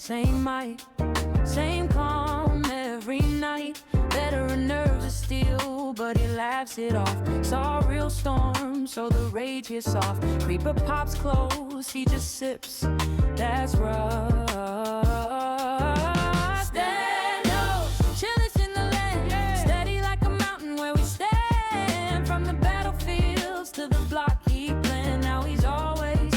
same might, same calm every night. Veteran nerves of steel, but he laughs it off. Saw a real storm, so the rage gets soft. Creeper pops close, he just sips. That's rough. Stennos, chillest in the land, steady like a mountain where we stand. From the battlefields to the block he planned. Now he's always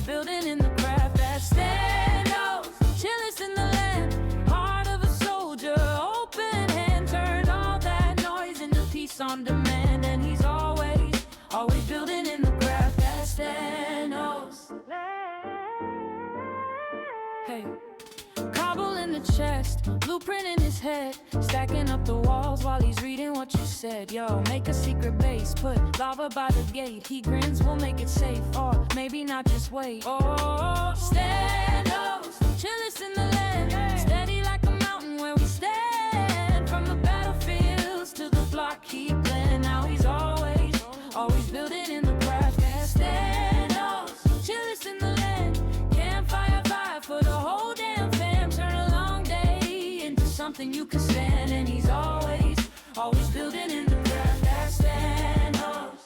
building in the craft. That's Stennos, chillest in the land, heart of a soldier, open hand, turned all that noise into peace on demand. And he's always building in the craft. That's Stennos. Hey, cobble in the chest, blueprint in his head, stacking up the walls while he's reading what you said. Yo, make a secret base, put lava by the gate. He grins, we'll make it safe, or maybe not, just wait. Oh, Stennos, chillest in the land, steady like a mountain where we stand. From the battlefields to the block he planned. Now he's always building in the craft. Stennos, chillest in the land, campfire vibe for the whole damn fam. Turn a long day into something you can stand. And he's always building in the craft. That's Stennos.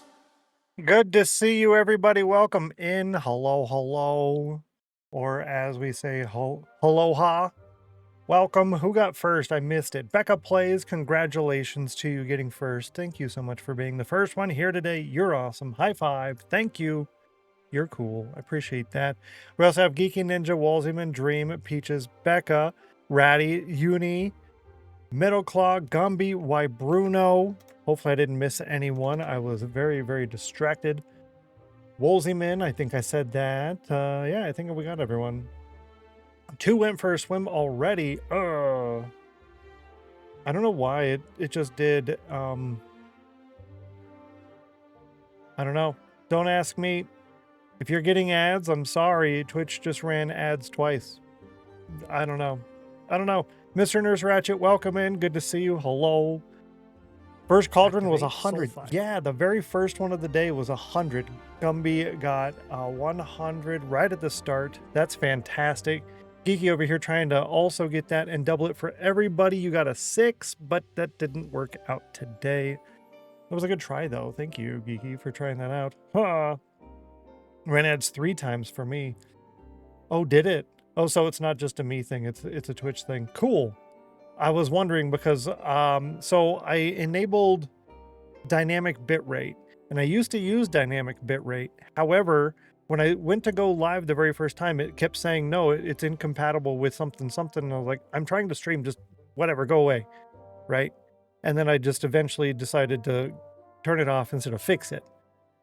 Good to see you, everybody. Welcome in. Hello, hello. Or as we say, aloha. Welcome. Who got first? I missed it. Becca Plays, congratulations to you getting first. Thank you so much for being the first one here today. You're awesome. High five. Thank you. You're cool. I appreciate that. We also have Geeky Ninja, Walseyman, Dream, Peaches, Becca, Ratty, Uni, Middleclaw, Gumby, Why Bruno. Hopefully I didn't miss anyone. I was very, very distracted. Wolseyman, I think I said that. Yeah, I think we got everyone. 2 went for a swim already. I don't know why it just did. I don't know. Don't ask me. If you're getting ads, I'm sorry. Twitch just ran ads twice. I don't know. Mr. Nurse Ratchet, welcome in. Good to see you. Hello. First cauldron was 100. Yeah, the very first one of the day was 100. Gumby got 100 right at the start. That's fantastic. Geeky over here trying to also get that and double it for everybody. You got a 6, but that didn't work out today. That was a good try, though. Thank you, Geeky, for trying that out. Huh. Ran ads 3 times for me. Oh, did it? Oh, so it's not just a me thing. It's a Twitch thing. Cool. I was wondering because so I enabled dynamic bitrate, and I used to use dynamic bitrate. However, when I went to go live the very first time, it kept saying no, it's incompatible with something. And I was like, I'm trying to stream, just whatever, go away, right? And then I just eventually decided to turn it off instead of fix it.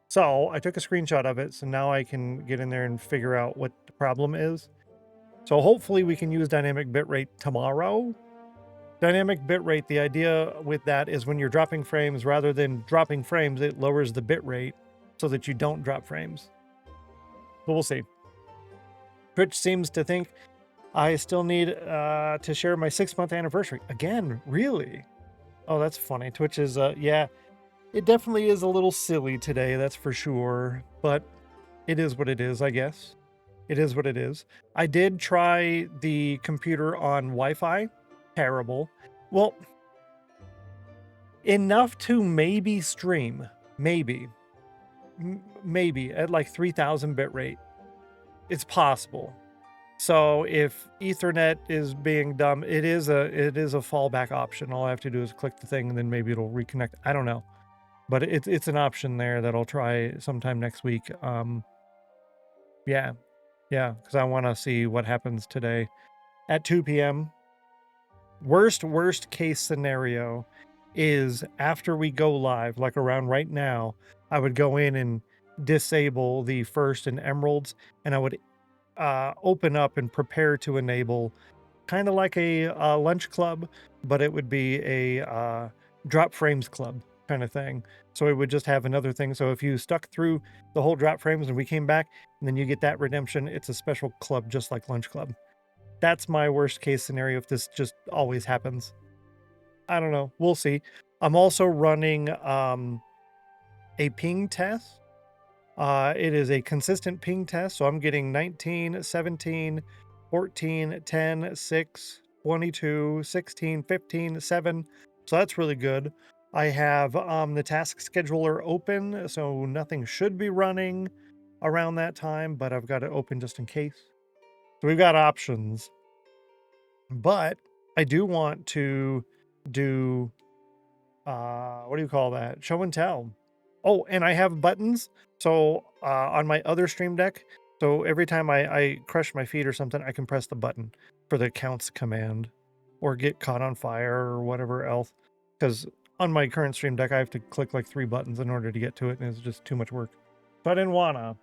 So I took a screenshot of it, so now I can get in there and figure out what the problem is. So hopefully we can use dynamic bitrate tomorrow. Dynamic bitrate, the idea with that is when you're dropping frames, rather than dropping frames, it lowers the bitrate so that you don't drop frames. But we'll see. Twitch seems to think I still need to share my 6-month anniversary. Again, really? Oh, that's funny. Twitch is, yeah, it definitely is a little silly today, that's for sure. But it is what it is, I guess. It is what it is. I did try the computer on Wi-Fi. Terrible. Well, enough to maybe stream. Maybe at like 3000 bitrate. It's possible. So if Ethernet is being dumb, it is a fallback option. All I have to do is click the thing and then maybe it'll reconnect. I don't know. But it's an option there that I'll try sometime next week. Yeah, because I want to see what happens today at 2 p.m. Worst case scenario is after we go live, like around right now, I would go in and disable the first and emeralds, and I would open up and prepare to enable kind of like a lunch club, but it would be a drop frames club kind of thing. So it would just have another thing. So if you stuck through the whole drop frames and we came back and then you get that redemption, it's a special club just like lunch club. That's my worst case scenario if this just always happens. I don't know. We'll see. I'm also running a ping test. It is a consistent ping test. So I'm getting 19, 17, 14, 10, 6, 22, 16, 15, 7. So that's really good. I have the task scheduler open, so nothing should be running around that time, but I've got it open just in case. So we've got options. But I do want to do what do you call that? Show and tell. Oh, and I have buttons. So on my other Stream Deck, so every time I crush my feet or something, I can press the button for the counts command or get caught on fire or whatever else. Because on my current Stream Deck, I have to click like 3 buttons in order to get to it, and it's just too much work. So I didn't wanna.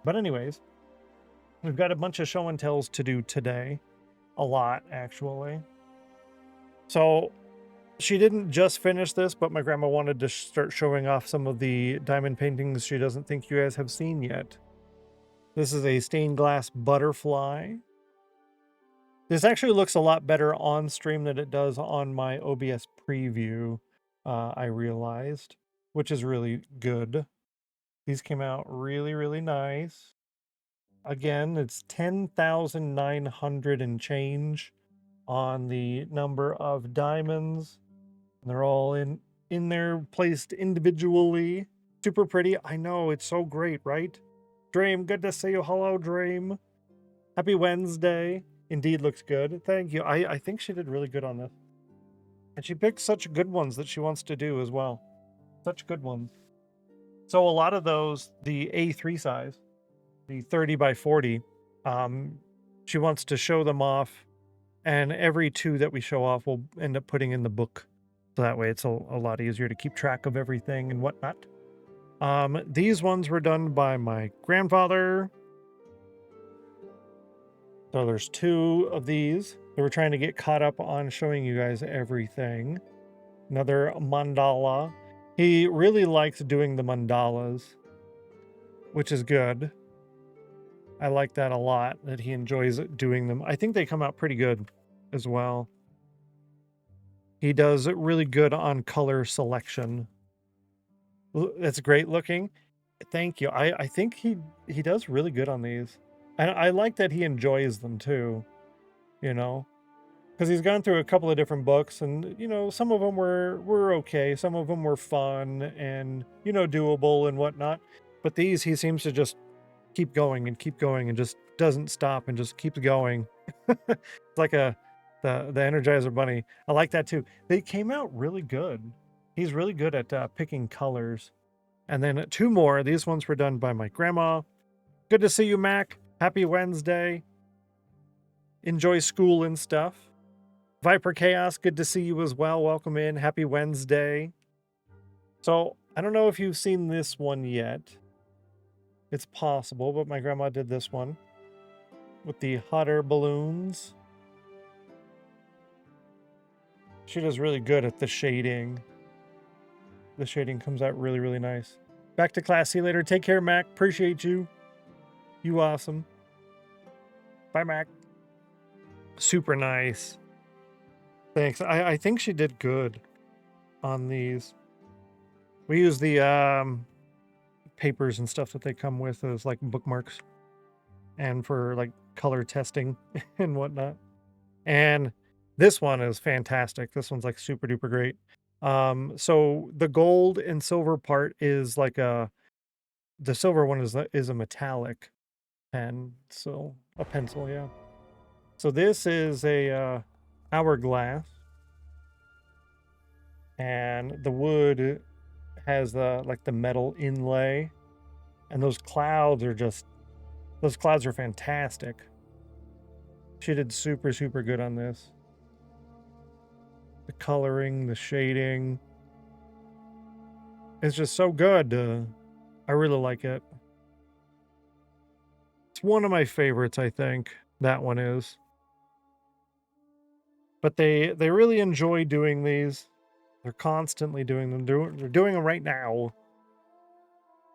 But anyways, we've got a bunch of show and tells to do today. A lot, actually. So she didn't just finish this, but my grandma wanted to start showing off some of the diamond paintings she doesn't think you guys have seen yet. This is a stained glass butterfly. This actually looks a lot better on stream than it does on my OBS preview, I realized, which is really good. These came out really, really nice. Again, it's 10,900 and change on the number of diamonds. They're all in there, placed individually. Super pretty. I know, it's so great, right? Dream, good to see you. Hello, Dream. Happy Wednesday. Indeed looks good. Thank you. I think she did really good on this. And she picked such good ones that she wants to do as well. Such good ones. So a lot of those, the A3 size, the 30 by 40, she wants to show them off. And every 2 that we show off, we'll end up putting in the book. So that way it's a lot easier to keep track of everything and whatnot. These ones were done by my grandfather. So there's 2 of these. They were trying to get caught up on showing you guys everything. Another mandala. He really likes doing the mandalas, which is good. I like that a lot, that he enjoys doing them. I think they come out pretty good as well. He does really good on color selection. That's great looking. Thank you. I think he does really good on these. And I like that he enjoys them too, you know, because he's gone through a couple of different books, and you know, some of them were okay, some of them were fun and, you know, doable and whatnot. But these, he seems to just keep going and just doesn't stop and just keeps going. It's like the Energizer Bunny. I like that too. They came out really good. He's really good at picking colors. And then 2 more. These ones were done by my grandma. Good to see you, Mac. Happy Wednesday. Enjoy school and stuff. Viper Chaos, good to see you as well. Welcome in. Happy Wednesday. So, I don't know if you've seen this one yet. It's possible, but my grandma did this one with the hot air balloons. She does really good at the shading. The shading comes out really, really nice. Back to class. See you later. Take care, Mac. Appreciate you. You awesome. Bye, Mac. Super nice. Thanks. I think she did good on these. We use the papers and stuff that they come with as like bookmarks and for like color testing and whatnot. And this one is fantastic. This one's like super duper great. So the gold and silver part is like the silver one is a metallic pen, so a pencil, yeah. So this is a hourglass, and the wood has the metal inlay, and those clouds are fantastic. She did super, super good on this. The coloring, the shading. It's just so good. I really like it. It's one of my favorites, I think. That one is. But they really enjoy doing these. They're constantly doing them. They're doing them right now.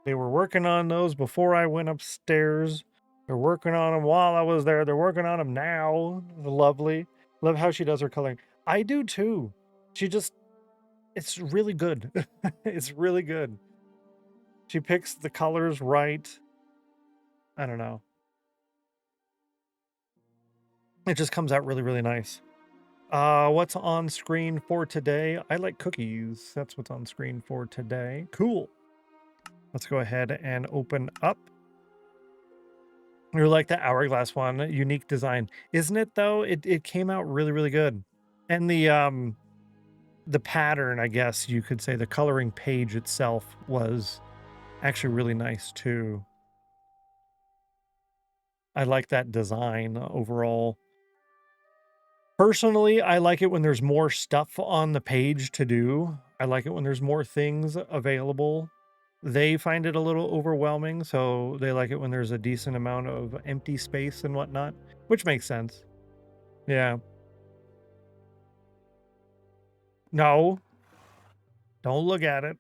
They were working on those before I went upstairs. They're working on them while I was there. They're working on them now. Lovely. Love how she does her coloring. I do too. It's really good. It's really good. She picks the colors right. I don't know. It just comes out really, really nice. What's on screen for today? I like cookies. That's what's on screen for today. Cool. Let's go ahead and open up. You're like the hourglass one, unique design. Isn't it though? It came out really, really good. And the pattern, I guess you could say, the coloring page itself was actually really nice too. I like that design overall. Personally, I like it when there's more stuff on the page to do. I like it when there's more things available. They find it a little overwhelming, so they like it when there's a decent amount of empty space and whatnot, which makes sense. Yeah. No, don't look at it.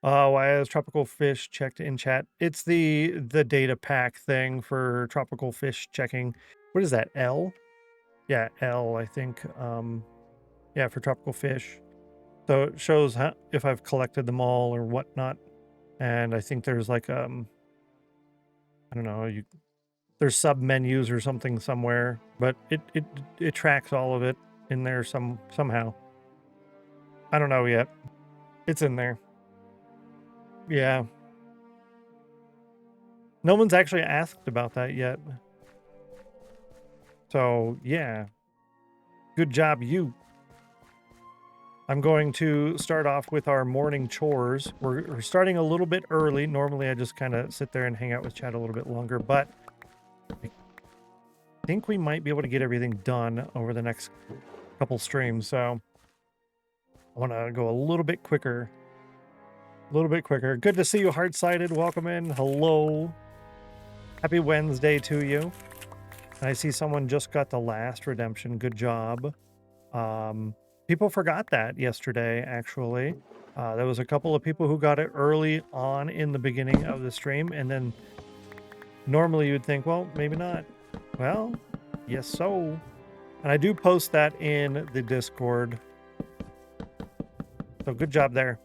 Why is tropical fish checked in chat? It's the data pack thing for tropical fish checking. What is that? L? Yeah, L, I think. Yeah, for tropical fish. So it shows if I've collected them all or whatnot. And I think there's like I don't know, there's sub menus or something somewhere, but it tracks all of it in there somehow. I don't know yet. It's in there. Yeah. No one's actually asked about that yet. So, yeah. Good job, you. I'm going to start off with our morning chores. We're starting a little bit early. Normally, I just kind of sit there and hang out with chat a little bit longer, but I think we might be able to get everything done over the next couple streams. So I want to go a little bit quicker. A little bit quicker. Good to see you, Heart-Sighted. Welcome in. Hello. Happy Wednesday to you. And I see someone just got the last redemption. Good job. People forgot that yesterday, actually. There was a couple of people who got it early on in the beginning of the stream, and then normally you'd think, well, maybe not. Well, yes, so. And I do post that in the Discord. So good job there.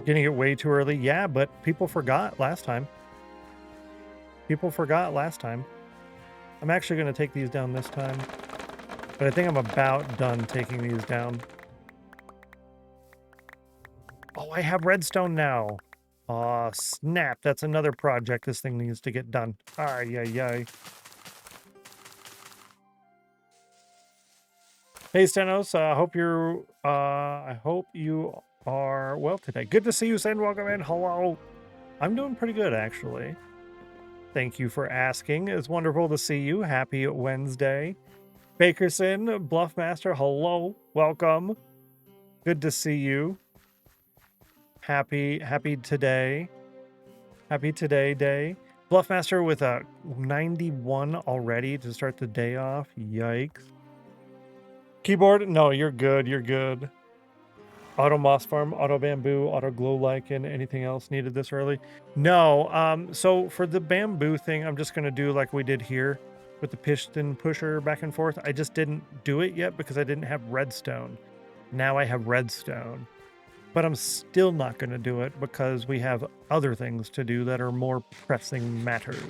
Getting it way too early. Yeah, but people forgot last time. People forgot last time. I'm actually going to take these down this time. But I think I'm about done taking these down. Oh, I have redstone now. Aw, snap. That's another project this thing needs to get done. Ay, ay, ay. Hey, Stennos. I hope you are well today. Good to see you, Send. Welcome in. Hello. I'm doing pretty good, actually. Thank you for asking. It's wonderful to see you. Happy Wednesday. Bakerson, Bluffmaster, hello, welcome. Good to see you. Happy today. Happy today day. Bluffmaster with a 91 already to start the day off. Yikes. Keyboard? No, you're good. You're good. Auto Moss Farm, Auto Bamboo, Auto Glow Lichen. Anything else needed this early? No. So for the bamboo thing, I'm just going to do like we did here with the piston pusher back and forth. I just didn't do it yet because I didn't have redstone. Now I have redstone. But I'm still not going to do it because we have other things to do that are more pressing matters.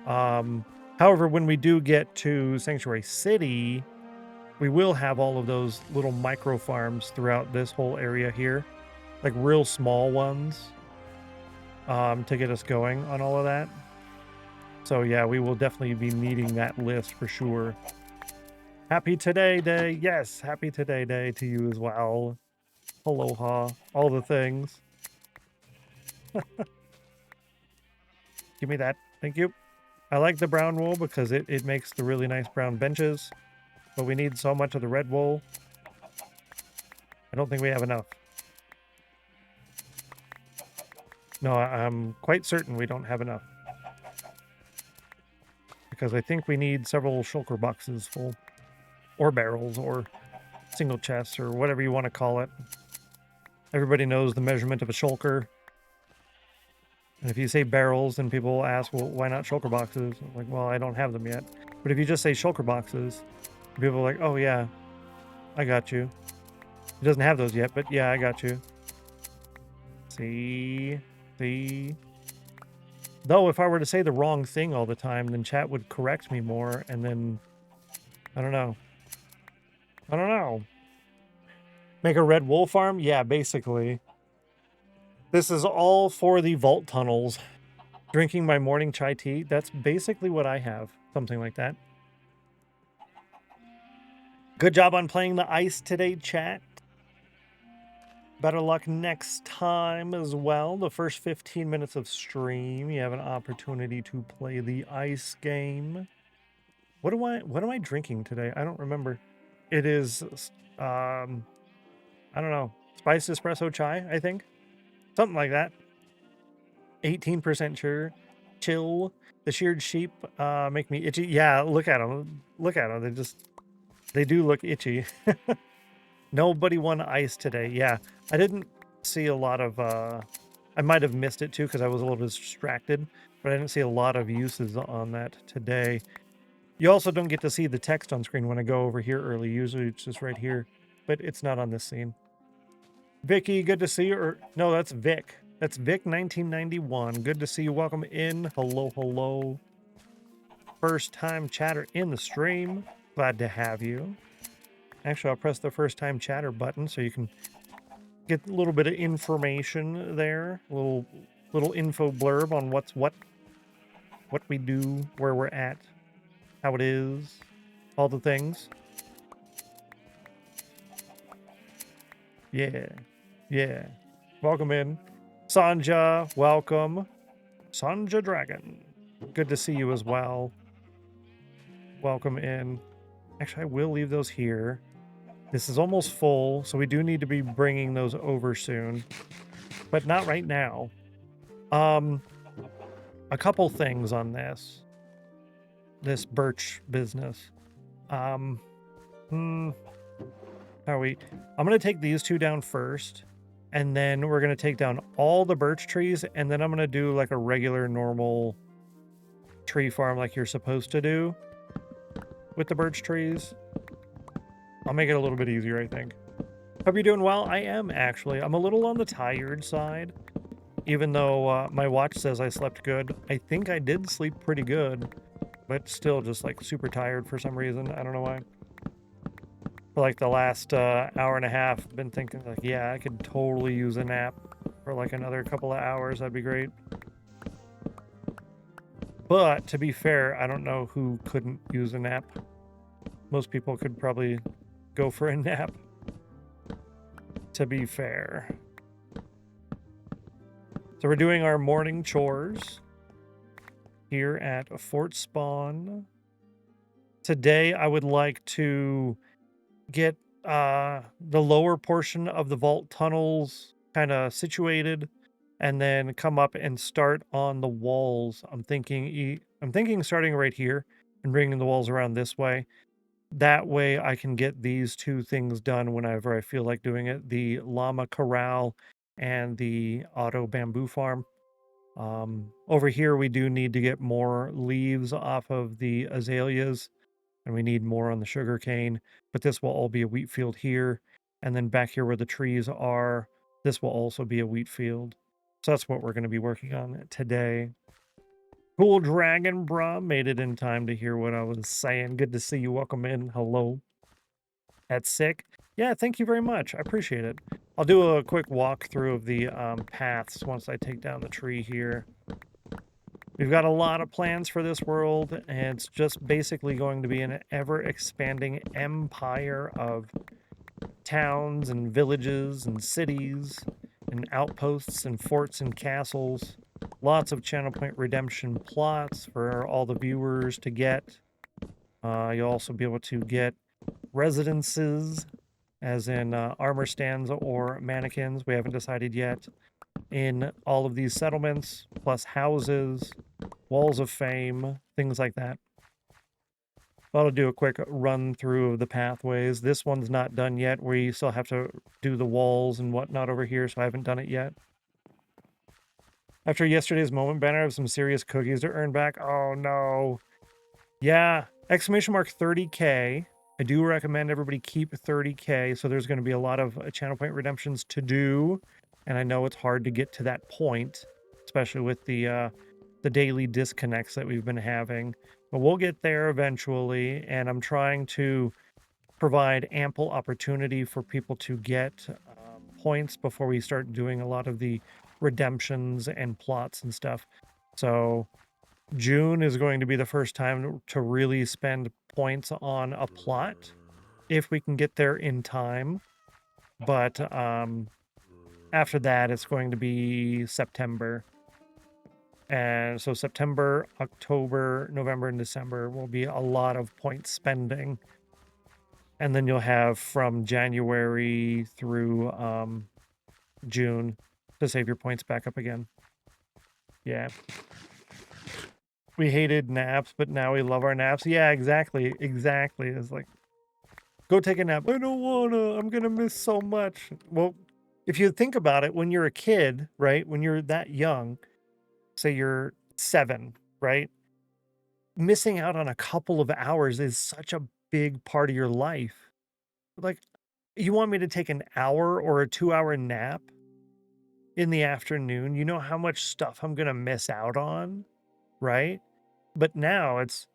However, when we do get to Sanctuary City, we will have all of those little micro farms throughout this whole area here. Like real small ones to get us going on all of that. So yeah, we will definitely be needing that list for sure. Happy Today Day. Yes, happy Today Day to you as well. Aloha. All the things. Give me that. Thank you. I like the brown wool because it makes the really nice brown benches. But we need so much of the red wool. I don't think we have enough. No, I'm quite certain we don't have enough. Because I think we need several shulker boxes full. Or barrels, or single chests, or whatever you want to call it. Everybody knows the measurement of a shulker. And if you say barrels, then people ask, well, why not shulker boxes? I'm like, well, I don't have them yet. But if you just say shulker boxes, people are like, oh yeah, I got you. He doesn't have those yet, but yeah, I got you. See? Though if I were to say the wrong thing all the time, then chat would correct me more, and then I don't know. I don't know. Make a red wool farm? Yeah, basically. This is all for the vault tunnels. Drinking my morning chai tea. That's basically what I have. Something like that. Good job on playing the ice today, chat. Better luck next time as well. The first 15 minutes of stream, you have an opportunity to play the ice game. What am I drinking today? I don't remember. It is I don't know. Spiced espresso chai, I think. Something like that. 18% chill. The sheared sheep make me itchy. Yeah, look at them. Look at them. They do look itchy. Nobody won ice today. Yeah, I didn't see a lot of I might have missed it too because I was a little distracted, but I didn't see a lot of uses on that today. You also don't get to see the text on screen when I go over here early. Usually it's just right here, but it's not on this scene. Vicky, good to see you. Or no, that's Vic. That's Vic 1991. Good to see you. Welcome in. Hello, hello. First time chatter in the stream. Glad to have you. Actually, I'll press the first time chatter button so you can get a little bit of information there. A little info blurb on what we do, where we're at, how it is, all the things. Yeah. Yeah. Welcome in. Sanja, welcome. Sanja Dragon. Good to see you as well. Welcome in. Actually, I will leave those here. This is almost full, so we do need to be bringing those over soon. But not right now. A couple things on this birch business. How are we? I'm going to take these two down first, and then we're going to take down all the birch trees, and then I'm going to do like a regular normal tree farm like you're supposed to do with the birch trees. I'll make it a little bit easier, I think. Hope you're doing well. I am, actually. I'm a little on the tired side, even though my watch says I slept good. I think I did sleep pretty good, but still just like super tired for some reason. I don't know why. For like the last hour and a half, I've been thinking like, yeah, I could totally use a nap for like another couple of hours. That'd be great. But to be fair, I don't know who couldn't use a nap. Most people could probably go for a nap, to be fair. So we're doing our morning chores here at Fort Spawn. Today, I would like to get the lower portion of the vault tunnels kind of situated, and then come up and start on the walls. I'm thinking starting right here and bringing the walls around this way. That way I can get these two things done whenever I feel like doing it. The llama corral and the auto bamboo farm. Over here we do need to get more leaves off of the azaleas, and we need more on the sugar cane, but this will all be a wheat field here. And then back here where the trees are, this will also be a wheat field. So that's what we're going to be working on today. Cool Dragon, bruh. Made it in time to hear what I was saying. Good to see you. Welcome in. Hello. That's sick. Yeah, thank you very much. I appreciate it. I'll do a quick walkthrough of the paths once I take down the tree here. We've got a lot of plans for this world, and it's just basically going to be an ever-expanding empire of towns and villages and cities and outposts and forts and castles. Lots of channel point redemption plots for all the viewers to get. You'll also be able to get residences, as in armor stands or mannequins. We haven't decided yet. In all of these settlements, plus houses, walls of fame, things like that. I'll do a quick run through of the pathways. This one's not done yet. We still have to do the walls and whatnot over here, so I haven't done it yet. After yesterday's moment banner, I have some serious cookies to earn back. Oh no. Yeah, exclamation mark 30K. I do recommend everybody keep 30K, so there's going to be a lot of channel point redemptions to do. And I know it's hard to get to that point, especially with the the daily disconnects that we've been having. But we'll get there eventually, and I'm trying to provide ample opportunity for people to get points before we start doing a lot of the redemptions and plots and stuff. So June is going to be the first time to really spend points on a plot if we can get there in time. But after that, it's going to be September. And so September, October, November, and December will be a lot of point spending. And then you'll have from January through June to save your points back up again. Yeah. We hated naps, but now we love our naps. Yeah, exactly. Exactly. It's like, go take a nap. I don't wanna. I'm gonna miss so much. Well, if you think about it, when you're a kid, right? When you're that young, say you're 7, right? Missing out on a couple of hours is such a big part of your life. Like, you want me to take an hour or a 2-hour nap in the afternoon? You know how much stuff I'm gonna miss out on, right? But now it's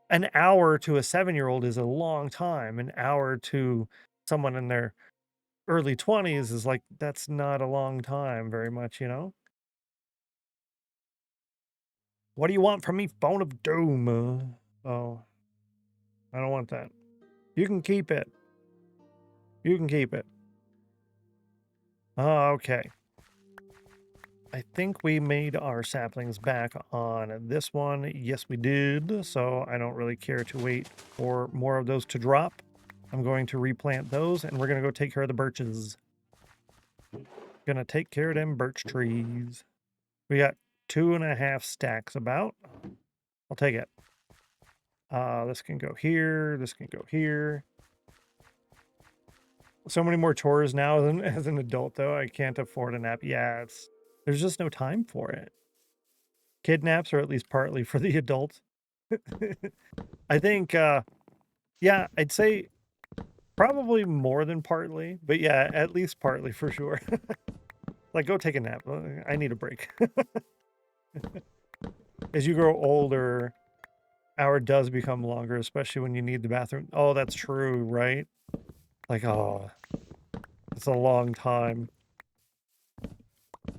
an hour to a 7-year-old is a long time. An hour to someone in their early 20s is like, that's not a long time very much, you know? What do you want from me, Phone of Doom? Oh, I don't want that. You can keep it. You can keep it. Okay. I think we made our saplings back on this one. Yes, we did. So I don't really care to wait for more of those to drop. I'm going to replant those, and we're going to go take care of the birches. Gonna take care of them birch trees. We got 2.5 stacks about. I'll take it. This can go here. This can go here. So many more chores now as an adult, though. I can't afford a nap. Yeah, there's just no time for it. Kidnaps are at least partly for the adults. I think, yeah, I'd say probably more than partly, but yeah, at least partly for sure. Like, go take a nap. I need a break. As you grow older, hour does become longer, especially when you need the bathroom. Oh, that's true, right? Like, oh, it's a long time.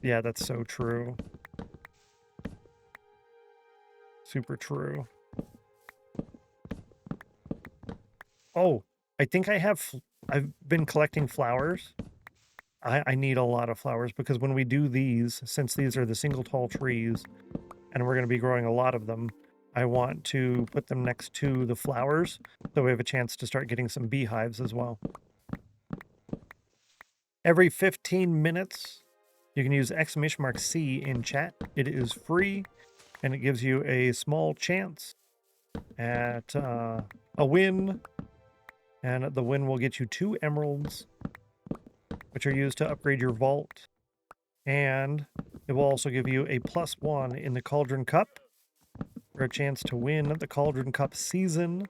Yeah, that's so true. Super true. Oh, I think I've been collecting flowers. I need a lot of flowers because when we do these, since these are the single tall trees, and we're going to be growing a lot of them, I want to put them next to the flowers so we have a chance to start getting some beehives as well. Every 15 minutes, you can use !C in chat. It is free, and it gives you a small chance at a win, and the win will get you 2 emeralds, which are used to upgrade your vault, and it will also give you a +1 in the Cauldron Cup for a chance to win the Cauldron Cup season.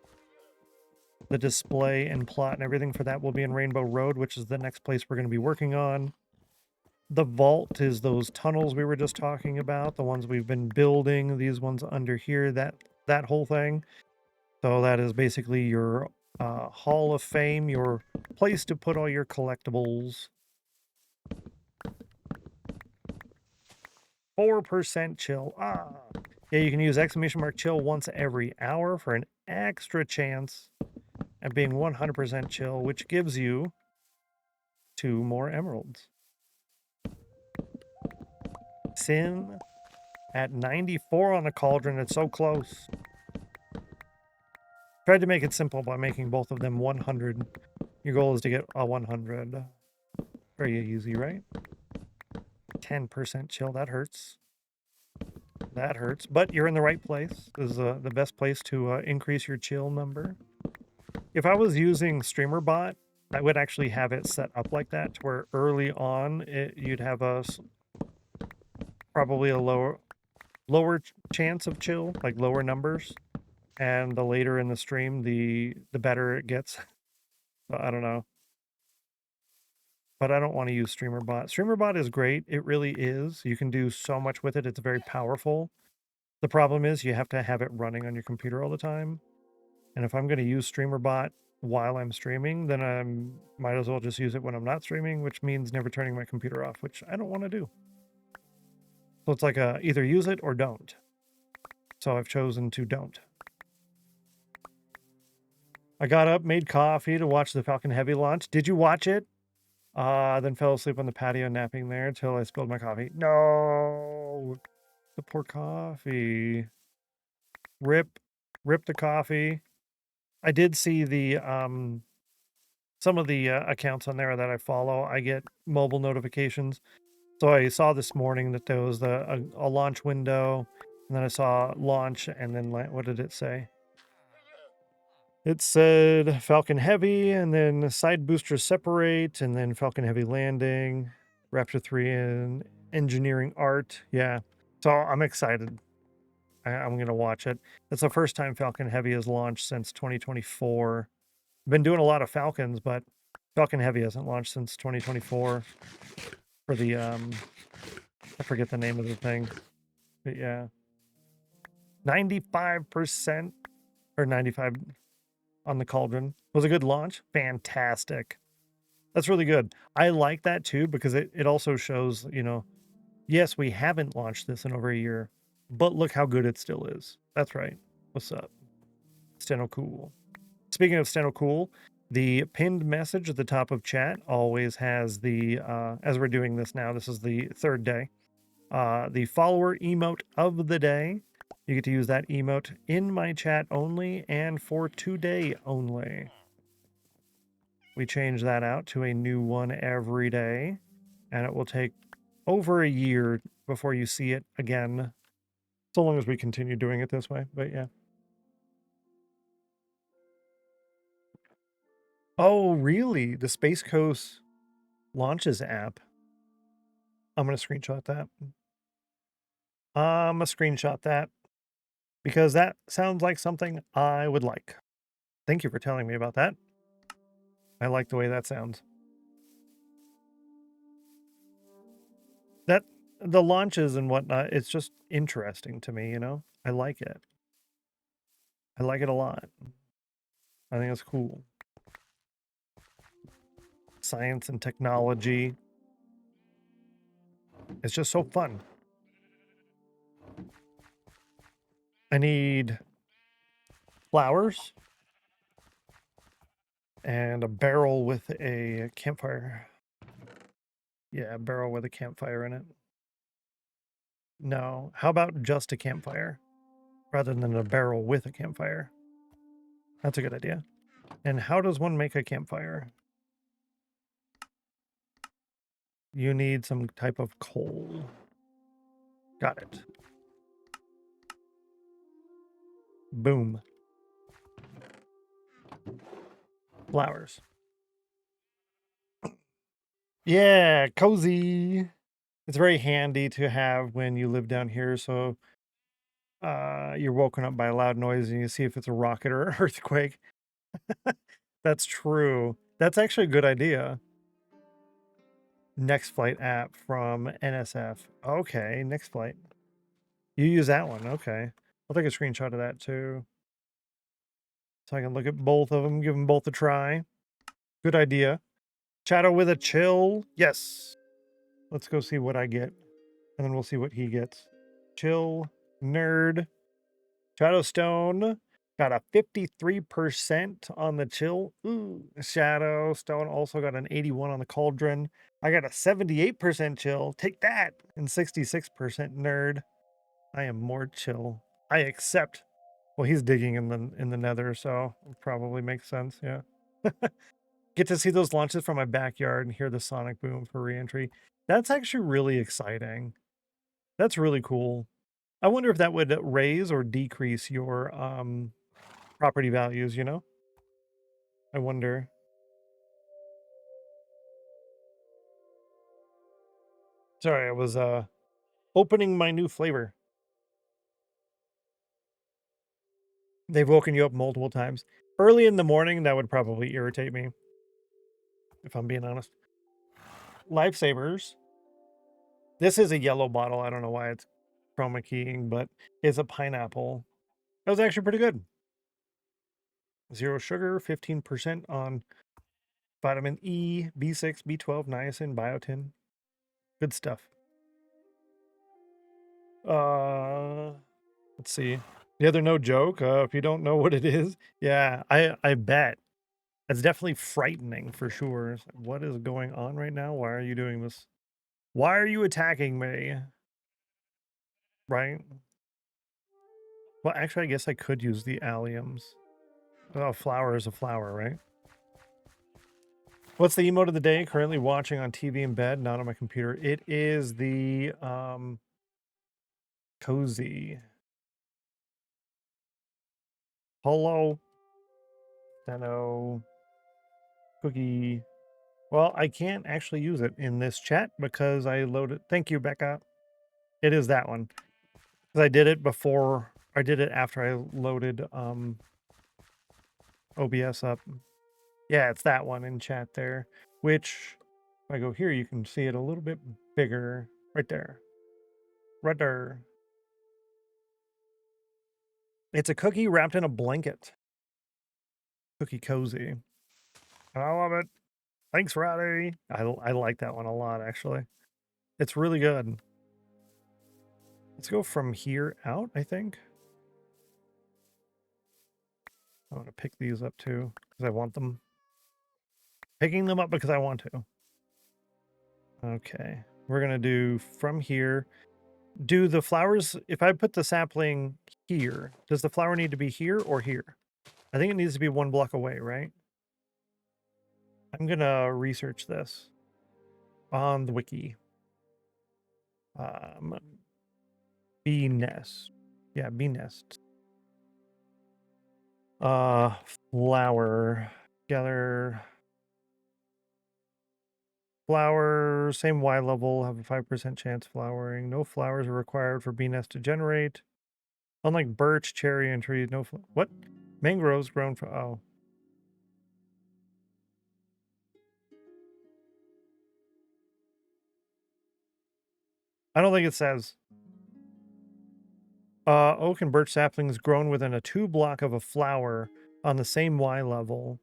The display and plot and everything for that will be in Rainbow Road, which is the next place we're going to be working on. The vault is those tunnels we were just talking about, the ones we've been building, these ones under here, that whole thing. So that is basically your Hall of Fame, your place to put all your collectibles. 4% chill. Yeah, you can use !chill once every hour for an extra chance at being 100% chill, which gives you 2 more emeralds. Sin at 94 on the cauldron. It's so close. Tried to make it simple by making both of them 100. Your goal is to get a 100. Very easy, right? 10% chill. That hurts. That hurts. But you're in the right place. This is the best place to increase your chill number. If I was using StreamerBot, I would actually have it set up like that, to where early on you'd have probably a lower chance of chill, like lower numbers, and the later in the stream, the better it gets. I don't know, but I don't want to use StreamerBot. StreamerBot is great. It really is. You can do so much with it. It's very powerful. The problem is you have to have it running on your computer all the time. And if I'm going to use StreamerBot while I'm streaming, then I might as well just use it when I'm not streaming, which means never turning my computer off, which I don't want to do. So it's like either use it or don't. So I've chosen to don't. I got up, made coffee to watch the Falcon Heavy launch. Did you watch it? Then fell asleep on the patio napping there until I spilled my coffee. No! The poor coffee. Rip the coffee. I did see the some of the accounts on there that I follow. I get mobile notifications. So I saw this morning that there was a launch window, and then I saw launch, and then what did it say? It said Falcon Heavy, and then side boosters separate, and then Falcon Heavy landing, Raptor 3 and engineering art. Yeah. So I'm excited. I'm going to watch it. It's the first time Falcon Heavy has launched since 2024. Been doing a lot of Falcons, but Falcon Heavy hasn't launched since 2024 for the, I forget the name of the thing, but yeah. 95% or 95 on the Cauldron. Was a good launch. Fantastic. That's really good. I like that too, because it also shows, you know, yes, we haven't launched this in over a year, but look how good it still is. That's right. What's up? Steno Cool. Speaking of Steno Cool, the pinned message at the top of chat always has the, as we're doing this now, this is the third day, the follower emote of the day. You get to use that emote in my chat only and for today only. We change that out to a new one every day, and it will take over a year before you see it again, so long as we continue doing it this way, but yeah. Oh, really? The Space Coast Launches app. I'm going to screenshot that. I'm going to screenshot that because that sounds like something I would like. Thank you for telling me about that. I like the way that sounds. That the launches and whatnot, it's just interesting to me, you know? I like it. I like it a lot. I think it's cool. Science and technology. It's just so fun. I need flowers and a barrel with a campfire. Yeah, a barrel with a campfire in it. No, how about just a campfire rather than a barrel with a campfire? That's a good idea. And how does one make a campfire? You need some type of coal. Got it. Boom. Flowers. Yeah, cozy. It's very handy to have when you live down here, so you're woken up by a loud noise and you see if it's a rocket or an earthquake. That's true. That's actually a good idea. Next Flight app from NSF. Okay, Next Flight. You use that one. Okay. I'll take a screenshot of that too. So I can look at both of them, give them both a try. Good idea. Shadow with a chill. Yes. Let's go see what I get. And then we'll see what he gets. Chill. Nerd. Shadowstone. Got a 53% on the chill. Ooh. Shadowstone also got an 81 on the cauldron. I got a 78% chill. Take that. And 66% nerd. I am more chill. I accept. Well, he's digging in the nether, so it probably makes sense, yeah. Get to see those launches from my backyard and hear the sonic boom for reentry. That's actually really exciting. That's really cool. I wonder if that would raise or decrease your property values, you know? I wonder. Sorry, I was opening my new flavor. They've woken you up multiple times. Early in the morning, that would probably irritate me, if I'm being honest. Lifesavers. This is a yellow bottle. I don't know why it's chroma keying, but it's a pineapple. That was actually pretty good. 0 sugar, 15% on vitamin E, B6, B12, niacin, biotin. Good stuff. Let's see. The other no joke, if you don't know what it is, yeah, I bet. It's definitely frightening for sure. What is going on right now? Why are you doing this? Why are you attacking me? Right? Well, actually, I guess I could use the alliums. Oh, flower is a flower, right? What's the emote of the day? Currently watching on TV in bed, not on my computer. It is the cozy. Hello. Stenno. Cookie. Well, I can't actually use it in this chat because I loaded. Thank you, Becca. It is that one. Because I did it before. I did it after I loaded OBS up. Yeah, it's that one in chat there. Which, if I go here, you can see it a little bit bigger. Right there. Right there. It's a cookie wrapped in a blanket. Cookie cozy. I love it. Thanks, Roddy. I like that one a lot, actually. It's really good. Let's go from here out, I think. I want to pick these up too, because I want them. Picking them up because I want to. Okay. We're going to do from here. Do the flowers, if I put the sapling here, does the flower need to be here or here? I think it needs to be 1 block away, right? I'm going to research this on the wiki. Bee nest. Yeah, bee nest. Flower. Gather. Flower, same Y level, have a 5% chance flowering. No flowers are required for bee nest to generate. Unlike birch, cherry, and trees, no what? Mangroves grown for oh. I don't think it says. Oak and birch saplings grown within a 2 block of a flower on the same Y level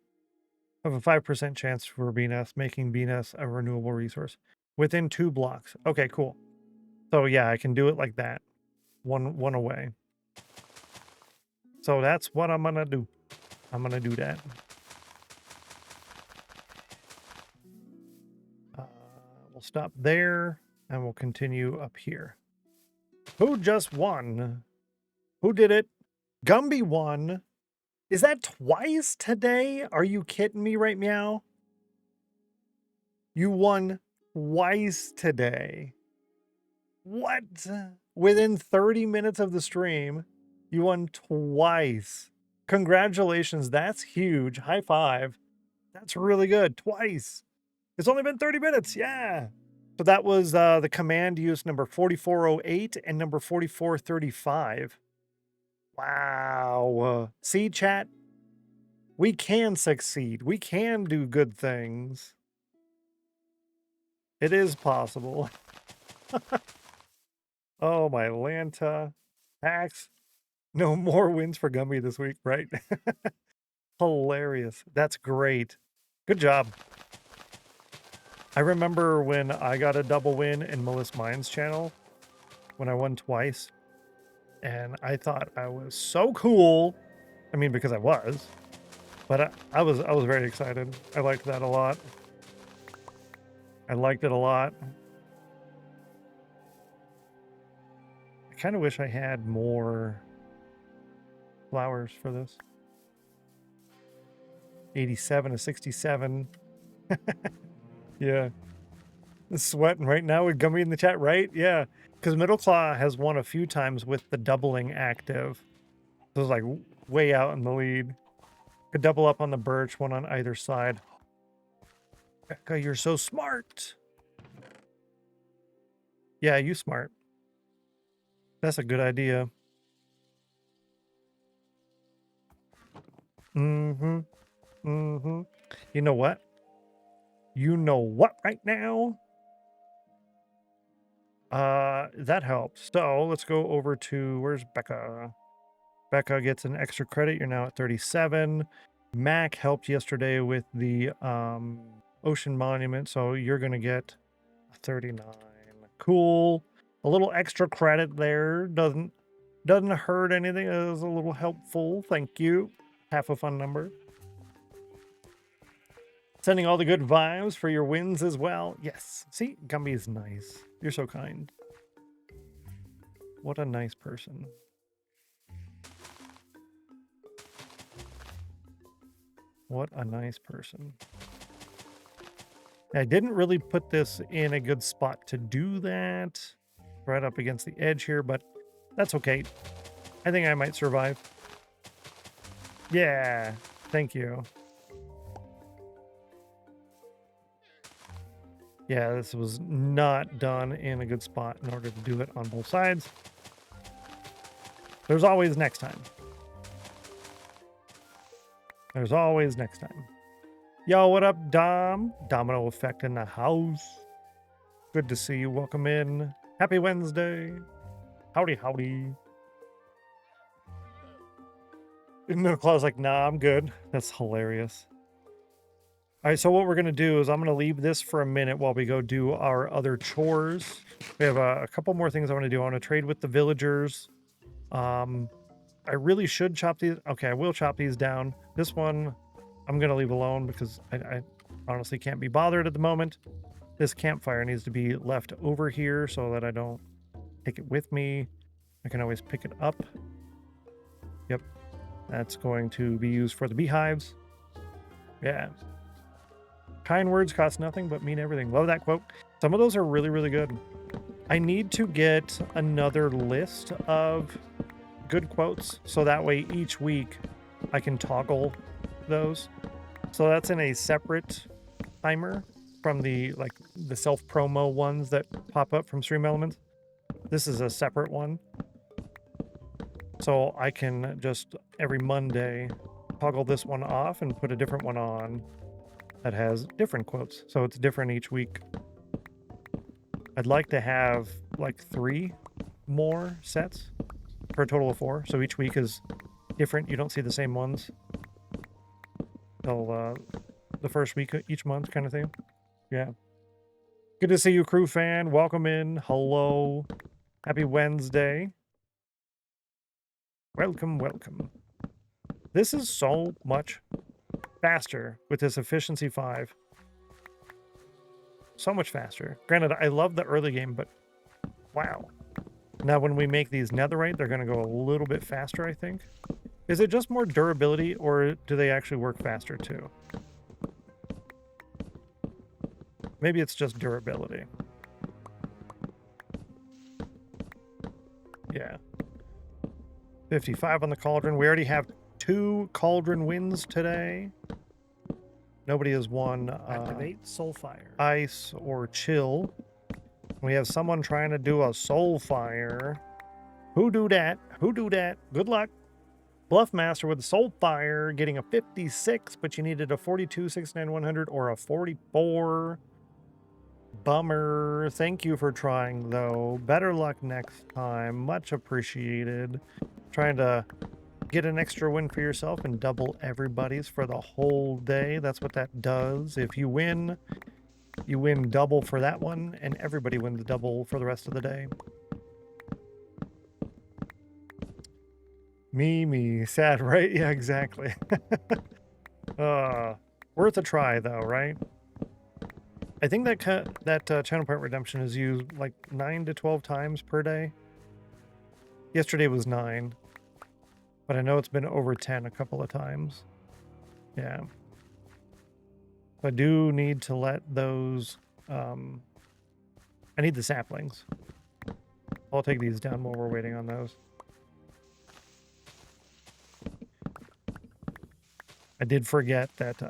have a 5% chance for bee nest, making bee nest a renewable resource. Within 2 blocks. Okay, cool. So yeah, I can do it like that. One away. So that's what I'm gonna do. I'm gonna do that. We'll stop there and we'll continue up here. Who just won? Who did it? Gumby won. Is that twice today? Are you kidding me right meow? You won twice today. What? Within 30 minutes of the stream, you won twice. Congratulations. That's huge. High five. That's really good. Twice. It's only been 30 minutes. Yeah. So that was the command use number 4408 and number 4435. Wow. See, chat? We can succeed. We can do good things. It is possible. Oh, my Lanta. Hacks. No more wins for Gumby this week, right? Hilarious. That's great. Good job. I remember when I got a double win in Melissa Mine's channel, when I won twice, and I thought I was so cool. I mean, because I was, but I was very excited. I liked that a lot. I liked it a lot. I kind of wish I had more flowers for this. 87 to 67. Yeah. Sweating right now with Gummy in the chat, right? Yeah. Because Middle Claw has won a few times with the doubling active. So it's like way out in the lead. Could double up on the birch, one on either side. Becca, you're so smart. Yeah, you smart. That's a good idea. Mm-hmm. Mm-hmm. You know what? You know what right now? That helps. So let's go over to, where's Becca? Becca gets an extra credit. You're now at 37. Mac helped yesterday with the Ocean Monument, so you're going to get 39. Cool. A little extra credit there. Doesn't hurt anything. It is a little helpful. Thank you. Half a fun number. Sending all the good vibes for your wins as well. Yes. See, Gumby is nice. You're so kind. What a nice person. What a nice person. I didn't really put this in a good spot to do that. Right up against the edge here, but that's okay. I think I might survive. Yeah, thank you. Yeah, this was not done in a good spot in order to do it on both sides. There's always next time. There's always next time. Yo, what up, Dom? Domino Effect in the house. Good to see you. Welcome in. Happy Wednesday. Howdy, howdy. Middle Claw's like, nah, I'm good. That's hilarious. All right, so what we're going to do is I'm going to leave this for a minute while we go do our other chores. We have a couple more things I want to do. I want to trade with the villagers. I really should chop these. Okay, I will chop these down. This one I'm going to leave alone because I honestly can't be bothered at the moment. This campfire needs to be left over here so that I don't take it with me. I can always pick it up. Yep. That's going to be used for the beehives. Yeah. Kind words cost nothing but mean everything. Love that quote. Some of those are really, really good. I need to get another list of good quotes so that way each week I can toggle those. So that's in a separate timer from the self promo ones that pop up from Stream Elements. This is a separate one. So I can just every Monday toggle this one off and put a different one on that has different quotes. So it's different each week. I'd like to have like 3 more sets for a total of 4. So each week is different. You don't see the same ones till the first week of each month kind of thing. Yeah. Good to see you, crew fan. Welcome in. Hello. Happy Wednesday. Welcome, welcome. This is so much faster with this efficiency 5. So much faster. Granted, I love the early game, but wow. Now when we make these netherite, they're going to go a little bit faster, I think. Is it just more durability, or do they actually work faster too? Maybe it's just durability. Yeah. 55 on the cauldron. We already have 2 cauldron wins today. Nobody has won Activate Soulfire. ice or chill. We have someone trying to do a soul fire. Who do that? Who do that? Good luck. Bluffmaster with the soul fire getting a 56, but you needed a 42, 69, 100, or a 44. Bummer. Thank you for trying, though. Better luck next time. Much appreciated. Trying to get an extra win for yourself and double everybody's for the whole day. That's what that does. If you win double for that one, and everybody wins double for the rest of the day. Me. Sad, right? Yeah, exactly. Worth a try, though, right? I think that channel point redemption is used like 9 to 12 times per day. Yesterday was 9. But I know it's been over 10 a couple of times. Yeah. I do need to let those... I need the saplings. I'll take these down while we're waiting on those. I did forget that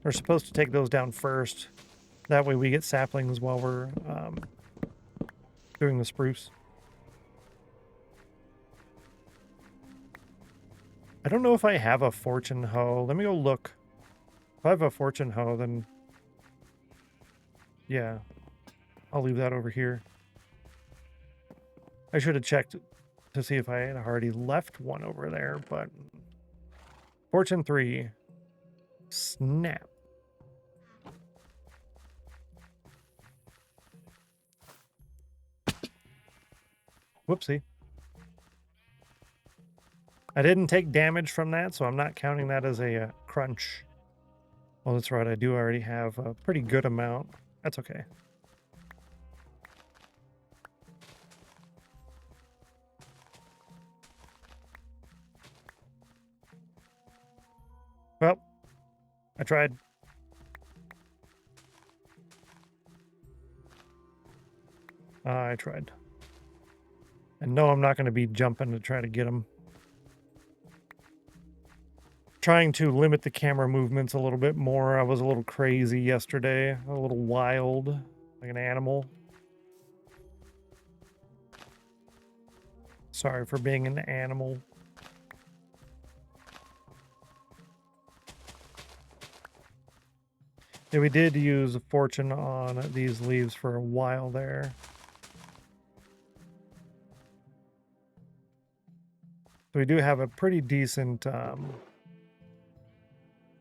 we're supposed to take those down first. That way we get saplings while we're doing the spruce. I don't know if I have a fortune hoe. Let me go look. If I have a fortune hoe, then... yeah. I'll leave that over here. I should have checked to see if I had already left one over there, but Fortune 3. Snap. Whoopsie. I didn't take damage from that, so I'm not counting that as a crunch. Well, that's right. I do already have a pretty good amount. That's okay. Well, I tried. I tried. And no, I'm not going to be jumping to try to get them. Trying to limit the camera movements a little bit more. I was a little crazy yesterday, a little wild, like an animal. Sorry for being an animal. Yeah, we did use a fortune on these leaves for a while there. So we do have a pretty decent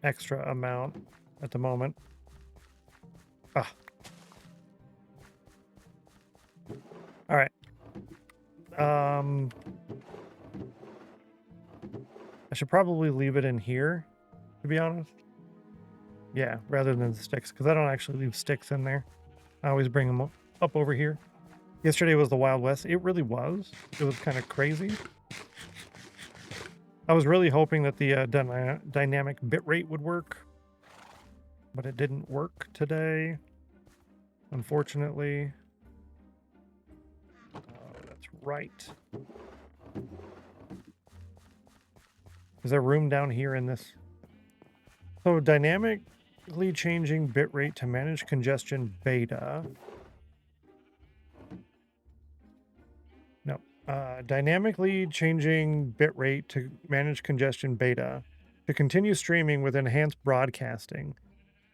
extra amount at the moment. Ah. All right. I should probably leave it in here, to be honest. Yeah, rather than the sticks, because I don't actually leave sticks in there. I always bring them up over here. Yesterday was the Wild West. It really was. It was kind of crazy. I was really hoping that the dynamic bitrate would work, but it didn't work today, unfortunately. That's right. Is there room down here in this? So dynamically changing bitrate to manage congestion beta. No. Dynamically changing bitrate to manage congestion beta. To continue streaming with enhanced broadcasting.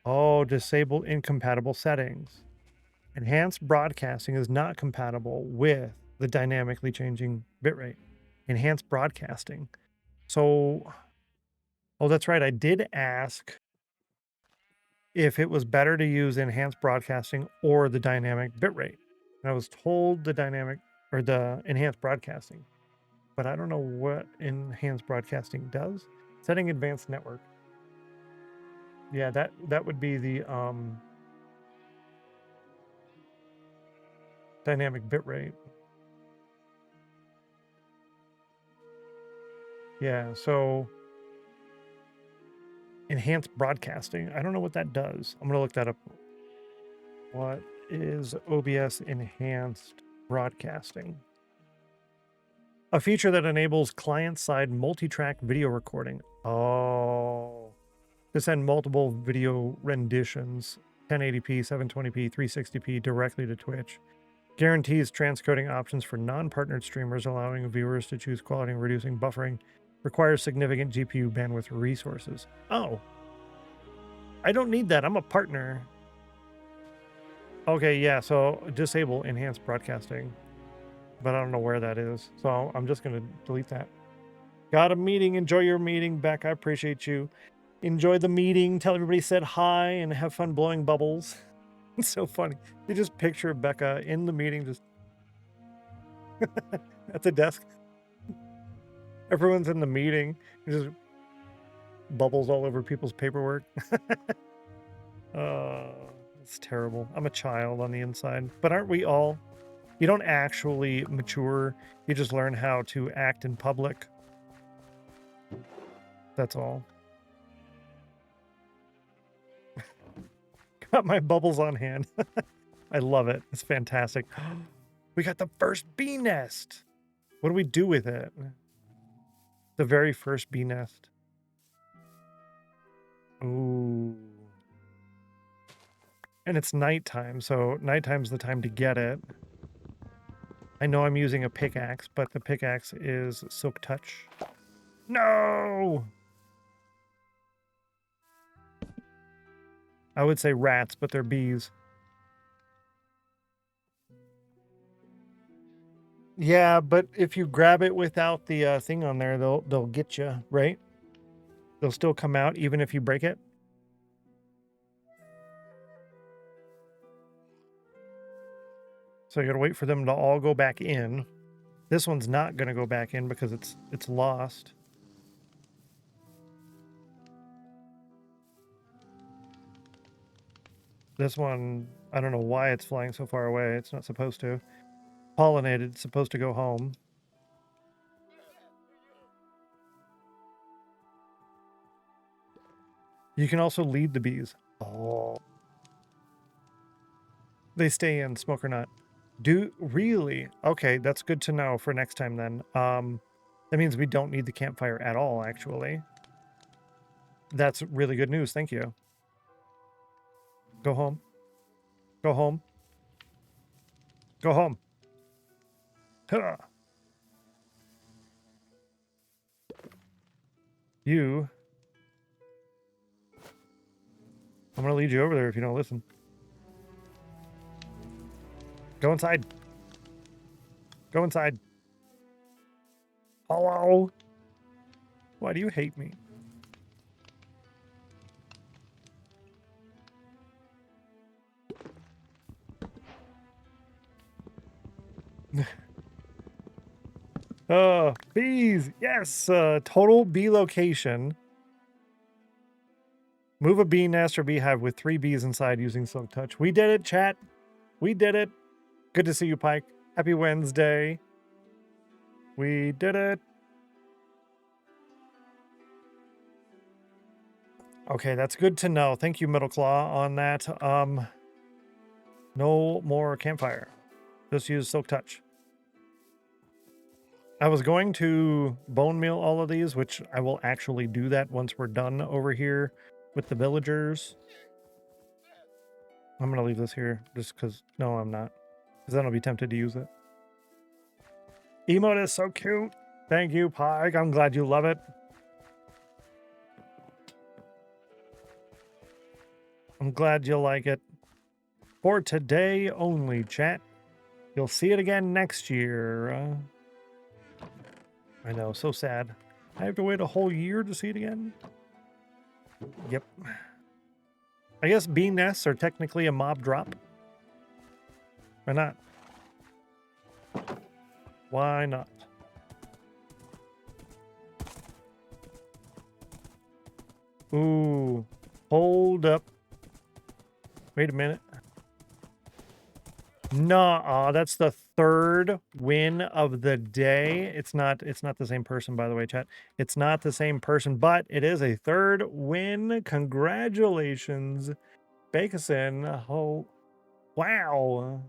Oh, disable incompatible settings. Enhanced broadcasting is not compatible with the dynamically changing bitrate. Enhanced broadcasting. So, oh, that's right. I did ask if it was better to use enhanced broadcasting or the dynamic bitrate. And I was told the dynamic or the enhanced broadcasting, but I don't know what enhanced broadcasting does. Setting advanced network. Yeah, that would be the dynamic bitrate. Yeah, so enhanced broadcasting. I don't know what that does. I'm going to look that up. What is OBS enhanced broadcasting? A feature that enables client-side multi-track video recording. Oh. To send multiple video renditions, 1080p, 720p, 360p directly to Twitch. Guarantees transcoding options for non-partnered streamers, allowing viewers to choose quality and reducing buffering. Requires significant GPU bandwidth resources. Oh. I don't need that. I'm a partner. Okay, yeah, so disable enhanced broadcasting. But I don't know where that is. So I'm just going to delete that. Got a meeting. Enjoy your meeting, Beck. I appreciate you. Enjoy the meeting. Tell everybody said hi and have fun blowing bubbles. It's so funny. You just picture Becca in the meeting just at the desk. Everyone's in the meeting. Just bubbles all over people's paperwork. It's terrible. I'm a child on the inside. But aren't we all? You don't actually mature. You just learn how to act in public. That's all. Got my bubbles on hand. I love it. It's fantastic. We got the first bee nest. What do we do with it? The very first bee nest. Ooh. And it's nighttime, so nighttime's the time to get it. I know I'm using a pickaxe, but the pickaxe is Silk Touch. No! I would say rats, but they're bees. Yeah, but if you grab it without the thing on there, they'll get you, right? They'll still come out even if you break it. So you gotta wait for them to all go back in. This one's not gonna go back in because it's lost. This one, I don't know why it's flying so far away. It's not supposed to. Pollinated, it's supposed to go home. You can also lead the bees. Oh. They stay in, smoke or not. Really? Okay, that's good to know for next time then. That means we don't need the campfire at all, actually. That's really good news. Thank you. Go home. Go home. Go home. Huh. You. I'm gonna lead you over there if you don't listen. Go inside. Go inside. Hello? Why do you hate me? Bees. Yes. Total bee location. Move a bee nest or beehive with 3 bees inside using Silk Touch. We did it, chat. We did it. Good to see you, Pike. Happy Wednesday. We did it. Okay, that's good to know. Thank you, Middle Claw, on that. No more campfire. Just use Silk Touch. I was going to bone meal all of these, which I will actually do that once we're done over here with the villagers. I'm going to leave this here just because... No, I'm not. Because then I'll be tempted to use it. Emote is so cute. Thank you, Pike. I'm glad you love it. I'm glad you like it. For today only, chat. You'll see it again next year. I know, so sad. I have to wait a whole year to see it again? Yep. I guess bee nests are technically a mob drop. Why not? Why not? Ooh. Hold up. Wait a minute. Nah, that's the 3rd win of the day. It's not the same person, by the way, chat. It's not the same person, but it is a 3rd win. Congratulations, Bakeson. Oh, wow.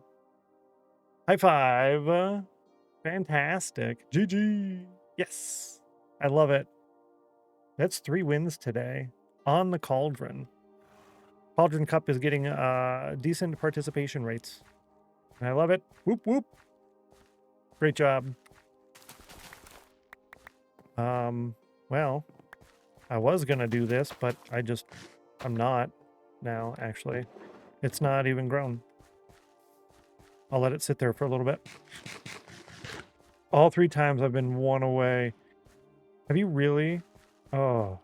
High five. Fantastic. GG. Yes. I love it. That's 3 wins today on the Cauldron. Cauldron Cup is getting decent participation rates. I love it. Whoop, whoop. Great job. Well, I was going to do this, but I'm not now, actually. It's not even grown. I'll let it sit there for a little bit. All 3 times I've been 1 away. Have you really? Oh.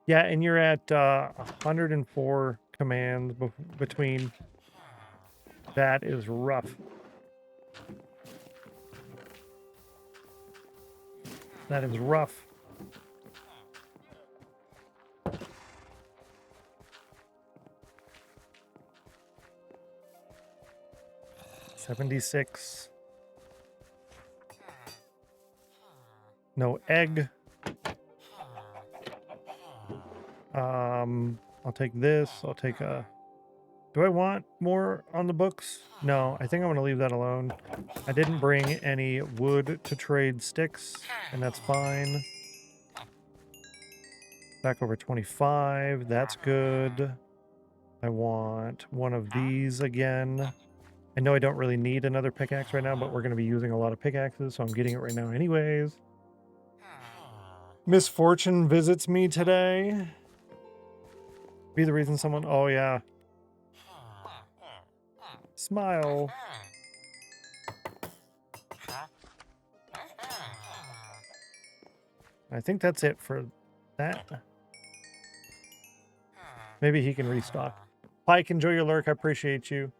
Yeah, and you're at 104 commands between. That is rough. That is rough. $76. No egg. I'll take this. I'll take a... Do I want more on the books? No, I think I'm going to leave that alone. I didn't bring any wood to trade sticks, and that's fine. Back over 25. That's good. I want one of these again. I know I don't really need another pickaxe right now, but we're going to be using a lot of pickaxes, so I'm getting it right now anyways. Misfortune visits me today. Be the reason someone... Oh, yeah. Smile. I think that's it for that. Maybe he can restock. Pike, enjoy your lurk. I appreciate you.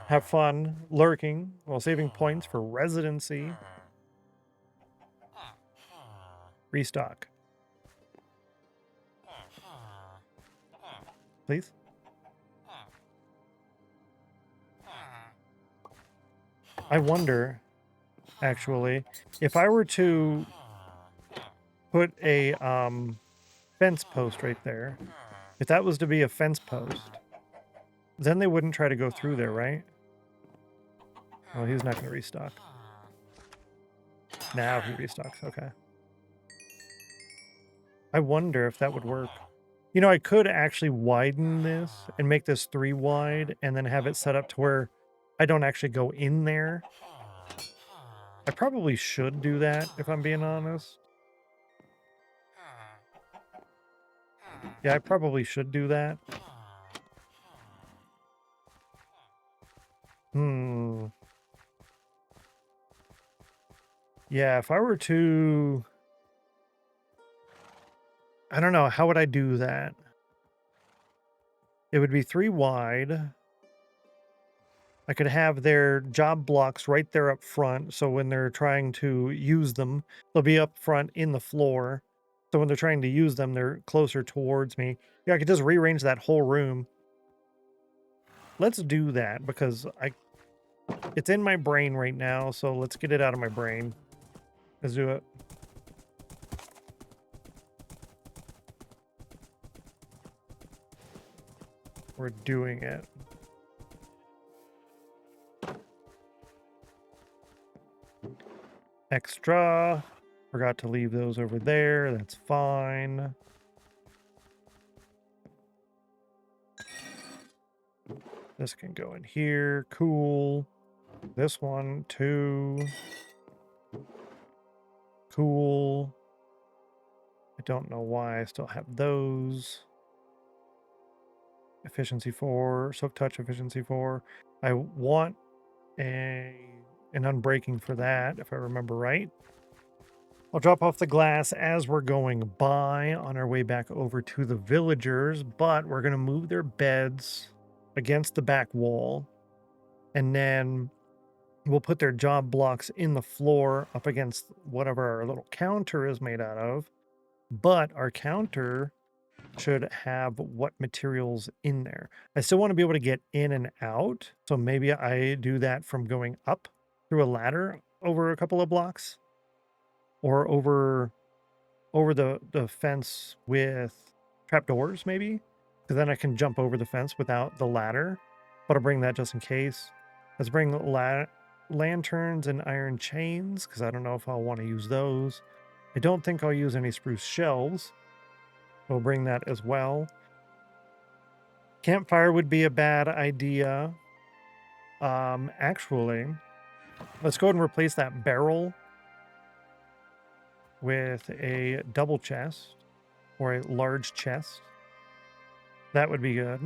Have fun lurking while saving points for residency. Restock. Please. I wonder, actually, if I were to put a fence post right there, if that was to be a fence post, then they wouldn't try to go through there, right? Oh, he's not going to restock. Now he restocks. Okay. I wonder if that would work. You know, I could actually widen this and make this 3 wide and then have it set up to where I don't actually go in there. I probably should do that, if I'm being honest. Yeah, I probably should do that. Yeah, if I were to... I don't know, how would I do that? It would be 3 wide. I could have their job blocks right there up front, so when they're trying to use them, they'll be up front in the floor. So when they're trying to use them, they're closer towards me. Yeah, I could just rearrange that whole room. Let's do that, because it's in my brain right now, so let's get it out of my brain. Let's do it. We're doing it. Extra. Forgot to leave those over there. That's fine. This can go in here. Cool. This one, 2. Cool. I don't know why I still have those. Efficiency 4. Soak touch, efficiency 4. I want an unbreaking for that, if I remember right. I'll drop off the glass as we're going by on our way back over to the villagers, but we're going to move their beds against the back wall, and then we'll put their job blocks in the floor up against whatever our little counter is made out of, but our counter should have what materials in there. I still want to be able to get in and out, so maybe I do that from going up through a ladder over a couple of blocks, or over the fence with trapdoors, maybe, because then I can jump over the fence without the ladder. But I'll bring that just in case. Let's bring lanterns and iron chains, because I don't know if I'll want to use those. I don't think I'll use any spruce shelves. We'll bring that as well. Campfire would be a bad idea. Actually, let's go ahead and replace that barrel with a double chest or a large chest. That would be good.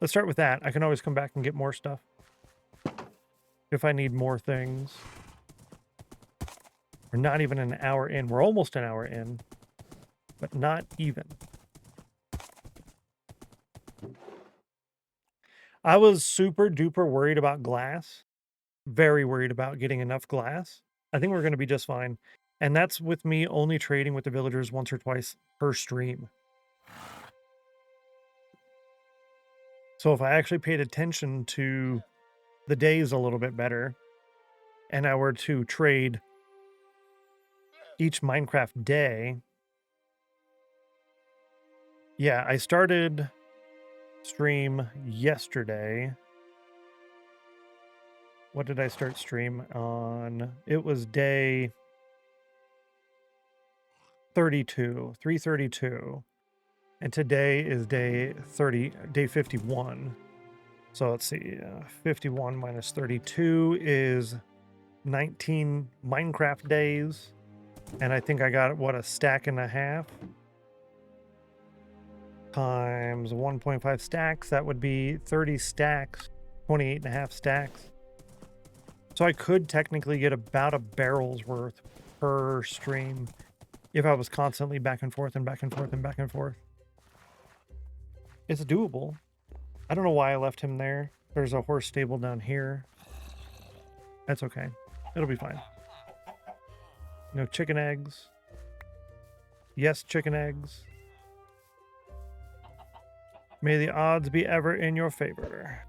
Let's start with that. I can always come back and get more stuff if I need more things. We're not even an hour in. We're almost an hour in, but not even. I was super duper worried about glass. Very worried about getting enough glass. I think we're going to be just fine. And that's with me only trading with the villagers once or twice per stream. So if I actually paid attention to the days a little bit better, and I were to trade each Minecraft day. Yeah, I started stream yesterday. What did I start stream on? It was day 32, 332. And today is day 51. So let's see, 51 minus 32 is 19 Minecraft days. And I think I got, what, a stack and a half? Times 1.5 stacks, that would be 30 stacks, 28 and a half stacks. So I could technically get about a barrel's worth per stream if I was constantly back and forth and back and forth and back and forth. It's doable. I don't know why I left him there. There's a horse stable down here. That's okay. It'll be fine. No chicken eggs. Yes, chicken eggs. May the odds be ever in your favor.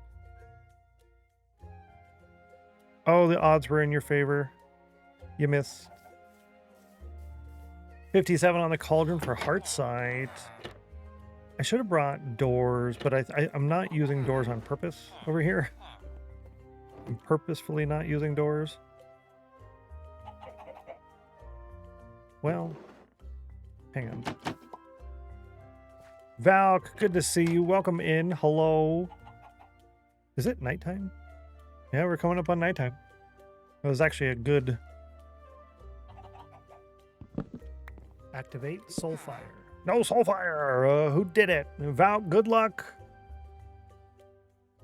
Oh, the odds were in your favor. You missed. 57 on the cauldron for Heartsight. I should have brought doors, but I'm not using doors on purpose over here. I'm purposefully not using doors. Well, hang on. Valk, good to see you. Welcome in. Hello. Is it nighttime? Yeah, we're coming up on nighttime. It was actually a good... Activate Soulfire. No Soulfire! Who did it? Valk, good luck.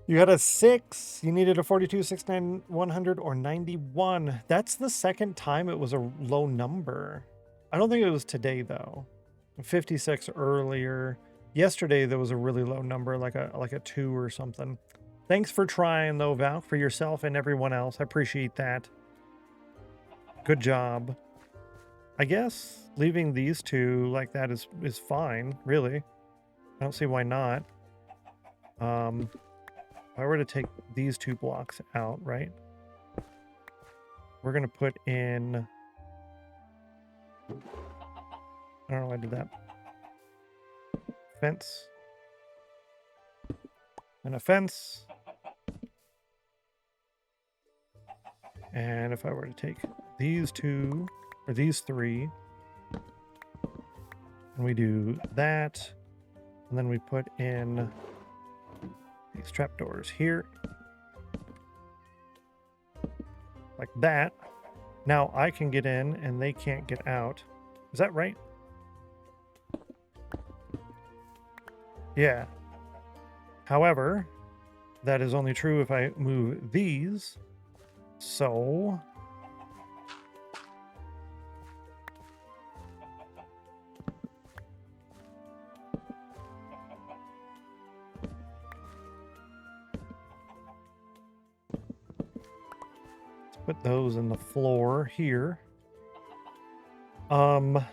You got a 6. You needed a 42, 69, 100, or 91. That's the second time it was a low number. I don't think it was today, though. 56 earlier. Yesterday, there was a really low number, like a 2 or something. Thanks for trying, though, Val, for yourself and everyone else. I appreciate that. Good job. I guess leaving these two like that is fine, really. I don't see why not. If I were to take these 2 blocks out, right? We're going to put in... I don't know why I did that. Fence. And a fence. And if I were to take these 2, or these 3, and we do that, and then we put in these trapdoors here, like that. Now I can get in and they can't get out. Is that right? Yeah. However, that is only true if I move these. So... put those in the floor here. Don't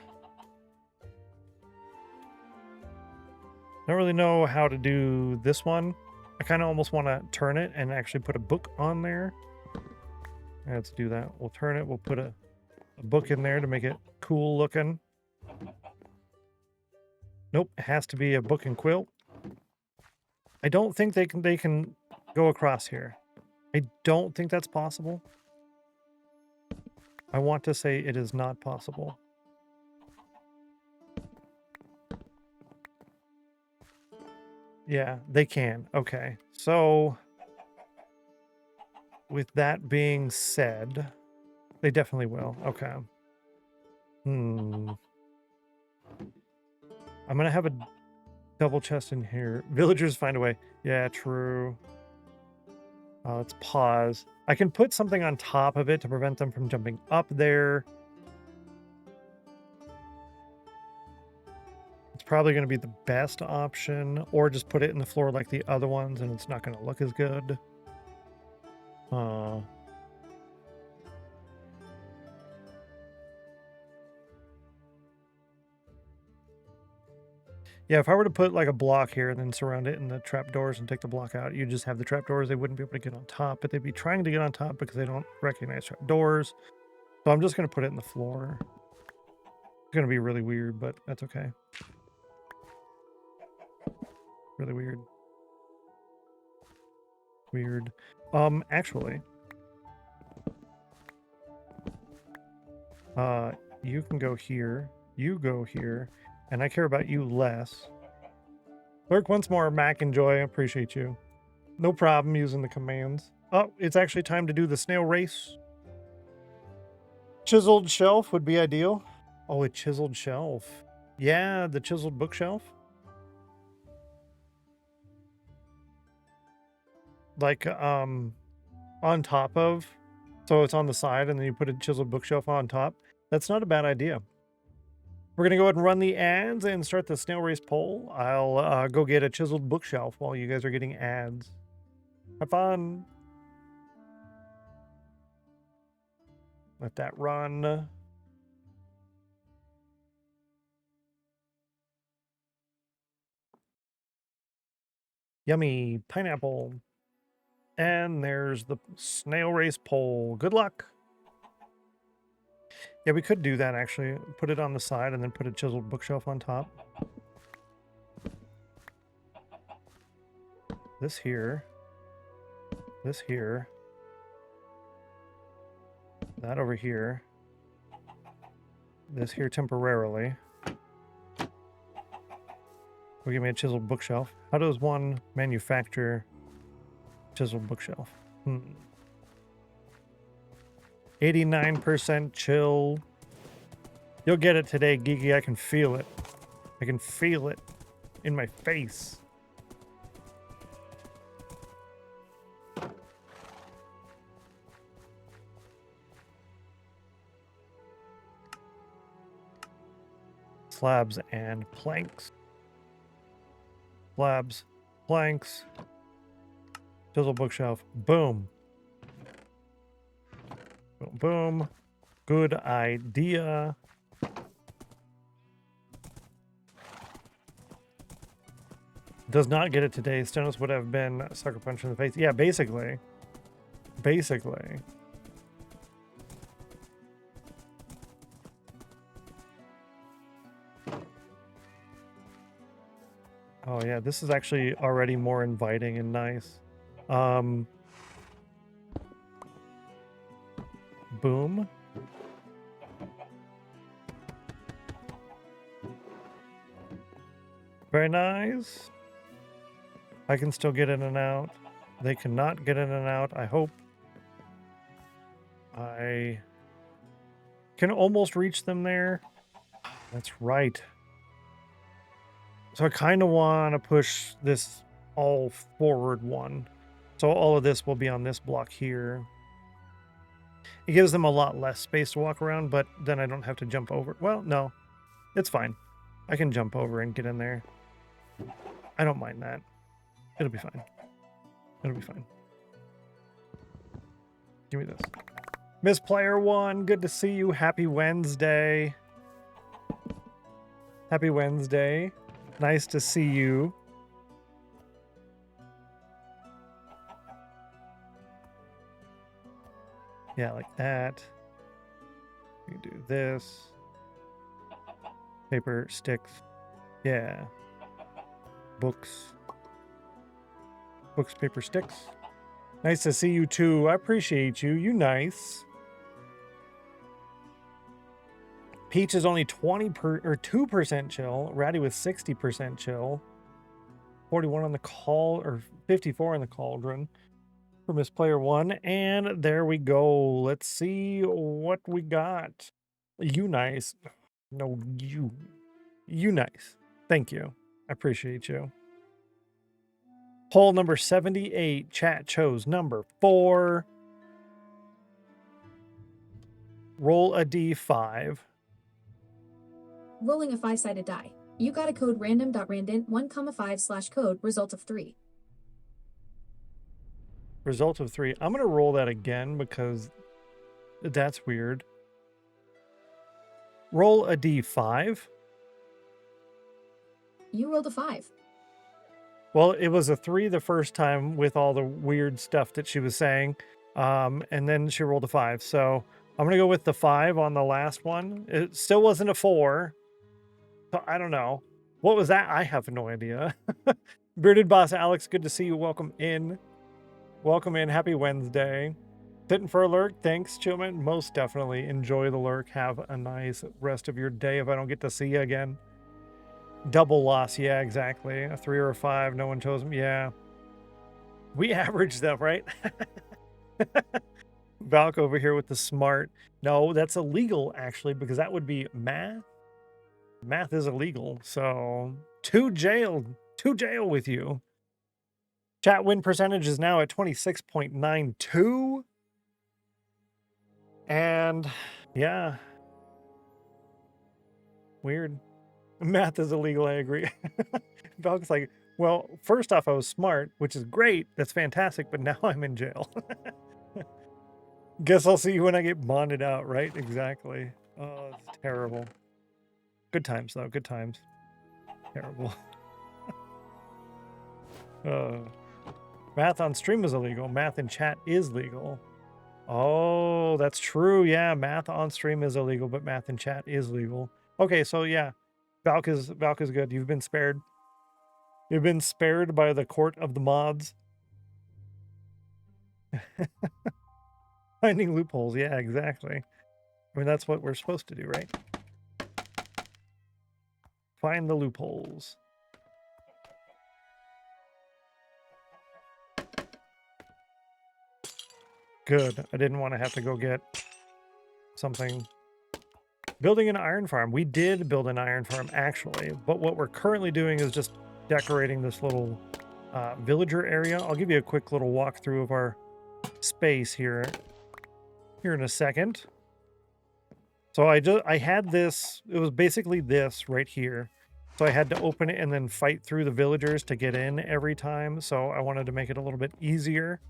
really know how to do this one. I kind of almost want to turn it and actually put a book on there. Let's do that. We'll turn it. We'll put a book in there to make it cool looking. Nope, it has to be a book and quilt. I don't think they can go across here. I don't think that's possible. I want to say it is not possible. Yeah, they can. Okay. So, with that being said, they definitely will. Okay. I'm going to have a double chest in here. Villagers find a way. Yeah, true. Let's pause. I can put something on top of it to prevent them from jumping up there. It's probably going to be the best option, or just put it in the floor like the other ones and it's not going to look as good. Yeah, if I were to put like a block here and then surround it in the trapdoors and take the block out, you just have the trapdoors. They wouldn't be able to get on top, but they'd be trying to get on top because they don't recognize trapdoors. So I'm just going to put it in the floor. It's going to be really weird, but that's okay. Really weird. Weird. Actually, you can go here. You go here. And I care about you less. Lurk once more, Mac and Joy. I appreciate you. No problem using the commands. Oh, it's actually time to do the snail race. Chiseled shelf would be ideal. Oh, a chiseled shelf. Yeah, the chiseled bookshelf. Like, on top of. So it's on the side, and then you put a chiseled bookshelf on top. That's not a bad idea. We're going to go ahead and run the ads and start the snail race poll. I'll go get a chiseled bookshelf while you guys are getting ads. Have fun. Let that run. Yummy pineapple. And there's the snail race poll. Good luck. Yeah, we could do that actually. Put it on the side and then put a chiseled bookshelf on top. This here. This here. That over here. This here temporarily. Will give me a chiseled bookshelf. How does one manufacture chiseled bookshelf? 89% chill. You'll get it today, Geeky. I can feel it. I can feel it in my face. Slabs and planks. Slabs, planks, chisel bookshelf. Boom. Boom, boom. Good idea. Does not get it today. Stennos would have been a sucker punch in the face. Yeah, basically. Basically. Oh yeah, this is actually already more inviting and nice. Boom. Very nice. I can still get in and out. They cannot get in and out, I hope. I can almost reach them there. That's right. So I kind of want to push this all forward one. So all of this will be on this block here. It gives them a lot less space to walk around, but then I don't have to jump over. Well, no, it's fine. I can jump over and get in there. I don't mind that. It'll be fine. It'll be fine. Give me this. Miss Player One, good to see you. Happy Wednesday. Happy Wednesday. Nice to see you. Yeah, like that. We can do this. Paper, sticks. Yeah. Books. Books, paper, sticks. Nice to see you too. I appreciate you. You nice. Peach is only 2% chill. Ratty with 60% chill. 41 on the call, or 54 on the cauldron for Miss Player One. And there we go. Let's see what we got. You nice. No, you. You nice. Thank you. I appreciate you. Poll number 78. Chat chose number 4. Roll a d5. Rolling a 5-sided die. You got a code random.random 1,5/code result of 3. Result of 3. I'm going to roll that again because that's weird. Roll a d5. You rolled a 5. Well, it was a 3 the first time with all the weird stuff that she was saying. And then she rolled a 5. So I'm going to go with the 5 on the last one. It still wasn't a 4. So I don't know. What was that? I have no idea. Bearded Boss Alex, good to see you. Welcome in. Welcome in. Happy Wednesday. Sitting for a lurk. Thanks, Chillman. Most definitely. Enjoy the lurk. Have a nice rest of your day if I don't get to see you again. Double loss. Yeah, exactly. A 3 or a 5. No one chose them. Yeah. We averaged them, right? Valk over here with the smart. No, that's illegal, actually, because that would be math. Math is illegal. So, to jail with you. Chat win percentage is now at 26.92. And yeah, weird. Math is illegal, I agree. Valk's like, well, first off, I was smart, which is great. That's fantastic, but now I'm in jail. Guess I'll see you when I get bonded out, right? Exactly. Oh, it's terrible. Good times, though. Good times. Terrible. Math on stream is illegal. Math in chat is legal. Oh, that's true. Yeah, math on stream is illegal, but math in chat is legal. Okay, so yeah, Valk is good. You've been spared. You've been spared by the court of the mods. Finding loopholes. Yeah, exactly. I mean, that's what we're supposed to do, right? Find the loopholes. Good. I didn't want to have to go get something. Building an iron farm. We did build an iron farm, actually. But what we're currently doing is just decorating this little villager area. I'll give you a quick little walkthrough of our space here in a second. So I had this. It was basically this right here. So I had to open it and then fight through the villagers to get in every time. So I wanted to make it a little bit easier.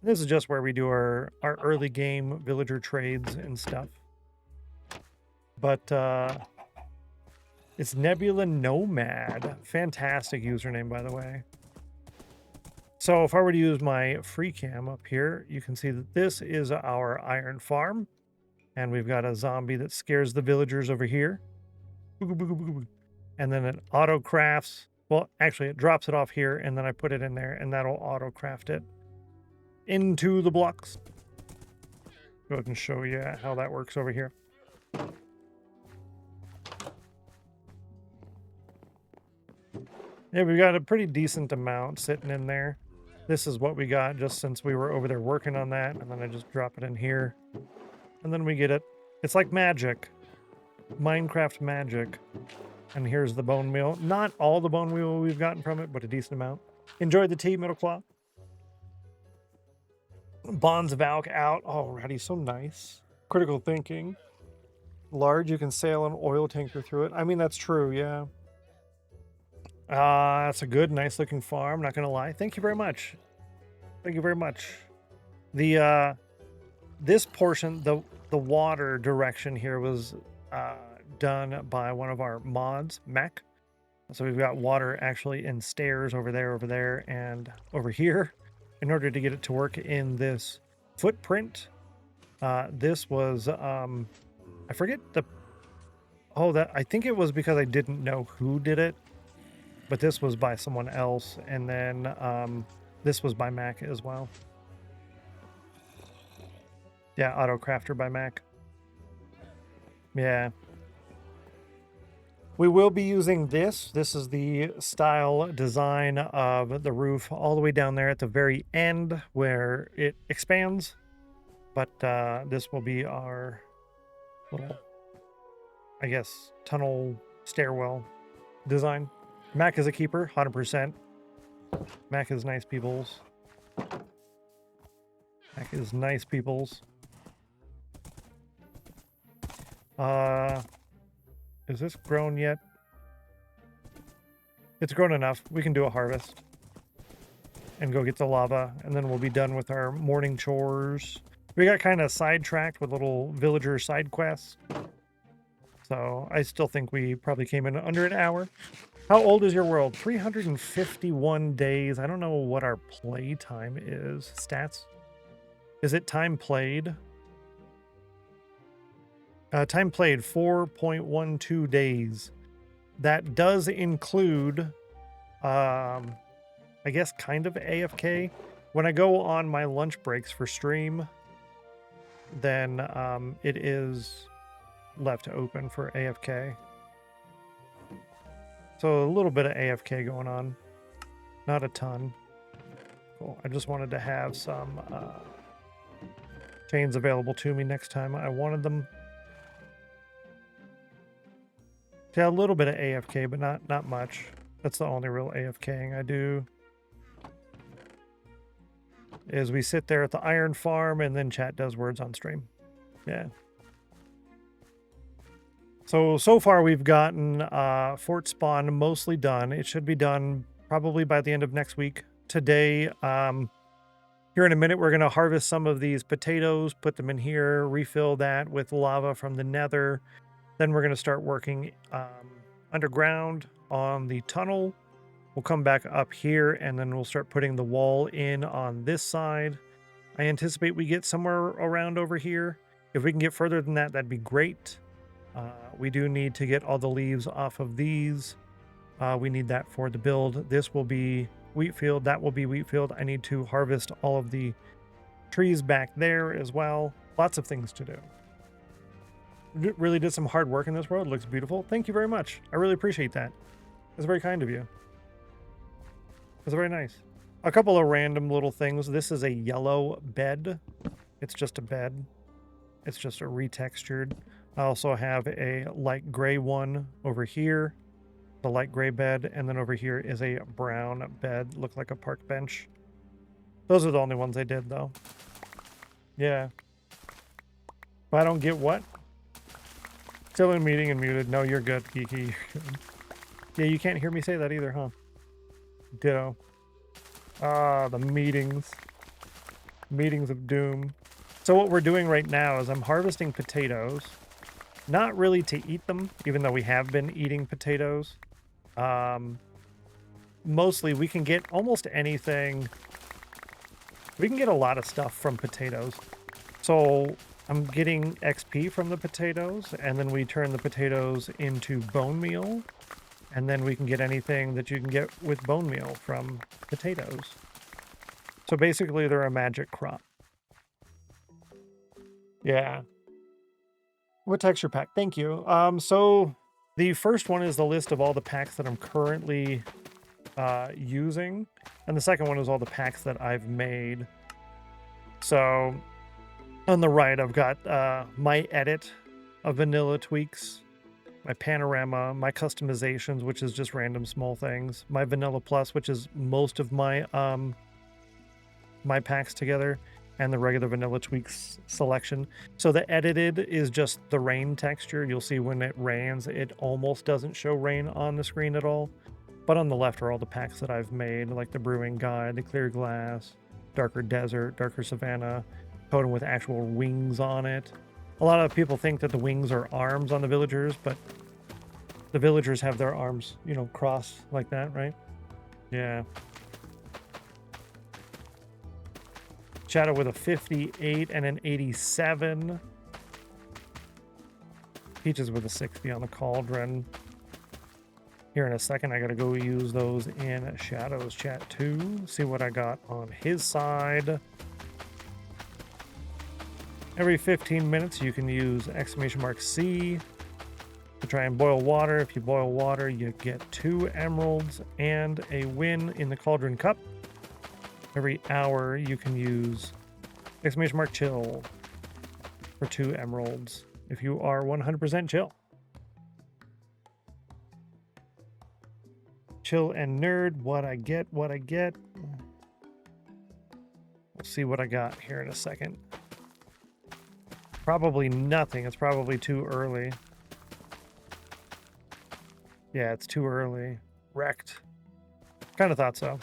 This is just where we do our early game villager trades and stuff. But it's Nebula Nomad. Fantastic username, by the way. So if I were to use my free cam up here, you can see that this is our iron farm. And we've got a zombie that scares the villagers over here. And then it auto crafts. Well, actually, it drops it off here, and then I put it in there, and that'll auto craft it into the blocks. Go ahead and show you how that works over here. Yeah, we've got a pretty decent amount sitting in there. This is what we got just since we were over there working on that, and then I just drop it in here. And then we get it. It's like magic. Minecraft magic. And here's the bone meal. Not all the bone meal we've gotten from it, but a decent amount. Enjoyed the tea, Middle Claw. Bonds Valk out. Oh, Ratty, so nice. Critical thinking. Large, you can sail an oil tanker through it. I mean, that's true, yeah. That's a good, nice looking farm, not gonna lie. Thank you very much. Thank you very much. The this portion, the water direction here was done by one of our mods, Mac. So we've got water actually in stairs over there, and over here. In order to get it to work in this footprint, this was I forget the I think it was because I didn't know who did it, but this was by someone else, and then this was by Mac as well. Yeah, Auto Crafter by Mac. Yeah. We will be using this. This is the style design of the roof all the way down there at the very end where it expands. But this will be our little, I guess, tunnel stairwell design. Mac is a keeper, 100%. Mac is nice peoples. Mac is nice peoples. Is this grown yet? It's grown enough. We can do a harvest and go get the lava, and then we'll be done with our morning chores. We got kind of sidetracked with little villager side quests. So I still think we probably came in under an hour. How old is your world? 351 days. I don't know what our play time is. Stats? Is it time played? Time played 4.12 days. That does include, I guess, kind of AFK. When I go on my lunch breaks for stream, then it is left open for AFK. So a little bit of AFK going on. Not a ton. Cool. I just wanted to have some chains available to me next time I wanted them. Yeah, a little bit of AFK, but not much. That's the only real AFKing I do. Is we sit there at the iron farm and then chat does words on stream. Yeah. So far we've gotten Fort Spawn mostly done. It should be done probably by the end of next week. Today, here in a minute, we're going to harvest some of these potatoes, put them in here, refill that with lava from the nether. Then we're going to start working underground on the tunnel. We'll come back up here, and then we'll start putting the wall in on this side. I anticipate we get somewhere around over here. If we can get further than that, that'd be great. We do need to get all the leaves off of these. We need that for the build. This will be wheat field. That will be wheat field. I need to harvest all of the trees back there as well. Lots of things to do. Really did some hard work in this world. It looks beautiful. Thank you very much. I really appreciate that. It's very kind of you. It's very nice. A couple of random little things. This is a yellow bed. It's just a bed. It's just a retextured. I also have a light gray one over here, the light gray bed, and then over here is a brown bed, look like a park bench. Those are the only ones I did, though. Yeah. If I don't get what? Still in meeting and muted. No, you're good, Geeky. Yeah, you can't hear me say that either, huh? Ditto. Ah, the meetings. Meetings of doom. So what we're doing right now is I'm harvesting potatoes. Not really to eat them, even though we have been eating potatoes. Mostly we can get almost anything. We can get a lot of stuff from potatoes. So I'm getting XP from the potatoes, and then we turn the potatoes into bone meal. And then we can get anything that you can get with bone meal from potatoes. So basically they're a magic crop. Yeah. What texture pack? Thank you. So the first one is the list of all the packs that I'm currently using. And the second one is all the packs that I've made. So on the right, I've got my edit of vanilla tweaks, my panorama, my customizations, which is just random small things, my vanilla plus, which is most of my my packs together, and the regular vanilla tweaks selection. So the edited is just the rain texture. You'll see when it rains, it almost doesn't show rain on the screen at all. But on the left are all the packs that I've made, like the Brewing Guide, the Clear Glass, Darker Desert, Darker Savannah, totem with actual wings on it. A lot of people think that the wings are arms on the villagers, but the villagers have their arms, you know, crossed like that, right? Yeah. Shadow with a 58 and an 87. Peaches with a 60 on the Cauldron. Here in a second, I gotta go use those in Shadow's chat too. See what I got on his side. Every 15 minutes, you can use !C to try and boil water. If you boil water, you get 2 emeralds and a win in the Cauldron Cup. Every hour, you can use !chill for 2 emeralds if you are 100% chill. Chill and nerd, what I get. We'll see what I got here in a second. Probably nothing. It's probably too early. Yeah, it's too early. Wrecked. Kind of thought so.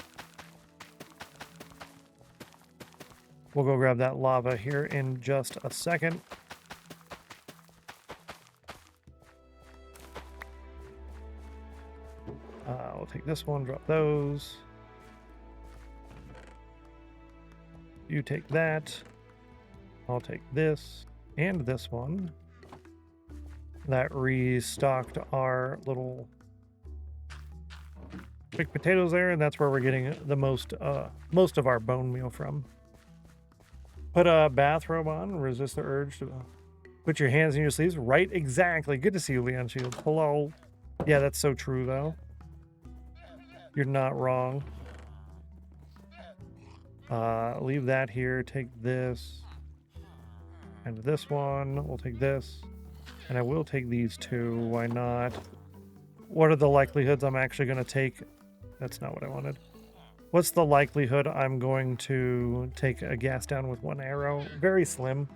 We'll go grab that lava here in just a second. We'll take this one, drop those. You take that. I'll take this and this one. That restocked our little big potatoes there, and that's where we're getting the most of our bone meal from. Put a bathrobe on, resist the urge to put your hands in your sleeves. Right, exactly. Good to see you, Leon Shields. Hello. Yeah, that's so true, though. You're not wrong. Leave that here. Take this. And this one. We'll take this. And I will take these two. Why not? What are the likelihoods I'm actually going to take? That's not what I wanted. What's the likelihood I'm going to take a gas down with 1 arrow? Very slim.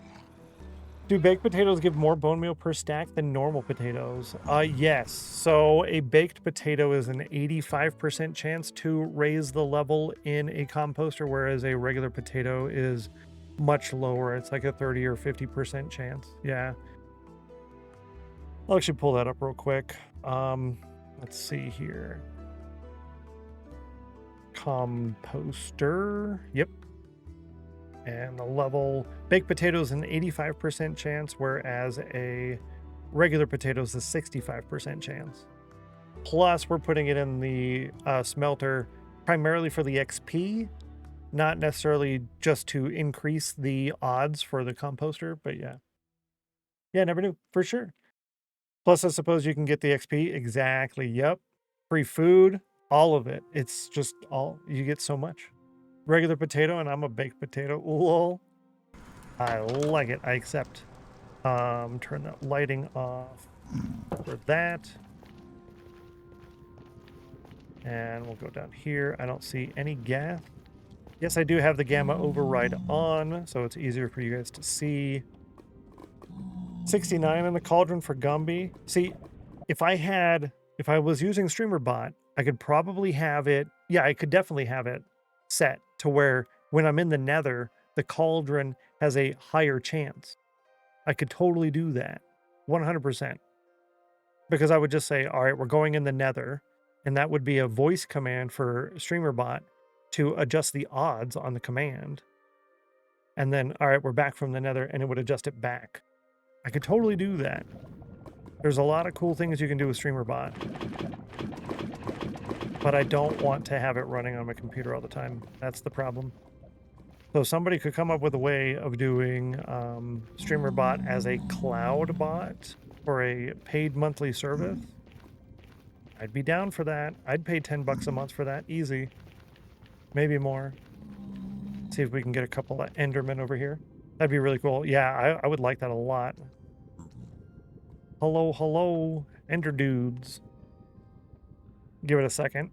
Do baked potatoes give more bone meal per stack than normal potatoes? Yes. So a baked potato is an 85% chance to raise the level in a composter, whereas a regular potato is much lower. It's like a 30 or 50% chance. Yeah. I'll actually pull that up real quick. Let's see here. Composter. Yep. And the level baked potatoes an 85% chance, whereas a regular potato is a 65% chance. Plus, we're putting it in the smelter primarily for the XP, not necessarily just to increase the odds for the composter, but yeah. Yeah, never knew, for sure. Plus, I suppose you can get the XP. Exactly, yep. Free food, all of it. It's just all, you get so much. Regular potato, and I'm a baked potato. Lol. I like it. I accept. Turn that lighting off for that. And we'll go down here. I don't see any gas. Yes, I do have the gamma override on, so it's easier for you guys to see. 69 in the cauldron for Gumby. See, if I was using StreamerBot, I could probably have it. Yeah, I could definitely have it set to where when I'm in the nether, the cauldron has a higher chance. I could totally do that. 100%. Because I would just say, all right, we're going in the nether. And that would be a voice command for StreamerBot to adjust the odds on the command. And then, all right, we're back from the nether, and it would adjust it back. I could totally do that. There's a lot of cool things you can do with StreamerBot. But I don't want to have it running on my computer all the time. That's the problem. So somebody could come up with a way of doing StreamerBot as a cloud bot for a paid monthly service. I'd be down for that. I'd pay $10 a month for that. Easy. Maybe more. See if we can get a couple of Endermen over here. That'd be really cool. Yeah, I would like that a lot. Hello, hello, Ender dudes. Give it a second.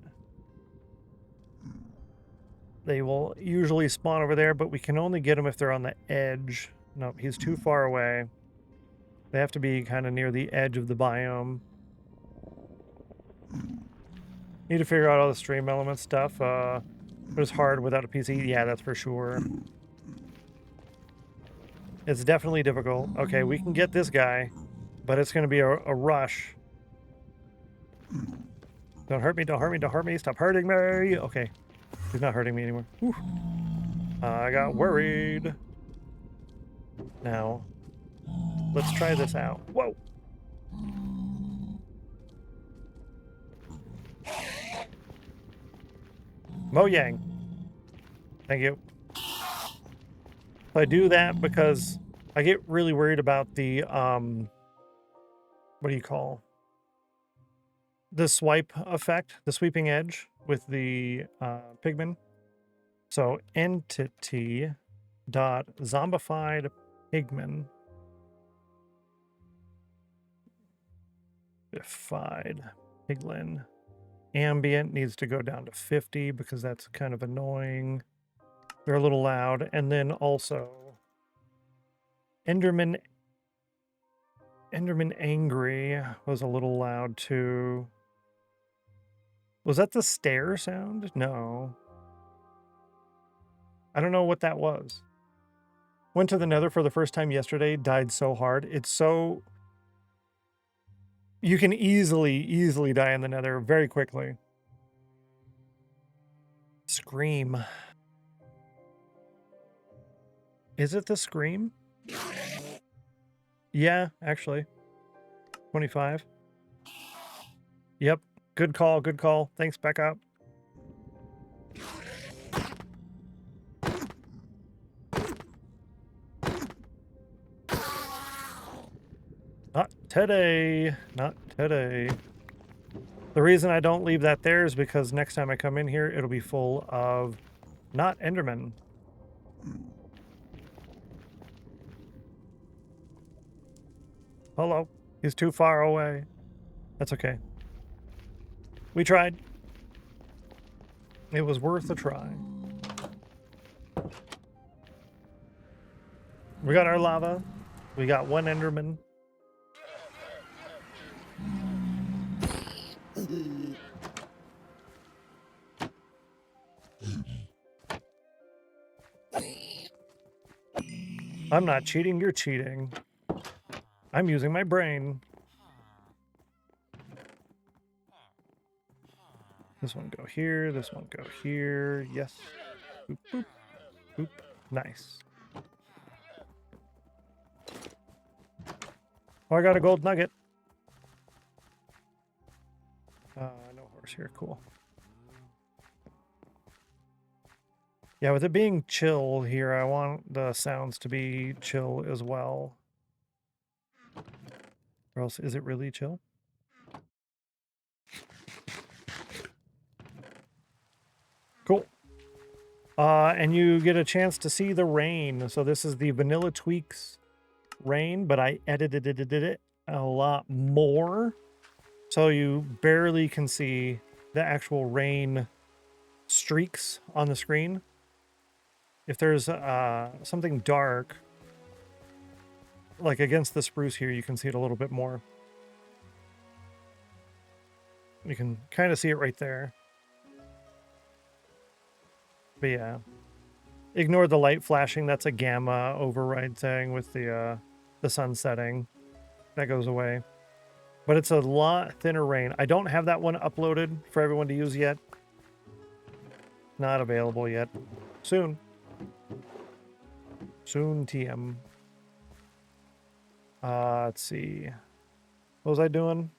They will usually spawn over there, but we can only get them if they're on the edge. No, he's too far away. They have to be kind of near the edge of the biome. Need to figure out all the stream element stuff. It was hard without a PC. Yeah, that's for sure. It's definitely difficult. Okay, we can get this guy, but it's going to be a rush. Don't hurt me, don't hurt me, don't hurt me. Stop hurting me. Okay. He's not hurting me anymore. Whew. I got worried. Now, let's try this out. Whoa. Mojang. Thank you. I do that because I get really worried about the, what do you call? The swipe effect, the sweeping edge with the pigmen. So entity dot zombified pigmen. Zombified piglin. Ambient needs to go down to 50 because that's kind of annoying. They're a little loud. And then also Enderman Angry was a little loud too. Was that the stair sound? No. I don't know what that was. Went to the nether for the first time yesterday, died so hard. It's so... You can easily die in the nether very quickly. Scream. Is it the scream? Yeah, actually. 25. Yep. Good call, good call. Thanks, Becca. Not today. Not today. The reason I don't leave that there is because next time I come in here, it'll be full of not Endermen. Hello. He's too far away. That's okay. We tried. It was worth a try. We got our lava. We got one Enderman. I'm not cheating, you're cheating. I'm using my brain. This one go here, this one go here. Yes. Boop, boop, boop. Nice. Oh, I got a gold nugget. No horse here. Cool. Yeah, with it being chill here, I want the sounds to be chill as well. Or else, is it really chill? Cool. And you get a chance to see the rain. So this is the Vanilla Tweaks rain, but I edited it a lot more. So you barely can see the actual rain streaks on the screen. If there's something dark, like against the spruce here, you can see it a little bit more. You can kind of see it right there. But yeah, ignore the light flashing. That's a gamma override thing with the sun setting. That goes away. But it's a lot thinner rain. I don't have that one uploaded for everyone to use yet. Not available yet. Soon. Soon, TM. Let's see. What was I doing?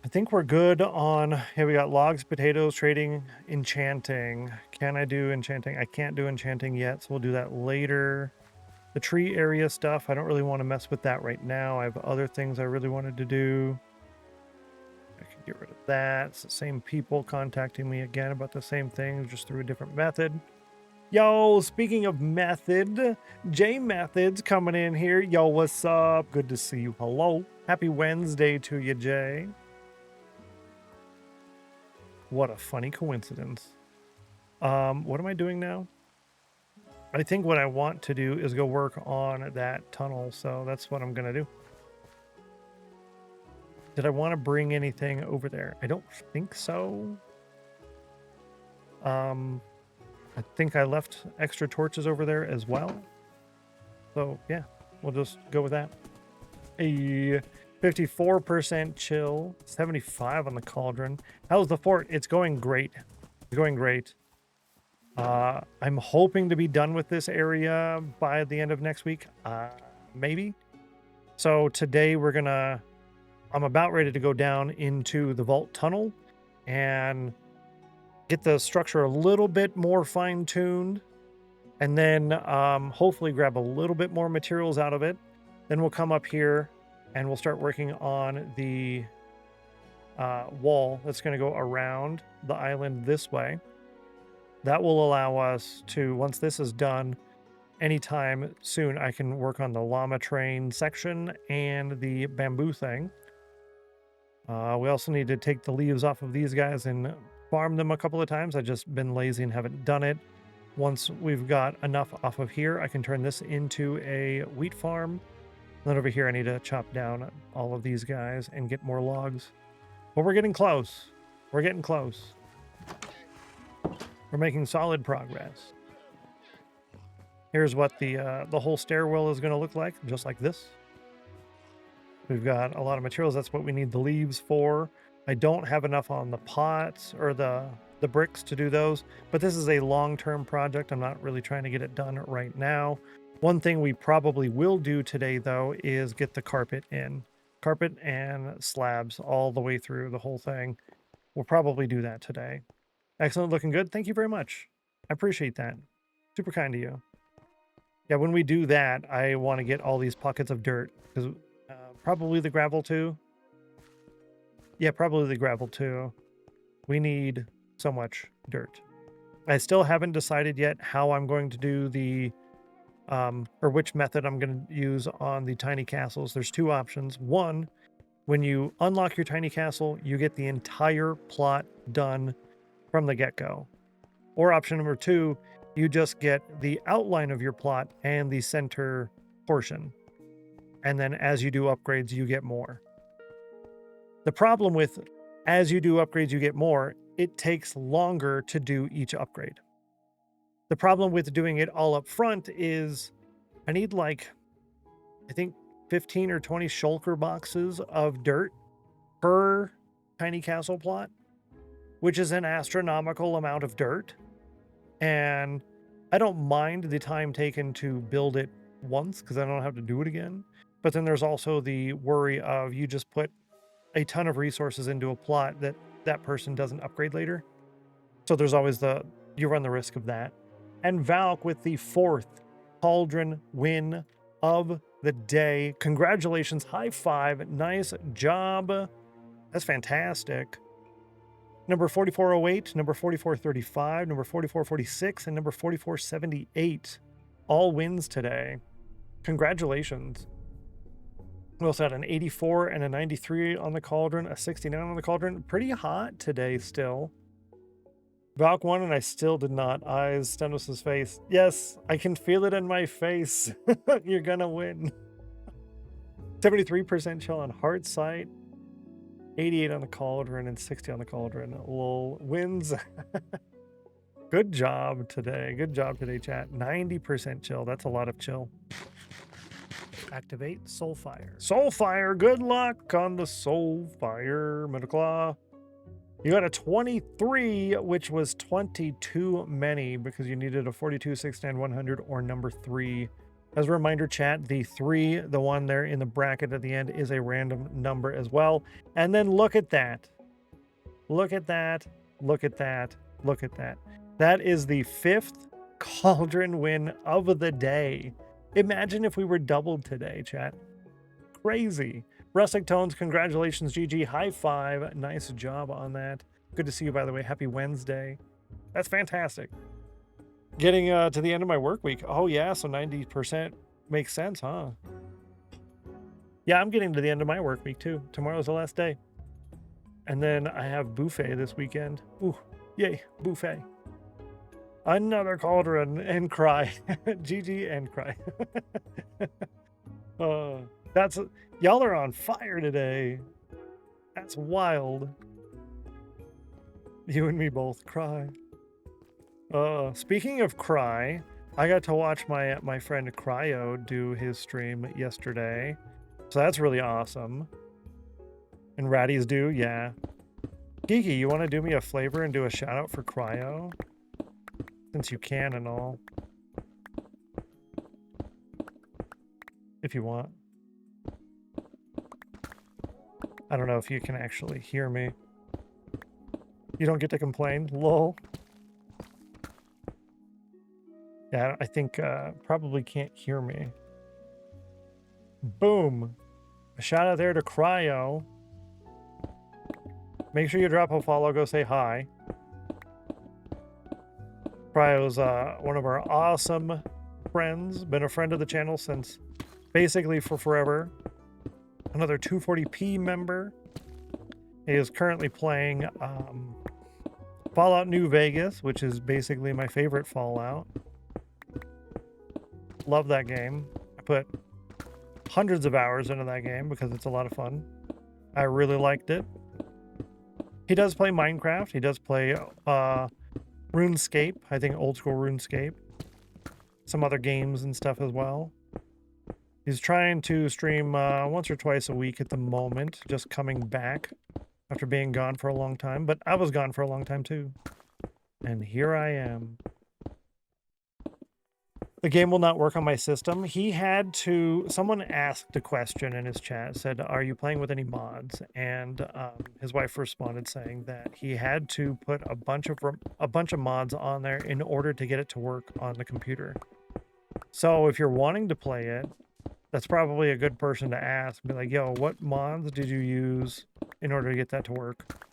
I think we're good on... Here we got logs, potatoes, trading, enchanting. Can I do enchanting? I can't do enchanting yet, so we'll do that later. The tree area stuff, I don't really want to mess with that right now. I have other things I really wanted to do. I can get rid of that. It's the same people contacting me again about the same thing, just through a different method. Yo, speaking of method, J Method's coming in here. Yo, what's up? Good to see you. Hello. Happy Wednesday to you, Jay. What a funny coincidence. What am I doing now? I think what I want to do is go work on that tunnel, so that's what I'm going to do. Did I want to bring anything over there? I don't think so. I think I left extra torches over there as well. So, yeah, we'll just go with that. A 54% chill, 75 on the cauldron. How's the fort? It's going great. It's going great. I'm hoping to be done with this area by the end of next week. Maybe. So today I'm about ready to go down into the vault tunnel and get the structure a little bit more fine-tuned, and then hopefully grab a little bit more materials out of it. Then we'll come up here and we'll start working on the wall that's going to go around the island this way. That will allow us to, once this is done, anytime soon, I can work on the llama train section and the bamboo thing. We also need to take the leaves off of these guys and farm them a couple of times. I've just been lazy and haven't done it. Once we've got enough off of here, I can turn this into a wheat farm. And then over here, I need to chop down all of these guys and get more logs. But we're getting close. We're getting close. We're making solid progress. Here's what the whole stairwell is going to look like, just like this. We've got a lot of materials. That's what we need the leaves for. I don't have enough on the pots or the bricks to do those, but this is a long-term project. I'm not really trying to get it done right now. One thing we probably will do today, though, is get the carpet in. Carpet and slabs all the way through the whole thing. We'll probably do that today. Excellent, looking good. Thank you very much. I appreciate that. Super kind of you. Yeah, when we do that, I want to get all these pockets of dirt, because probably the gravel too. Yeah, probably the gravel too. We need so much dirt. I still haven't decided yet how I'm going to do the, or which method I'm going to use on the tiny castles. There's two options. One, when you unlock your tiny castle, you get the entire plot done from the get-go. Or option number two You just get the outline of your plot and the center portion. And then as you do upgrades, you get more. The problem with as you do upgrades, you get more, it takes longer to do each upgrade. The problem with doing it all up front is I need like, I think 15 or 20 shulker boxes of dirt per tiny castle plot, which is an astronomical amount of dirt. And I don't mind the time taken to build it once because I don't have to do it again. But then there's also the worry of you just put a ton of resources into a plot that that person doesn't upgrade later. So there's always you run the risk of that. And Valk with the 4th Cauldron win of the day. Congratulations. High five. Nice job. That's fantastic. Number 4408, number 4435, number 4446, and number 4478. All wins today. Congratulations. We also had an 84 and a 93 on the Cauldron, a 69 on the Cauldron. Pretty hot today still. Valk won and I still did not. Eyes, Stennos' face. Yes, I can feel it in my face. You're gonna win. 73% chill on Heart Sight. 88 on the Cauldron and 60 on the Cauldron. Lol. Wins. Good job today. Good job today, chat. 90% chill. That's a lot of chill. Activate Soulfire. Soulfire. Good luck on the Soulfire. Metaclaw. You got a 23, which was 22 many because you needed a 42, 69, 100, or number 3. As a reminder, chat, the 3, the one there in the bracket at the end, is a random number as well. And then look at that. Look at that. Look at that. Look at that. That is the 5th Cauldron win of the day. Imagine if we were doubled today, chat. Crazy. Rustic Tones, congratulations, GG. High five. Nice job on that. Good to see you, by the way. Happy Wednesday. That's fantastic. Getting to the end of my work week. Oh, yeah, so 90% makes sense, huh? Yeah, I'm getting to the end of my work week, too. Tomorrow's the last day. And then I have buffet this weekend. Ooh, yay, buffet. Another Cauldron and cry. GG and cry. That's y'all are on fire today. That's wild. You and me both cry. Speaking of cry, I got to watch my friend Cryo do his stream yesterday. So that's really awesome. And Raddy's do, yeah. Geeky, you want to do me a flavor and do a shout out for Cryo? Since you can and all. If you want. I don't know if you can actually hear me. You don't get to complain? Lol. Yeah, I think probably can't hear me. Boom. A shout out there to Cryo. Make sure you drop a follow, go say hi. Cryo's one of our awesome friends. Been a friend of the channel since basically for forever. Another 240p member. He is currently playing Fallout New Vegas, which is basically my favorite Fallout. Love that game. I put hundreds of hours into that game because it's a lot of fun. I really liked it. He does play Minecraft. He does play RuneScape. I think old school RuneScape. Some other games and stuff as well. He's trying to stream once or twice a week at the moment, just coming back after being gone for a long time. But I was gone for a long time too. And here I am. The game will not work on my system. He had to, someone asked a question in his chat, said, are you playing with any mods? And his wife responded saying that he had to put a bunch of mods on there in order to get it to work on the computer. So if you're wanting to play it, that's probably a good person to ask. Be like, yo, what mods did you use in order to get that to work?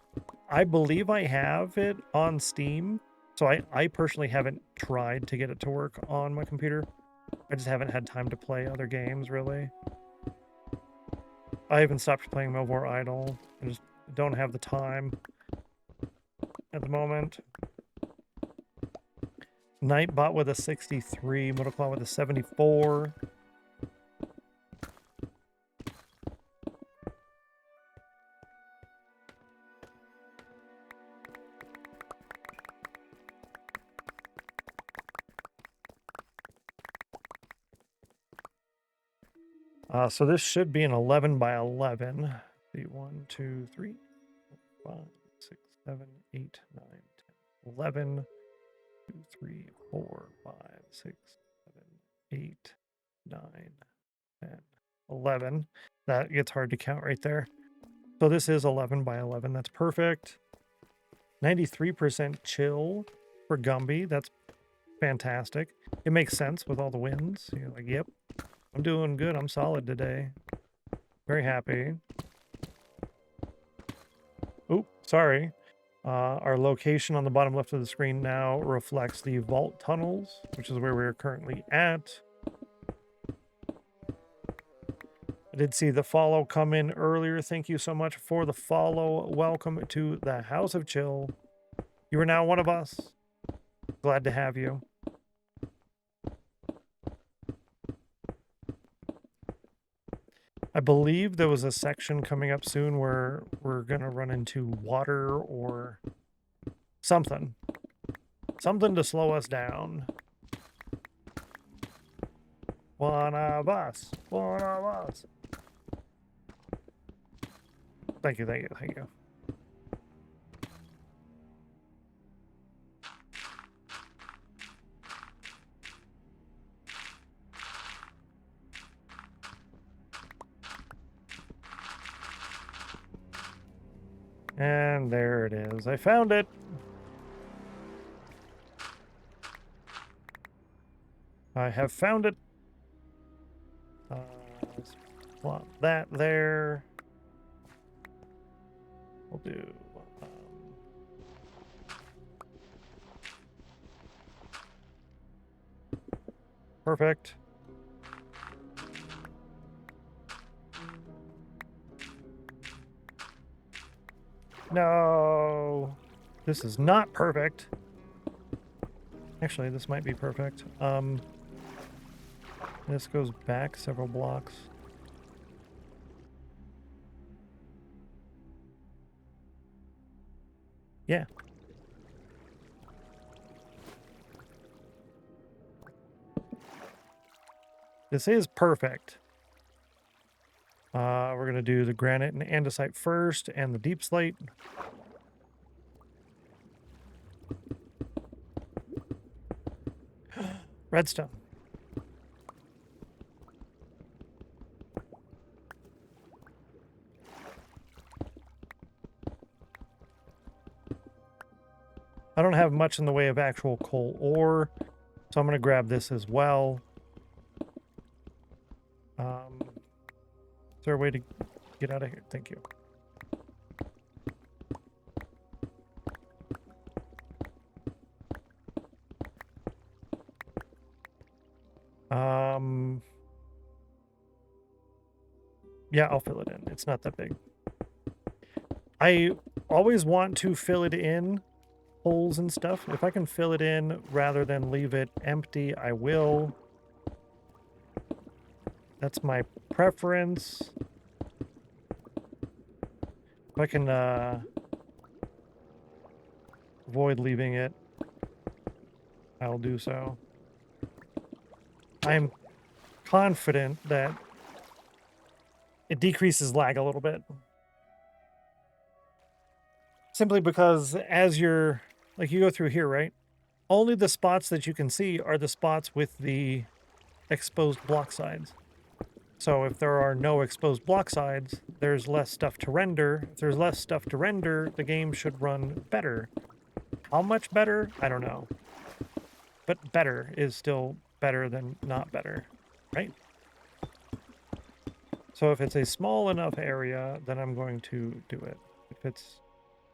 I believe I have it on Steam. So I personally haven't tried to get it to work on my computer. I just haven't had time to play other games, really. I even stopped playing Melvor Idol. I just don't have the time at the moment. Nightbot with a 63, Motoclaw with a 74. So this should be an 11 by 11. See, 1, 2, 3, 4, 5, 6, 7, 8, 9, 10, 11. 2, 3, 4, 5, 6, 7, 8, 9, 10, 11. That gets hard to count right there. So this is 11 by 11. That's perfect. 93% chill for Gumby. That's fantastic. It makes sense with all the wins. You're like, yep, I'm doing good. I'm solid today. Very happy. Oh, sorry. Our location on the bottom left of the screen now reflects the vault tunnels, which is where we're currently at. I did see the follow come in earlier. Thank you so much for the follow. Welcome to the House of Chill. You are now one of us. Glad to have you. I believe there was a section coming up soon where we're going to run into water or something. Something to slow us down. One of us. One of us. Thank you, thank you, thank you. And there it is. I found it. I have found it. Let's plot that there. We'll do. Perfect. No, this is not perfect. Actually, this might be perfect. This goes back several blocks. Yeah. This is perfect. We're going to do the granite and andesite first and the deep slate. Redstone. I don't have much in the way of actual coal ore, so I'm going to grab this as well. Is there a way to get out of here? Thank you. Yeah, I'll fill it in. It's not that big. I always want to fill it in, holes and stuff. If I can fill it in rather than leave it empty, I will. That's my preference. If I can avoid leaving it, I'll do so. I'm confident that it decreases lag a little bit. Simply because as you're, like, you go through here, right? Only the spots that you can see are the spots with the exposed block sides. So if there are no exposed block sides, there's less stuff to render. If there's less stuff to render, the game should run better. How much better? I don't know. But better is still better than not better, right? So if it's a small enough area, then I'm going to do it. If it's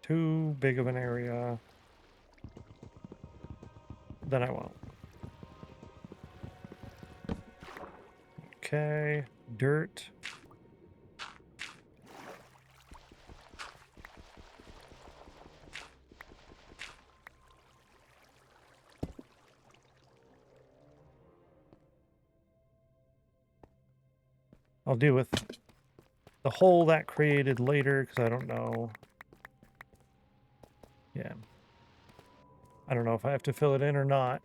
too big of an area, then I won't. Okay, dirt. I'll deal with the hole that created later because I don't know. Yeah. I don't know if I have to fill it in or not.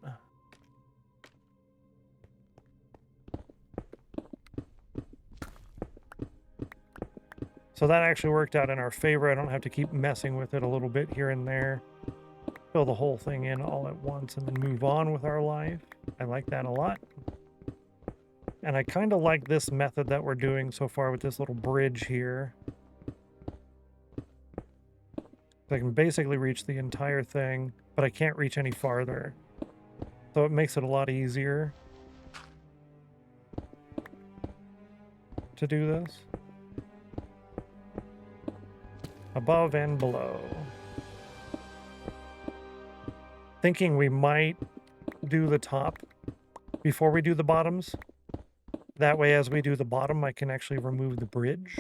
So that actually worked out in our favor. I don't have to keep messing with it a little bit here and there. Fill the whole thing in all at once and then move on with our life. I like that a lot. And I kind of like this method that we're doing so far with this little bridge here. I can basically reach the entire thing, but I can't reach any farther. So it makes it a lot easier to do this. Above and below. Thinking we might do the top before we do the bottoms. That way, as we do the bottom, I can actually remove the bridge.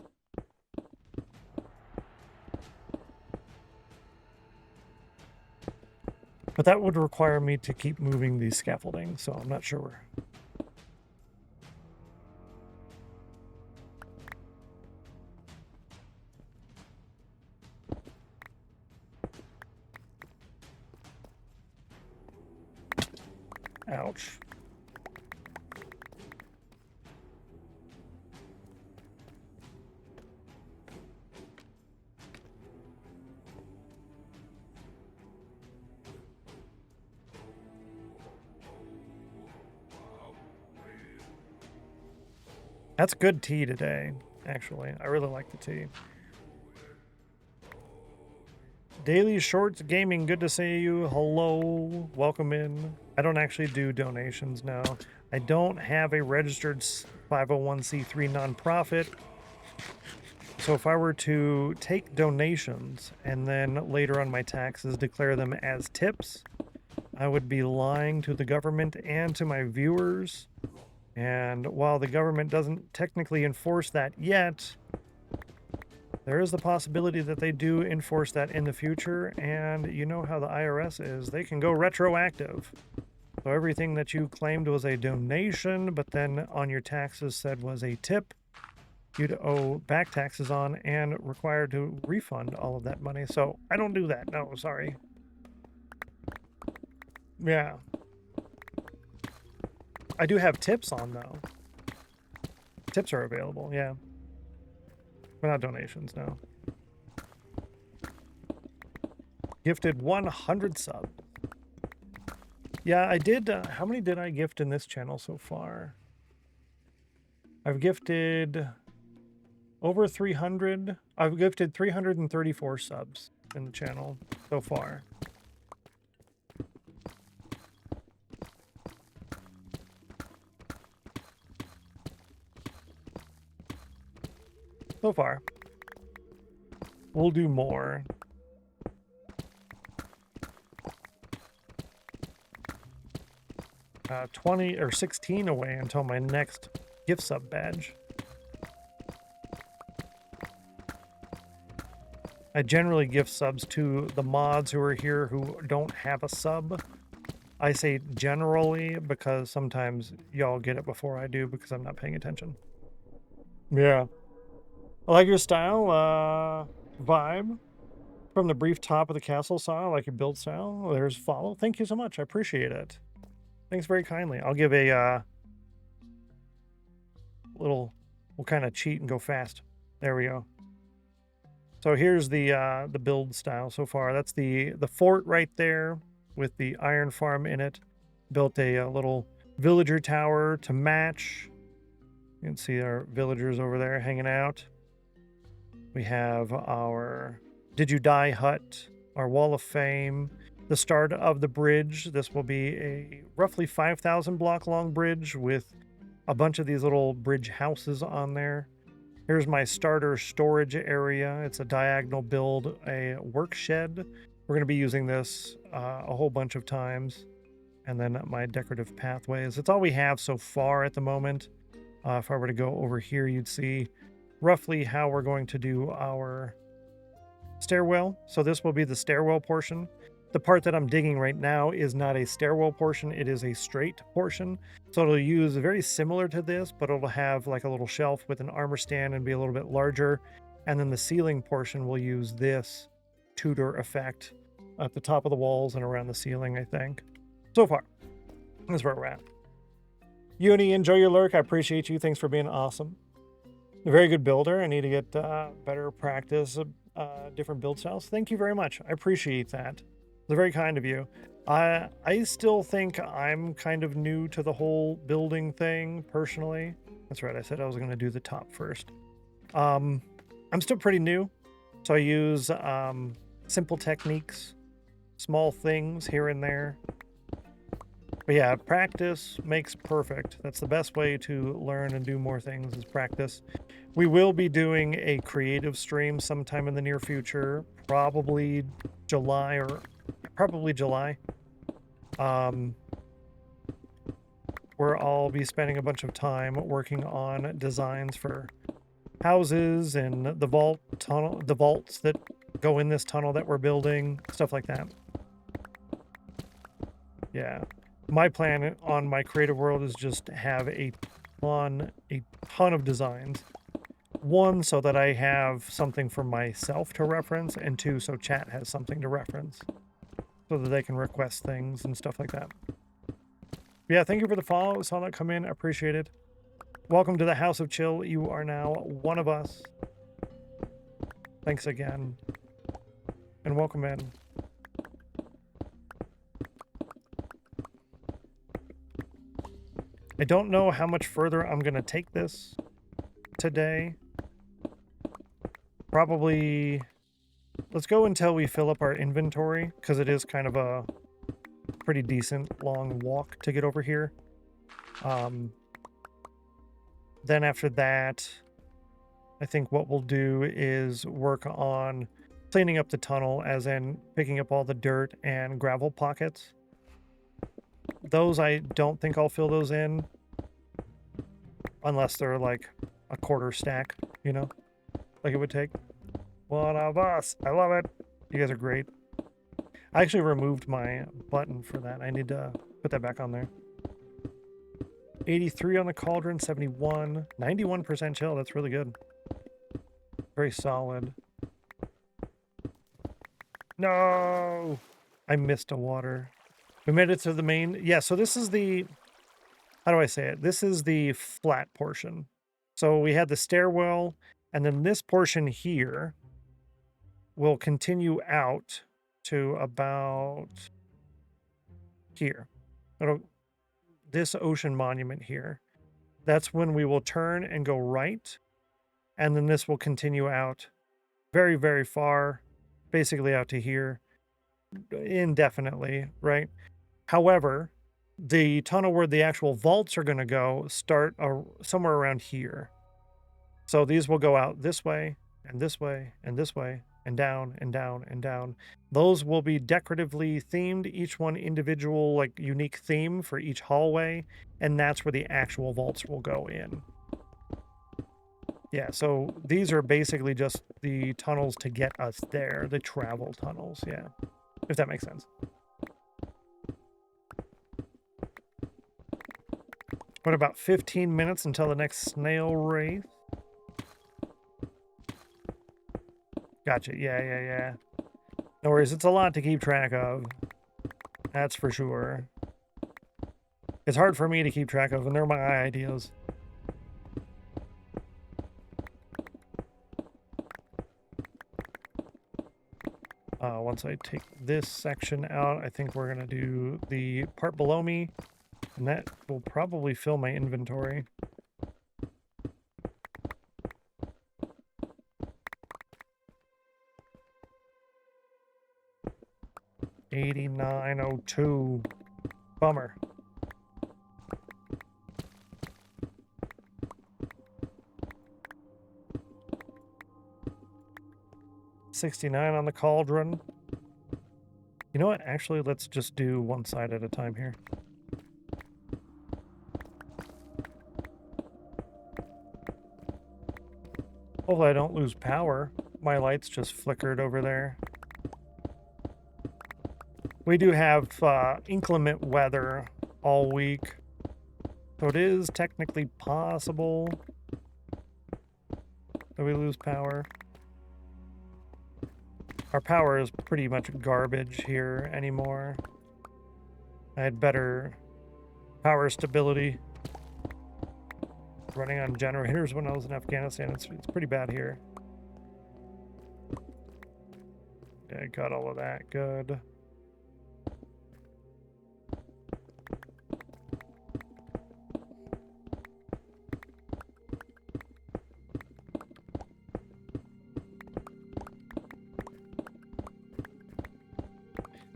But that would require me to keep moving the scaffolding, so I'm not sure. Ouch. That's good tea today, actually. I really like the tea. Daily Shorts Gaming, good to see you. Hello, welcome in. I don't actually do donations now. I don't have a registered 501c3 nonprofit. So if I were to take donations and then later on my taxes declare them as tips, I would be lying to the government and to my viewers. And while the government doesn't technically enforce that yet, there is the possibility that they do enforce that in the future. And you know how the IRS is. They can go retroactive. So everything that you claimed was a donation, but then on your taxes said was a tip, you'd owe back taxes on and required to refund all of that money. So I don't do that. No, sorry. Yeah. I do have tips on, though. Tips are available, yeah. But not donations, no. Gifted 100 subs. Yeah, I did. How many did I gift in this channel so far? I've gifted over 300. I've gifted 334 subs in the channel so far. So far. We'll do more. Uh, 20 or 16 away until my next gift sub badge. I generally gift subs to the mods who are here who don't have a sub. I say generally because sometimes y'all get it before I do because I'm not paying attention. Yeah. I like your style, vibe. From the brief top of the castle style, I like your build style. There's follow. Thank you so much. I appreciate it. Thanks very kindly. I'll give a little, we'll kind of cheat and go fast. There we go. So here's the build style so far. That's the fort right there with the iron farm in it. Built a little villager tower to match. You can see our villagers over there hanging out. We have our Did You Die hut, our wall of fame, the start of the bridge. This will be a roughly 5,000 block long bridge with a bunch of these little bridge houses on there. Here's my starter storage area. It's a diagonal build, a work shed. We're going to be using this a whole bunch of times. And then my decorative pathways. It's all we have so far at the moment. If I were to go over here, you'd see roughly how we're going to do our stairwell. So this will be the stairwell portion. the part that I'm digging right now is not a stairwell portion, it is a straight portion. So it'll use very similar to this, but it'll have like a little shelf with an armor stand and be a little bit larger. And then the ceiling portion will use this Tudor effect at the top of the walls and around the ceiling, I think. So far, that's where we're at. Uni, enjoy your lurk. I appreciate you. Thanks for being awesome. A very good builder. I need to get better practice, different build styles. Thank you very much. I appreciate that. It's very kind of you. I still think I'm kind of new to the whole building thing, personally. That's right, I said I was going to do the top first. I'm still pretty new, so I use simple techniques, small things here and there. But yeah, practice makes perfect. That's the best way to learn and do more things is practice. We will be doing a creative stream sometime in the near future, probably July, where I'll be spending a bunch of time working on designs for houses and the vaults that go in this tunnel that we're building, stuff like that. Yeah. My plan on my creative world is just to have a ton of designs. One, so that I have something for myself to reference, and two, so chat has something to reference, so that they can request things and stuff like that. Yeah, thank you for the follow. Saw that come in. Appreciate it. Welcome to the House of Chill. You are now one of us. Thanks again. And welcome in. I don't know how much further I'm going to take this today. Probably, let's go until we fill up our inventory, because it is kind of a pretty decent long walk to get over here. Then after that, I think what we'll do is work on cleaning up the tunnel, as in picking up all the dirt and gravel pockets. Those, I don't think I'll fill those in unless they're like a quarter stack, you know, like it would take. One of us. I love it. You guys are great. I actually removed my button for that. I need to put that back on there. 83 on the cauldron, 71, 91% chill. That's really good. Very solid. No! I missed a water. We made it to the main. Yeah, so this is the, how do I say it? This is the flat portion. So we had the stairwell, and then this portion here will continue out to about here. This ocean monument here. That's when we will turn and go right, and then this will continue out very, very far, basically out to here, indefinitely, right? However, the tunnel where the actual vaults are going to go start somewhere around here. So these will go out this way, and this way, and this way, and down, and down, and down. Those will be decoratively themed, each one individual, like, unique theme for each hallway, and that's where the actual vaults will go in. Yeah, so these are basically just the tunnels to get us there, the travel tunnels, yeah, if that makes sense. What, about 15 minutes until the next snail race? Gotcha. Yeah. No worries. It's a lot to keep track of. That's for sure. It's hard for me to keep track of, and they're my ideas. Once I take this section out, I think we're going to do the part below me, and that will probably fill my inventory. $89.02. Bummer. $69 on the cauldron. You know what? Actually, let's just do one side at a time here. Hopefully I don't lose power. My lights just flickered over there. We do have inclement weather all week, so it is technically possible that we lose power. Our power is pretty much garbage here anymore. I had better power stability running on generators when I was in Afghanistan. It's pretty bad here. Yeah, got all of that. Good.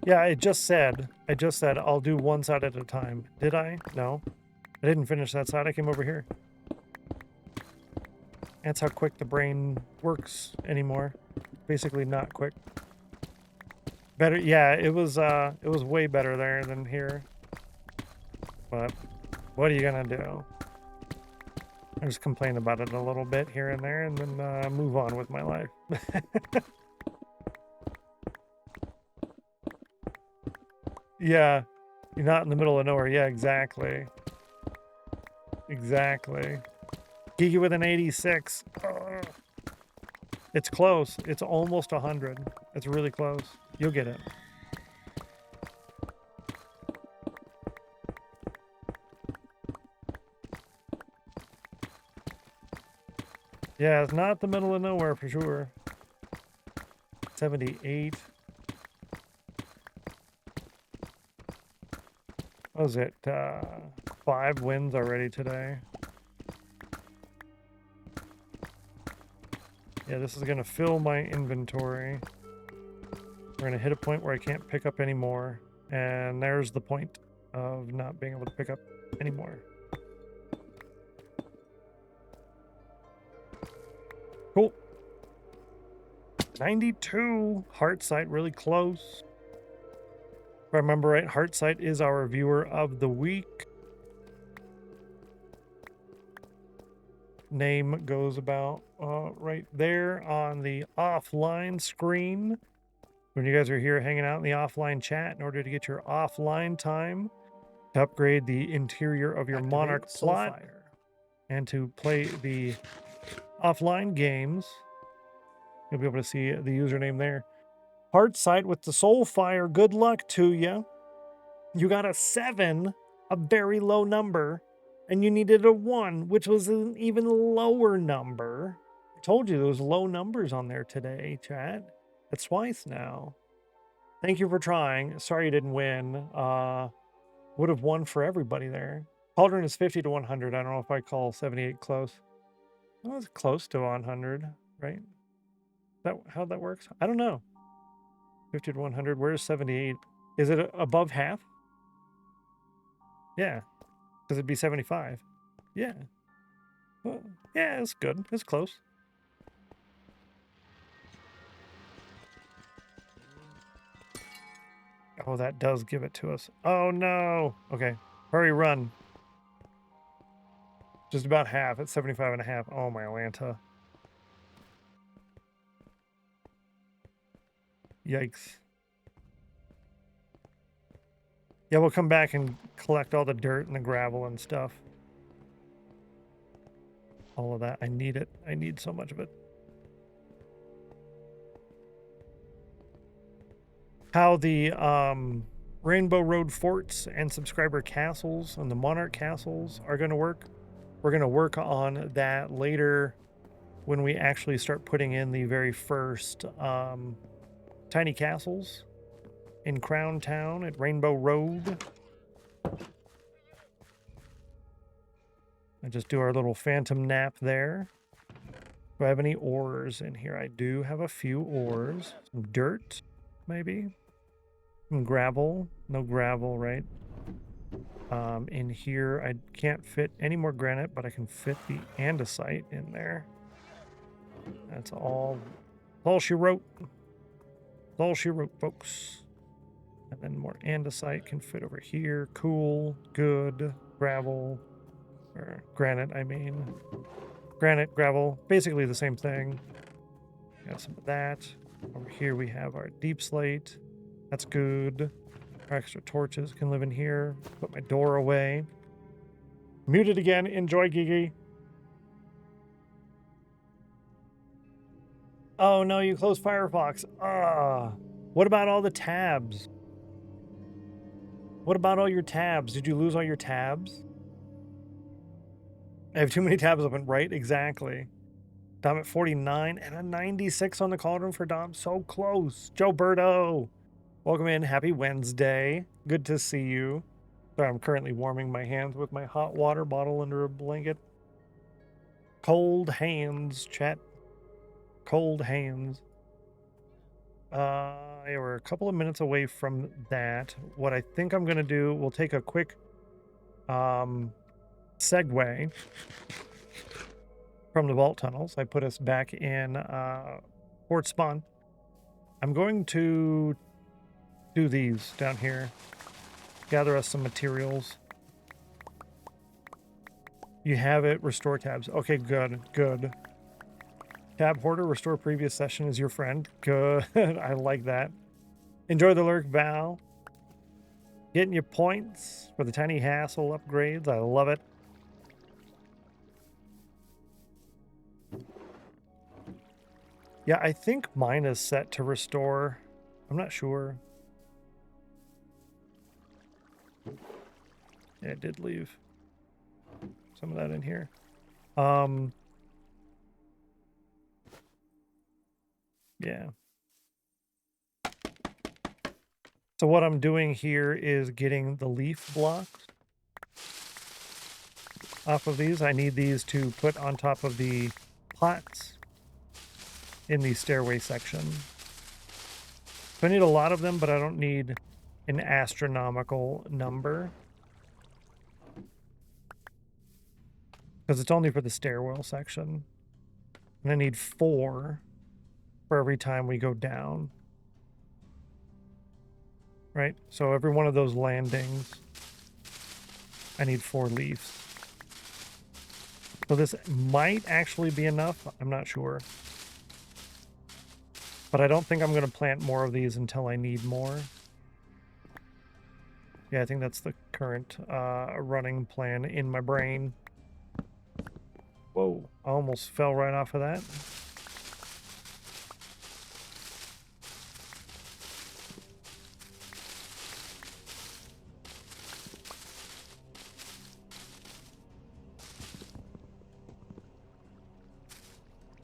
Yeah, I just said I'll do one side at a time. Did I? No. I didn't finish that side. I came over here. That's how quick the brain works anymore. Basically not quick. Better, yeah, it was way better there than here. But what are you gonna do? I just complain about it a little bit here and there and then move on with my life. Yeah, you're not in the middle of nowhere. Yeah, exactly. Exactly. Geeky with an 86. Ugh. It's close. It's almost 100. It's really close. You'll get it. Yeah, it's not the middle of nowhere for sure. 78. What was it? 5 wins already today. Yeah, this is going to fill my inventory. We're going to hit a point where I can't pick up anymore. And there's the point of not being able to pick up anymore. Cool. 92. Heart Sight really close. If I remember right, Heart Sight is our viewer of the week. Name goes about right there on the offline screen. When you guys are here hanging out in the offline chat in order to get your offline time to upgrade the interior of your Monarch plot and to play the offline games, you'll be able to see the username there. Heart Sight with the Soulfire, good luck to you. You got a 7, a very low number, and you needed a 1, which was an even lower number. I told you there was low numbers on there today, chat. That's twice now. Thank you for trying. Sorry you didn't win. Would have won for everybody there. Cauldron is 50 to 100. I don't know if I call 78 close. Well, it's close to 100, right? That how that works? I don't know. 50 to 100. Where's 78? Is it above half? Yeah. Because it'd be 75. Yeah. Well, yeah, it's good. It's close. Oh, that does give it to us. Oh, no. Okay. Hurry, run. Just about half. It's 75 and a half. Oh, my Atlanta. Yikes. Yeah, we'll come back and collect all the dirt and the gravel and stuff. All of that. I need it. I need so much of it. How the Rainbow Road forts and subscriber castles and the Monarch castles are going to work. We're going to work on that later when we actually start putting in the very first tiny castles in Crown Town at Rainbow Road. I just do our little phantom nap there. Do I have any ores in here? I do have a few ores. Some dirt, maybe. Some gravel. No gravel, right? In here, I can't fit any more granite, but I can fit the andesite in there. That's all she wrote. That's all she wrote, folks. And then more andesite can fit over here. Cool, good, gravel, or granite, I mean. Granite, gravel, basically the same thing. Got some of that. Over here we have our deep slate. That's good. Our extra torches can live in here. Put my door away. Muted again. Enjoy, Gigi. Oh no, you closed Firefox. What about all the tabs? What about all your tabs? Did you lose all your tabs? I have too many tabs open. Right, exactly. Dom at 49 and a 96 on the cauldron for Dom. So close. Joe Berto. Welcome in. Happy Wednesday. Good to see you. Sorry, I'm currently warming my hands with my hot water bottle under a blanket. Cold hands, chat. Cold hands. Yeah, we're a couple of minutes away from that. What I think I'm going to do, we'll take a quick segue from the vault tunnels. I put us back in port spawn. I'm going to do these down here. Gather us some materials. You have it. Restore tabs. Okay, good. Good. Tab hoarder, restore previous session is your friend. Good. I like that. Enjoy the lurk, Val. Getting your points for the tiny hassle upgrades. I love it. Yeah, I think mine is set to restore. I'm not sure. Yeah, it did leave some of that in here. Yeah. So what I'm doing here is getting the leaf blocks off of these. I need these to put on top of the pots in the stairway section. So I need a lot of them, but I don't need an astronomical number. Because it's only for the stairwell section. And I need 4 for every time we go down. Right? So every one of those landings, I need 4 leaves. So this might actually be enough. I'm not sure. But I don't think I'm going to plant more of these until I need more. Yeah, I think that's the current running plan in my brain. Whoa, I almost fell right off of that.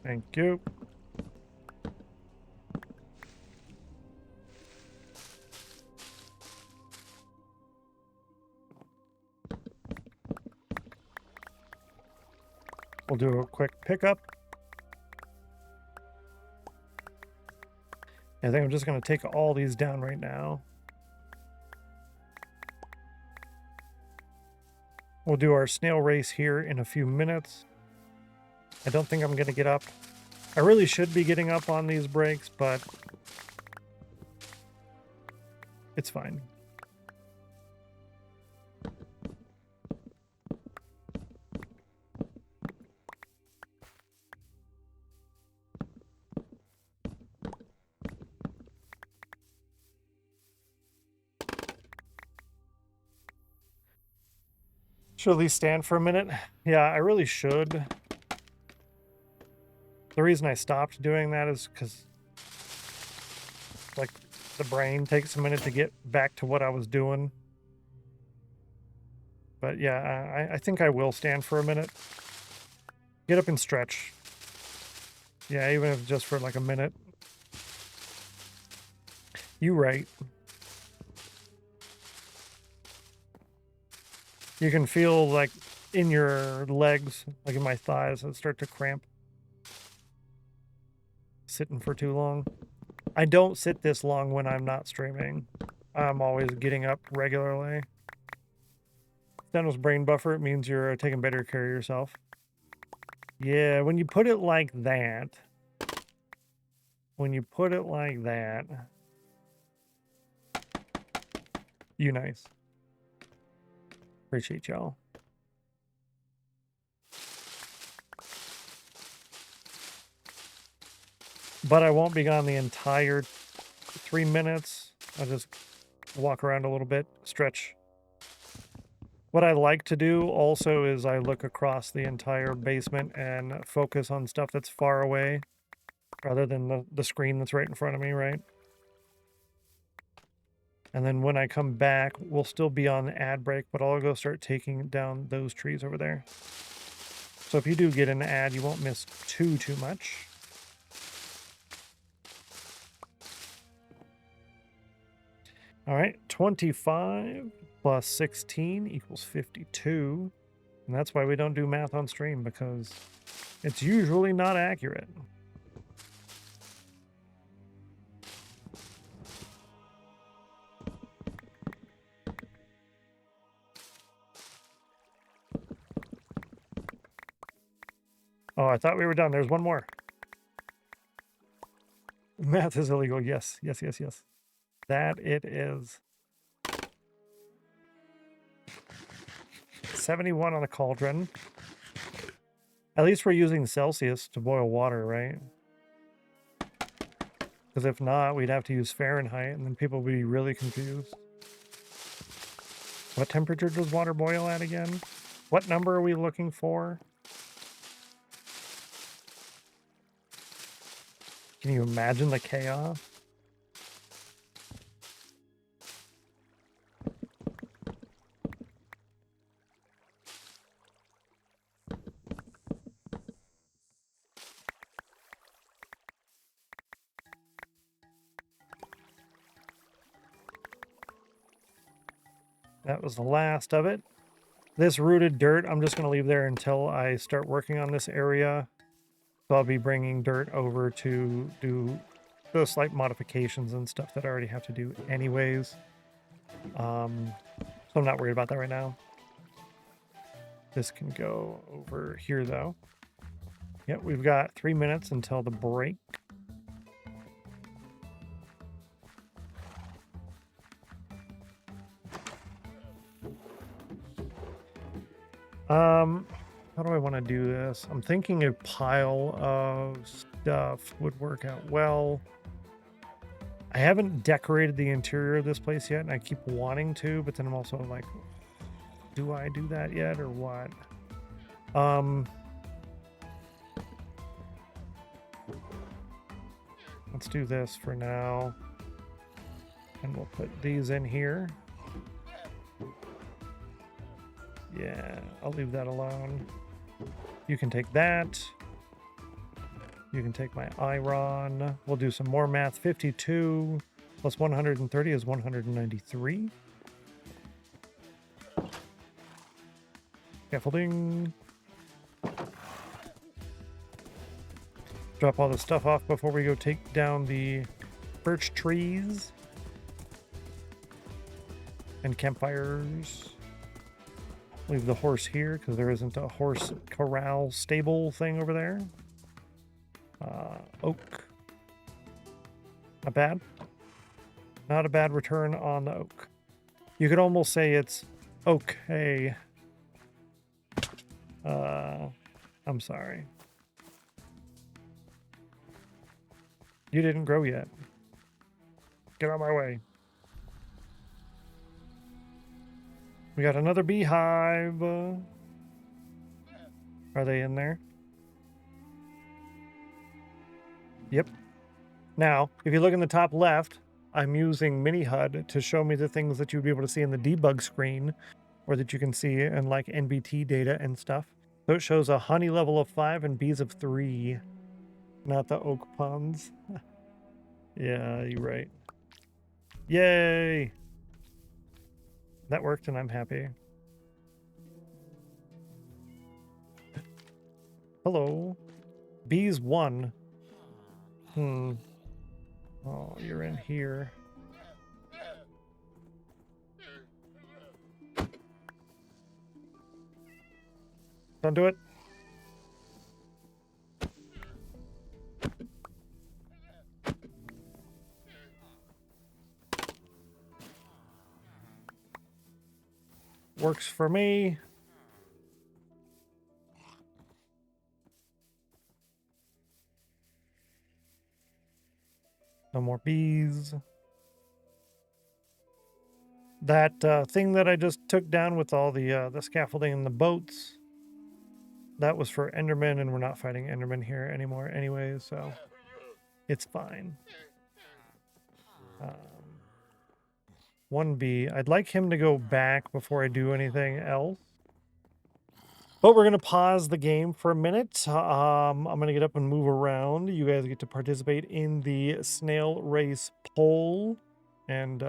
Thank you. We'll do a quick pickup. I think I'm just going to take all these down right now. We'll do our snail race here in a few minutes. I don't think I'm going to get up. I really should be getting up on these breaks, but it's fine. Should at least stand for a minute. Yeah, I really should. The reason I stopped doing that is because, like, the brain takes a minute to get back to what I was doing. But yeah, I think I will stand for a minute. Get up and stretch. Yeah, even if it's just for like a minute. You right. You can feel like in your legs, like in my thighs, it start to cramp. Sitting for too long. I don't sit this long when I'm not streaming. I'm always getting up regularly. Stennos brain buffer, it means you're taking better care of yourself. Yeah, when you put it like that. When you put it like that. You nice. Appreciate y'all. But I won't be gone the entire 3 minutes. I'll just walk around a little bit, stretch. What I like to do also is I look across the entire basement and focus on stuff that's far away rather than the screen that's right in front of me, right? And then when I come back, we'll still be on ad break, but I'll go start taking down those trees over there. So if you do get an ad, you won't miss too much. All right, 25 plus 16 equals 52. And that's why we don't do math on stream, because it's usually not accurate. Oh, I thought we were done. There's one more. Math is illegal. Yes, yes, yes, yes. That it is. 71 on a cauldron. At least we're using Celsius to boil water, right? Because if not, we'd have to use Fahrenheit, and then people would be really confused. What temperature does water boil at again? What number are we looking for? Can you imagine the chaos? That was the last of it. This rooted dirt, I'm just going to leave there until I start working on this area. So I'll be bringing dirt over to do the slight modifications and stuff that I already have to do anyways. So I'm not worried about that right now. This can go over here though. Yep, we've got 3 minutes until the break. How do I want to do this? I'm thinking a pile of stuff would work out well. I haven't decorated the interior of this place yet, and I keep wanting to, but then I'm also like, do I do that yet or what? Let's do this for now. And we'll put these in here. Yeah, I'll leave that alone. You can take that. You can take my iron. We'll do some more math. 52 plus 130 is 193. Scaffolding. Drop all the stuff off before we go take down the birch trees and campfires. Leave the horse here because there isn't a horse corral stable thing over there. Oak. Not bad. Not a bad return on the oak. You could almost say it's okay. I'm sorry. You didn't grow yet. Get out of my way. We got another beehive. Are they in there? Yep. Now, if you look in the top left, I'm using Mini HUD to show me the things that you'd be able to see in the debug screen, or that you can see in like NBT data and stuff. So it shows a honey level of 5 and bees of 3. Not the oak puns. Yeah, you're right. Yay! That worked and I'm happy. Hello. Bees 1. Oh, you're in here. Don't do it. Works for me. No more bees. That thing that I just took down with all the scaffolding and the boats, that was for Enderman, and we're not fighting Enderman here anymore anyway, so it's fine. 1B. I'd like him to go back before I do anything else. But we're going to pause the game for a minute. I'm going to get up and move around. You guys get to participate in the snail race poll. And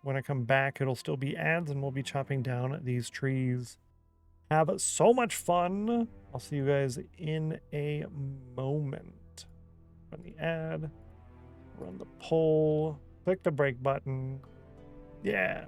when I come back, it'll still be ads, and we'll be chopping down these trees. Have so much fun. I'll see you guys in a moment. Run the ad. Run the poll. Click the break button. Yeah.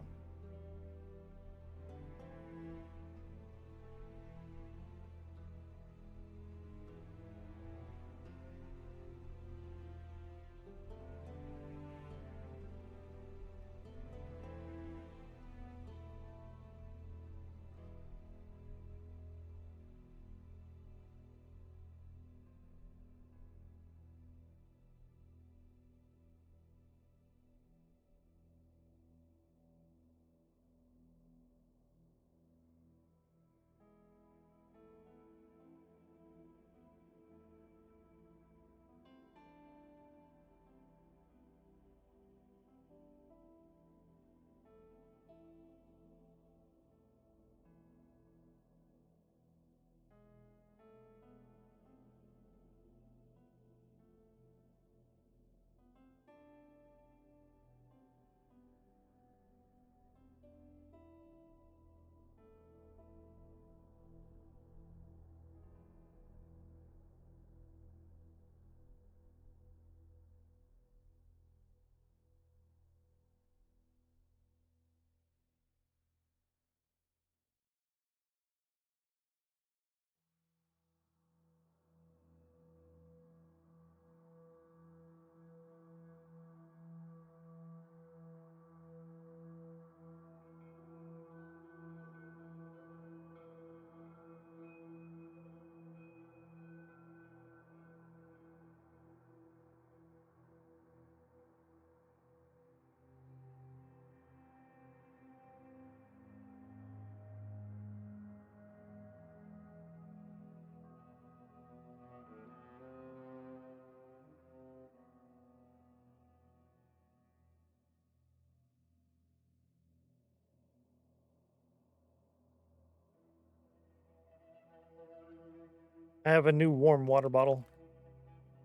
I have a new warm water bottle.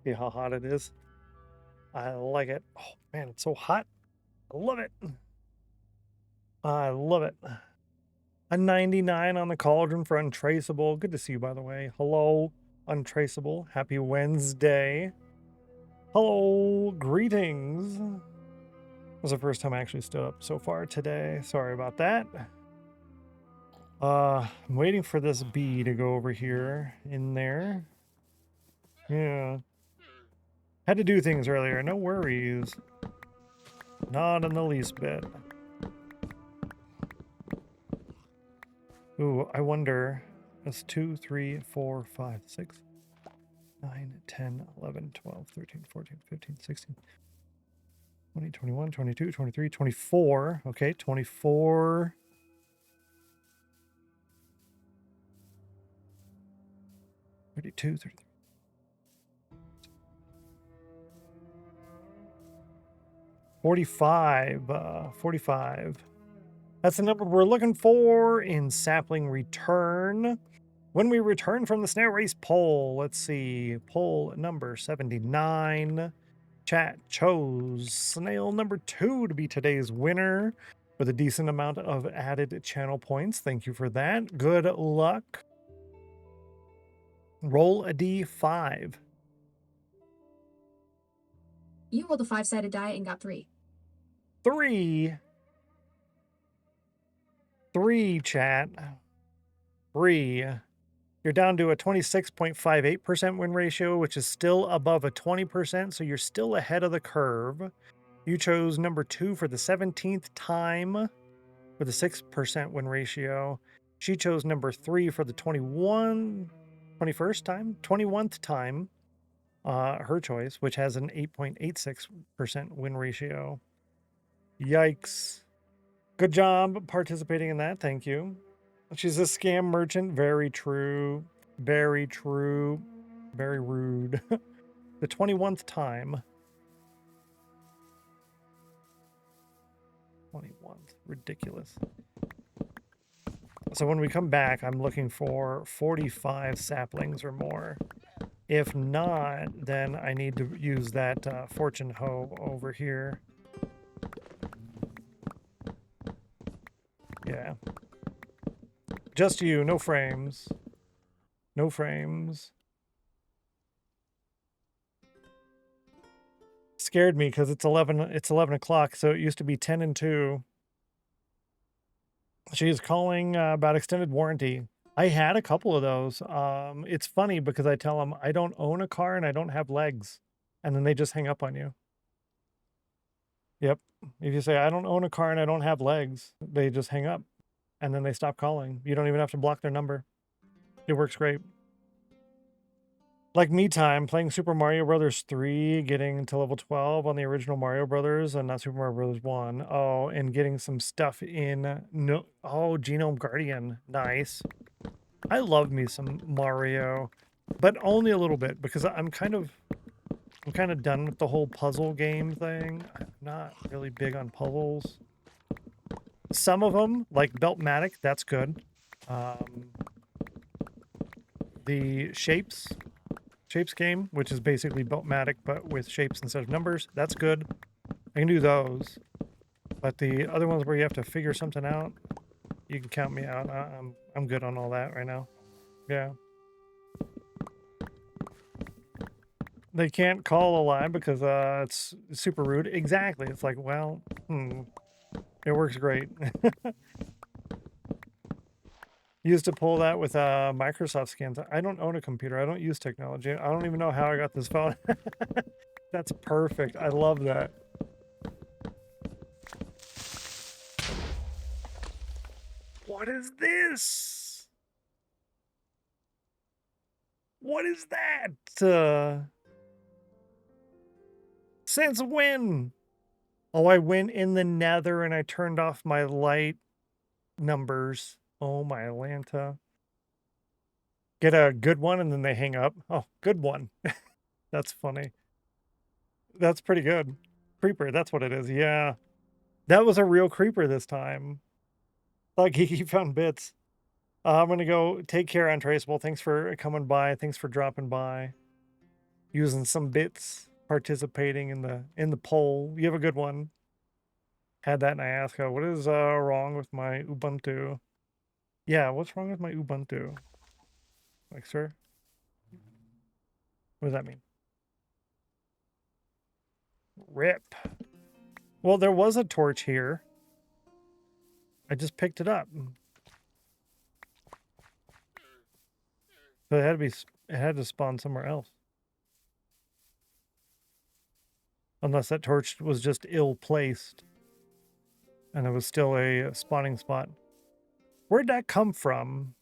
See how hot it is. I like it. Oh man, it's so hot. I love it. I love it. A 99 on the cauldron for Untraceable. Good to see you, by the way. Hello, Untraceable. Happy Wednesday. Hello, greetings. This was the first time I actually stood up so far today. Sorry about that. I'm waiting for this bee to go over here in there. Yeah. Had to do things earlier. No worries. Not in the least bit. Ooh, I wonder. That's 2, 3, 4, 5, 6, 9, 10, 11, 12, 13, 14, 15, 16, 20, 21, 22, 23, 24. Okay, 24. 32, 33. 45. 45. That's the number we're looking for in sapling return. When we return from the snail race poll, let's see, poll number 79. Chat chose snail number 2 to be today's winner with a decent amount of added channel points. Thank you for that. Good luck. Roll a d5. You rolled a 5-sided die and got 3. 3. 3, chat. 3. You're down to a 26.58% win ratio, which is still above a 20%, so you're still ahead of the curve. You chose number 2 for the 17th time with a 6% win ratio. She chose number 3 for the 21st time, 21th time, her choice, which has an 8.86% win ratio. Yikes. Good job participating in that. Thank you. She's a scam merchant. Very true. Very true. Very rude. The 21st time. 21th. Ridiculous. So when we come back, I'm looking for 45 saplings or more. If not, then I need to use that fortune hoe over here. Yeah. Just you, no frames. No frames. Scared me because it's 11 o'clock, so it used to be 10 and 2. She's calling about extended warranty. I had a couple of those. It's funny because I tell them I don't own a car and I don't have legs, and then they just hang up on you. Yep. If you say I don't own a car and I don't have legs, they just hang up, and then they stop calling. You don't even have to block their number. It works great. Like me time, playing Super Mario Brothers 3, getting to level 12 on the original Mario Brothers and not Super Mario Brothers 1. Oh, and getting some stuff in Genome Guardian. Nice. I love me some Mario, but only a little bit because I'm kind of done with the whole puzzle game thing. I'm not really big on puzzles. Some of them, like Beltmatic, that's good. The shapes game, which is basically Beltmatic but with shapes instead of numbers, that's good. I can do those. But the other ones where you have to figure something out, you can count me out. I'm good on all that right now. Yeah. They can't call a line because it's super rude. Exactly. It's like, well, it works great. Used to pull that with Microsoft scans. I don't own a computer. I don't use technology. I don't even know how I got this phone. That's perfect. I love that. What is this? What is that? Since when? Oh, I went in the nether and I turned off my light numbers. Oh, my Atlanta. Get a good one and then they hang up. Oh, good one. That's funny. That's pretty good. Creeper, that's what it is. Yeah. That was a real creeper this time. Like he found bits. I'm going to go. Take care, Untraceable. Thanks for coming by. Thanks for dropping by. Using some bits. Participating in the poll. You have a good one. Had that in Ayaska. What is wrong with my Ubuntu? Yeah, what's wrong with my Ubuntu? Like, sir? What does that mean? RIP. Well, there was a torch here. I just picked it up. But it had to spawn somewhere else. Unless that torch was just ill-placed. And it was still a spawning spot. Where'd that come from?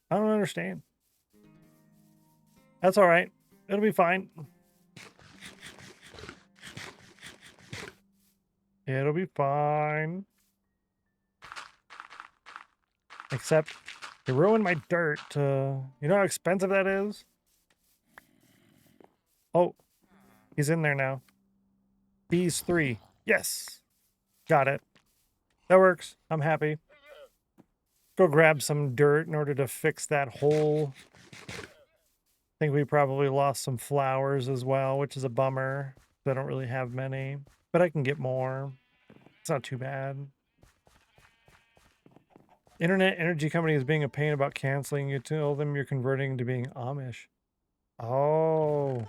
I don't understand. That's all right. It'll be fine. It'll be fine. Except you ruined my dirt. You know how expensive that is? Oh, he's in there now. Bees 3. Yes. Got it. That works. I'm happy. Go grab some dirt in order to fix that hole. I think we probably lost some flowers as well, which is a bummer. I don't really have many, but I can get more. It's not too bad. Internet energy company is being a pain about canceling. You tell them you're converting to being Amish. Oh.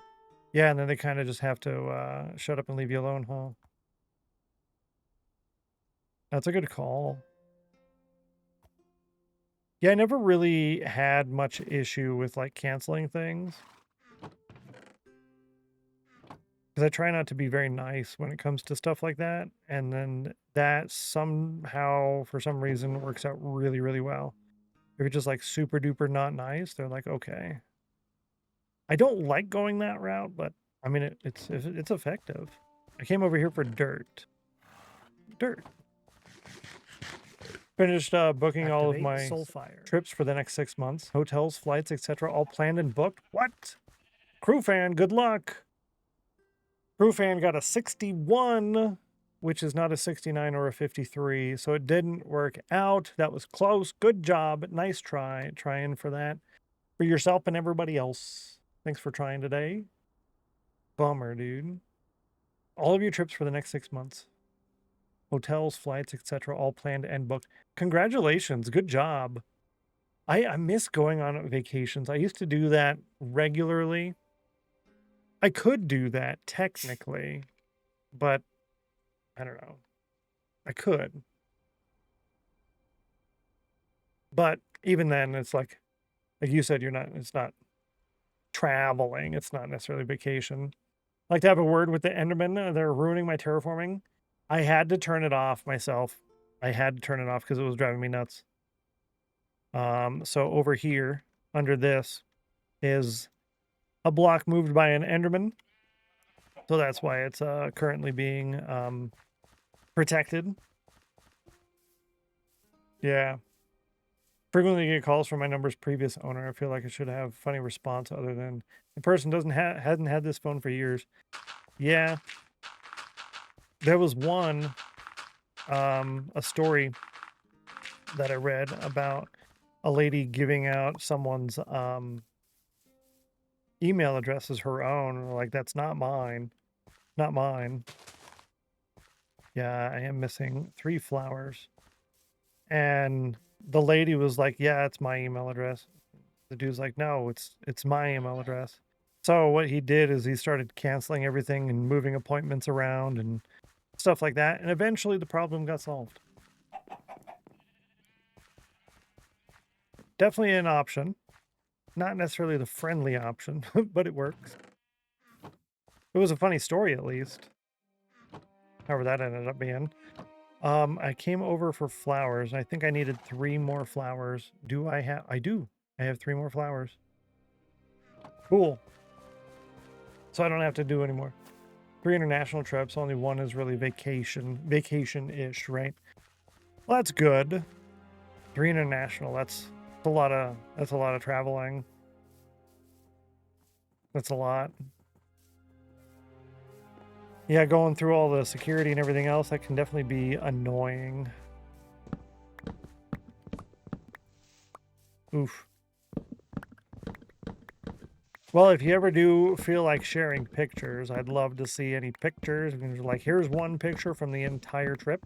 Yeah, and then they kind of just have to shut up and leave you alone, huh? That's a good call. Yeah, I never really had much issue with like canceling things. Because I try not to be very nice when it comes to stuff like that. And then that somehow, for some reason, works out really, really well. If you're just like super duper not nice, they're like, okay. I don't like going that route, but I mean, it's effective. I came over here for dirt. Dirt. Finished booking all of my trips for the next 6 months. Hotels, flights, etc. all planned and booked. What? Crew fan, good luck. Crew fan got a 61, which is not a 69 or a 53, so it didn't work out. That was close. Good job. Nice try. Trying for that. For yourself and everybody else. Thanks for trying today. Bummer, dude. All of your trips for the next 6 months. Hotels, flights, etc. all planned and booked. Congratulations. Good job. I miss going on vacations. I used to do that regularly. I could do that technically, but I don't know. I could. But even then, it's like you said, it's not traveling. It's not necessarily vacation. I like to have a word with the Endermen. They're ruining my terraforming. I had to turn it off myself. I had to turn it off because it was driving me nuts. So over here, under this, is a block moved by an Enderman. So that's why it's currently being protected. Yeah. Frequently get calls from my number's previous owner. I feel like I should have funny response other than the person hasn't had this phone for years. Yeah. There was one a story that I read about a lady giving out someone's email address as her own. Like, that's not mine. Not mine. Yeah, I am missing 3 flowers. And the lady was like, yeah, it's my email address. The dude's like, no, it's my email address. So what he did is he started canceling everything and moving appointments around and stuff like that. And eventually the problem got solved. Definitely an option. Not necessarily the friendly option, but it works. It was a funny story, at least. However that ended up being. I came over for flowers. I think I needed 3 more flowers. Do I have? I do. I have 3 more flowers. Cool. So I don't have to do anymore. 3 international trips. Only 1 is really vacation-ish, right? Well, that's good. 3 international. That's a lot of traveling. That's a lot. Yeah, going through all the security and everything else, that can definitely be annoying. Oof. Well, if you ever do feel like sharing pictures, I'd love to see any pictures. Like, here's one picture from the entire trip.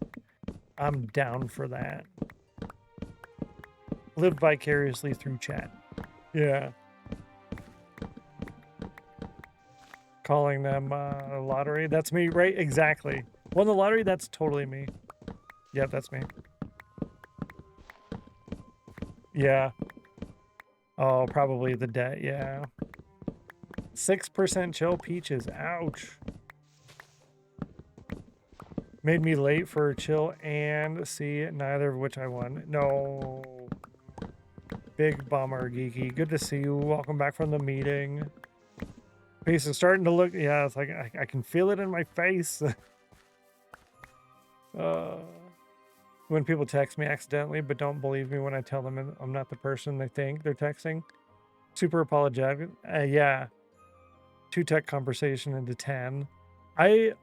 I'm down for that. Live vicariously through chat. Yeah. Calling them a lottery. That's me, right? Exactly. Won the lottery? That's totally me. Yep, that's me. Yeah. Oh, probably the debt. Yeah. 6% chill peaches. Ouch. Made me late for chill and see, neither of which I won. No. Big bummer, Geeky. Good to see you. Welcome back from the meeting. Face is starting to look, yeah, it's like I can feel it in my face. When people text me accidentally but don't believe me when I tell them I'm not the person they think they're texting. Super apologetic. Yeah. 2 tech conversation into 10. I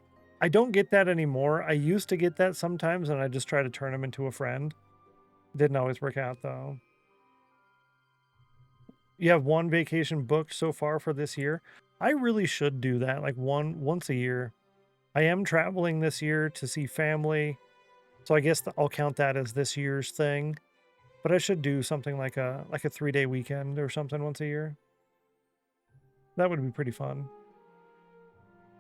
don't get that anymore. I used to get that sometimes and I just try to turn them into a friend. Didn't always work out though. You have 1 vacation booked so far for this year. I really should do that, like once a year. I am traveling this year to see family, so I guess I'll count that as this year's thing. But I should do something like a 3-day weekend or something once a year. That would be pretty fun.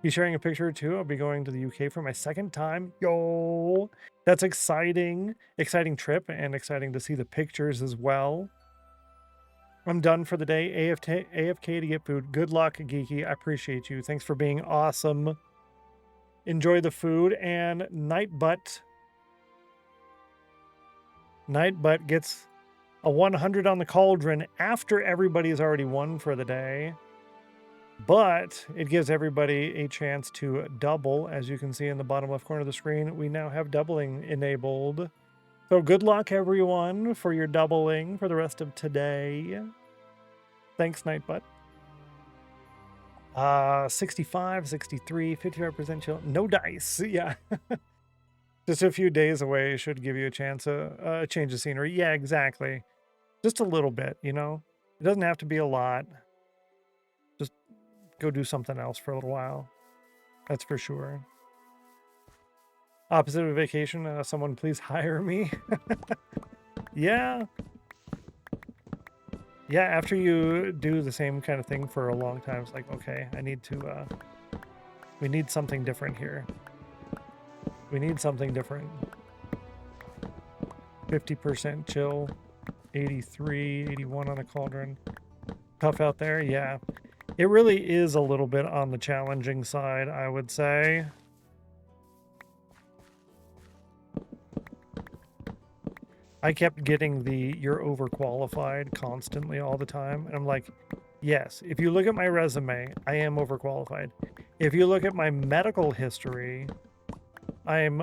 You sharing a picture or two? I'll be going to the UK for my 2nd time. Yo, that's exciting. Exciting trip and exciting to see the pictures as well. I'm done for the day. AFK to get food. Good luck, Geeky. I appreciate you. Thanks for being awesome. Enjoy the food. And Nightbutt gets a 100 on the cauldron after everybody's already won for the day. But it gives everybody a chance to double. As you can see in the bottom left corner of the screen, we now have doubling enabled. So good luck, everyone, for your doubling for the rest of today. Thanks, Nightbutt. 65, 63, 55% chill. No dice. Yeah. Just a few days away should give you a chance to change of scenery. Yeah, exactly. Just a little bit, you know? It doesn't have to be a lot. Just go do something else for a little while. That's for sure. Opposite of a vacation, someone please hire me. Yeah. Yeah, after you do the same kind of thing for a long time, it's like, okay, I need to, we need something different here. We need something different. 50% chill, 83, 81 on the cauldron. Tough out there, yeah. It really is a little bit on the challenging side, I would say. I kept getting the "you're overqualified" constantly all the time. And I'm like, yes, if you look at my resume, I am overqualified. If you look at my medical history, I'm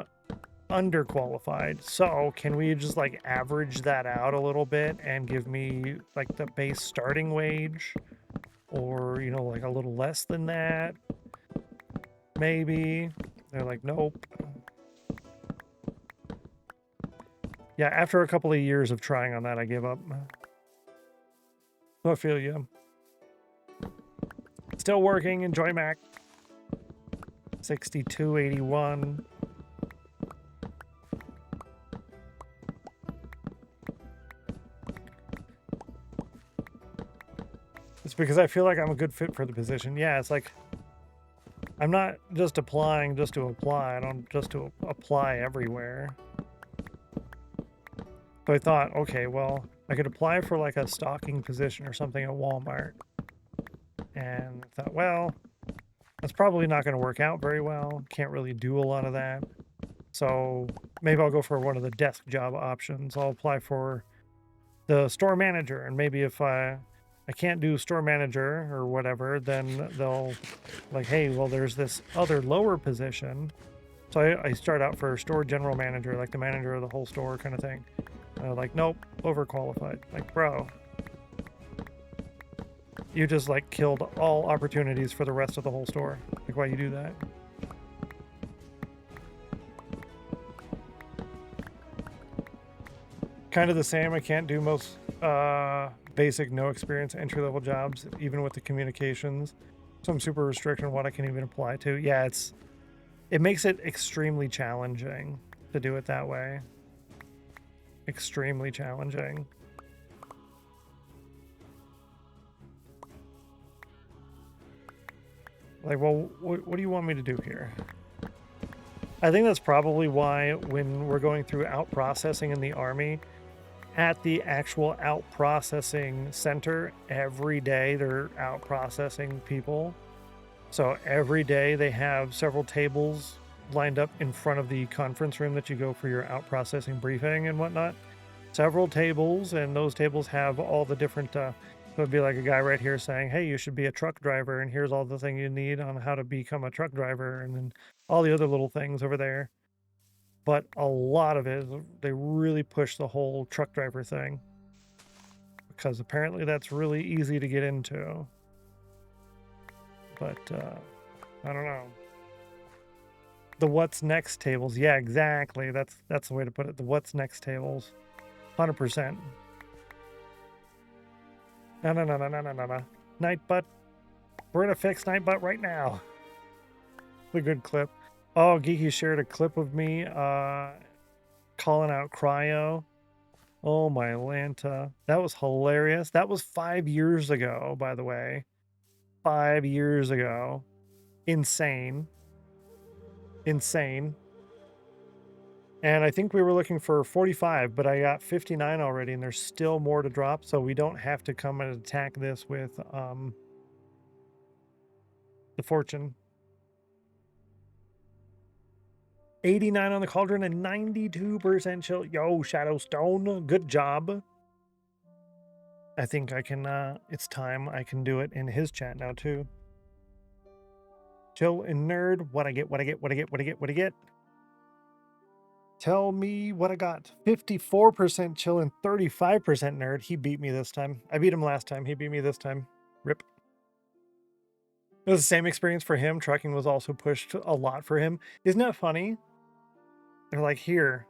underqualified. So can we just like average that out a little bit and give me like the base starting wage? Or, you know, like a little less than that? Maybe. They're like, nope. Yeah, after a couple of years of trying on that, I gave up. So I feel you. Still working. Enjoy Mac. 6281. It's because I feel like I'm a good fit for the position. Yeah, it's like I'm not just applying just to apply. I don't just to apply everywhere. So I thought, okay, well, I could apply for like a stocking position or something at Walmart. And I thought, well, that's probably not going to work out very well. Can't really do a lot of that. So maybe I'll go for one of the desk job options. I'll apply for the store manager. And maybe if I can't do store manager or whatever, then they'll like, hey, well, there's this other lower position. So I start out for store general manager, like the manager of the whole store kind of thing. Like, nope, overqualified. Like, bro, you just like killed all opportunities for the rest of the whole store. Like, why you do that? Kind of the same. I can't do most basic no experience entry level jobs, even with the communications. So I'm super restricted on what I can even apply to. Yeah, it makes it extremely challenging to do it that way. Extremely challenging. Like, well, what do you want me to do here? I think that's probably why when we're going through out processing in the Army, at the actual out processing center, every day they're out processing people. So every day they have several tables lined up in front of the conference room that you go for your out processing briefing and whatnot. Several tables, and those tables have all the different so it'd be like a guy right here saying, hey, you should be a truck driver, and here's all the things you need on how to become a truck driver, and then all the other little things over there. But a lot of it, they really push the whole truck driver thing, because apparently that's really easy to get into. But I don't know. The what's next tables. Yeah, exactly. That's the way to put it. The what's next tables. 100%. No. Nightbutt. We're going to fix Nightbutt right now. The good clip. Oh, Geeky shared a clip of me calling out Cryo. Oh, my Lanta. That was hilarious. That was 5 years ago, by the way. 5 years ago. Insane. Insane. And I think we were looking for 45, but I got 59 already, and there's still more to drop, so we don't have to come and attack this with the fortune. 89 on the cauldron and 92% chill. Yo, Shadowstone, good job. I think I can, it's time I can do it in his chat now too. Chill and nerd, what I get, what I get, what I get, what I get, what I get. Tell me what I got. 54% chill and 35% nerd. He beat me this time. I beat him last time. He beat me this time. Rip. It was the same experience for him. Trucking was also pushed a lot for him. Isn't that funny? They're like, here,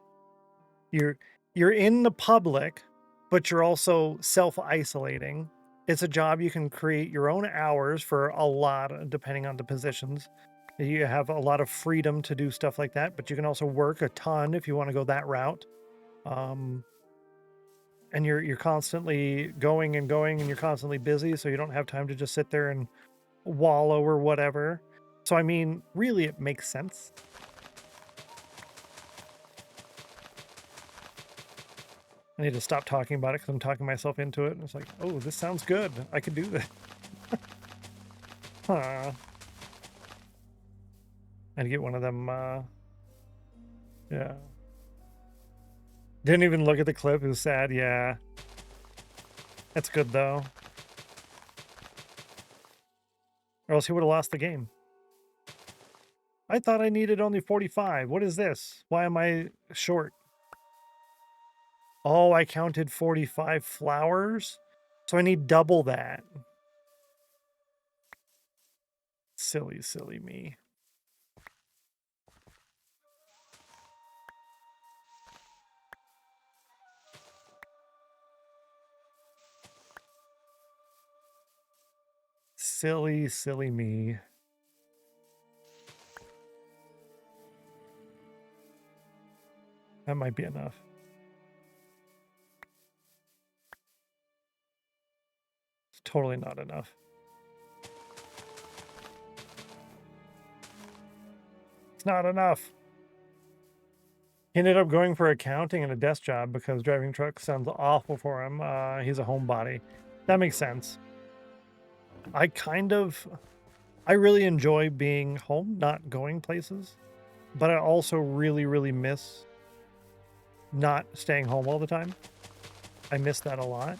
you're in the public, but you're also self-isolating. It's a job you can create your own hours for a lot, depending on the positions. You have a lot of freedom to do stuff like that, but you can also work a ton if you want to go that route. And you're constantly going and going, and you're constantly busy, so you don't have time to just sit there and wallow or whatever. So I mean, really, it makes sense. I need to stop talking about it because I'm talking myself into it. And it's like, oh, this sounds good. I could do this. Huh. I'd get one of them, yeah. Didn't even look at the clip. It was sad, yeah. That's good, though. Or else he would have lost the game. I thought I needed only 45. What is this? Why am I short? Oh, I counted 45 flowers? So I need double that. Silly, silly me. Silly, silly me. That might be enough. It's totally not enough. It's not enough. He ended up going for accounting and a desk job because driving trucks sounds awful for him. He's a homebody. That makes sense. I really enjoy being home, not going places. But I also really, really miss not staying home all the time. I miss that a lot.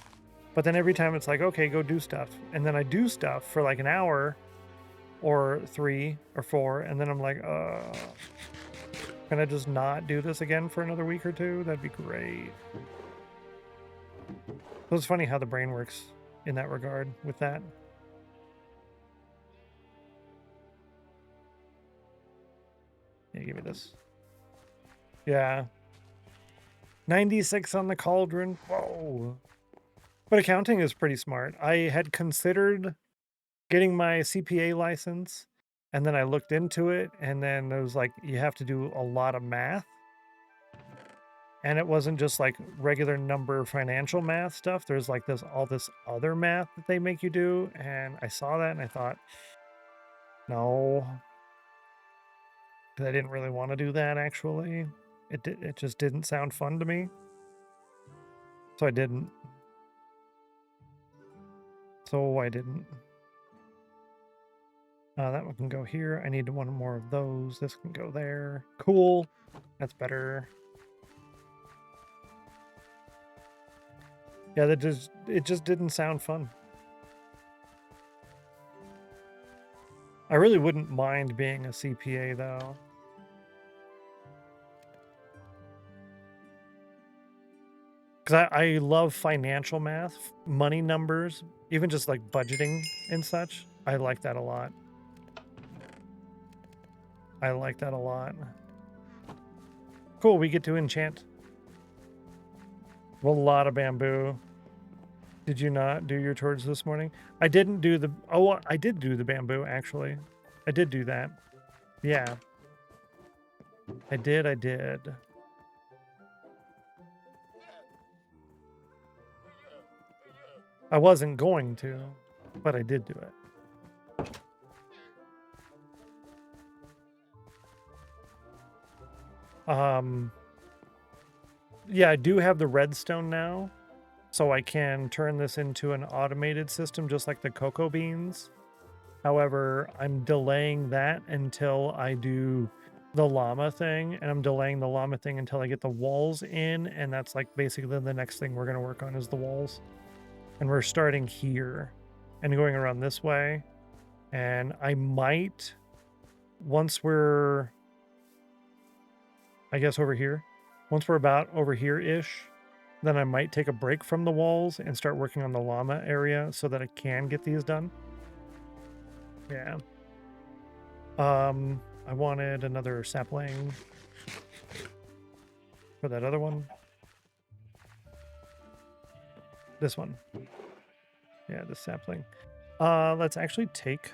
But then every time it's like, okay, go do stuff. And then I do stuff for like an hour or 3 or 4. And then I'm like, can I just not do this again for another week or 2? That'd be great. So it's funny how the brain works in that regard with that. Yeah, give me this. Yeah. 96 on the cauldron. Whoa. But accounting is pretty smart. I had considered getting my CPA license, and then I looked into it, and then it was like, you have to do a lot of math. And it wasn't just like regular number financial math stuff. There's like all this other math that they make you do. And I saw that and I thought, no. Because I didn't really want to do that, actually. It just didn't sound fun to me. So I didn't. That one can go here. I need one more of those. This can go there. Cool. That's better. Yeah, it just didn't sound fun. I really wouldn't mind being a CPA, though. Because I love financial math, money numbers, even just like budgeting and such. I like that a lot. I like that a lot. Cool, we get to enchant. A lot of bamboo. Did you not do your chores this morning? I didn't do the... Oh, I did do the bamboo, actually. I did do that. Yeah. I did. I wasn't going to, but I did do it. Yeah, I do have the redstone now, so I can turn this into an automated system just like the cocoa beans. However, I'm delaying that until I do the llama thing, and I'm delaying the llama thing until I get the walls in, and that's like basically the next thing we're going to work on is the walls. And we're starting here and going around this way. And I might, once we're, I guess over here, once we're about over here-ish, then I might take a break from the walls and start working on the llama area so that I can get these done. Yeah. I wanted another sapling for that other one. This one. Yeah, this sapling. Let's actually take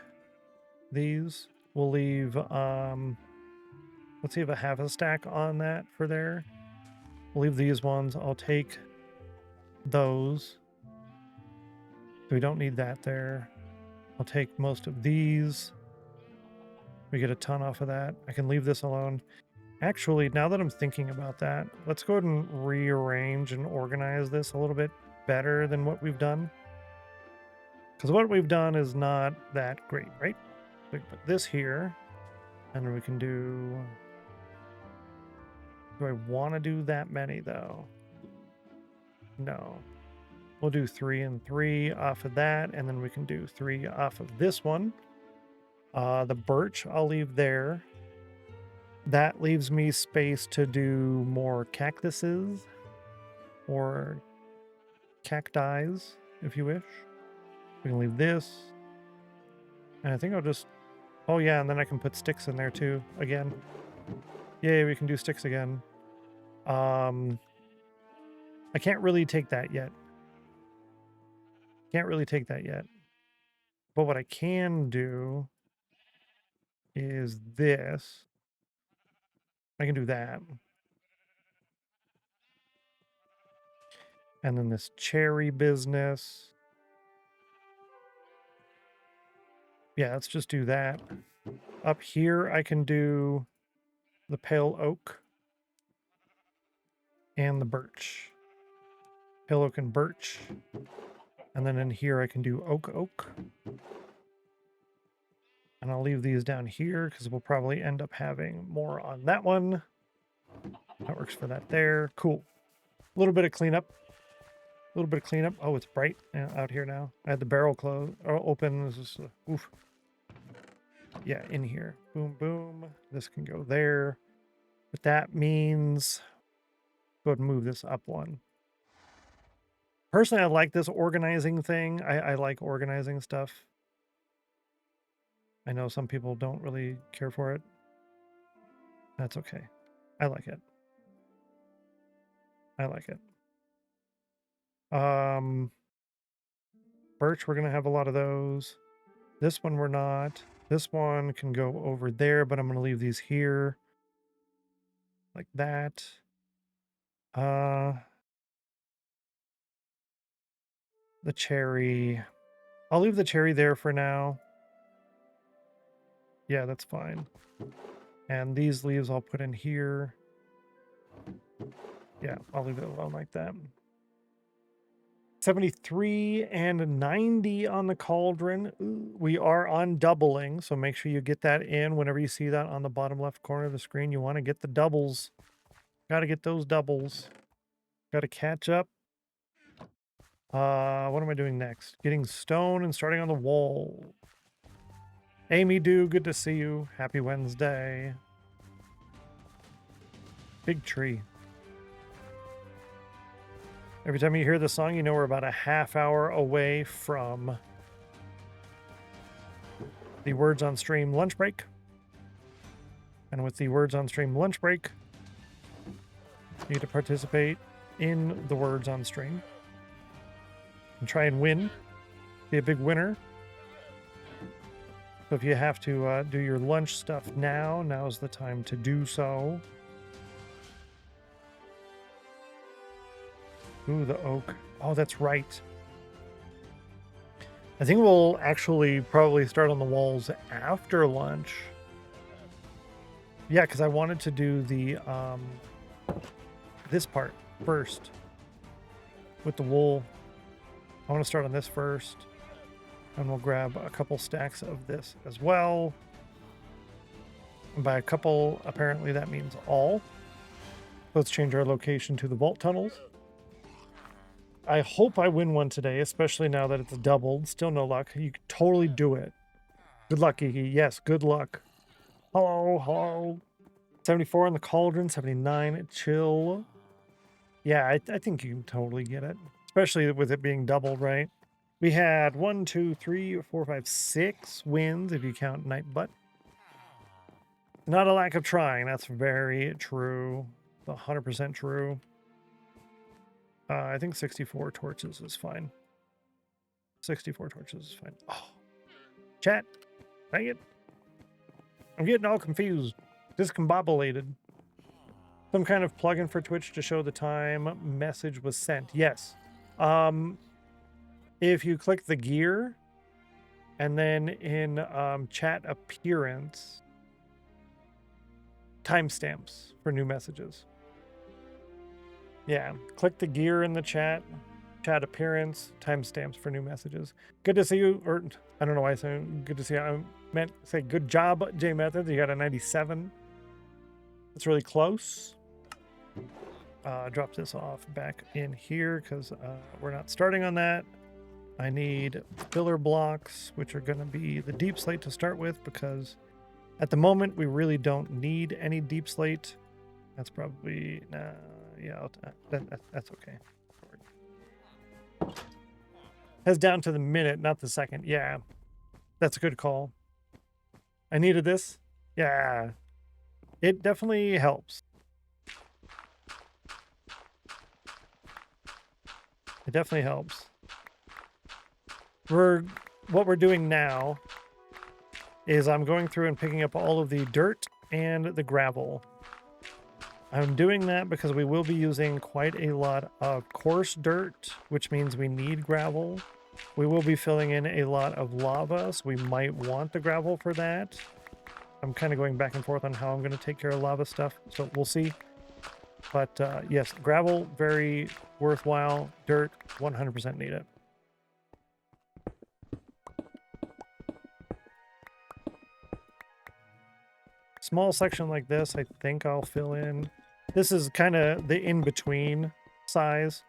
these. We'll leave, let's see if I have a stack on that for there. We'll leave these ones. I'll take those. We don't need that there. I'll take most of these. We get a ton off of that. I can leave this alone. Actually, now that I'm thinking about that, let's go ahead and rearrange and organize this a little bit better than what we've done. Because what we've done is not that great, right? We can put this here, and we can do... Do I want to do that many, though? No. We'll do 3 and 3 off of that, and then we can do 3 off of this one. The birch I'll leave there. That leaves me space to do more cactuses or cacti, if you wish. We can leave this. And I think I'll just... Oh yeah, and then I can put sticks in there too, again. Yay, we can do sticks again. I can't really take that yet. Can't really take that yet. But what I can do is this. I can do that. And then this cherry business. Yeah, let's just do that. Up here, I can do the pale oak and the birch. Pale oak and birch. And then in here, I can do oak. And I'll leave these down here because we'll probably end up having more on that one. That works for that there. Cool. A little bit of cleanup. A little bit of cleanup. Oh, it's bright out here now. I had the barrel closed or open. This is oof. Yeah, in here. Boom, boom. This can go there. But that means go ahead and move this up one. Personally, I like this organizing thing. I like organizing stuff. I know some people don't really care for it. That's okay. I like it. I like it. Birch, we're going to have a lot of those. This one we're not. This one can go over there, but I'm going to leave these here. Like that. The cherry. I'll leave the cherry there for now. Yeah, that's fine. And these leaves I'll put in here. Yeah, I'll leave it alone like that. 73 and 90 on the cauldron. Ooh, we are on doubling, so make sure you get that in. Whenever you see that on the bottom left corner of the screen, you want to get the doubles. Got to get those doubles. Got to catch up. What am I doing next? Getting stone and starting on the wall. Amy Do, good to see you. Happy Wednesday. Big tree. Every time you hear the song, you know we're about a half hour away from the Words on Stream lunch break. And with the Words on Stream lunch break, you get to participate in the Words on Stream and try and win. Be a big winner. So if you have to do your lunch stuff now, now's the time to do so. Ooh, the oak. Oh, that's right. I think we'll actually probably start on the walls after lunch. Yeah, because I wanted to do the this part first with the wool. I want to start on this first. And we'll grab a couple stacks of this as well. And by a couple, apparently that means all. Let's change our location to the vault tunnels. I hope I win one today, especially now that it's doubled. Still no luck. You can totally do it. Good luck, Kiki. Yes, good luck. Hello, hello. 74 on the cauldron, 79 chill. Yeah, I think you can totally get it, especially with it being doubled, right? We had 1, 2, 3, 4, 5, 6 wins if you count Nightbutt. Not a lack of trying. That's very true. 100% true. I think 64 torches is fine. 64 torches is fine. Oh, chat. Dang it. I'm getting all confused. Discombobulated. Some kind of plugin for Twitch to show the time message was sent. Yes. If you click the gear and then in chat appearance, timestamps for new messages. Yeah, click the gear in the chat appearance, timestamps for new messages. Good to see you, or I don't know why I said good to see you. I meant say good job, J Methods. You got a 97. That's really close. Drop this off back in here because we're not starting on that. I need filler blocks, which are going to be the deep slate to start with because at the moment we really don't need any deep slate. That's probably yeah. That's okay. Heads down to the minute, not the second. Yeah, that's a good call. I needed this. Yeah, it definitely helps. It definitely helps. What we're doing now is I'm going through and picking up all of the dirt and the gravel. I'm doing that because we will be using quite a lot of coarse dirt, which means we need gravel. We will be filling in a lot of lava, so we might want the gravel for that. I'm kind of going back and forth on how I'm going to take care of lava stuff, so we'll see. But yes, gravel, very worthwhile. Dirt, 100% need it. Small section like this, I think I'll fill in. This is kind of the in-between size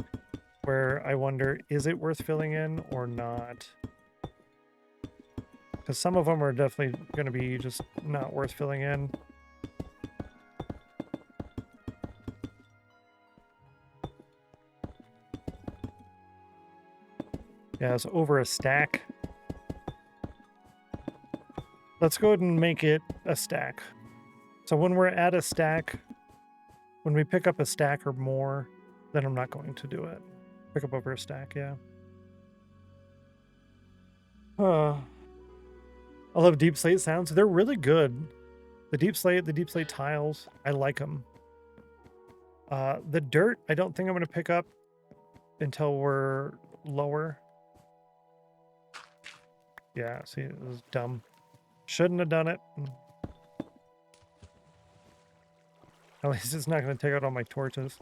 where I wonder, is it worth filling in or not? Because some of them are definitely going to be just not worth filling in. Yeah, it's over a stack. Let's go ahead and make it a stack. So when we're at a stack, when we pick up a stack or more, then I'm not going to do it. Pick up over a stack, yeah. I love deep slate sounds. They're really good. The deep slate tiles, I like them. The dirt, I don't think I'm going to pick up until we're lower. Yeah, see, it was dumb. Shouldn't have done it. At least it's not going to take out all my torches.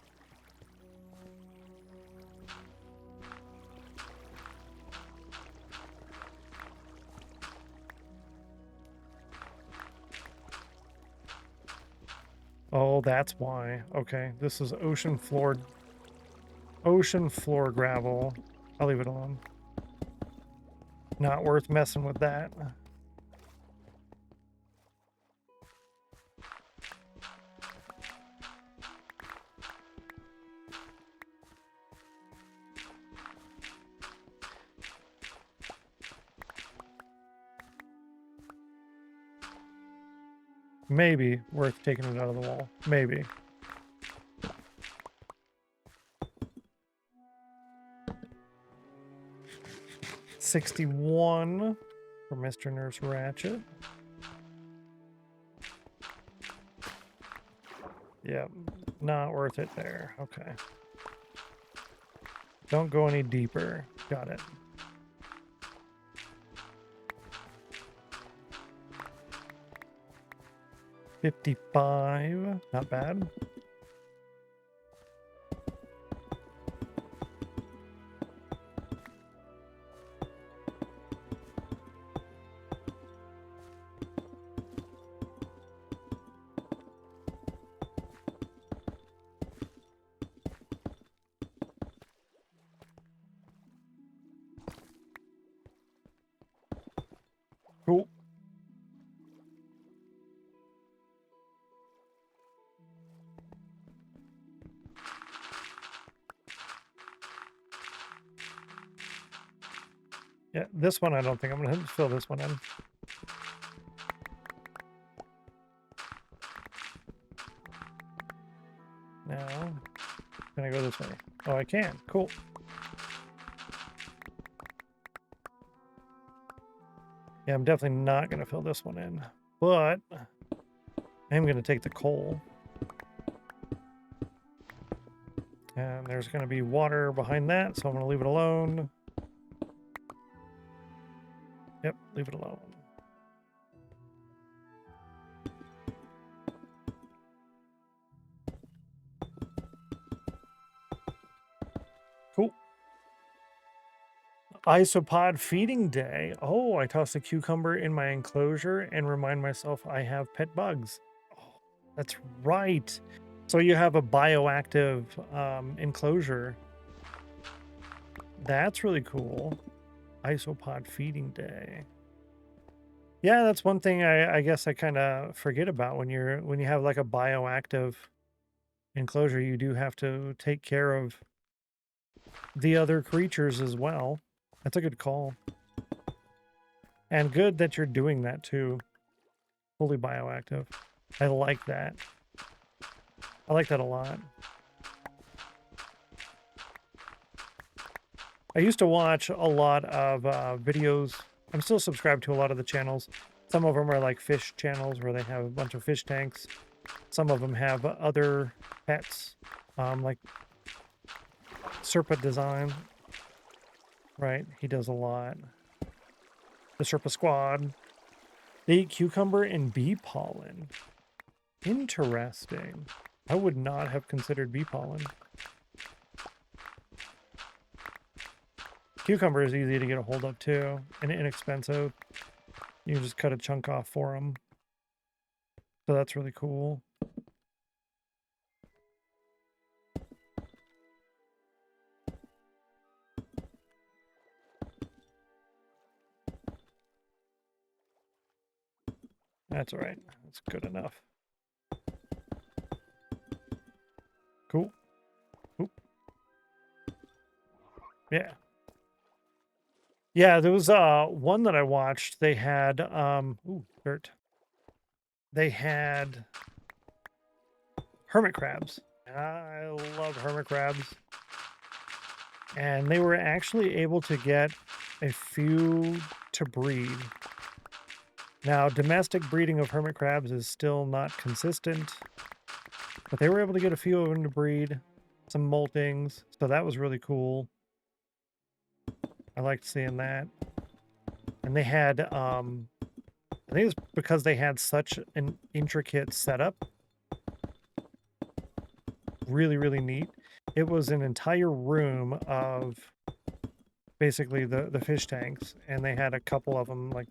Oh, that's why. Okay, this is ocean floor gravel. I'll leave it alone. Not worth messing with that. Maybe worth taking it out of the wall. Maybe. $61 for Mr. Nurse Ratchet. Yep, not worth it there. Okay. Don't go any deeper. Got it. $55. Not bad. Yeah, this one I don't think I'm going to fill this one in. Now, can I go this way? Oh, I can. Cool. Yeah, I'm definitely not going to fill this one in, but I am going to take the coal. And there's going to be water behind that, so I'm going to leave it alone. Yep, leave it alone. Cool. Isopod feeding day. Oh, I toss a cucumber in my enclosure and remind myself I have pet bugs. Oh, that's right. So you have a bioactive enclosure. That's really cool. Isopod feeding day. Yeah, that's one thing I guess I kind of forget about when you have like a bioactive enclosure. You do have to take care of the other creatures as well. That's a good call. And good that you're doing that too. Fully bioactive. I like that. I like that a lot. I used to watch a lot of videos. I'm still subscribed to a lot of the channels. Some of them are like fish channels where they have a bunch of fish tanks. Some of them have other pets, like Serpa Design. Right, he does a lot. The Serpa Squad. They eat cucumber and bee pollen. Interesting. I would not have considered bee pollen. Cucumber is easy to get a hold of too, and inexpensive. You can just cut a chunk off for them. So that's really cool. That's all right. That's good enough. Cool. Oop. Yeah. Yeah, there was one that I watched. They had ooh, dirt. They had hermit crabs. I love hermit crabs. And they were actually able to get a few to breed. Now, domestic breeding of hermit crabs is still not consistent, but they were able to get a few of them to breed, some moltings, so that was really cool. I liked seeing that. And they had, I think it's because they had such an intricate setup. Really, really neat. It was an entire room of basically the fish tanks, and they had a couple of them like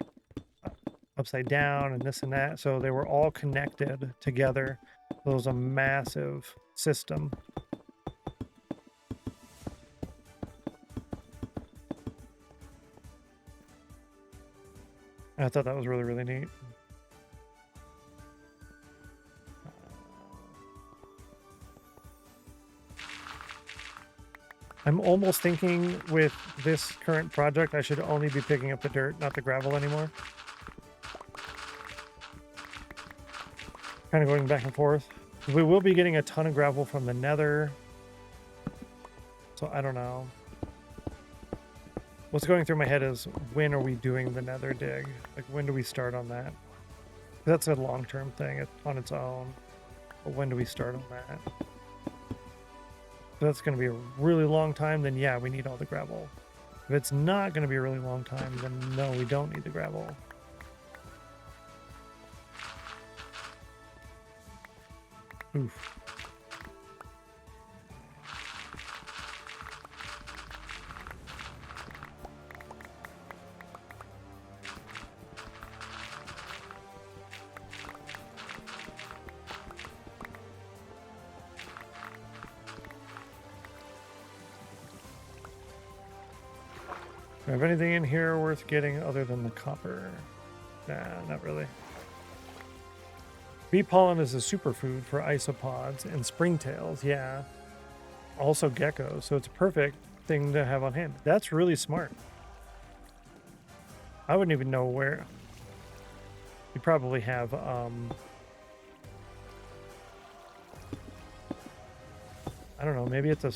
upside down and this and that, so they were all connected together. So it was a massive system. I thought that was really, really neat. I'm almost thinking with this current project, I should only be picking up the dirt, not the gravel anymore. Kind of going back and forth. We will be getting a ton of gravel from the nether. So I don't know. What's going through my head is, when are we doing the nether dig? Like, when do we start on that? That's a long-term thing on its own. But when do we start on that? If that's going to be a really long time, then yeah, we need all the gravel. If it's not going to be a really long time, then no, we don't need the gravel. Oof. Do I have anything in here worth getting other than the copper? Nah, not really. Bee pollen is a superfood for isopods and springtails, yeah. Also geckos, so it's a perfect thing to have on hand. That's really smart. I wouldn't even know where. You probably have, I don't know, maybe at the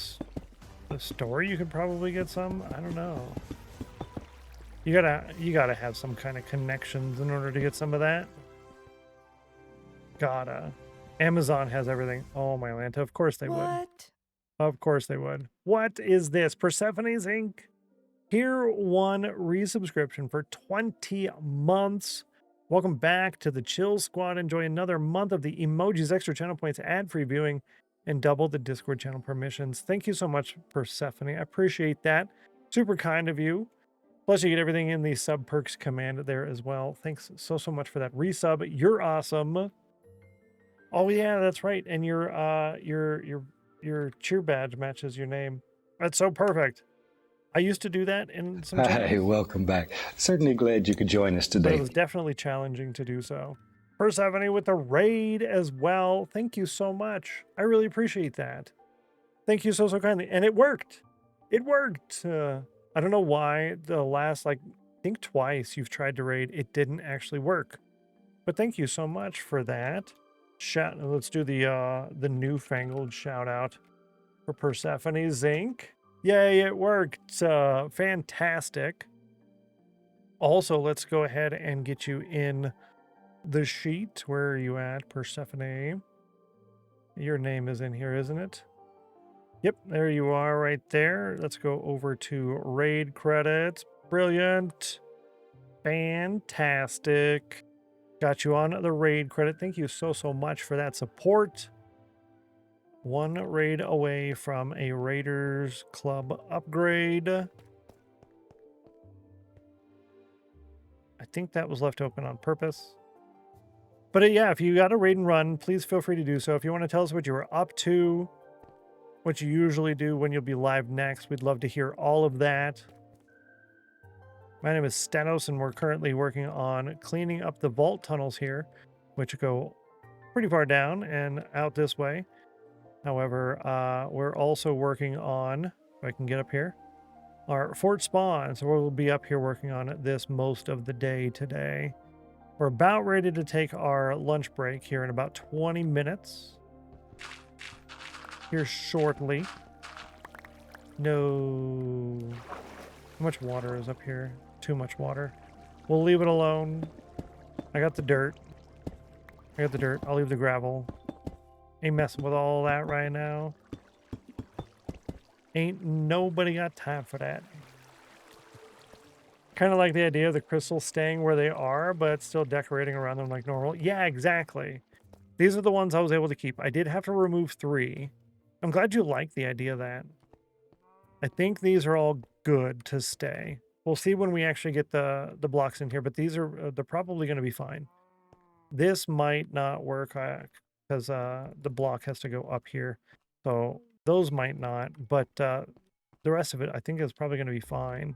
store you could probably get some. I don't know. You gotta have some kind of connections in order to get some of that. Gotta. Amazon has everything. Oh my Lanta, of course they would. Of course they would. What is this? Persephone's Inc. Tier 1 resubscription for 20 months. Welcome back to the Chill Squad. Enjoy another month of the emojis, extra channel points, ad-free viewing, and double the Discord channel permissions. Thank you so much, Persephone. I appreciate that. Super kind of you. Plus, you get everything in the sub perks command there as well. Thanks so much for that resub. You're awesome. Oh yeah, that's right. And your cheer badge matches your name. That's so perfect. I used to do that in some channels. Hey, welcome back. Certainly glad you could join us But it today. was definitely challenging to do so. Persephone with the raid as well. Thank you so much. I really appreciate that. Thank you so kindly. And it worked. It worked. I don't know why the last, I think twice you've tried to raid, it didn't actually work. But thank you so much for that. Let's do the newfangled shout out for Persephone Zinc. Yay, it worked. Fantastic. Also, let's go ahead and get you in the sheet. Where are you at, Persephone? Your name is in here, isn't it? Yep, there you are right there. Let's go over to raid credits. Brilliant. Fantastic. Got you on the raid credit. Thank you so much for that support. One raid away from a Raiders Club upgrade. I think that was left open on purpose. But yeah, if you got a raid and run, please feel free to do so. If you want to tell us what you were up to, what you usually do when you'll be live next, we'd love to hear all of that. My name is Stennos, and we're currently working on cleaning up the vault tunnels here, which go pretty far down and out this way. However, we're also working on, if I can get up here, our fort spawn. So we'll be up here working on this most of the day today. We're about ready to take our lunch break here in about 20 minutes. Here shortly. No. How much water is up here? Too much water. We'll leave it alone. I got the dirt. I'll leave the gravel. Ain't messing with all that right now. Ain't nobody got time for that. Kind of like the idea of the crystals staying where they are, but still decorating around them like normal. Yeah, exactly. These are the ones I was able to keep. I did have to remove 3. I'm glad you like the idea of that. I think these are all good to stay. We'll see when we actually get the blocks in here, but these are they're probably going to be fine. This might not work because the block has to go up here. So those might not, but the rest of it I think is probably going to be fine.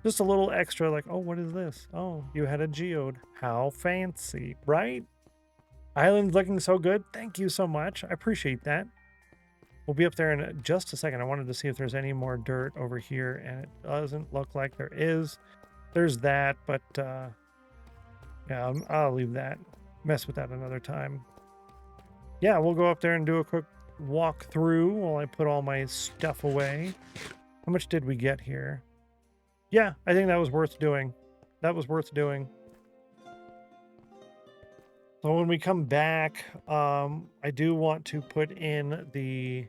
Just a little extra like, oh, what is this? Oh, you had a geode. How fancy, right? Island's looking so good. Thank you so much. I appreciate that. We'll be up there in just a second. I wanted to see if there's any more dirt over here, and it doesn't look like there is. There's that, but yeah, I'll leave that. Mess with that another time. Yeah, we'll go up there and do a quick walk through while I put all my stuff away. How much did we get here? Yeah, I think that was worth doing. That was worth doing. So when we come back, I do want to put in the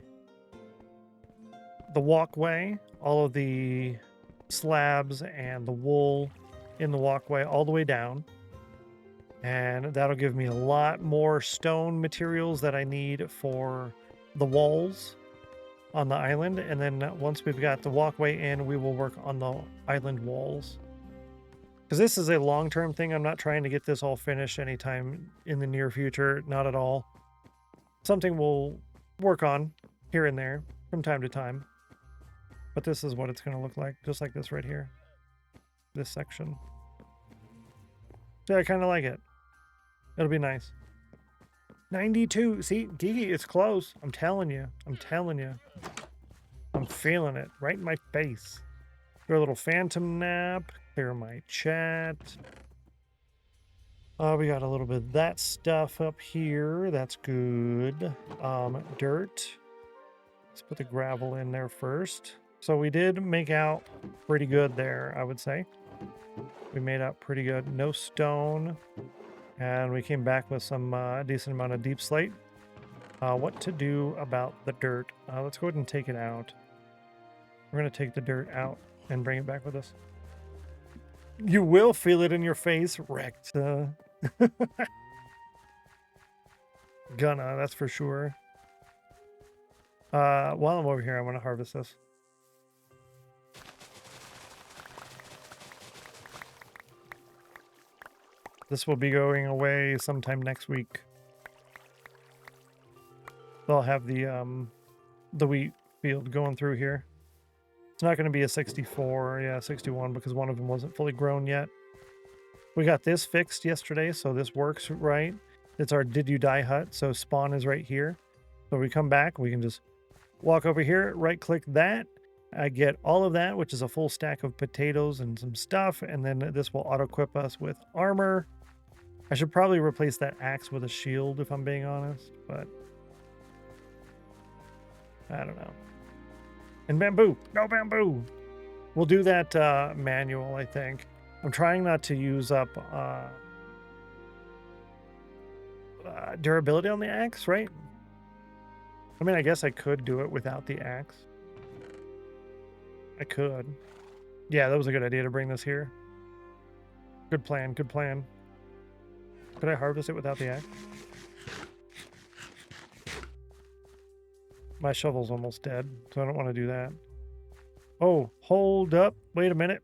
walkway, all of the slabs and the wool in the walkway all the way down. And that'll give me a lot more stone materials that I need for the walls on the island. And then once we've got the walkway in, we will work on the island walls. Because this is a long-term thing. I'm not trying to get this all finished anytime in the near future. Not at all. Something we'll work on here and there from time to time. But this is what it's going to look like. Just like this right here. This section. Yeah, I kind of like it. It'll be nice. 92. See, Gigi, it's close. I'm telling you. I'm telling you. I'm feeling it right in my face. Do a little phantom nap. clear my chat. We got a little bit of that stuff up here. That's good. Dirt. Let's put the gravel in there first. So we did make out pretty good there, I would say. We made out pretty good. No stone. And we came back with some decent amount of deep slate. What to do about the dirt? Let's go ahead and take it out. We're going to take the dirt out and bring it back with us. You will feel it in your face, wrecked. Gonna, that's for sure. While I'm over here, I want to harvest this. This will be going away sometime next week. They'll have the wheat field going through here. It's not going to be a 64, yeah, 61, because one of them wasn't fully grown yet. We got this fixed yesterday, so this works right. It's our Did You Die hut, so spawn is right here. So we come back, we can just walk over here, right-click that. I get all of that, which is a full stack of potatoes and some stuff, and then this will auto-equip us with armor. I should probably replace that axe with a shield, if I'm being honest, but I don't know. And bamboo! No bamboo! We'll do that manual, I think. I'm trying not to use up durability on the axe, right? I mean, I guess I could do it without the axe. I could. Yeah, that was a good idea to bring this here. Good plan, good plan. Could I harvest it without the axe? My shovel's almost dead, so I don't want to do that. Oh, hold up. Wait a minute.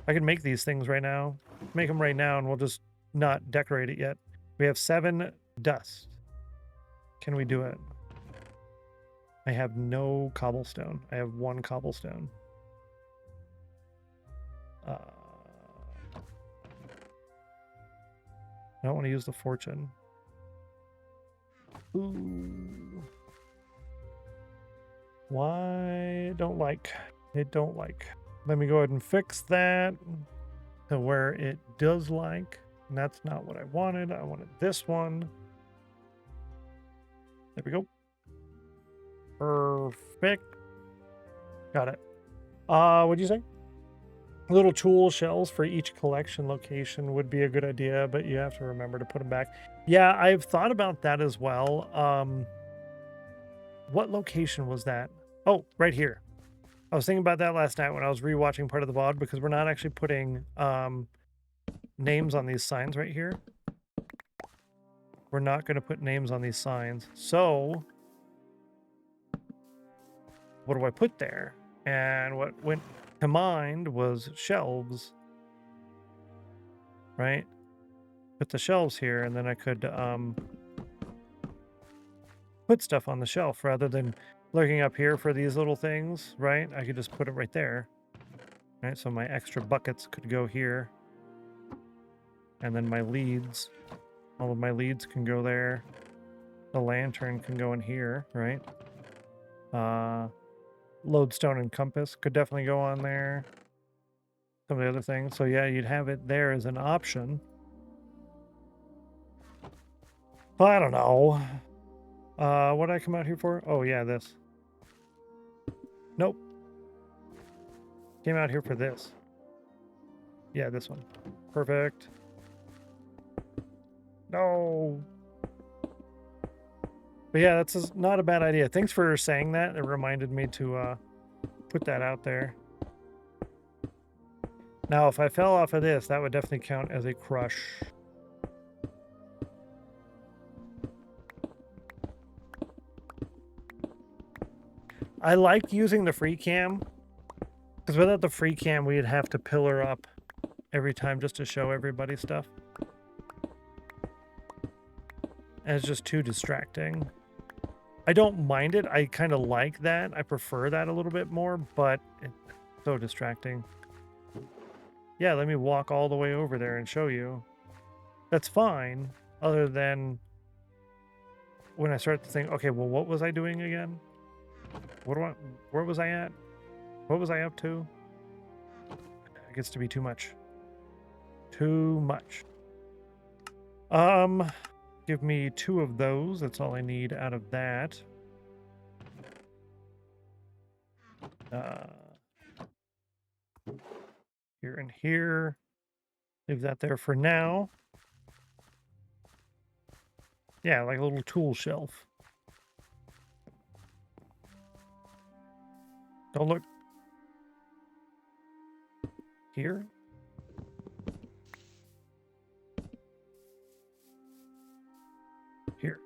I can make these things right now. Make them right now, and we'll just not decorate it yet. We have 7 dust. Can we do it? I have no cobblestone. I have 1 cobblestone. I don't want to use the fortune. Ooh. Why? Don't like. It don't like. Let me go ahead and fix that to where it does like. And that's not what I wanted. I wanted this one. There we go. Perfect. Got it. What'd you say? Little tool shells for each collection location would be a good idea, but you have to remember to put them back. Yeah, I've thought about that as well. What location was that? Oh, right here. I was thinking about that last night when I was rewatching part of the VOD, because we're not actually putting names on these signs right here. We're not going to put names on these signs. So what do I put there? And what went to mind was shelves, right? Put the shelves here, and then I could put stuff on the shelf rather than looking up here for these little things, right? I could just put it right there, right? So my extra buckets could go here, and then my leads, all of my leads can go there. The lantern can go in here, right? Lodestone and compass could definitely go on there. Some of the other things. So yeah, you'd have it there as an option. Well, I don't know. What did I come out here for? Oh yeah, this. Nope. Came out here for this. Yeah, this one. Perfect. No. But yeah, that's not a bad idea. Thanks for saying that. It reminded me to put that out there. Now, if I fell off of this, that would definitely count as a crush. I like using the free cam, because without the free cam, we'd have to pillar up every time just to show everybody stuff. And it's just too distracting. I don't mind it. I kind of like that. I prefer that a little bit more, but it's so distracting. Yeah, let me walk all the way over there and show you. That's fine, other than when I start to think, okay, well, what was I doing again? Where was I at? What was I up to? gets to be too much. Too much. Give me 2 of those. That's all I need out of that. Here and here. Leave that there for now. Yeah, like a little tool shelf. Don't look. Here. Here.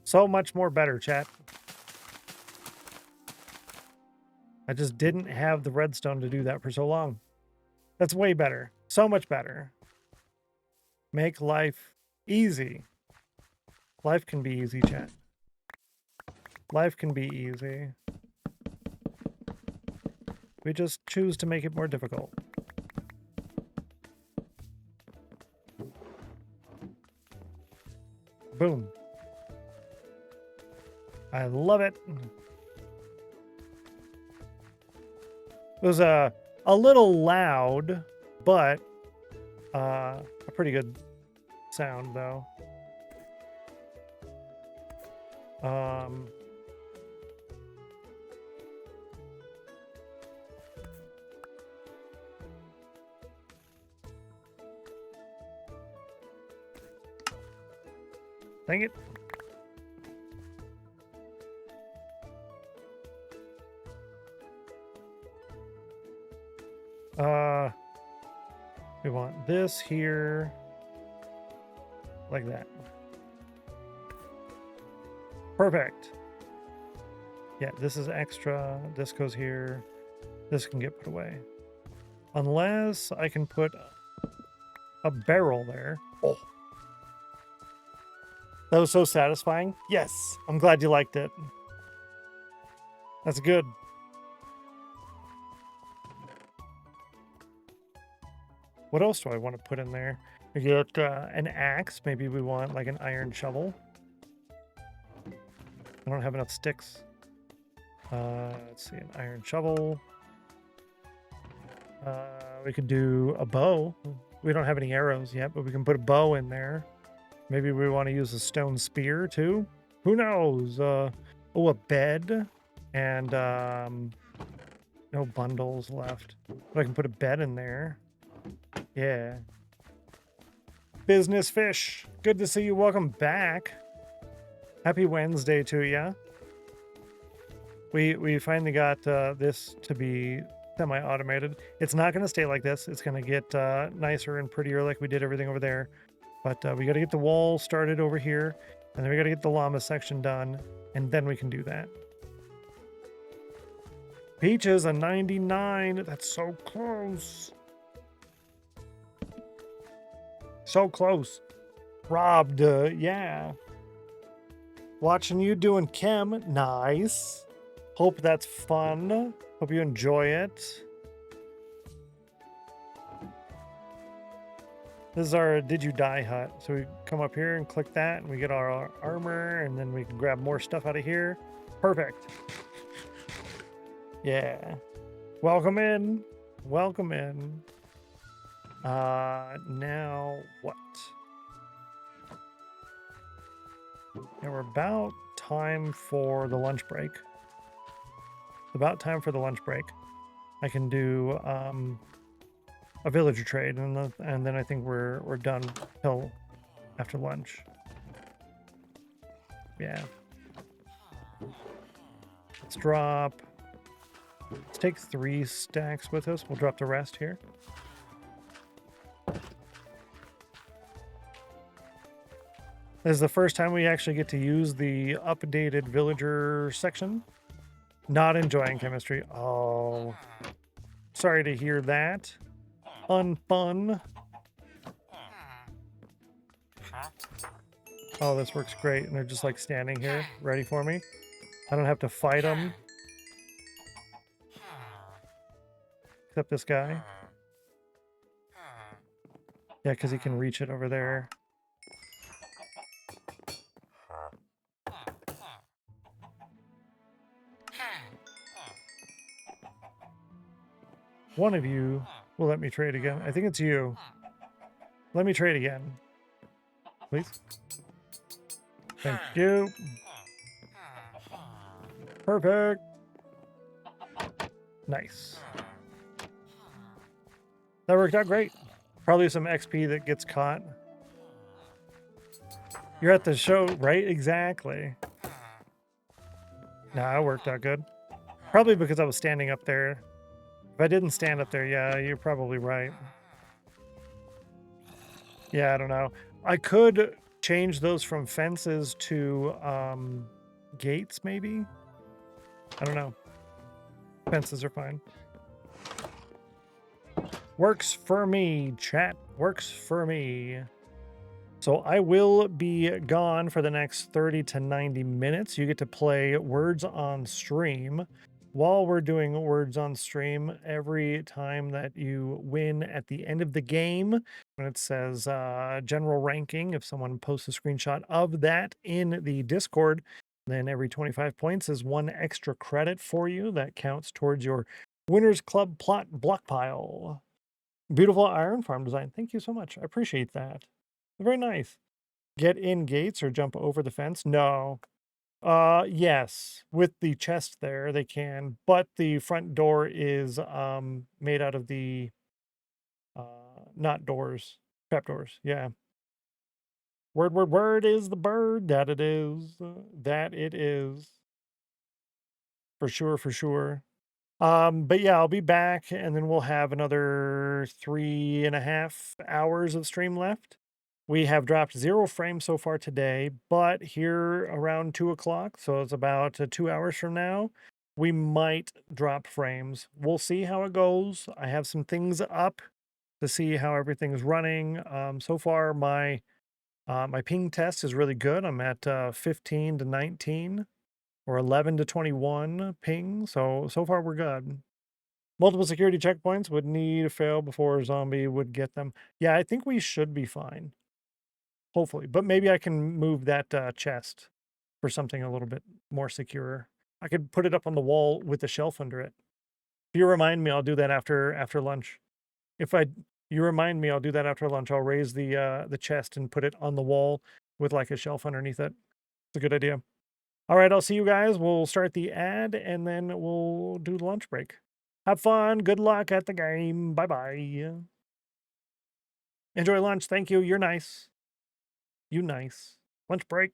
So much more better, chat. I just didn't have the redstone to do that for so long. That's way better. So much better. Make life easy. Life can be easy, chat. Life can be easy. We just choose to make it more difficult. Boom. I love it. It was a little loud, but a pretty good sound though. Dang it. We want this here, like that. Perfect. Yeah, this is extra. This goes here. This can get put away. Unless I can put a barrel there. Oh. That was so satisfying. Yes, I'm glad you liked it. That's good. What else do I want to put in there? We get an axe. Maybe we want like an iron shovel. I don't have enough sticks. Let's see, an iron shovel. We could do a bow. We don't have any arrows yet, but we can put a bow in there. Maybe we want to use a stone spear too. Who knows? Oh, a bed. And no bundles left. But I can put a bed in there. Yeah. Business Fish. Good to see you. Welcome back. Happy Wednesday to you. We finally got this to be semi-automated. It's not going to stay like this. It's going to get nicer and prettier like we did everything over there. But we got to get the wall started over here. And then we got to get the llama section done. And then we can do that. Peaches, a 99. That's so close. So close. Robbed, yeah. Watching you doing chem. Nice. Hope that's fun. Hope you enjoy it. This is our Did You Die hut. So we come up here and click that, and we get our armor, and then we can grab more stuff out of here. Perfect. Yeah. Welcome in. Welcome in. Now what? Now we're about time for the lunch break. About time for the lunch break. I can do a villager trade, and then I think we're done till after lunch. Yeah. Let's drop. Let's take 3 stacks with us. We'll drop the rest here. This is the first time we actually get to use the updated villager section. Not enjoying chemistry. Oh, sorry to hear that. Unfun. Oh, this works great. And they're just like standing here ready for me. I don't have to fight them. Except this guy. Yeah, because he can reach it over there. One of you will let me trade again. I think it's you. Let me trade again. Please. Thank you. Perfect. Nice. That worked out great. Probably some XP that gets caught. You're at the show, right? Exactly. Nah, it worked out good. Probably because I was standing up there. If I didn't stand up there, yeah, you're probably right. Yeah, I don't know. I could change those from fences to gates, maybe? I don't know. Fences are fine. Works for me, chat. Works for me. So I will be gone for the next 30 to 90 minutes. You get to play Words on Stream. While we're doing Words on Stream, every time that you win at the end of the game, when it says general ranking, if someone posts a screenshot of that in the Discord, then every 25 points is 1 extra credit for you. That counts towards your Winners Club plot block pile. Beautiful iron farm design. Thank you so much. I appreciate that. Very nice. Get in gates or jump over the fence? No. Yes. With the chest there, they can, but the front door is made out of the not doors, trap doors. Yeah. Word is the bird. That it is. That it is. For sure, for sure. But yeah, I'll be back and then we'll have another 3.5 hours of stream left. We have dropped 0 frames so far today, but here around 2 o'clock, so it's about 2 hours from now, we might drop frames. We'll see how it goes. I have some things up to see how everything's running. So far, my ping test is really good. I'm at 15 to 19 or 11 to 21 ping. So far we're good. Multiple security checkpoints would need to fail before a zombie would get them. Yeah, I think we should be fine. Hopefully. But maybe I can move that chest for something a little bit more secure. I could put it up on the wall with a shelf under it. If you remind me, I'll do that after lunch. You remind me, I'll do that after lunch. I'll raise the chest and put it on the wall with like a shelf underneath it. It's a good idea. All right, I'll see you guys. We'll start the ad and then we'll do the lunch break. Have fun. Good luck at the game. Bye-bye. Enjoy lunch. Thank you. You're nice. You nice. Lunch break.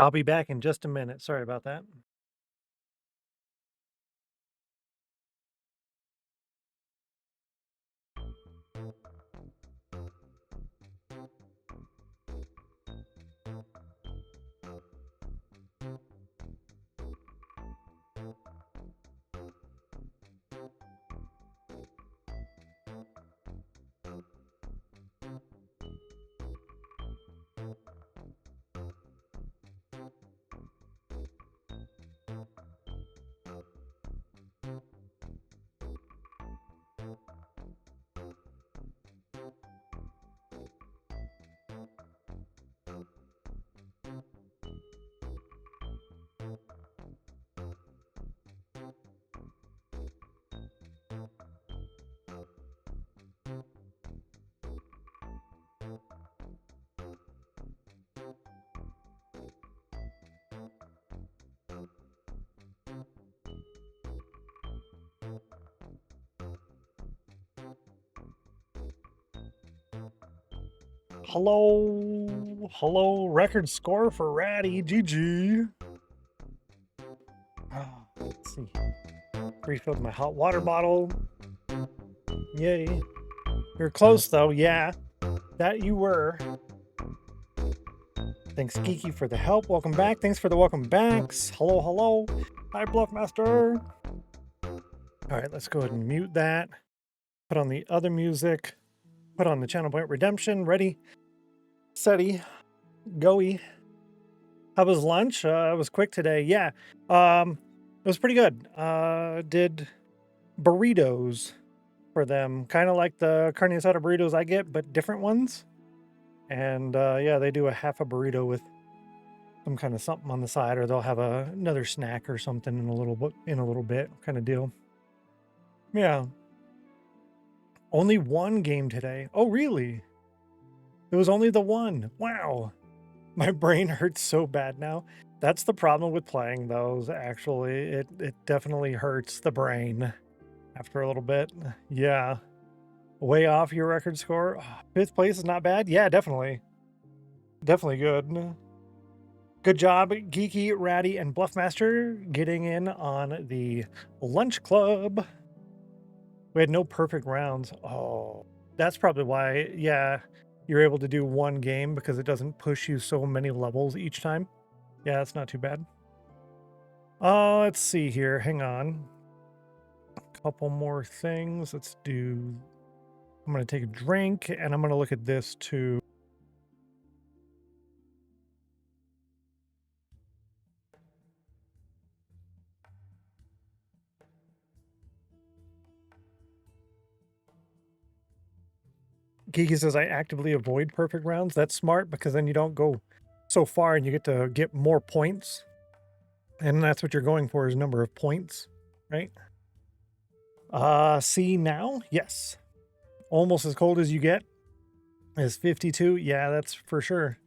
I'll be back in just a minute. Sorry about that. Hello. Hello. Record score for Ratty. GG. Let's see. Refilled my hot water bottle. Yay. You're close though. Yeah. That you were. Thanks, Geeky, for the help. Welcome back. Thanks for the welcome backs. Hello, hello. Hi, Bluffmaster. All right, let's go ahead and mute that. Put on the other music. Put on the Channel Point Redemption. Ready, steady, goey. How was lunch? It was quick today. Yeah, it was pretty good. Did burritos for them, kind of like the carne asada burritos I get, but different ones. And yeah, they do a half a burrito with some kind of something on the side, or they'll have another snack or something in a little bit kind of deal. Yeah. Only one game today. Oh, really? It was only the one. Wow. My brain hurts so bad now. That's the problem with playing those, actually. It definitely hurts the brain after a little bit. Yeah. Way off your record score. Oh, 5th place is not bad. Yeah, definitely. Definitely good. Good job, Geeky, Ratty, and Bluffmaster getting in on the lunch club. We had no perfect rounds. Oh, that's probably why, yeah, you're able to do one game because it doesn't push you so many levels each time. Yeah, that's not too bad. Let's see here. Hang on. A couple more things. Let's do... I'm going to take a drink, and I'm going to look at this too. Geeky says, I actively avoid perfect rounds. That's smart because then you don't go so far and you get to get more points. And that's what you're going for, is number of points, right? See now? Yes. Almost as cold as you get is 52. Yeah, that's for sure.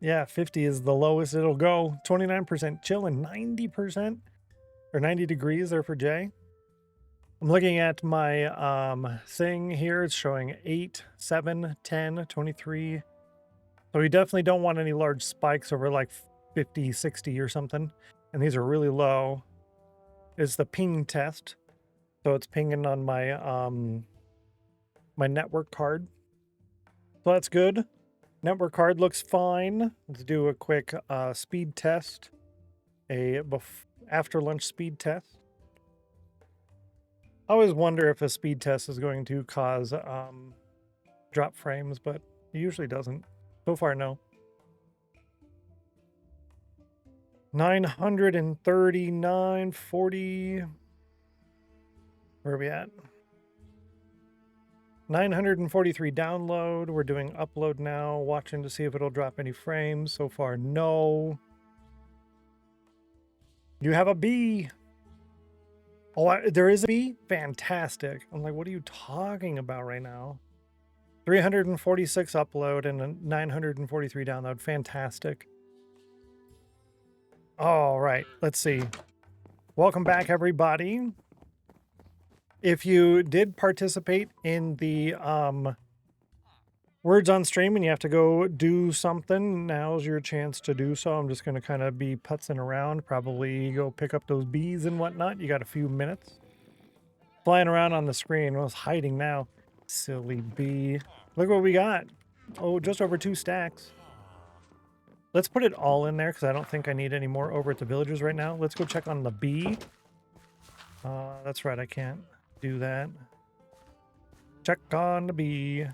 Yeah, 50 is the lowest it'll go. 29% chill and 90% or 90 degrees there for Jay. I'm looking at my thing here. It's showing 8, 7, 10, 23. So we definitely don't want any large spikes over like 50, 60 or something. And these are really low. It's the ping test. So it's pinging on my my network card. So that's good. Network card looks fine. Let's do a quick speed test. After lunch speed test. I always wonder if a speed test is going to cause drop frames, but it usually doesn't. So far, no. 939, 40. Where are we at? 943 download. We're doing upload now. Watching to see if it'll drop any frames. So far, no. You have a B. Oh, there is a B? Fantastic. I'm like, what are you talking about right now? 346 upload and a 943 download. Fantastic. All right, let's see. Welcome back, everybody. If you did participate in the words on stream and you have to go do something, now's your chance to do so. I'm just going to kind of be putzing around, probably go pick up those bees and whatnot. You got a few minutes. Flying around on the screen. Well, it's hiding now. Silly bee. Look what we got. Oh, just over 2 stacks. Let's put it all in there because I don't think I need any more over at the villagers right now. Let's go check on the bee. That's right, I can't do that. Check on the bee.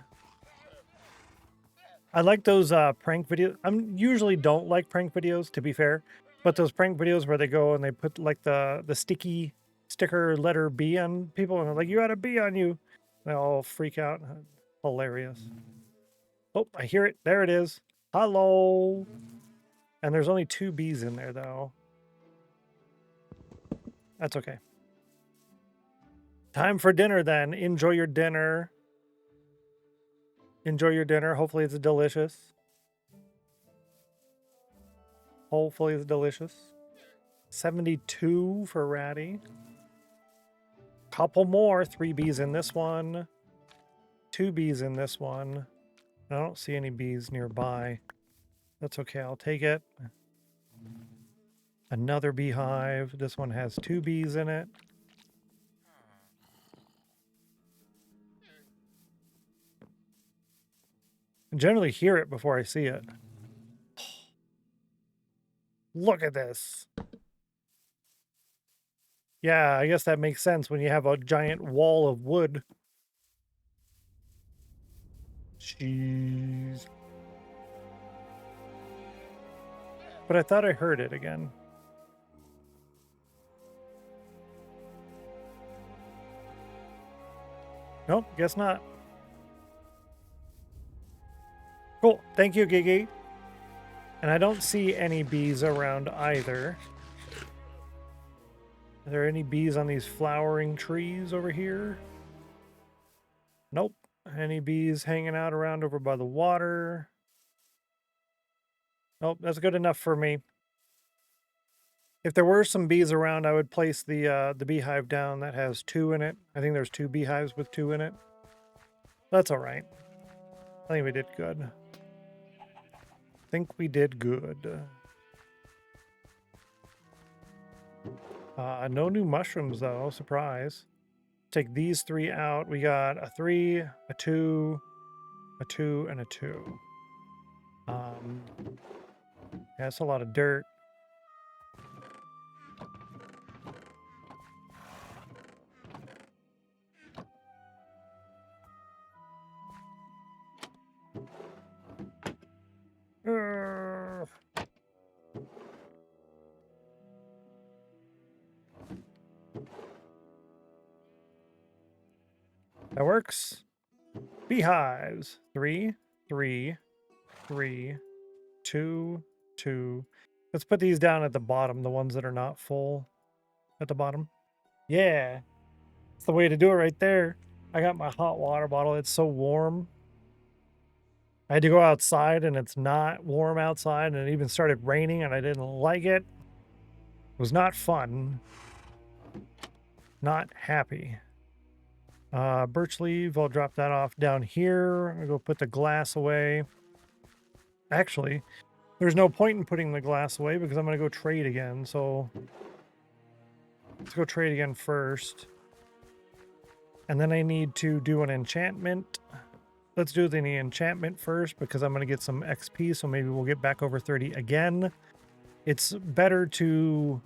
I like those prank videos. I usually don't like prank videos, to be fair, but those prank videos where they go and they put like the sticky sticker letter B on people and they're like, you had a bee on you. They all freak out. Hilarious. Oh, I hear it. There it is. Hello. And there's only 2 bees in there though. That's okay. Time for dinner then. Enjoy your dinner. Enjoy your dinner. Hopefully it's delicious. Hopefully it's delicious. 72 for Ratty. Couple more. 3 bees in this one. 2 bees in this one. I don't see any bees nearby. That's okay, I'll take it. Another beehive. This one has 2 bees in it. I generally hear it before I see it. Look at this. Yeah, I guess that makes sense when you have a giant wall of wood. Jeez. But I thought I heard it again. Nope, guess not. Cool. Thank you, Gigi. And I don't see any bees around either. Are there any bees on these flowering trees over here? Nope. Any bees hanging out around over by the water? Nope, that's good enough for me. If there were some bees around, I would place the beehive down that has 2 in it. I think there's 2 beehives with 2 in it. That's all right. I think we did good. No new mushrooms though, surprise. Take these 3 out. We got a 3, a 2, a 2, and a 2. Yeah, that's a lot of dirt. That works. Beehives. 3, 3, 3, 2, 2. Let's put these down at the bottom, the ones that are not full at the bottom. Yeah. That's the way to do it right there. I got my hot water bottle. It's so warm. I had to go outside and it's not warm outside and it even started raining and I didn't like it. It was not fun. Not happy. Birch leaf, I'll drop that off down here. I'll go put the glass away. Actually, there's no point in putting the glass away because I'm going to go trade again. So let's go trade again first. And then I need to do an enchantment. Let's do the enchantment first because I'm going to get some XP. So maybe we'll get back over 30 again. It's better to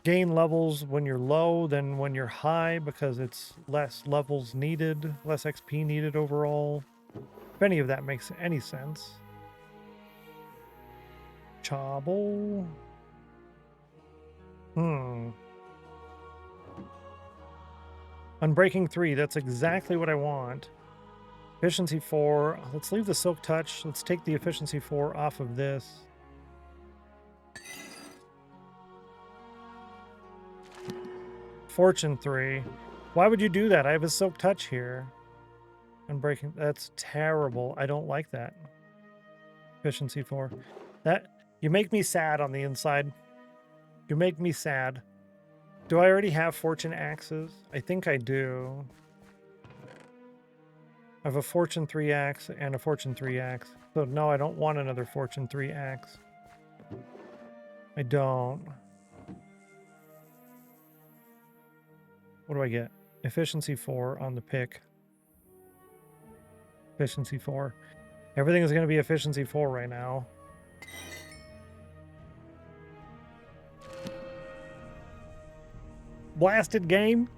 gain levels when you're low than when you're high because it's less levels needed, less XP needed overall. If any of that makes any sense. Chobble. Unbreaking 3, that's exactly what I want. Efficiency 4. Let's leave the Silk Touch. Let's take the Efficiency 4 off of this. Fortune 3. Why would you do that? I have a Silk Touch here. Unbreaking. That's terrible. I don't like that. Efficiency 4. You make me sad on the inside. You make me sad. Do I already have Fortune Axes? I think I do. I have a Fortune 3 axe and a Fortune 3 axe. So no, I don't want another Fortune 3 axe. I don't. What do I get? Efficiency 4 on the pick. Efficiency 4. Everything is going to be efficiency 4 right now. Blasted game.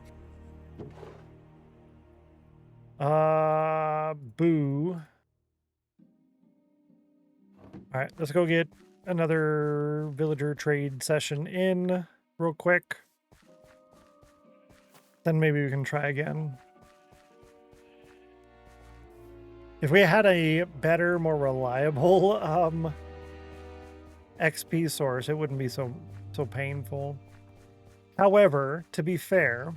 Boo. All right, let's go get another villager trade session in real quick. Then maybe we can try again. If we had a better, more reliable XP source, it wouldn't be so painful. However, to be fair,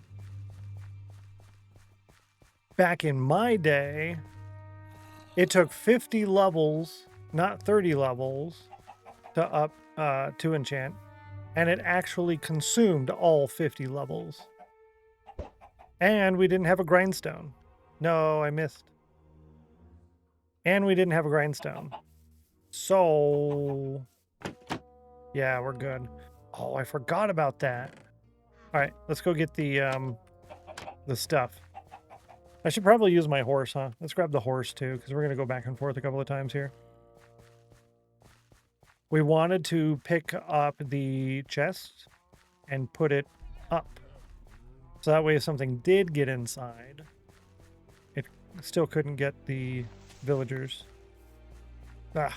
back in my day, it took 50 levels, not 30 levels, to enchant, and it actually consumed all 50 levels. And we didn't have a grindstone. No, I missed. And we didn't have a grindstone. So, yeah, we're good. Oh, I forgot about that. All right, let's go get the stuff. I should probably use my horse, huh? Let's grab the horse too, because we're going to go back and forth a couple of times here. We wanted to pick up the chest and put it up. So that way if something did get inside, it still couldn't get the villagers. Ah.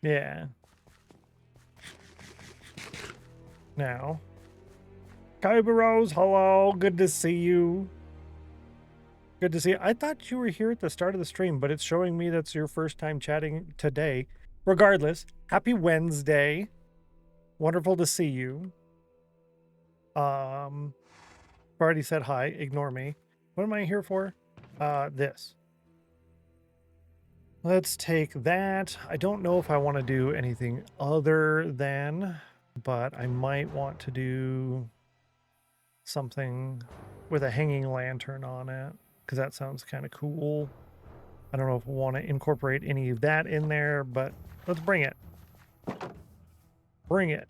Yeah. Now. Kyberos, hello. Good to see you. Good to see you. I thought you were here at the start of the stream, but it's showing me that's your first time chatting today. Regardless, happy Wednesday. Wonderful to see you. Already said hi. Ignore me. What am I here for? This. Let's take that. I don't know if I want to do anything other than, but I might want to do something with a hanging lantern on it, because that sounds kind of cool. I don't know if we want to incorporate any of that in there, but let's bring it. Bring it.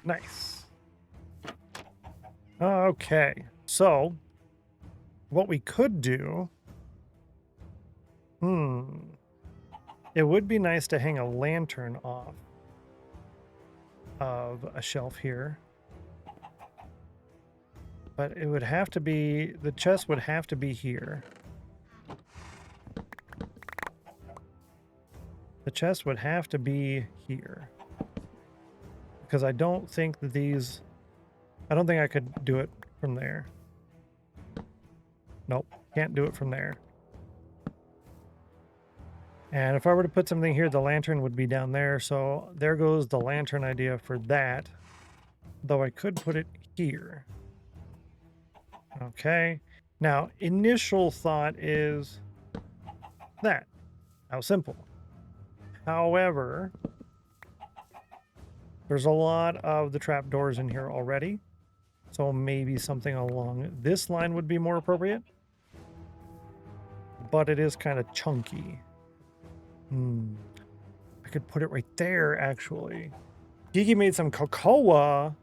Nice. Okay, so what we could do, it would be nice to hang a lantern off of a shelf here, but it would have to be, the chest would have to be here. The chest would have to be here, because I don't think that these, I don't think I could do it from there. Nope, can't do it from there. And if I were to put something here, the lantern would be down there. So there goes the lantern idea for that. Though I could put it here. Okay. Now, initial thought is that. How simple. However, there's a lot of the trapdoors in here already. So maybe something along this line would be more appropriate. But it is kind of chunky. I could put it right there, actually. Gigi made some cocoa.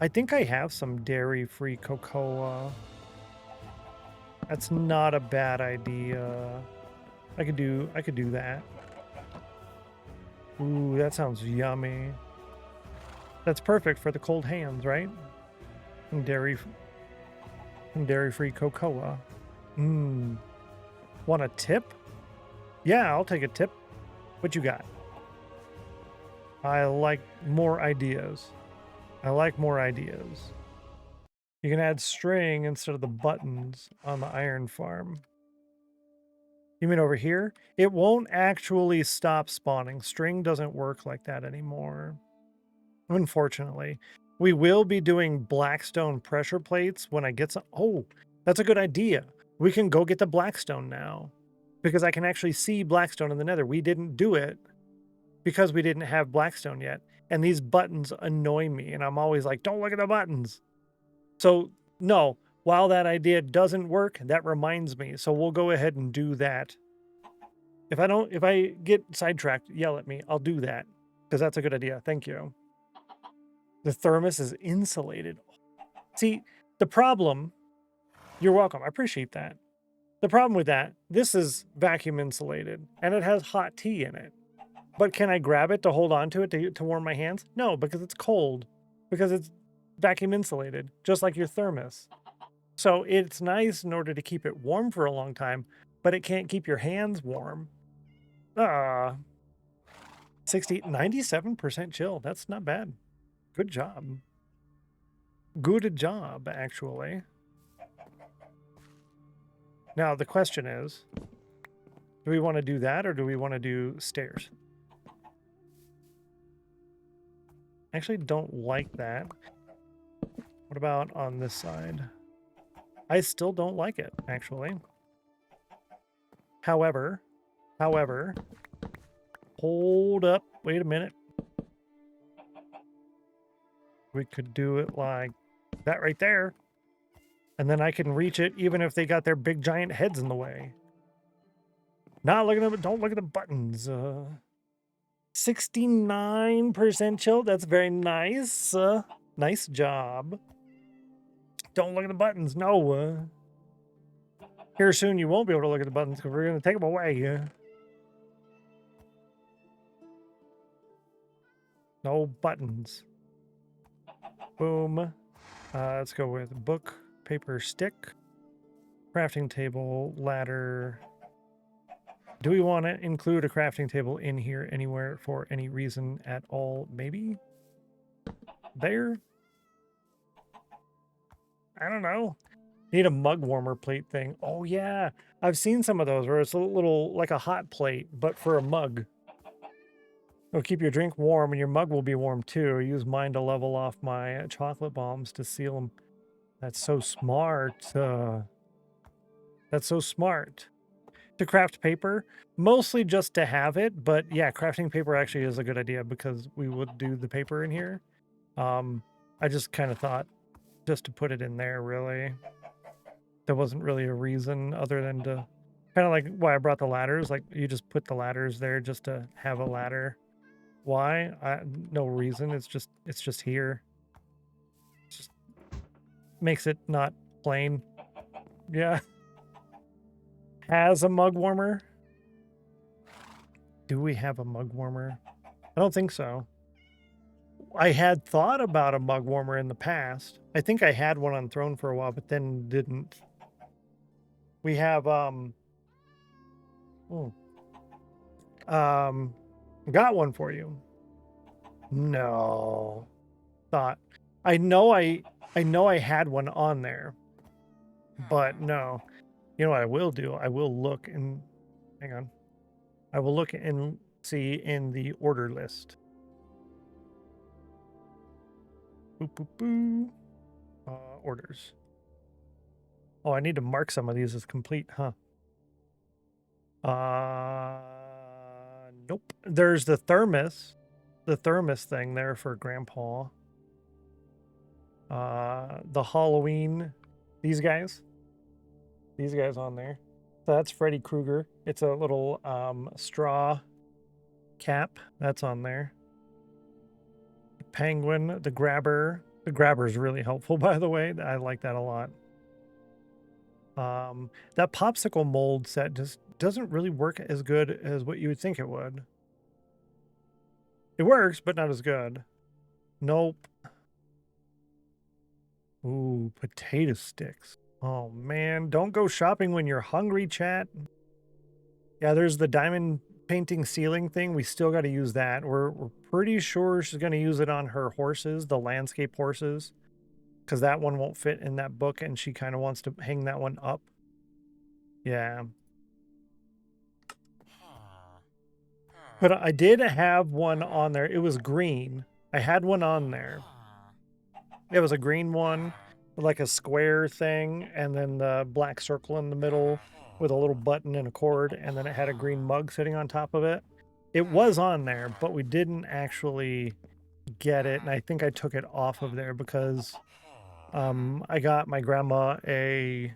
I think I have some dairy-free cocoa. That's not a bad idea. I could do that. Ooh, that sounds yummy. That's perfect for the cold hands, right? And dairy-free cocoa. Want a tip? Yeah, I'll take a tip. What you got? I like more ideas. I like more ideas. You can add string instead of the buttons on the iron farm. You mean over here? It won't actually stop spawning. String doesn't work like that anymore. Unfortunately. We will be doing blackstone pressure plates when I get some. Oh, that's a good idea. We can go get the blackstone now. Because I can actually see blackstone in the nether. We didn't do it because we didn't have blackstone yet. And these buttons annoy me. And I'm always like, don't look at the buttons. So, no. While that idea doesn't work, that reminds me. So we'll go ahead and do that. If I get sidetracked, yell at me. I'll do that. Because that's a good idea. Thank you. The thermos is insulated. See, the problem... You're welcome. I appreciate that. The problem with that, this is vacuum insulated, and it has hot tea in it. But can I grab it to hold on to it to warm my hands? No, because it's cold. Because it's vacuum insulated, just like your thermos. So it's nice in order to keep it warm for a long time, but it can't keep your hands warm. 97% chill. That's not bad. Good job. Good job, actually. Now, the question is, do we want to do that or do we want to do stairs? actually don't like that. What about on this side? I still don't like it, actually. However, hold up. Wait a minute. We could do it like that right there. And then I can reach it even if they got their big giant heads in the way. Not looking at them, don't look at the buttons. 69% chill. That's very nice. Nice job. Don't look at the buttons. No. Here soon you won't be able to look at the buttons because we're going to take them away. No buttons. Boom. Let's go with book, paper, stick, crafting table, ladder. Do we want to include a crafting table in here anywhere for any reason at all? Maybe? There? I don't know. Need a mug warmer plate thing. Oh yeah, I've seen some of those where it's a little like a hot plate, but for a mug. It'll keep your drink warm and your mug will be warm too. I use mine to level off my chocolate bombs to seal them. That's so smart. That's so smart. To craft paper, mostly just to have it, but yeah, crafting paper actually is a good idea because we would do the paper in here. I just kind of thought just to put it in there, really. There wasn't really a reason other than to kind of like why I brought the ladders. Like you just put the ladders there just to have a ladder. Why? No reason. It's just here. It just makes it not plain. Yeah. Has a mug warmer? Do we have a mug warmer? I don't think so. I had thought about a mug warmer in the past. I think I had one on Throne for a while, but then didn't. We have got one for you. No. Thought. I know I had one on there. But no. You know what I will do? I will look and hang on. I will look and see in the order list. Boop, boop, boo. Orders. Oh, I need to mark some of these as complete, huh? Nope. There's the thermos thing there for Grandpa. The Halloween, these guys on there. So that's Freddy Krueger. It's a little straw cap that's on there. The penguin, the grabber. The grabber is really helpful, by the way. I like that a lot. That popsicle mold set just doesn't really work as good as what you would think it would. It works, but not as good. Nope. Ooh, potato sticks. Oh man, don't go shopping when you're hungry, chat. Yeah, there's the diamond painting ceiling thing. We still got to use that. We're pretty sure she's going to use it on her horses, the landscape horses, because that one won't fit in that book and she kind of wants to hang that one up. Yeah. But I did have one on there. It was green. I had one on there. It was a green one, like a square thing, and then the black circle in the middle with a little button and a cord, and then it had a green mug sitting on top of it. It was on there, but we didn't actually get it, and I think I took it off of there because I got my grandma an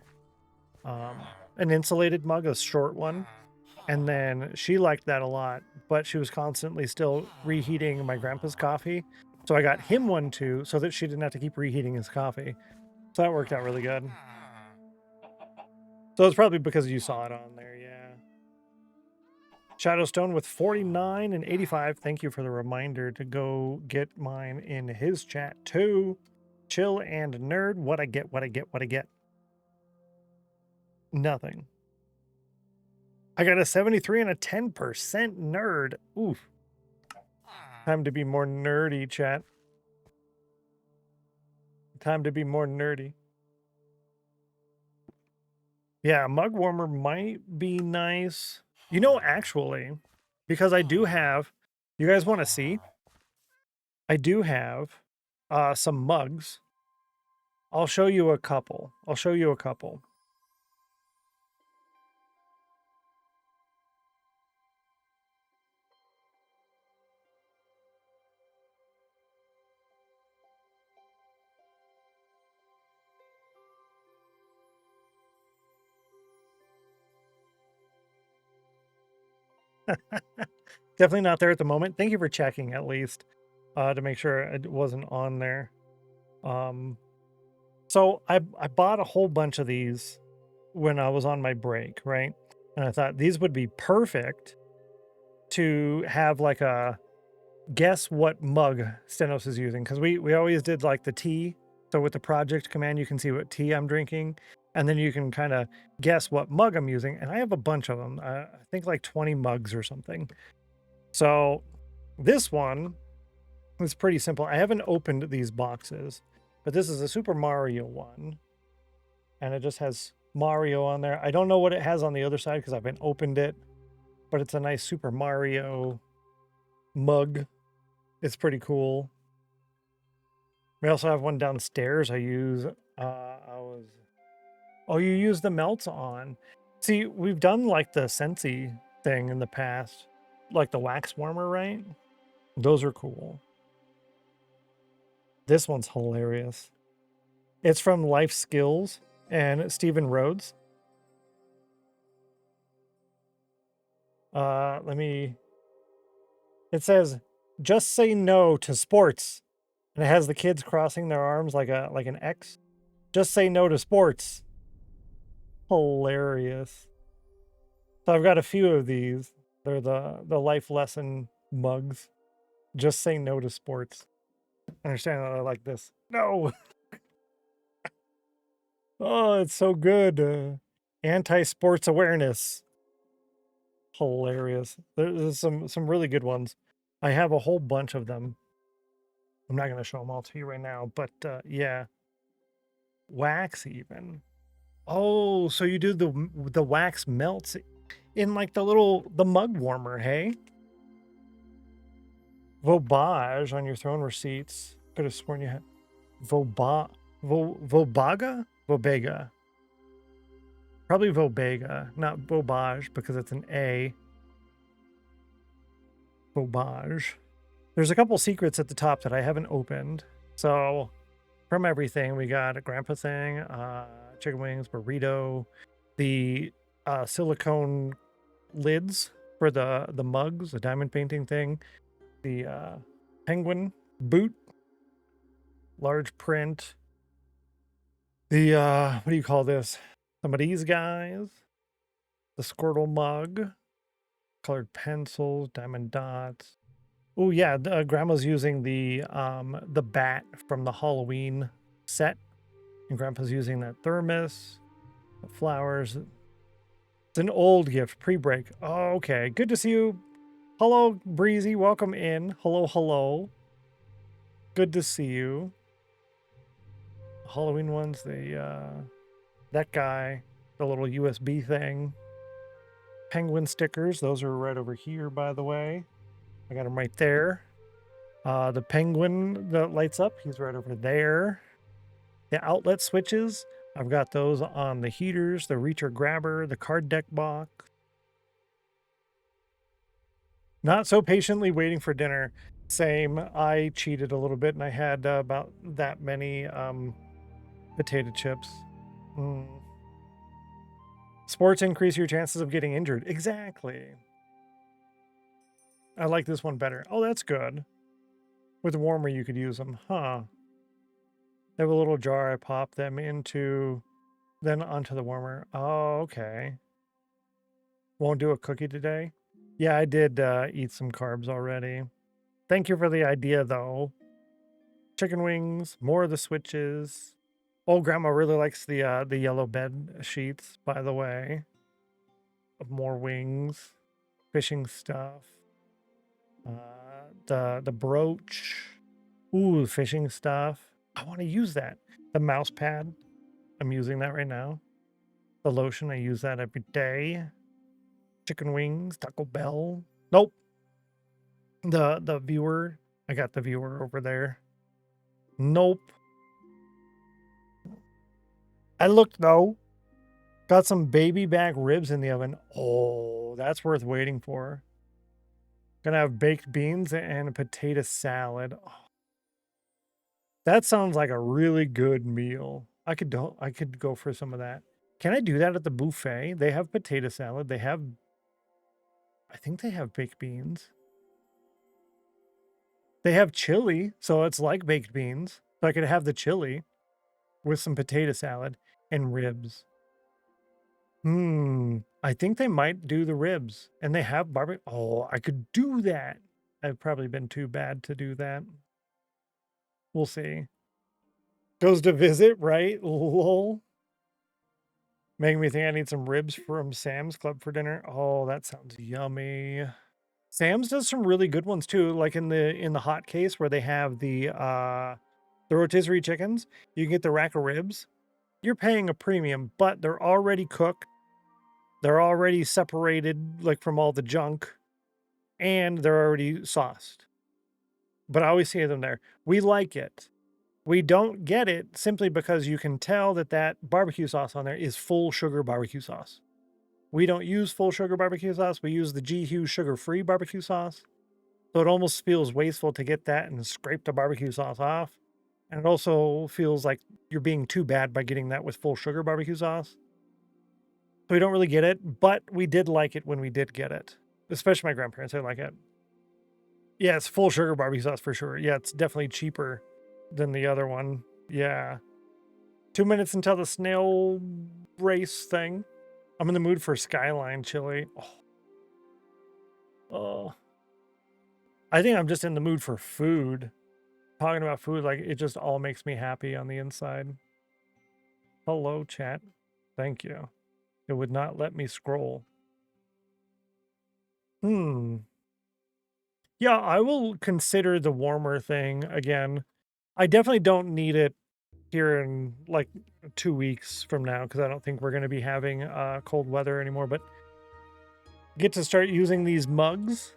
insulated mug, a short one, and then she liked that a lot, but she was constantly still reheating my grandpa's coffee. So I got him one too, so that she didn't have to keep reheating his coffee. So that worked out really good. So it's probably because you saw it on there, yeah. Shadowstone with 49 and 85. Thank you for the reminder to go get mine in his chat too. Chill and nerd. What I get. Nothing. I got a 73 and a 10% nerd. Oof. Time to be more nerdy, chat. Time to be more nerdy. Yeah, a mug warmer might be nice. You know, actually, because I do have... You guys want to see? I do have some mugs. I'll show you a couple. Definitely not there at the moment. Thank you for checking at least to make sure it wasn't on there. So I bought a whole bunch of these when I was on my break, right? And I thought these would be perfect to have like a guess what mug Stennos is using, because we always did like the tea. So with the project command, you can see what tea I'm drinking, and then you can kind of guess what mug I'm using. And I have a bunch of them. I think like 20 mugs or something. So this one is pretty simple. I haven't opened these boxes, but this is a Super Mario one, and it just has Mario on there. I don't know what it has on the other side because I haven't opened it, but it's a nice Super Mario mug. It's pretty cool. We also have one downstairs I use. Oh, you use the melts on. See, we've done like the Scentsy thing in the past, like the wax warmer, right? Those are cool. This one's hilarious. It's from Life Skills and Stephen Rhodes. It says, just say no to sports. And it has the kids crossing their arms like an X. Just say no to sports. Hilarious. So I've got a few of these. They're the life lesson mugs. Just say no to sports. I understand that I like this. No. Oh, it's so good. Anti-sports awareness. Hilarious. There's some really good ones. I have a whole bunch of them. I'm not going to show them all to you right now, but yeah. Wax even. Oh, so you do the wax melts in like the mug warmer, hey? Vobage on your throne receipts. Could have sworn you had Vobaga? Vobega. Probably Vobega, not Vobage because it's an A. Vobage. There's a couple secrets at the top that I haven't opened. So from everything, we got a grandpa thing, chicken wings, burrito, the silicone lids for the mugs, the diamond painting thing, the penguin boot, large print, the what do you call this? Some of these guys, the Squirtle mug, colored pencils, diamond dots. Oh yeah, Grandma's using the bat from the Halloween set, and Grandpa's using that thermos, the flowers. It's an old gift, pre-break. Oh, okay, good to see you. Hello, Breezy. Welcome in. Hello, hello. Good to see you. Halloween ones. That guy, the little USB thing. Penguin stickers. Those are right over here, by the way. I got them right there. The penguin that lights up, he's right over there. The outlet switches, I've got those on the heaters, the reacher grabber, the card deck box. Not so patiently waiting for dinner. Same. I cheated a little bit and I had about that many potato chips. Sports increase your chances of getting injured. Exactly. I like this one better. Oh, that's good. With warmer, you could use them. Huh. They have a little jar. I pop them into, then onto the warmer. Oh, okay. Won't do a cookie today? Yeah, I did eat some carbs already. Thank you for the idea, though. Chicken wings, more of the switches. Oh, Grandma really likes the yellow bed sheets, by the way. More wings, fishing stuff. The brooch. Ooh, fishing stuff. I want to use that. The mouse pad. I'm using that right now. The lotion, I use that every day. Chicken wings, Taco Bell. Nope. The viewer I got the viewer over there. Nope. I looked though. Got some baby back ribs in the oven. Oh, that's worth waiting for. Gonna have baked beans and a potato salad. Oh, that sounds like a really good meal. I could go for some of that. Can I do that at the buffet? They have potato salad. I think they have baked beans. They have chili, so it's like baked beans. So I could have the chili with some potato salad and ribs. I think they might do the ribs. And they have barbecue. Oh, I could do that. I've probably been too bad to do that. We'll see. Goes to visit, right? Lol. Making me think I need some ribs from Sam's Club for dinner. Oh, that sounds yummy. Sam's does some really good ones too, like in the hot case where they have the rotisserie chickens. You can get the rack of ribs. You're paying a premium, but they're already cooked. They're already separated like from all the junk, and they're already sauced. But I always see them there. We like it. We don't get it simply because you can tell that that barbecue sauce on there is full sugar barbecue sauce. We don't use full sugar barbecue sauce. We use the G. Hughes sugar-free barbecue sauce. So it almost feels wasteful to get that and scrape the barbecue sauce off. And it also feels like you're being too bad by getting that with full sugar barbecue sauce. So we don't really get it, but we did like it when we did get it. Especially my grandparents, they like it. Yeah, it's full sugar barbecue sauce for sure. Yeah, it's definitely cheaper than the other one. Yeah. 2 minutes until the snail race thing. I'm in the mood for Skyline chili. Oh. I think I'm just in the mood for food. Talking about food, like, it just all makes me happy on the inside. Hello, chat. Thank you. It would not let me scroll. Yeah, I will consider the warmer thing again. I definitely don't need it here in like 2 weeks from now because I don't think we're going to be having cold weather anymore, but get to start using these mugs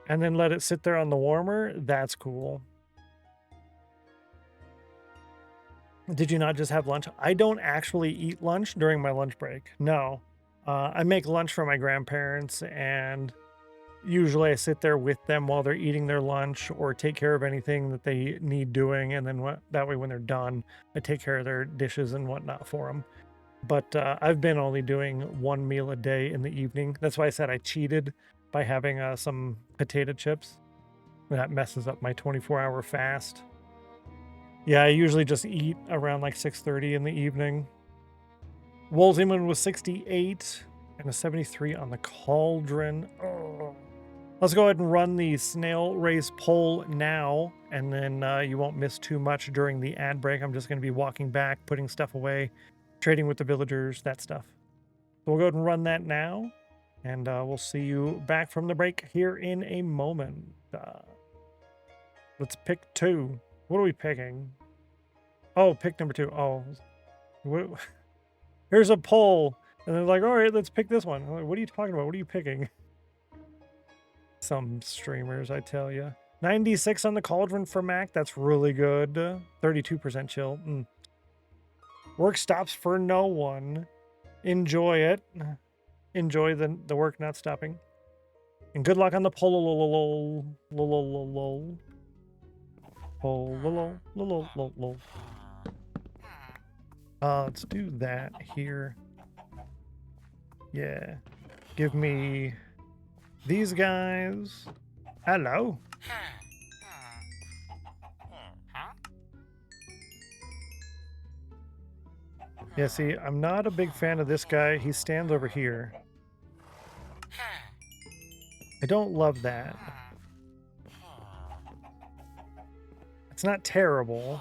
and then let it sit there on the warmer. That's cool. Did you not just have lunch? I don't actually eat lunch during my lunch break. No. I make lunch for my grandparents, and usually I sit there with them while they're eating their lunch or take care of anything that they need doing. And then that way when they're done, I take care of their dishes and whatnot for them. But I've been only doing one meal a day in the evening. That's why I said I cheated by having some potato chips. That messes up my 24-hour fast. Yeah, I usually just eat around like 6:30 in the evening. Wolzman was 68 and a 73 on the cauldron. Oh. Let's go ahead and run the snail race poll now, and then you won't miss too much during the ad break. I'm just going to be walking back, putting stuff away, trading with the villagers, that stuff. So we'll go ahead and run that now, and we'll see you back from the break here in a moment. Let's pick 2. What are we picking? Oh, pick number 2. Oh, here's a poll. And they're like, all right, let's pick this one. I'm like, what are you talking about? What are you picking? Some streamers, I tell you. 96 on the cauldron for Mac. That's really good. 32% chill. Work stops for no one. Enjoy it. Enjoy the work not stopping. And good luck on the poll. Let's do that here. Yeah. Give me these guys. Hello. Yeah, see, I'm not a big fan of this guy. He stands over here. I don't love that. It's not terrible,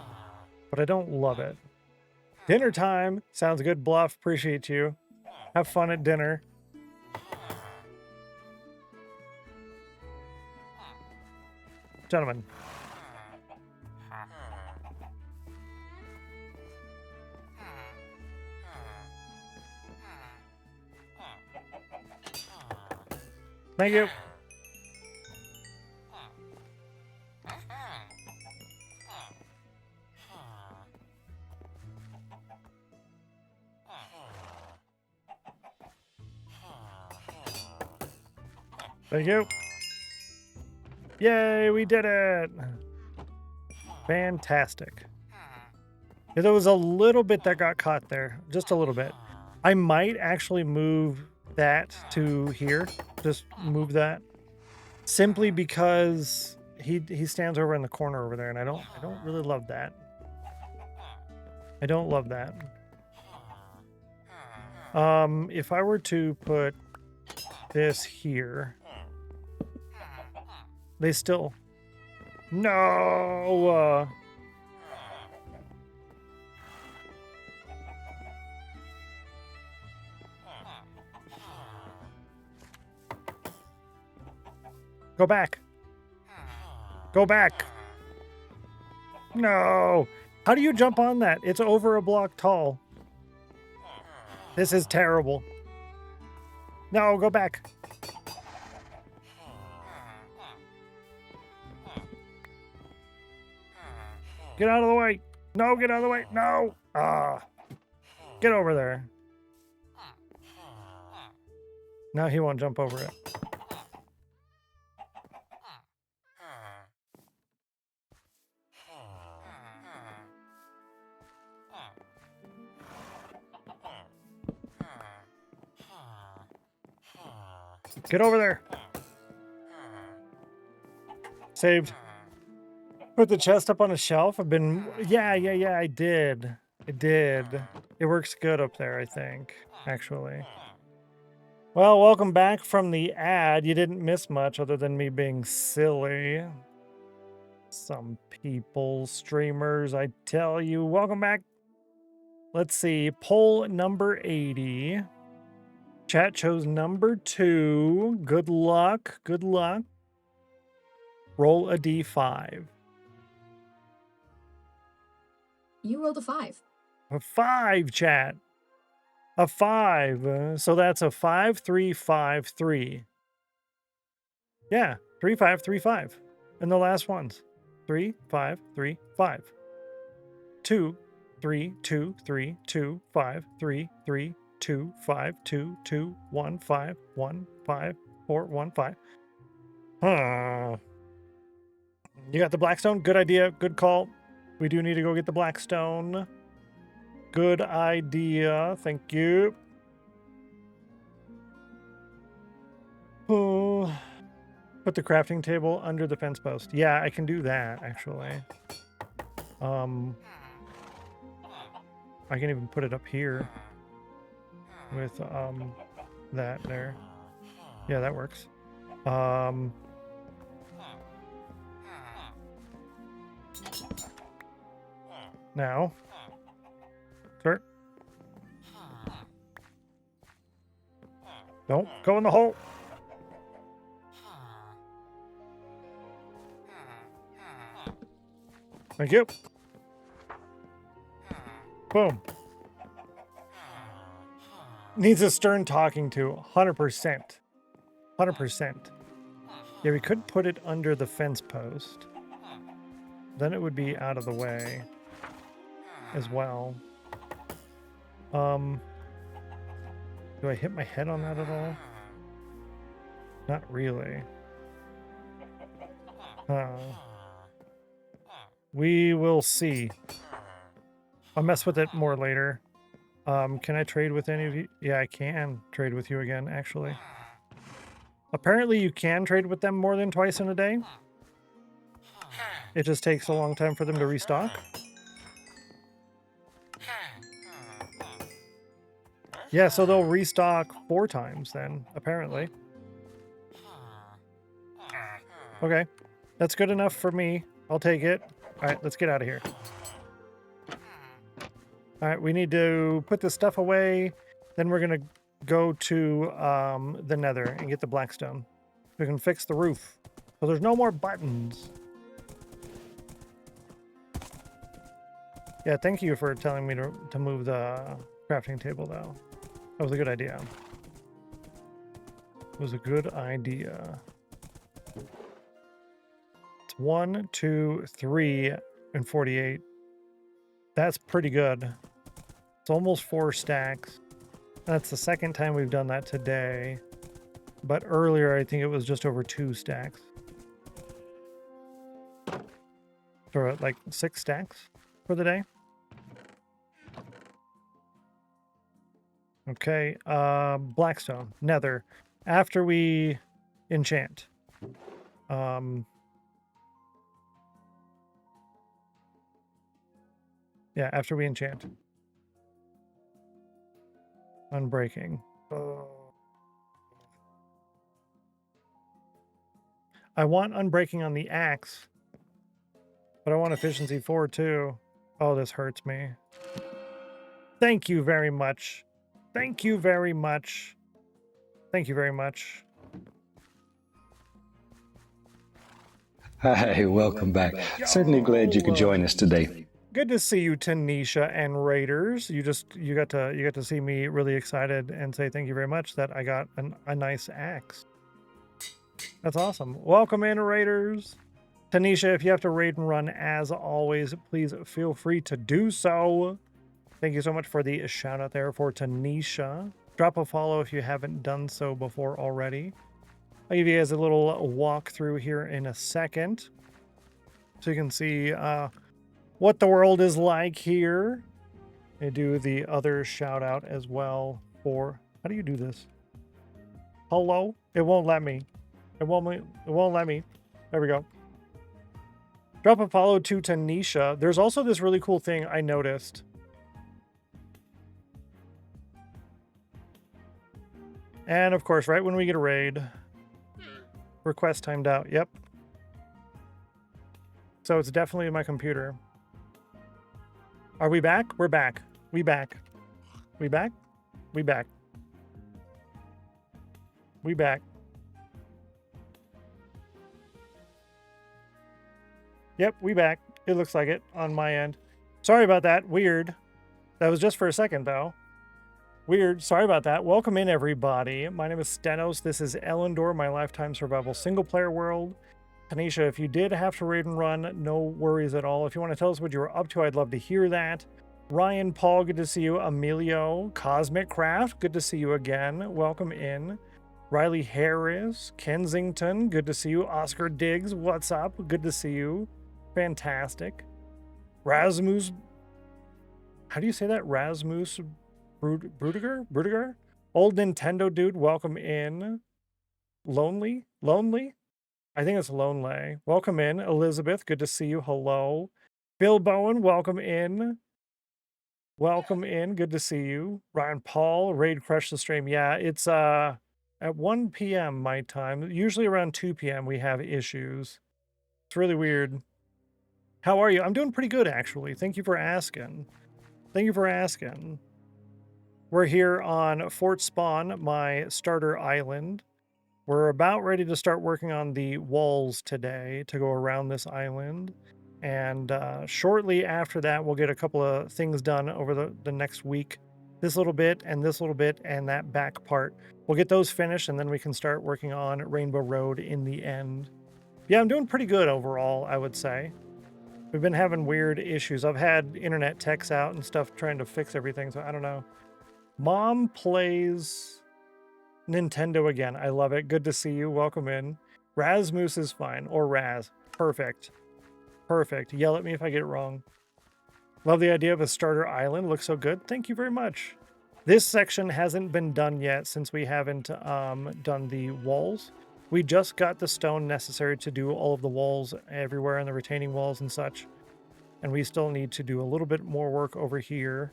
but I don't love it. Dinner time. Sounds good, Bluff. Appreciate you. Have fun at dinner. Gentlemen. Thank you. Thank you. Yay, we did it. Fantastic. Yeah, there was a little bit that got caught there. Just a little bit. I might actually move that to here. Just move that. Simply because he stands over in the corner over there, and I don't really love that. I don't love that. If I were to put this here, they still... No! Go back. Go back. No. How do you jump on that? It's over a block tall. This is terrible. No, go back. Get out of the way. No, get out of the way. No. Get over there. Now he won't jump over it. Get over there. Saved. Put the chest up on a shelf. I've been... Yeah, I did. It works good up there, I think, actually. Well, welcome back from the ad. You didn't miss much other than me being silly. Some people, streamers, I tell you. Welcome back. Let's see. Poll number 80. Chat chose number 2. Good luck. Good luck. Roll a d5. You rolled a 5. A 5, chat. A 5. So that's a 5, 3, 5, 3. Yeah, 3, 5, 3, 5. And the last ones. 3, 5, 3, 5. 2, 3, 2, 3, 2, 5, 3, 3, 2, 5, 2, 2, 1, 5, 1, 5, 4, 1, 5. You got the Blackstone? Good idea. Good call. We do need to go get the Blackstone. Good idea. Thank you. Oh, put the crafting table under the fence post. Yeah, I can do that, actually. I can even put it up here with that there. Yeah, that works. Now, sir, don't go in the hole. Thank you. Boom. Needs a stern talking to. 100%. 100%. Yeah, we could put it under the fence post. Then it would be out of the way as well. Do I hit my head on that at all? Not really. We will see. I'll mess with it more later. Can I trade with any of you? Yeah, I can trade with you again, actually. Apparently you can trade with them more than twice in a day. It just takes a long time for them to restock. Yeah, so they'll restock 4 times then, apparently. Okay, that's good enough for me. I'll take it. All right, let's get out of here. All right, we need to put this stuff away. Then we're going to go to the Nether and get the Blackstone. We can fix the roof. So there's no more buttons. Yeah, thank you for telling me to move the crafting table, though. That was a good idea. It was a good idea. It's 1, 2, 3, and 48. That's pretty good. It's almost 4 stacks. That's the second time we've done that today. but earlier I think it was just over 2 stacks. Or like 6 stacks for the day. Okay, Blackstone, Nether. After we enchant. Yeah, after we enchant. Unbreaking. Oh. I want unbreaking on the axe, but I want efficiency 4 too. Oh, this hurts me. Thank you very much. Thank you very much. Thank you very much. Hi, welcome back. Certainly glad you could join us today. Good to see you, Tanisha and Raiders. You got to see me really excited and say thank you very much that I got a nice axe. That's awesome. Welcome in, Raiders. Tanisha, if you have to raid and run as always, please feel free to do so. Thank you so much for the shout out there for Tanisha. Drop a follow if you haven't done so before already. I'll give you guys a little walkthrough here in a second so you can see what the world is like here. I do the other shout out as well for, how do you do this? Hello? It won't let me. It won't let me. There we go. Drop a follow to Tanisha. There's also this really cool thing I noticed. And of course, right when we get a raid, request timed out. Yep. So it's definitely my computer. Are we back? We're back. We back. We back? We back. We back. Yep, we back. It looks like it on my end. Sorry about that. Weird. That was just for a second, though. Weird. Sorry about that. Welcome in, everybody. My name is Stennos. This is Elendor, my lifetime survival single-player world. Tanisha, if you did have to raid and run, no worries at all. If you want to tell us what you were up to, I'd love to hear that. Ryan, Paul, good to see you. Emilio, Cosmic Craft, good to see you again. Welcome in. Riley Harris, Kensington, good to see you. Oscar Diggs, what's up? Good to see you. Fantastic. Rasmus, how do you say that? Rasmus Brudiger? Old Nintendo dude, welcome in. Lonely? I think it's Lonely. Welcome in. Elizabeth, good to see you. Hello. Bill Bowen, welcome in. Welcome in. Good to see you. Ryan Paul, Raid Crush the stream. Yeah, it's at 1 p.m. my time. Usually around 2 p.m. we have issues. It's really weird. How are you? I'm doing pretty good, actually. Thank you for asking. Thank you for asking. We're here on Fort Spawn, my starter island. We're about ready to start working on the walls today to go around this island. And shortly after that, we'll get a couple of things done over the next week. This little bit and this little bit and that back part. We'll get those finished and then we can start working on Rainbow Road in the end. Yeah, I'm doing pretty good overall, I would say. We've been having weird issues. I've had internet techs out and stuff trying to fix everything, so I don't know. Mom plays Nintendo again. I love it. Good to see you. Welcome in. Rasmus is fine. Or Raz. Perfect. Perfect. Yell at me if I get it wrong. Love the idea of a starter island. Looks so good. Thank you very much. This section hasn't been done yet since we haven't done the walls. We just got the stone necessary to do all of the walls everywhere and the retaining walls and such. And we still need to do a little bit more work over here.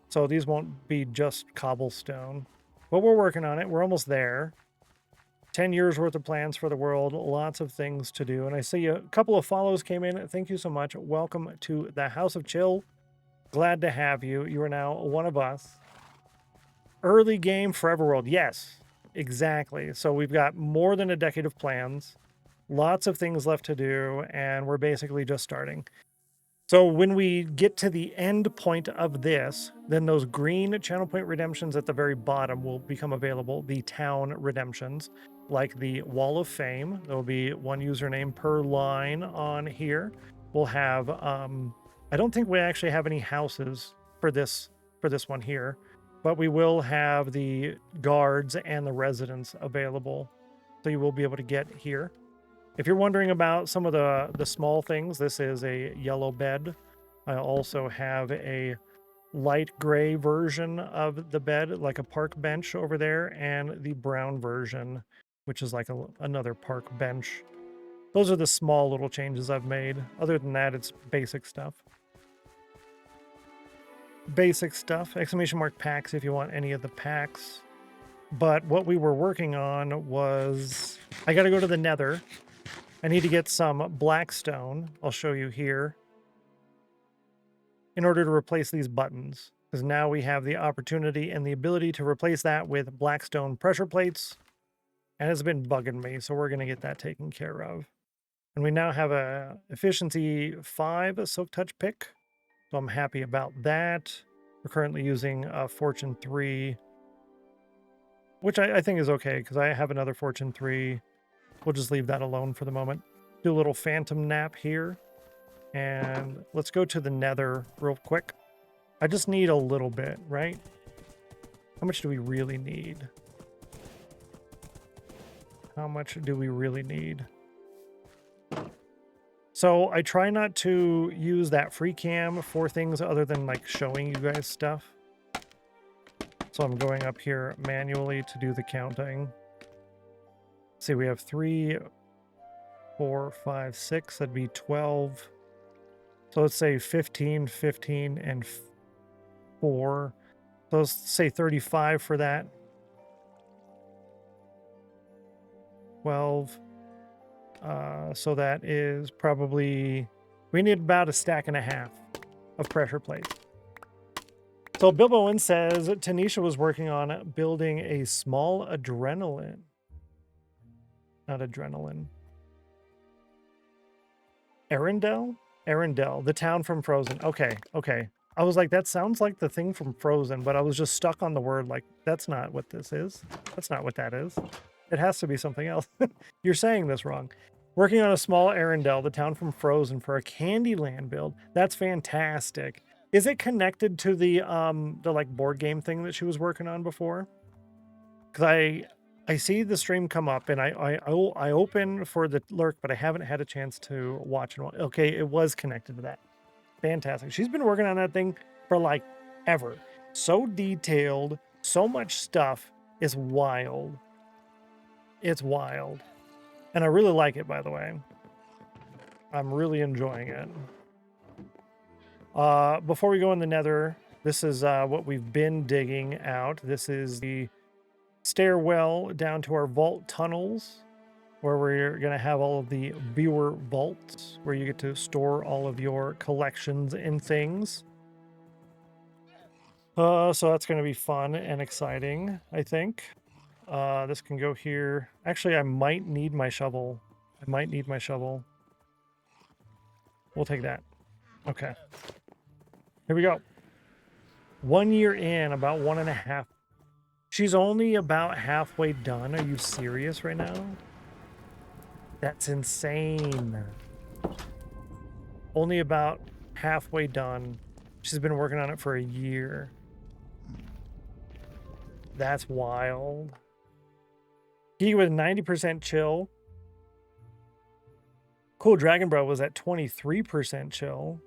So these won't be just cobblestone. But we're working on it. We're almost there. 10 years worth of plans for the world. Lots of things to do. And I see a couple of follows came in. Thank you so much. Welcome to the House of Chill. Glad to have you. You are now one of us. Early game Forever World. Yes, exactly. So we've got more than a decade of plans. Lots of things left to do. And we're basically just starting. So when we get to the end point of this, then those green channel point redemptions at the very bottom will become available. The town redemptions, like the Wall of Fame. There will be one username per line on here. We'll have, I don't think we actually have any houses for this one here. but we will have the guards and the residents available. So you will be able to get here. If you're wondering about some of the small things, this is a yellow bed. I also have a light gray version of the bed, like a park bench over there, and the brown version, which is like another park bench. Those are the small little changes I've made. Other than that, it's basic stuff. Basic stuff. Exclamation mark packs if you want any of the packs. But what we were working on was... I got to go to the Nether. I need to get some blackstone. I'll show you here. In order to replace these buttons. Because now we have the opportunity and the ability to replace that with blackstone pressure plates. And it's been bugging me, so we're going to get that taken care of. And we now have a efficiency 5 silk touch pick. So I'm happy about that. We're currently using Fortune 3, which I think is okay because I have another Fortune 3. We'll just leave that alone for the moment. Do a little phantom nap here. And let's go to the Nether real quick. I just need a little bit, right? How much do we really need? How much do we really need? So I try not to use that free cam for things other than like showing you guys stuff. So I'm going up here manually to do the counting. See, we have 3, 4, 5, 6. That'd be 12. So let's say 15, 15, and 4. So let's say 35 for that. 12. So that is probably... We need about a stack and a half of pressure plates. So Bilboin says Tanisha was working on building a small adrenaline. Not adrenaline. Elendor? Elendor, the town from Frozen. Okay, okay. I was like, that sounds like the thing from Frozen, but I was just stuck on the word like, that's not what this is. That's not what that is. It has to be something else. You're saying this wrong. Working on a small Elendor, the town from Frozen, for a Candyland build. That's fantastic. Is it connected to the like board game thing that she was working on before? Because I see the stream come up and I open for the lurk, but I haven't had a chance to watch it. Okay, it was connected to that. Fantastic. She's been working on that thing for like ever. So detailed, so much stuff. It's wild. It's wild. And I really like it, by the way. I'm really enjoying it. Before we go in the Nether, this is what we've been digging out. This is the stairwell down to our vault tunnels, where we're going to have all of the viewer vaults, where you get to store all of your collections and things. So that's going to be fun and exciting, I think. This can go here. Actually, I might need my shovel. I might need my shovel. We'll take that. Okay. Here we go. 1 year in, about 1.5. She's only about halfway done. Are you serious right now? That's insane. Only about halfway done. She's been working on it for a year. That's wild. He with 90% chill. Cool Dragon Bro was at 23% chill.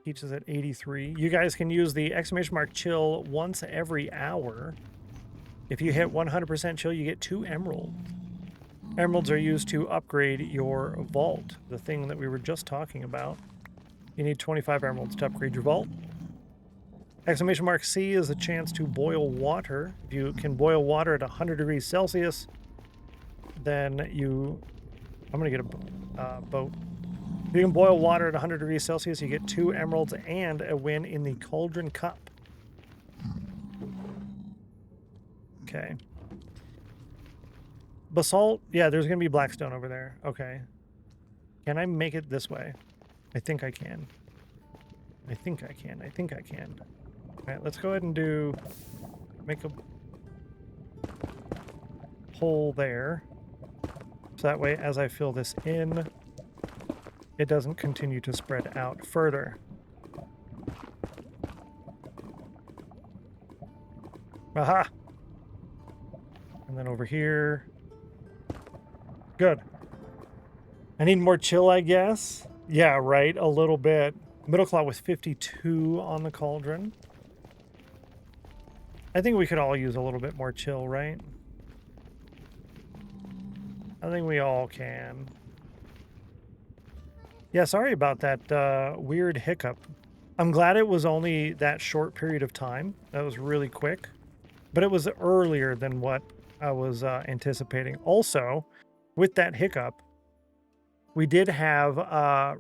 Peach is at 83. You guys can use the exclamation mark chill once every hour. If you hit 100% chill, you get 2 emeralds. Emeralds are used to upgrade your vault, the thing that we were just talking about. You need 25 emeralds to upgrade your vault. Exclamation mark C is a chance to boil water. If you can boil water at 100 degrees Celsius, then you... I'm going to get a boat. If you can boil water at 100 degrees Celsius, you get 2 emeralds and a win in the Cauldron Cup. Okay. Basalt, yeah, there's going to be blackstone over there. Okay. Can I make it this way? I think I can. I think I can. I think I can. All right, let's go ahead and make a hole there. So that way, as I fill this in, it doesn't continue to spread out further. Aha! And then over here. Good. I need more chill, I guess. Yeah, right. A little bit. Middle claw was 52 on the cauldron. I think we could all use a little bit more chill, right? I think we all can. Yeah, sorry about that weird hiccup. I'm glad it was only that short period of time. That was really quick. But it was earlier than what I was anticipating. Also, with that hiccup, we did have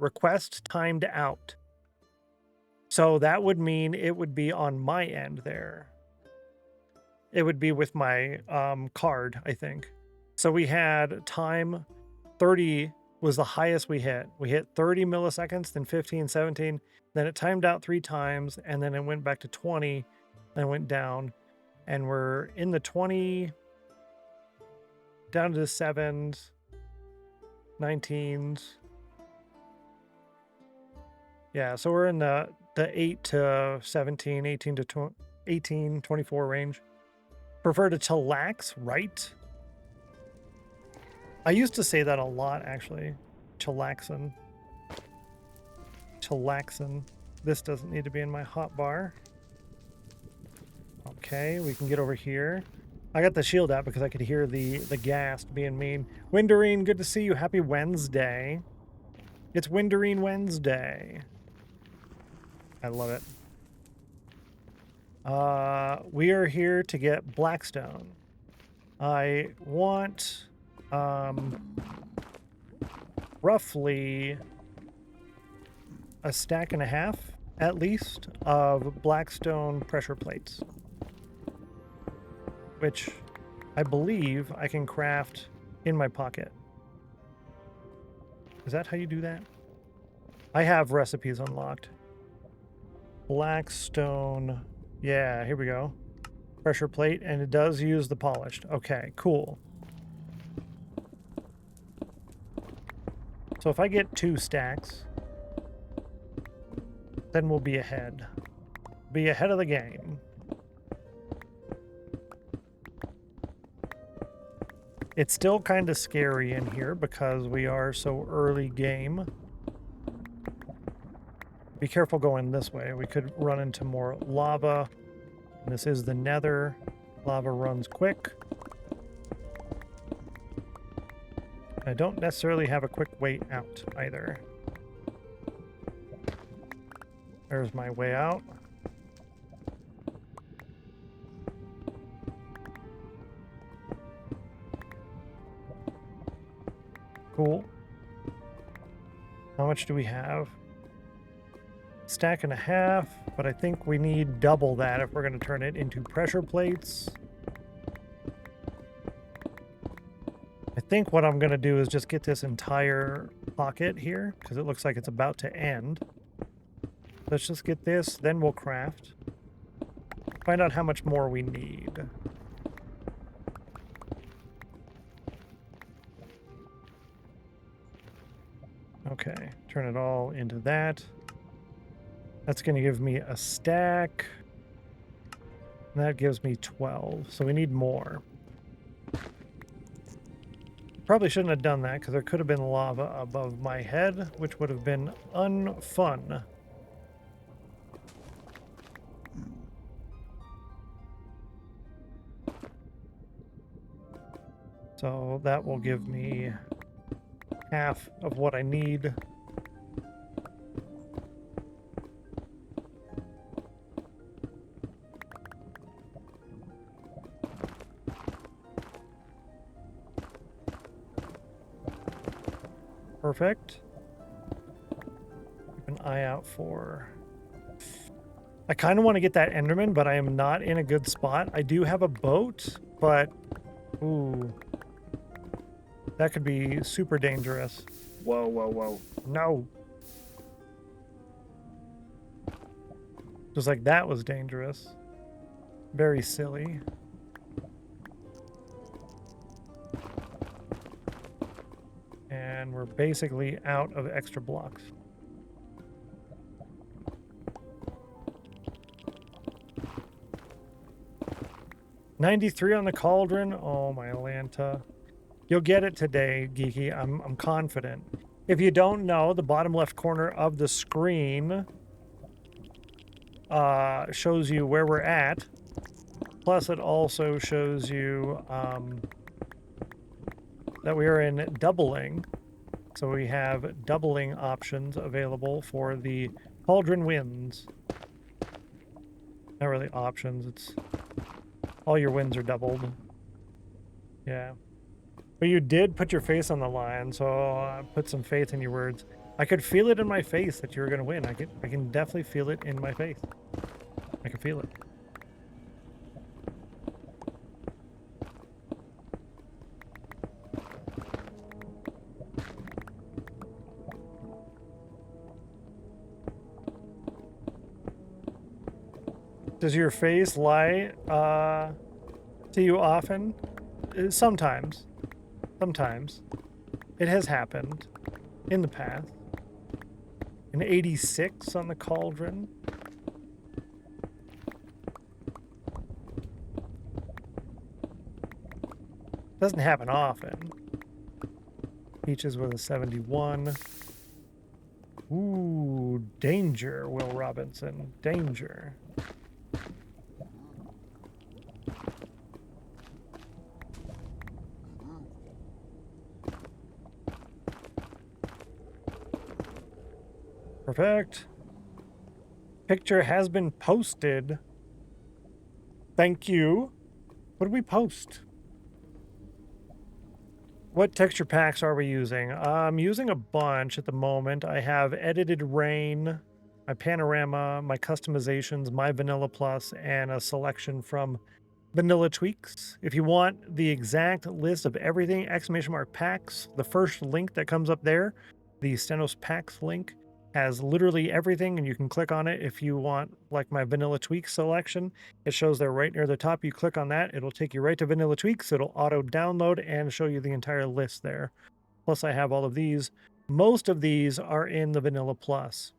request timed out. So that would mean it would be on my end there. It would be with my card, I think. So we had time 30 was the highest we hit. We hit 30 milliseconds, then 15, 17. Then it timed out 3 times, and then it went back to 20, then went down. And we're in the 20, down to the 7s, 19s. Yeah, so we're in the 8 to 17, 18 to 18, 24 range. Prefer to chillax, right? I used to say that a lot, actually. Chillaxin. Chillaxin. This doesn't need to be in my hotbar. Okay, we can get over here. I got the shield out because I could hear the ghast being mean. Winderine, good to see you. Happy Wednesday. It's Winderine Wednesday. I love it. We are here to get Blackstone. I want roughly a stack and a half, at least, of Blackstone pressure plates, which I believe I can craft in my pocket. Is that how you do that? I have recipes unlocked. Blackstone. Yeah, here we go. Pressure plate, and it does use the polished. Okay, cool. So if I get 2 stacks, then we'll be ahead. Be ahead of the game. It's still kind of scary in here because we are so early game. Be careful going this way. We could run into more lava. This is the Nether. Lava runs quick. I don't necessarily have a quick way out either. There's my way out. Cool. How much do we have? Stack and a half, but I think we need double that if we're going to turn it into pressure plates. I think what I'm going to do is just get this entire pocket here because it looks like it's about to end. Let's just get this, then we'll craft. Find out how much more we need. Okay, turn it all into that. That's going to give me a stack. And that gives me 12. So we need more. Probably shouldn't have done that because there could have been lava above my head, which would have been unfun. So that will give me half of what I need. Perfect. Keep an eye out for... I kind of want to get that Enderman, but I am not in a good spot. I do have a boat, but... Ooh. That could be super dangerous. Whoa, whoa, whoa. No. Just like that was dangerous. Very silly. And we're basically out of extra blocks. 93 on the cauldron. Oh, my Lanta. You'll get it today, Geeky. I'm confident. If you don't know, the bottom left corner of the screen shows you where we're at. Plus, it also shows you that we are in doubling. So we have doubling options available for the cauldron wins. Not really options, it's all your wins are doubled. Yeah. But you did put your face on the line, so I put some faith in your words. I could feel it in my face that you were going to win. I can definitely feel it in my face. I can feel it. Does your face lie to you often? Sometimes. Sometimes. It has happened in the past. An 86 on the cauldron. Doesn't happen often. Peaches with a 71. Ooh, danger, Will Robinson. Danger. Perfect. Picture has been posted. Thank you. What did we post? What texture packs are we using? I'm using a bunch at the moment. I have Edited Rain, my Panorama, my Customizations, my Vanilla Plus, and a selection from Vanilla Tweaks. If you want the exact list of everything, !packs, the first link that comes up there, the Stennos Packs link, has literally everything, and you can click on it if you want, like my Vanilla Tweaks selection. It shows there right near the top. You click on that, it'll take you right to Vanilla Tweaks. It'll auto download and show you the entire list there. Plus, I have all of these. Most of these are in the Vanilla Plus.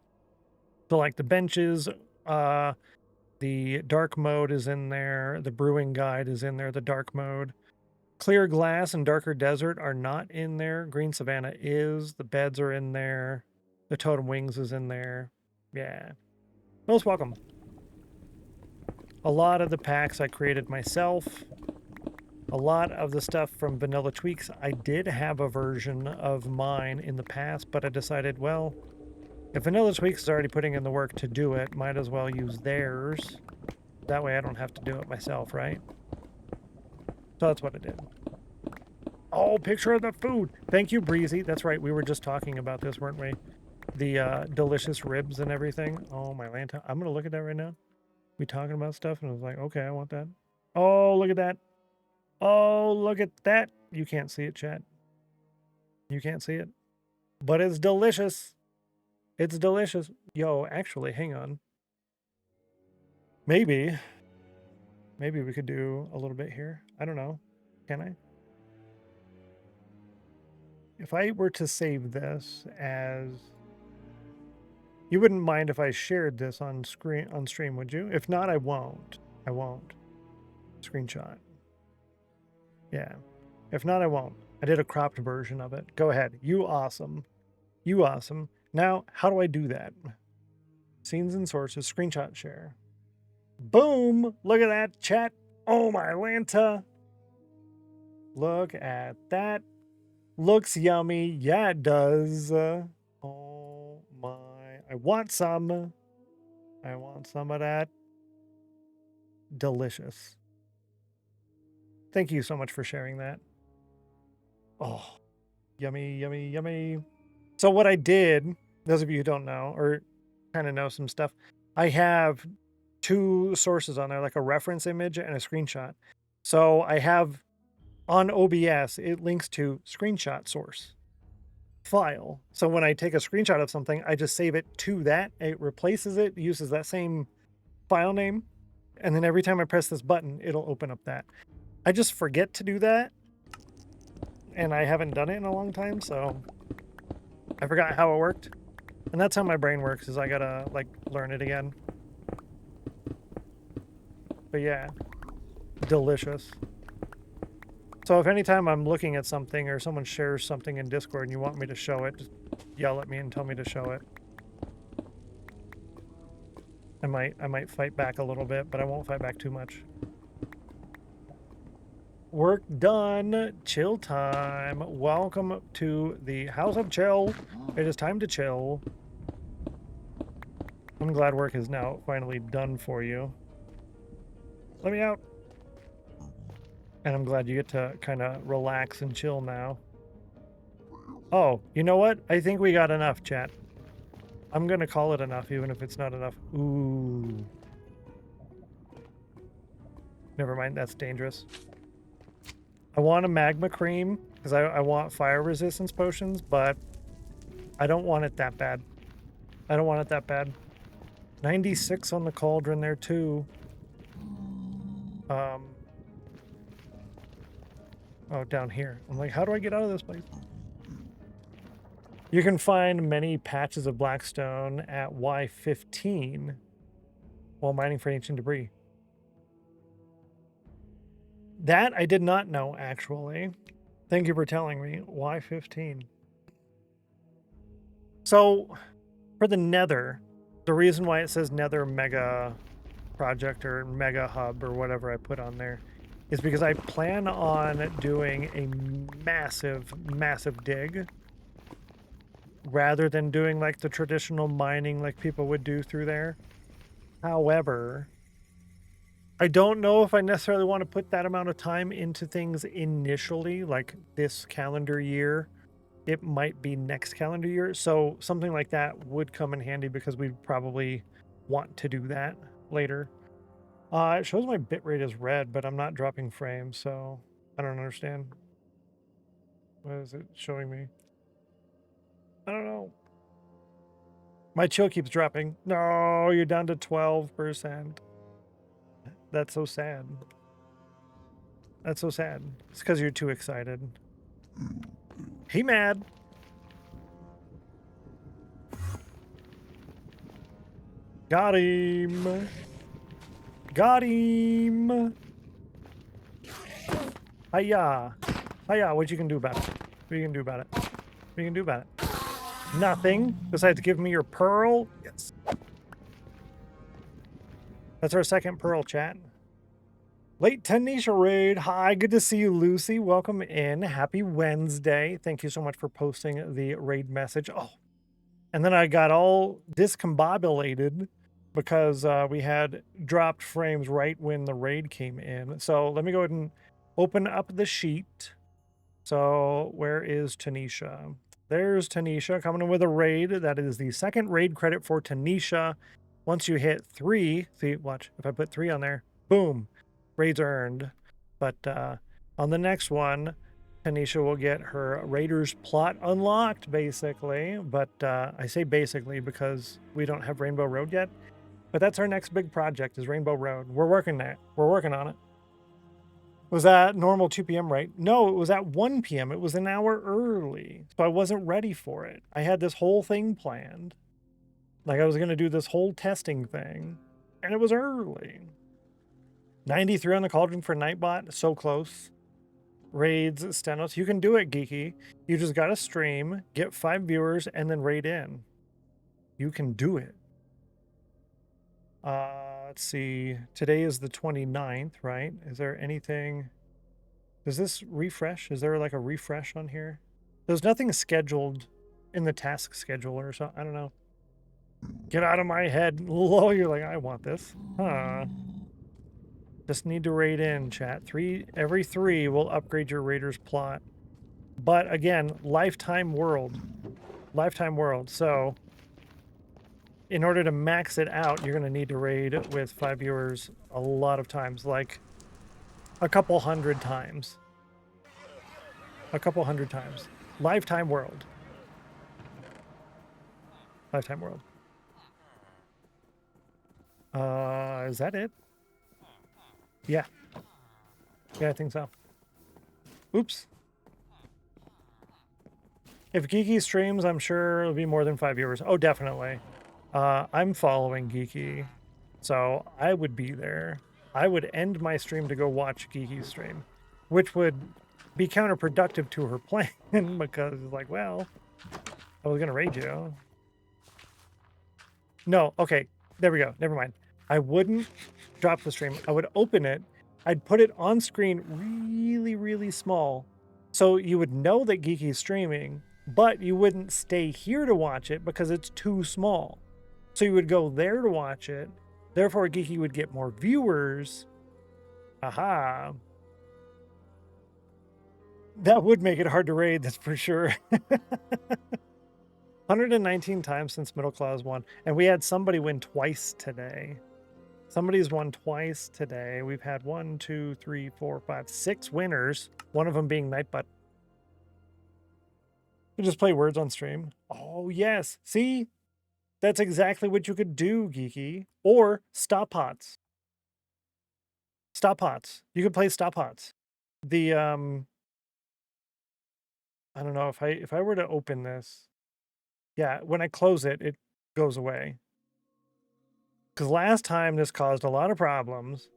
So, like the benches, the dark mode is in there. The brewing guide is in there. The dark mode. Clear Glass and Darker Desert are not in there. Green Savannah is. The beds are in there. The Totem Wings is in there. Yeah. Most welcome. A lot of the packs I created myself. A lot of the stuff from Vanilla Tweaks, I did have a version of mine in the past, but I decided, well, if Vanilla Tweaks is already putting in the work to do it, might as well use theirs. That way I don't have to do it myself, right? So that's what I did. Oh, picture of the food. Thank you, Breezy. That's right. We were just talking about this, weren't we? The delicious ribs and everything. Oh, my Lanta. I'm going to look at that right now. We talking about stuff, and I was like, okay, I want that. Oh, look at that. Oh, look at that. You can't see it, chat. You can't see it. But it's delicious. It's delicious. Yo, actually, hang on. Maybe we could do a little bit here. I don't know. Can I? If I were to save this as... You wouldn't mind if I shared this on stream, would you? If not, I won't. I won't. Screenshot. Yeah. If not, I won't. I did a cropped version of it. Go ahead. You awesome. You awesome. Now, how do I do that? Scenes and sources, screenshot share. Boom! Look at that, chat. Oh, my Lanta. Look at that. Looks yummy. Yeah, it does. Oh, my. I want some. I want some of that. Delicious. Thank you so much for sharing that. Oh, yummy, yummy, yummy. So what I did, those of you who don't know, or kind of know some stuff, I have two sources on there, like a reference image and a screenshot. So I have on OBS, it links to screenshot source file. So when I take a screenshot of something, I just save it to that. It replaces it, uses that same file name. And then every time I press this button, it'll open up that. I just forget to do that. And I haven't done it in a long time, so I forgot how it worked. And that's how my brain works, is I gotta like learn it again. But yeah. delicious. So if anytime I'm looking at something or someone shares something in Discord and you want me to show it, just yell at me and tell me to show it. I might fight back a little bit, but I won't fight back too much. Work done. Chill time. Welcome to the House of Chill. It is time to chill. I'm glad work is now finally done for you. Let me out. And I'm glad you get to kind of relax and chill now. Oh, you know what? I think we got enough, chat. I'm going to call it enough, even if it's not enough. Ooh. Never mind, that's dangerous. I want a magma cream, because I want fire resistance potions, but I don't want it that bad. I don't want it that bad. 96 on the cauldron there, too. Oh, down here. I'm like, how do I get out of this place? You can find many patches of blackstone at Y15 while mining for ancient debris. That I did not know, actually. Thank you for telling me. Y15. So, for the Nether, the reason why it says Nether Mega Project or Mega Hub or whatever I put on there is because I plan on doing a massive, massive dig rather than doing like the traditional mining like people would do through there. However, I don't know if I necessarily want to put that amount of time into things initially, like this calendar year. It might be next calendar year. So something like that would come in handy because we'd probably want to do that later. It shows my bitrate is red, but I'm not dropping frames, so I don't understand. What is it showing me? I don't know. My chill keeps dropping. No, you're down to 12%. That's so sad. That's so sad. It's because you're too excited. He mad. Got him. Got him. Hiya. Hiya. What you can do about it? What you can do about it? What you can do about it? Nothing. Besides give me your pearl. Yes. That's our second pearl, chat. Late Tanisha raid. Hi, good to see you, Lucy. Welcome in. Happy Wednesday. Thank you so much for posting the raid message. Oh, and then I got all discombobulated because we had dropped frames right when the raid came in. So let me go ahead and open up the sheet. So where is Tanisha? There's Tanisha coming in with a raid. That is the second raid credit for Tanisha. Once you hit 3, see, watch, if I put 3 on there, boom, raids earned. But on the next one, Tanisha will get her Raiders plot unlocked, basically. But I say basically because we don't have Rainbow Road yet. But that's our next big project is Rainbow Road. We're working on it. We're working on it. Was that normal 2 p.m., right? No, it was at 1 p.m. It was an hour early. So I wasn't ready for it. I had this whole thing planned. Like I was going to do this whole testing thing. And it was early. 93 on the cauldron for Nightbot. So close. Raids, Stennos. You can do it, Geeky. You just got to stream, get 5 viewers, and then raid in. You can do it. Let's see. Today is the 29th, right? Is there anything... Does this refresh? Is there like a refresh on here? There's nothing scheduled in the task scheduler, so I don't know. Get out of my head. Lol, you're like, I want this. Huh. Just need to raid in, chat. Every 3 will upgrade your Raiders plot. But again, lifetime world. Lifetime world. So in order to max it out, you're going to need to raid with 5 viewers a lot of times, like a couple hundred times. A couple hundred times. Lifetime world. Lifetime world. Is that it? Yeah. Yeah, I think so. Oops. If Geeky streams, I'm sure it'll be more than 5 viewers. Oh, definitely. I'm following Geeky, so I would be there. I would end my stream to go watch Geeky's stream, which would be counterproductive to her plan because it's like, well, I was gonna raid you. No, okay, there we go. Never mind. I wouldn't drop the stream. I would open it. I'd put it on screen really, really small, so you would know that Geeky's streaming, but you wouldn't stay here to watch it because it's too small. So you would go there to watch it. Therefore, Geeky would get more viewers. Aha. That would make it hard to raid, that's for sure. 119 times since Middle Clause won. And we had somebody win twice today. Somebody's won twice today. We've had 1, 2, 3, 4, 5, 6 winners. One of them being Nightbutt. You just play words on stream. Oh, yes. See? That's exactly what you could do, Geeky. Or stop pots. Stop pots. You could play stop pots. The I don't know if I were to open this. Yeah, when I close it, it goes away. Because last time this caused a lot of problems.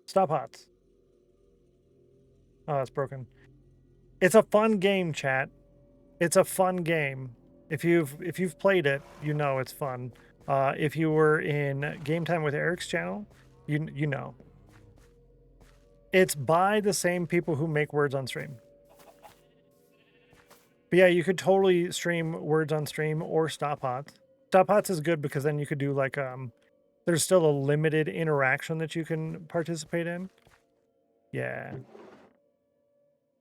Stop pots. Oh, that's broken. It's a fun game, chat. It's a fun game. If you've played it, you know it's fun. If you were in Game Time with Eric's channel, you know. It's by the same people who make words on stream. But yeah, you could totally stream words on stream or stop pots. Stop pots is good because then you could do like there's still a limited interaction that you can participate in. Yeah.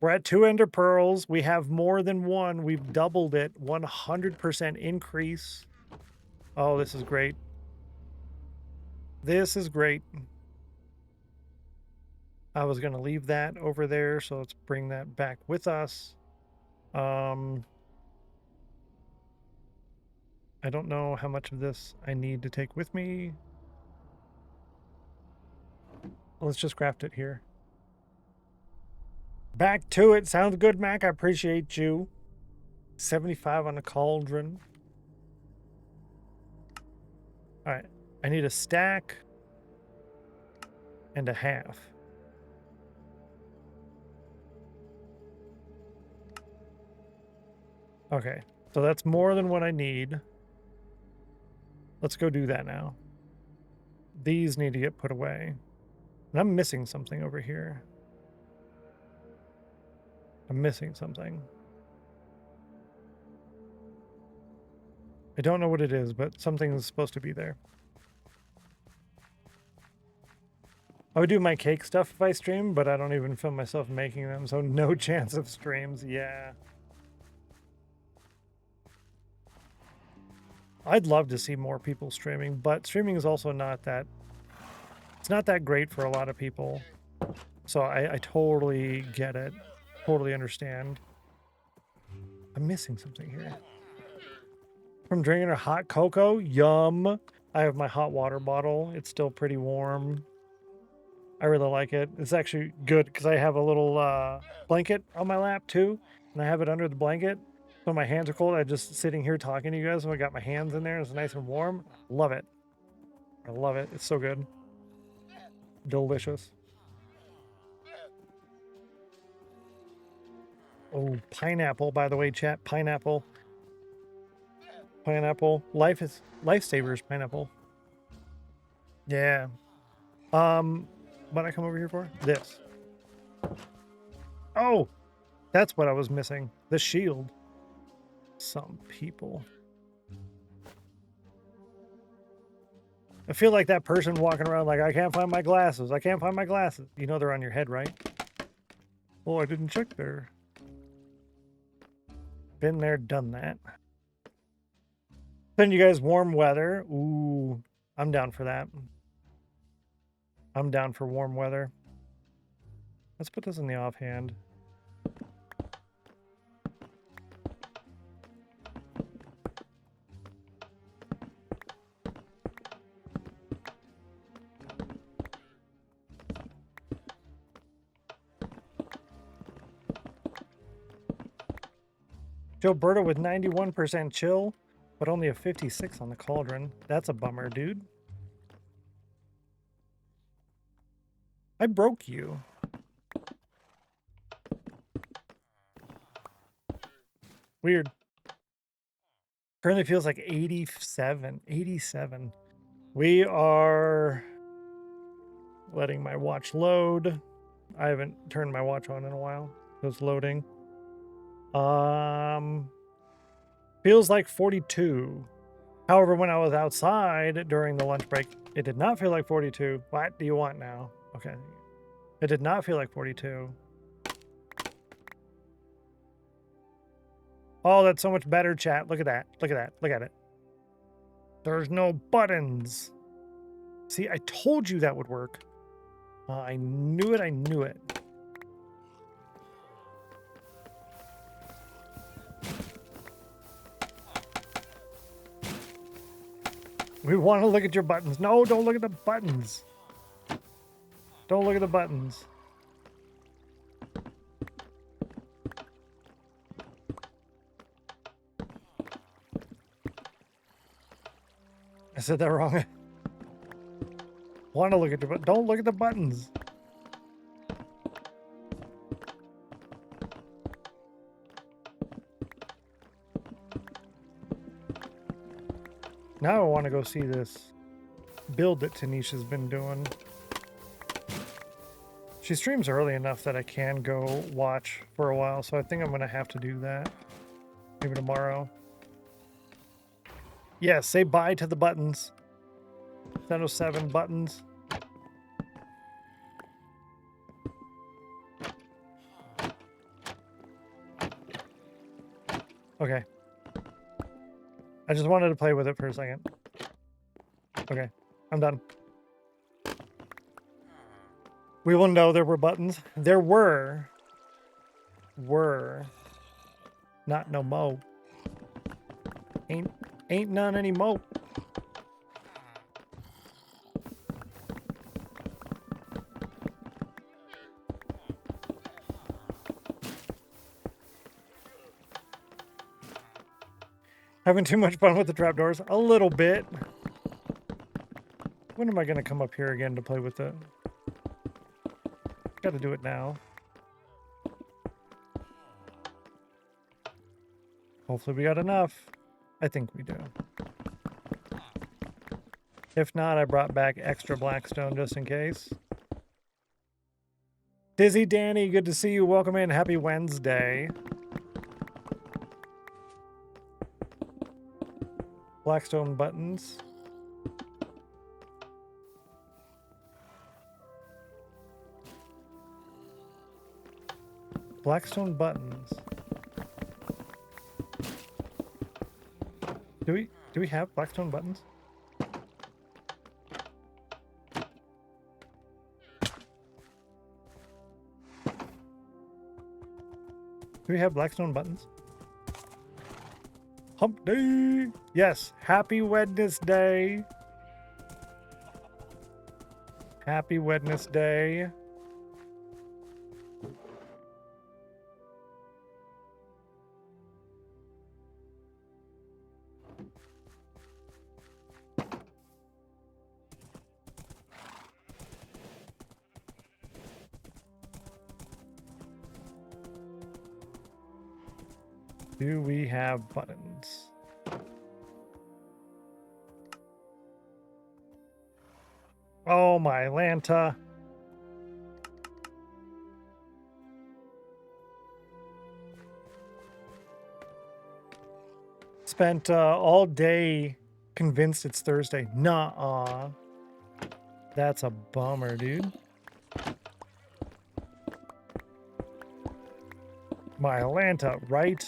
We're at 2 ender pearls. We have more than one. We've doubled it. 100% increase. Oh, this is great. This is great. I was going to leave that over there, so let's bring that back with us. I don't know how much of this I need to take with me. Let's just craft it here. Back to it. Sounds good, Mac. I appreciate you. 75 on the cauldron. All right. I need a stack and a half. Okay. So that's more than what I need. Let's go do that now. These need to get put away. And I'm missing something over here. I'm missing something. I don't know what it is, but something is supposed to be there. I would do my cake stuff if I stream, but I don't even film myself making them, so no chance of streams. Yeah. I'd love to see more people streaming, but streaming is also not that... It's not that great for a lot of people. So I totally get it. Totally understand. I'm missing something here. From drinking a hot cocoa? Yum. I have my hot water bottle. It's still pretty warm. I really like it. It's actually good because I have a little blanket on my lap too. And I have it under the blanket. So my hands are cold. I'm just sitting here talking to you guys. And I got my hands in there. It's nice and warm. Love it. I love it. It's so good. Delicious. Oh, pineapple, by the way, chat. Pineapple. Pineapple. Lifesavers pineapple. Yeah. What I come over here for? This. Oh, that's what I was missing. The shield. Some people. I feel like that person walking around like, I can't find my glasses. I can't find my glasses. You know they're on your head, right? Oh, I didn't check there. Been there, done that. Send you guys warm weather. Ooh, I'm down for that. I'm down for warm weather. Let's put this in the offhand. Gilberto with 91% chill, but only a 56 on the cauldron. That's a bummer, dude. I broke you. Weird. Currently feels like 87. 87. We are letting my watch load. I haven't turned my watch on in a while. It was loading. Feels like 42. However, when I was outside during the lunch break, it did not feel like 42. What do you want now? Okay. It did not feel like 42. Oh, that's so much better, chat. Look at that. Look at that. Look at it. There's no buttons. See, I told you that would work. I knew it. I knew it. We want to look at your buttons. No, don't look at the buttons. Don't look at the buttons. I said that wrong. Want to look at your buttons. Don't look at the buttons. Now I want to go see this build that Tanisha's been doing. She streams early enough that I can go watch for a while, so I think I'm going to have to do that. Maybe tomorrow. Yeah, say bye to the buttons. Stennos 7 buttons. Okay. I just wanted to play with it for a second. Okay, I'm done. We will know there were buttons. There were. Not no mo. Ain't none any mo. Having too much fun with the trapdoors? A little bit. When am I going to come up here again to play with it? Got to do it now. Hopefully we got enough. I think we do. If not, I brought back extra Blackstone just in case. Dizzy Danny, good to see you. Welcome in. Happy Wednesday. Blackstone buttons. Blackstone buttons. Do we have Blackstone buttons? Do we have Blackstone buttons? Hump day! Yes, happy Wednesday. Happy Wednesday. Do we have buttons? Oh my Lanta. Spent all day convinced it's Thursday. Nuh-uh. That's a bummer, dude. My Lanta, right?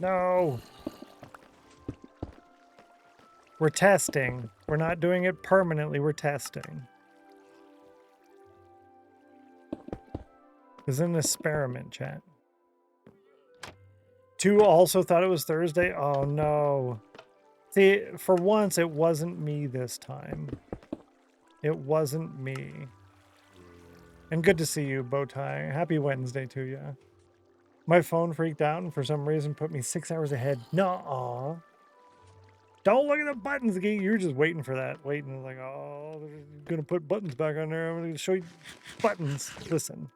No. We're testing. We're not doing it permanently. We're testing. It's an experiment, chat. 2 also thought it was Thursday. Oh, no. See, for once, it wasn't me this time. It wasn't me. And good to see you, Bowtie. Happy Wednesday to you. My phone freaked out and for some reason put me 6 hours ahead. Nuh-uh. Don't look at the buttons again. You're just waiting for that. Waiting like, oh, they're gonna put buttons back on there. I'm gonna show you buttons. Listen.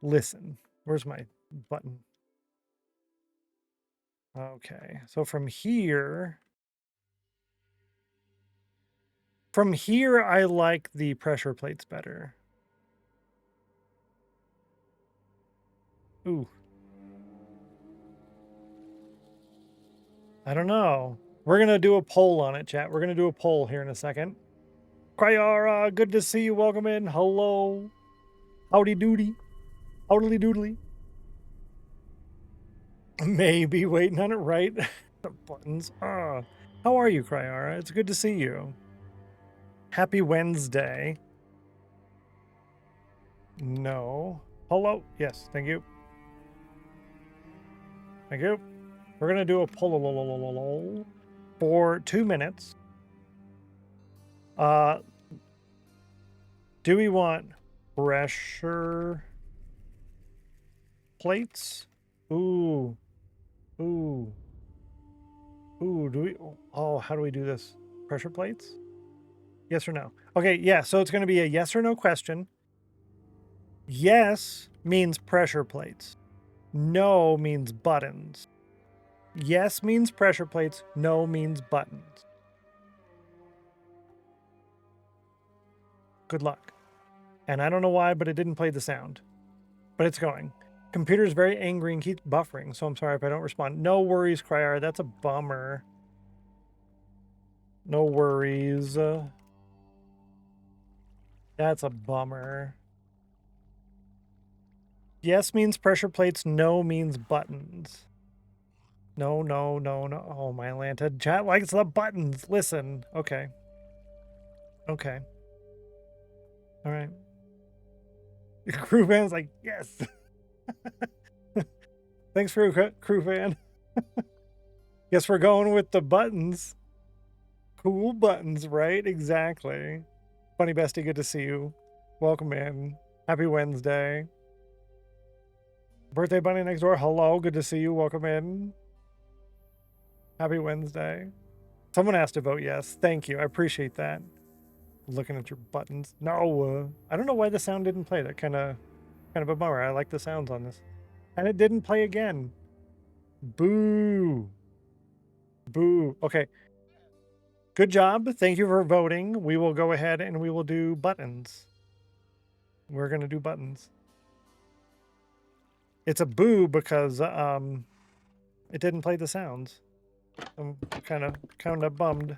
Listen. Where's my button? Okay. So from here, I like the pressure plates better. Ooh. I don't know. We're going to do a poll on it, chat. We're going to do a poll here in a second. Kryara, good to see you. Welcome in. Hello. Howdy doody. Howdly doodly. Maybe waiting on it, right? The buttons. How are you, Kryara? It's good to see you. Happy Wednesday. No. Hello. Yes, thank you. Thank you. We're going to do a poll for 2 minutes. Do we want pressure plates? Ooh. Ooh. Ooh, do we? Oh, how do we do this? Pressure plates? Yes or no? Okay, yeah, so it's going to be a yes or no question. Yes means pressure plates. No means buttons. Yes means pressure plates. No means buttons. Good luck. And I don't know why, but it didn't play the sound. But it's going. Computer's very angry and keeps buffering, so I'm sorry if I don't respond. No worries, Kryar. That's a bummer. No worries. That's a bummer. Yes means pressure plates. No means buttons. No, no, no, no. Oh, my Atlanta. Chat likes the buttons. Listen. Okay. Okay. All right. Crew fan's like, yes. Thanks for crew fan. Guess we're going with the buttons. Cool buttons, right? Exactly. Funny Bestie, good to see you. Welcome in. Happy Wednesday. Birthday Bunny next door. Hello, good to see you. Welcome in. Happy Wednesday. Someone asked to vote yes. Thank you. I appreciate that. Looking at your buttons. No, I don't know why the sound didn't play. That kind of a bummer. I like the sounds on this. And it didn't play again. Boo. Boo. Okay. Good job. Thank you for voting. We will go ahead and we will do buttons. We're going to do buttons. It's a boo because it didn't play the sounds. I'm kind of bummed.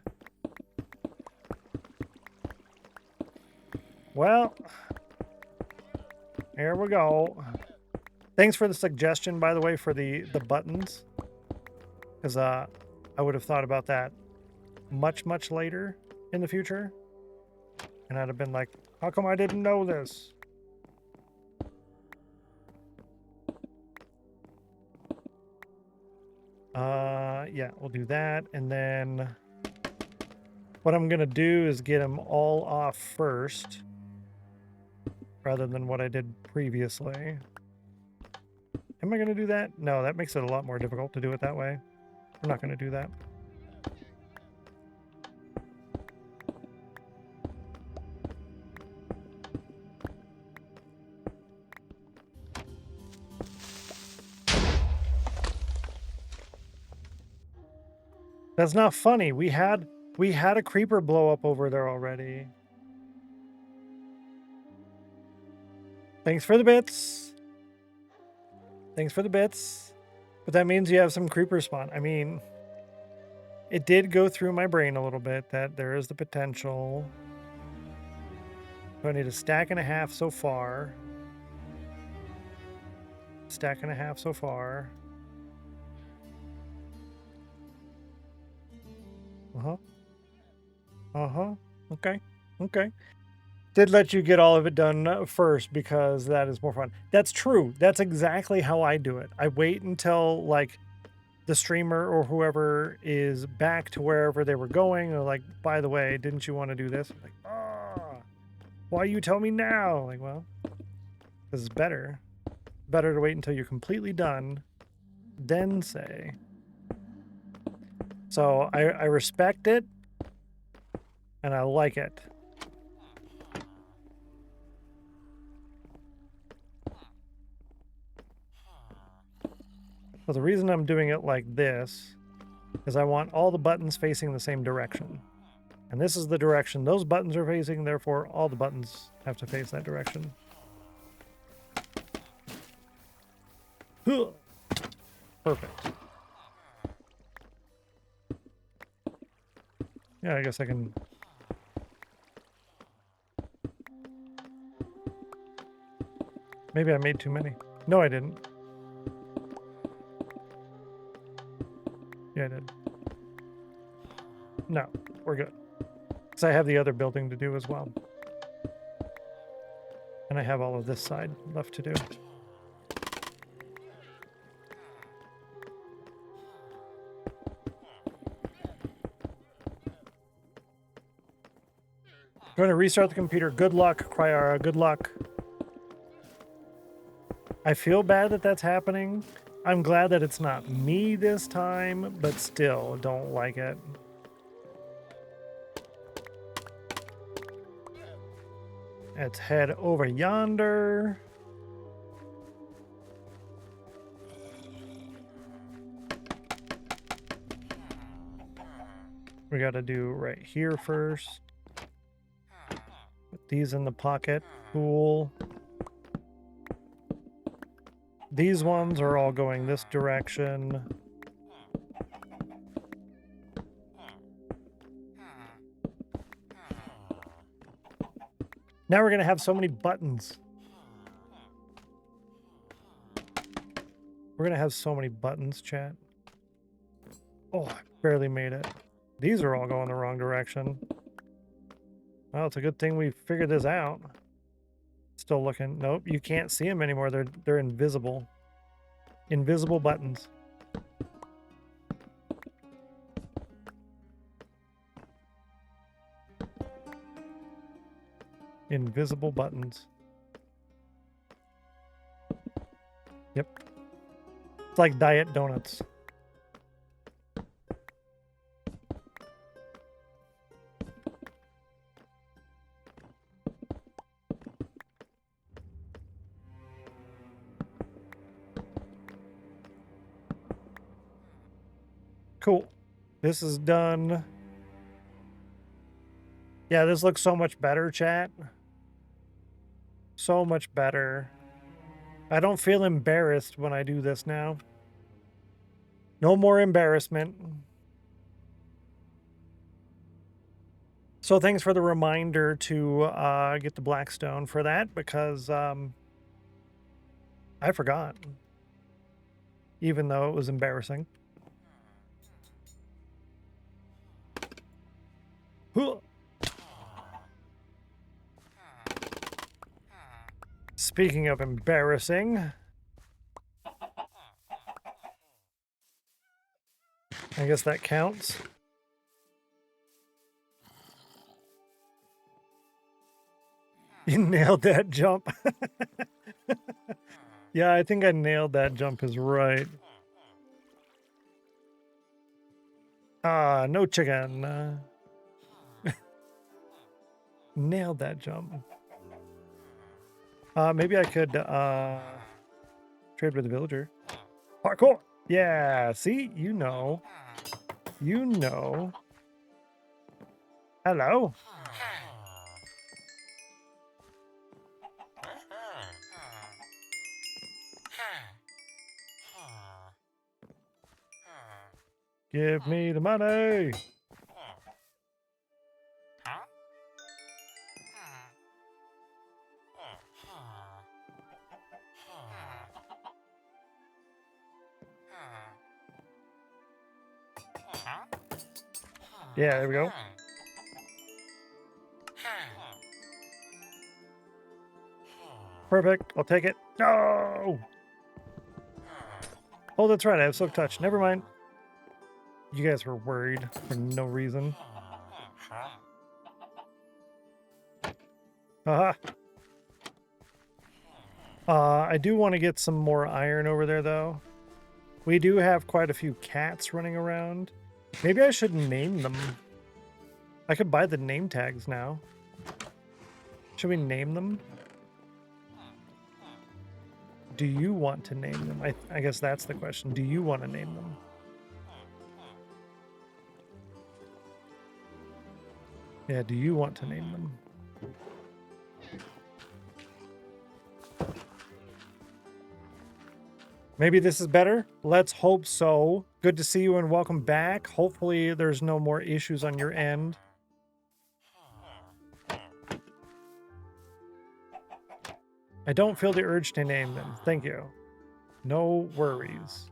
Well, here we go. Thanks for the suggestion, by the way, for the buttons. Because I would have thought about that much, much later in the future. And I'd have been like, how come I didn't know this? Yeah, we'll do that. And then what I'm going to do is get them all off first rather than what I did previously. Am I going to do that? No, that makes it a lot more difficult to do it that way. I'm not going to do that. That's not funny. We had a creeper blow up over there already. Thanks for the bits. Thanks for the bits. But that means you have some creeper spawn. I mean, it did go through my brain a little bit that there is the potential. So I need a stack and a half so far. Stack and a half so far. Okay. Okay. Did let you get all of it done first because that is more fun. That's true. That's exactly how I do it. I wait until like the streamer or whoever is back to wherever they were going. Or like, by the way, didn't you want to do this? I'm like, Why you tell me now? Like, well, this is better. Better to wait until you're completely done, then say. So I respect it, and I like it. So the reason I'm doing it like this is I want all the buttons facing the same direction. And this is the direction those buttons are facing, therefore all the buttons have to face that direction. Perfect. Yeah, I guess I can... Maybe I made too many. No, I didn't. Yeah, I did. No, we're good. Because I have the other building to do as well. And I have all of this side left to do. Going to restart the computer. Good luck, Cryara. Good luck. I feel bad that that's happening. I'm glad that it's not me this time, but still, don't like it. Let's head over yonder. We got to do right here first. Put these in the pocket. Cool. These ones are all going this direction. Now we're going to have so many buttons. We're going to have so many buttons, chat. Oh, I barely made it. These are all going the wrong direction. Well, it's a good thing we figured this out. Still looking. Nope, you can't see them anymore. They're invisible. Invisible buttons. Invisible buttons. Yep. It's like diet donuts. Cool. This is done. Yeah, this looks so much better, chat. So much better. I don't feel embarrassed when I do this now. No more embarrassment. So thanks for the reminder to get the Blackstone for that, because I forgot. Even though it was embarrassing. Speaking of embarrassing, I guess that counts. You nailed that jump. Yeah, I think I nailed that jump is right. Ah, no chicken. Nailed that jump. Maybe I could trade with the villager. Parkour! Yeah, see? You know. You know. Hello. Give me the money. Yeah, there we go. Perfect. I'll take it. No! Oh, that's right. I have Silk Touch. Never mind. You guys were worried for no reason. Haha. I do want to get some more iron over there, though. We do have quite a few cats running around. Maybe I should name them. I could buy the name tags now. Should we name them? Do you want to name them? I guess that's the question. Do you want to name them? Yeah, do you want to name them? Maybe this is better. Let's hope so. Good to see you and welcome back. Hopefully there's no more issues on your end. I don't feel the urge to name them. Thank you. No worries.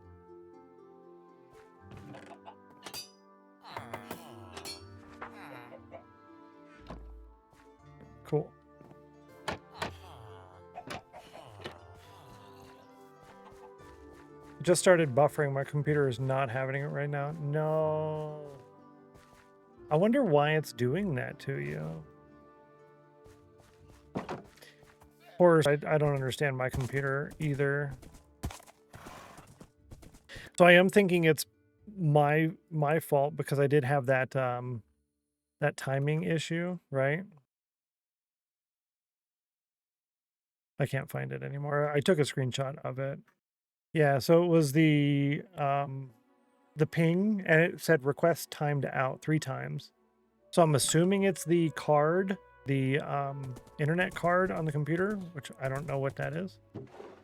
Cool. Just started buffering. My computer is not having it right now. No. I wonder why it's doing that to you. Of course, I don't understand my computer either. So I am thinking it's my fault because I did have that that timing issue, right? I can't find it anymore. I took a screenshot of it. Yeah, so it was the ping, and it said request timed out 3 times. So I'm assuming it's the card, the internet card on the computer, which I don't know what that is.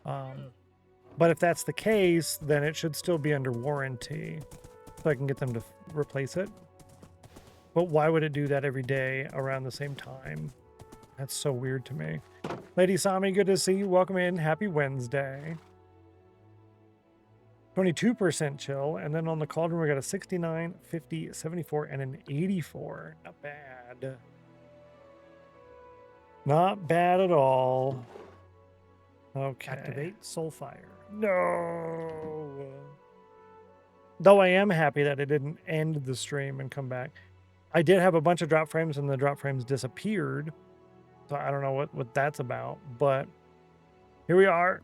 But if that's the case, then it should still be under warranty, so I can get them to replace it. But why would it do that every day around the same time? That's so weird to me. Lady Sami, good to see you. Welcome in. Happy Wednesday. 22% chill, and then on the cauldron we got a 69, 50, 74, and an 84. Not bad. Not bad at all. Okay. Activate Soulfire. No. Though I am happy that it didn't end the stream and come back. I did have a bunch of drop frames, and the drop frames disappeared. So I don't know what that's about, but here we are.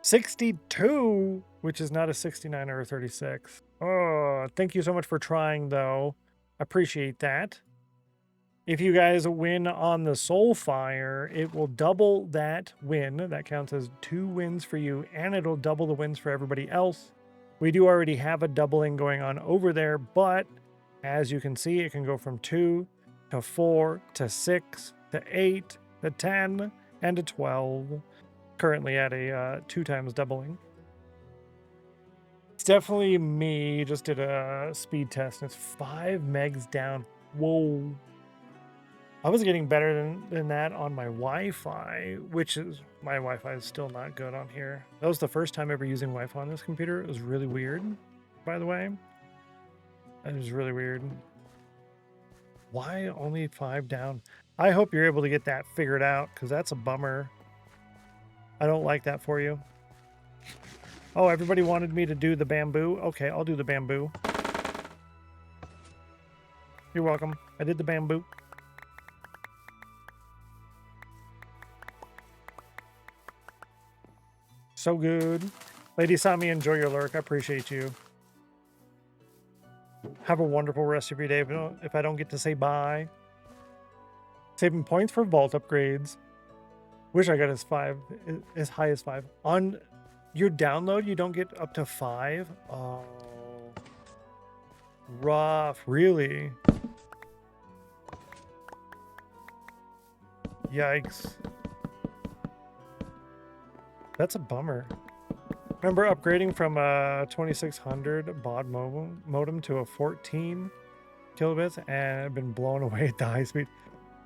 62, which is not a 69 or a 36. Oh, thank you so much for trying, though. Appreciate that. If you guys win on the Soulfire, it will double that win. That counts as 2 wins for you, and it'll double the wins for everybody else. We do already have a doubling going on over there, but as you can see, it can go from 2 to 4 to 6 to 8 to 10 and to 12. Currently at a 2 times doubling. It's definitely me. Just did a speed test and it's 5 megs down. Whoa. I was getting better than that on my Wi-Fi, which is, my Wi-Fi is still not good on here. That was the first time ever using Wi-Fi on this computer. It was really weird, by the way. It was really weird. Why only 5 down? I hope you're able to get that figured out, because that's a bummer. I don't like that for you. Oh, everybody wanted me to do the bamboo? Okay, I'll do the bamboo. You're welcome. I did the bamboo. So good. Lady Sami, enjoy your lurk. I appreciate you. Have a wonderful rest of your day if I don't get to say bye. Saving points for vault upgrades. Wish I got as high as 5. On your download, you don't get up to 5? Oh. Rough. Really? Yikes. That's a bummer. Remember upgrading from a 2600 baud modem to a 14 kilobits, and I've been blown away at the high speed.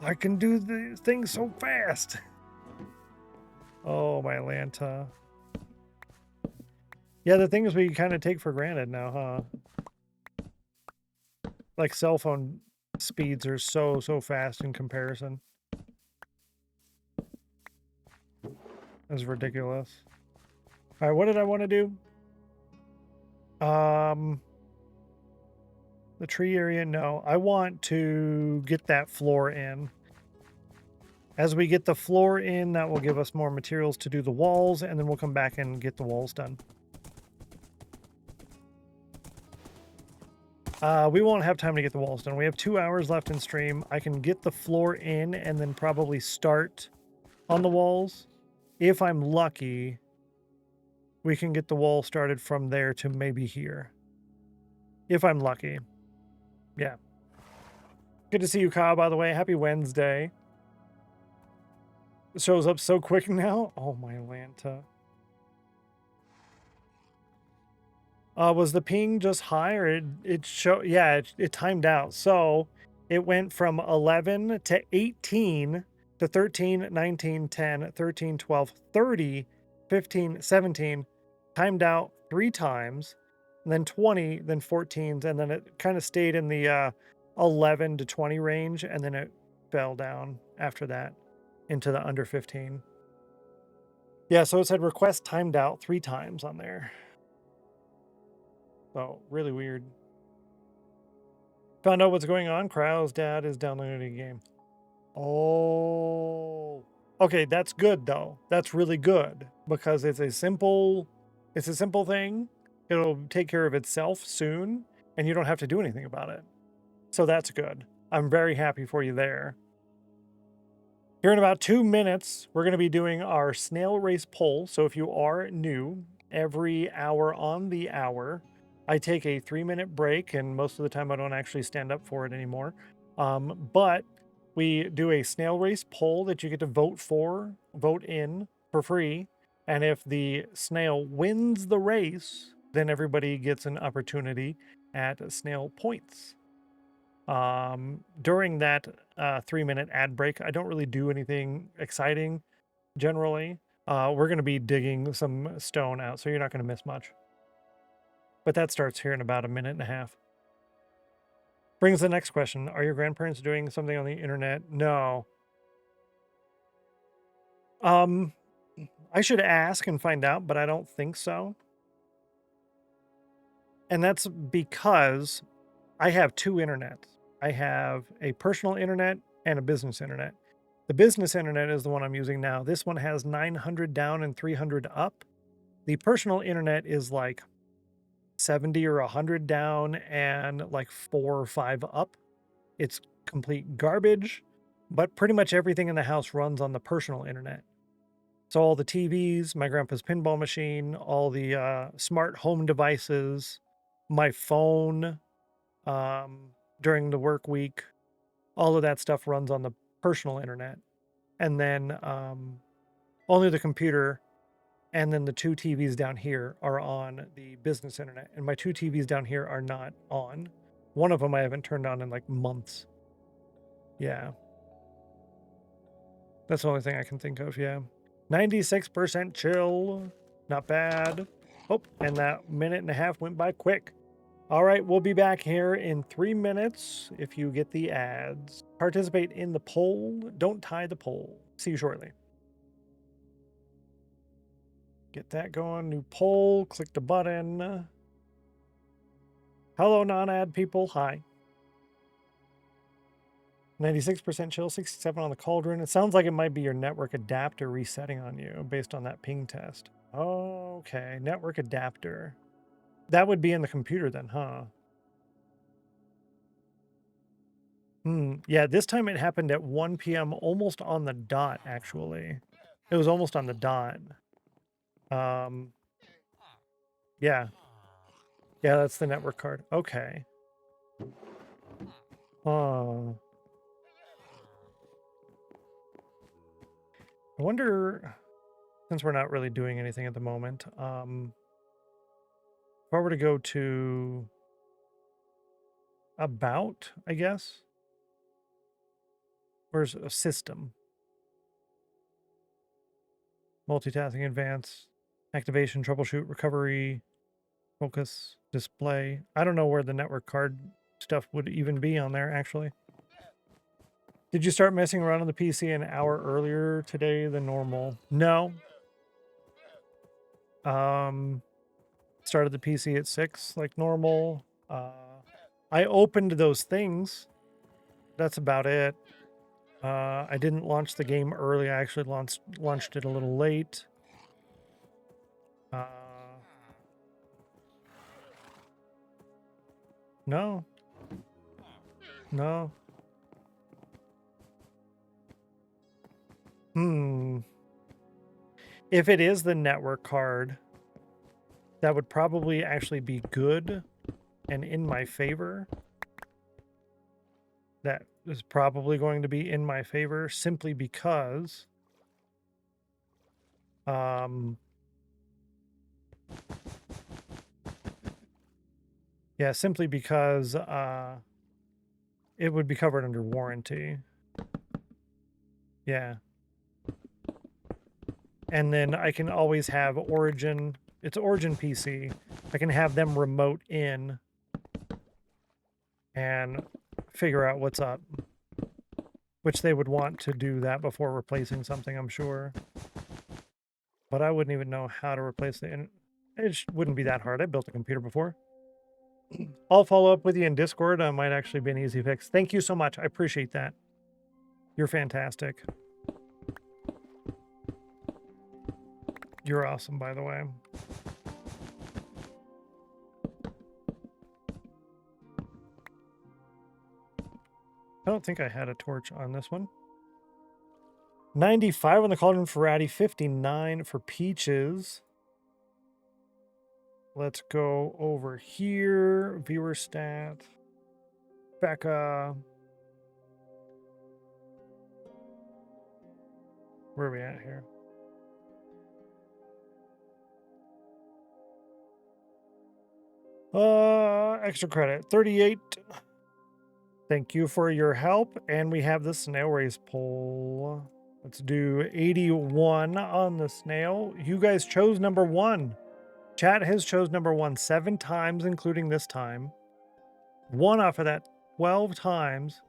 I can do the things so fast. Oh, my Atlanta. Yeah, the things we kind of take for granted now, huh? Like cell phone speeds are so fast in comparison. That's ridiculous. All right, what did I want to do? The tree area, no. I want to get that floor in. As we get the floor in, that will give us more materials to do the walls, and then we'll come back and get the walls done. We won't have time to get the walls done. We have 2 hours left in stream. I can get the floor in and then probably start on the walls. If I'm lucky, we can get the wall started from there to maybe here. If I'm lucky. Yeah. Good to see you, Kyle, by the way. Happy Wednesday. It shows up so quick now. Oh, my Lanta. Was the ping just high, or it show? Yeah, it timed out. So it went from 11 to 18 to 13, 19, 10, 13, 12, 30, 15, 17. Timed out 3 times, and then 20, then 14s, and then it kind of stayed in the 11 to 20 range, and then it fell down after that into the under 15. Yeah, so it said request timed out 3 times on there. So, really weird. Found out what's going on. Crow's dad is downloading a game. Oh. Okay, that's good though. That's really good because it's a simple thing. It'll take care of itself soon and you don't have to do anything about it. So that's good. I'm very happy for you there. Here in about 2 minutes, we're going to be doing our snail race poll. So if you are new, every hour on the hour, I take a 3-minute break, and most of the time I don't actually stand up for it anymore. But we do a snail race poll that you get to vote in for free. And if the snail wins the race, then everybody gets an opportunity at snail points. During that 3-minute ad break, I don't really do anything exciting generally. We're going to be digging some stone out, so you're not going to miss much. But that starts here in about 1.5 minutes. Brings the next question. Are your grandparents doing something on the internet? No. I should ask and find out, but I don't think so. And that's because I have 2 internets. I have a personal internet and a business internet. The business internet is the one I'm using now. This one has 900 down and 300 up. The personal internet is like 70 or 100 down and like 4 or 5 up. It's complete garbage, but pretty much everything in the house runs on the personal internet. So all the TVs, my grandpa's pinball machine, all the smart home devices, my phone during the work week, all of that stuff runs on the personal internet. And then only the computer and then the 2 TVs down here are on the business internet. And my 2 TVs down here are not on. One of them I haven't turned on in like months. Yeah. That's the only thing I can think of, yeah. 96% chill. Not bad. Oh, and that 1.5 minutes went by quick. All right, we'll be back here in 3 minutes if you get the ads. Participate in the poll. Don't tie the poll. See you shortly. Get that going. New poll. Click the button. Hello, non-ad people. Hi. 96% chill, 67 on the cauldron. It sounds like it might be your network adapter resetting on you based on that ping test. Okay, network adapter. That would be in the computer then, huh? Yeah, this time it happened at 1 p.m. almost on the dot, actually. It was almost on the dot. Yeah. Yeah, that's the network card. Okay. Oh. I wonder, since we're not really doing anything at the moment, if I were to go to about, I guess. Where's a system? Multitasking, advance, activation, troubleshoot, recovery, focus, display. I don't know where the network card stuff would even be on there, actually. Did you start messing around on the PC an hour earlier today than normal? No. Started the PC at 6 like normal. I opened those things. That's about it. I didn't launch the game early. I actually launched it a little late. No. No. If it is the network card, that would probably actually be good and in my favor. That is probably going to be in my favor simply because yeah, simply because it would be covered under warranty. Yeah. And then I can always have Origin, it's Origin PC. I can have them remote in and figure out what's up. Which they would want to do that before replacing something, I'm sure. But I wouldn't even know how to replace it. It wouldn't be that hard. I built a computer before. I'll follow up with you in Discord. I might actually be an easy fix. Thank you so much. I appreciate that. You're fantastic. You're awesome, by the way. I don't think I had a torch on this one. 95 on the Cauldron for Ratty, 59 for Peaches. Let's go over here. Viewer stat. Becca. Where are we at here? Extra credit. 38. Thank you for your help. And we have the snail race poll. Let's do 81 on the snail. You guys chose number 1. Chat has chose number 1 7 times, including this time. 1 off of that 12 times.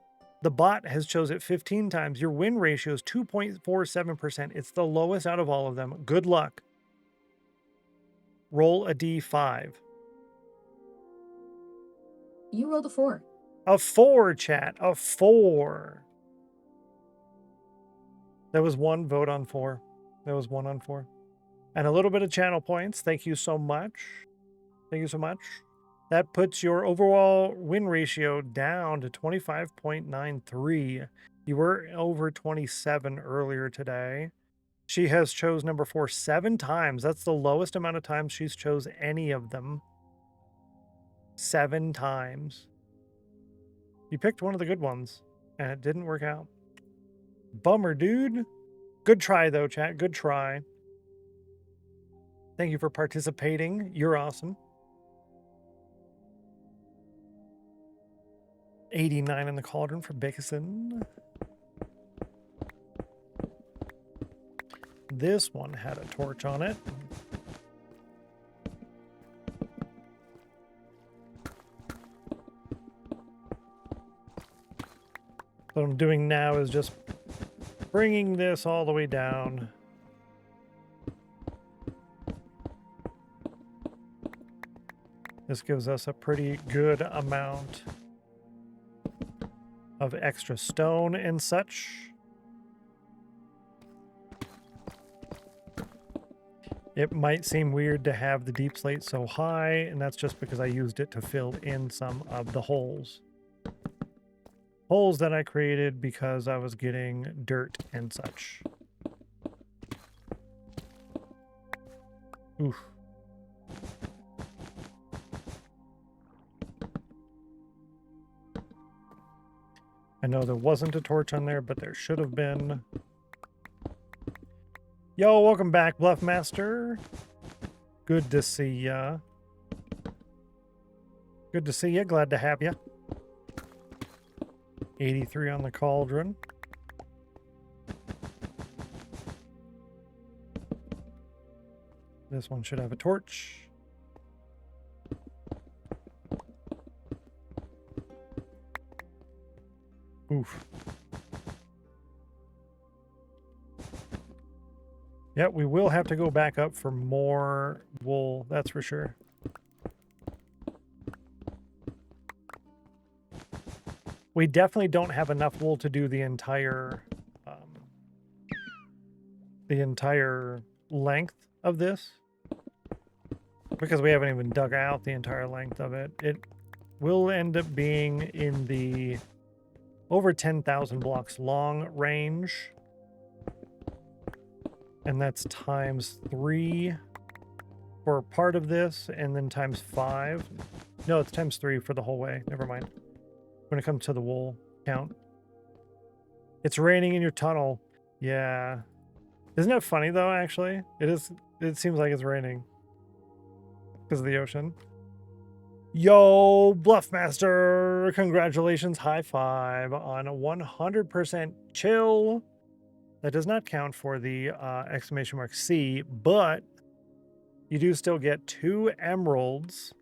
The bot has chose it 15 times. Your win ratio is 2.47%. It's the lowest out of all of them. Good luck. Roll a D5. You rolled a 4. A 4, chat. A 4. That was 1 vote on 4. That was 1 on 4. And a little bit of channel points. Thank you so much. Thank you so much. That puts your overall win ratio down to 25.93. You were over 27 earlier today. She has chose number 4 7 times. That's the lowest amount of times she's chose any of them. 7 times. You picked one of the good ones, and it didn't work out. Bummer, dude. Good try, though, chat. Good try. Thank you for participating. You're awesome. 89 in the Cauldron for Bickerson. This one had a torch on it. What I'm doing now is just bringing this all the way down. This gives us a pretty good amount of extra stone and such. It might seem weird to have the deep slate so high, and that's just because I used it to fill in some of the holes. Holes that I created because I was getting dirt and such. Oof. I know there wasn't a torch on there, but there should have been. Yo, welcome back, Bluffmaster. Good to see ya. Good to see ya. Glad to have ya. 83 on the Cauldron. This one should have a torch. Oof. Yeah, we will have to go back up for more wool, that's for sure. We definitely don't have enough wool to do the entire length of this, because we haven't even dug out the entire length of it. It will end up being in the over 10,000 blocks long range. And that's ×3 for part of this, and then ×5. No, it's ×3 for the whole way. Never mind. When it comes to the wool count. It's raining in your tunnel. Yeah. Isn't that funny though, actually? It is. It seems like it's raining because of the ocean. Yo, Bluffmaster, congratulations, high five on a 100% chill. That does not count for the !C, but you do still get 2 emeralds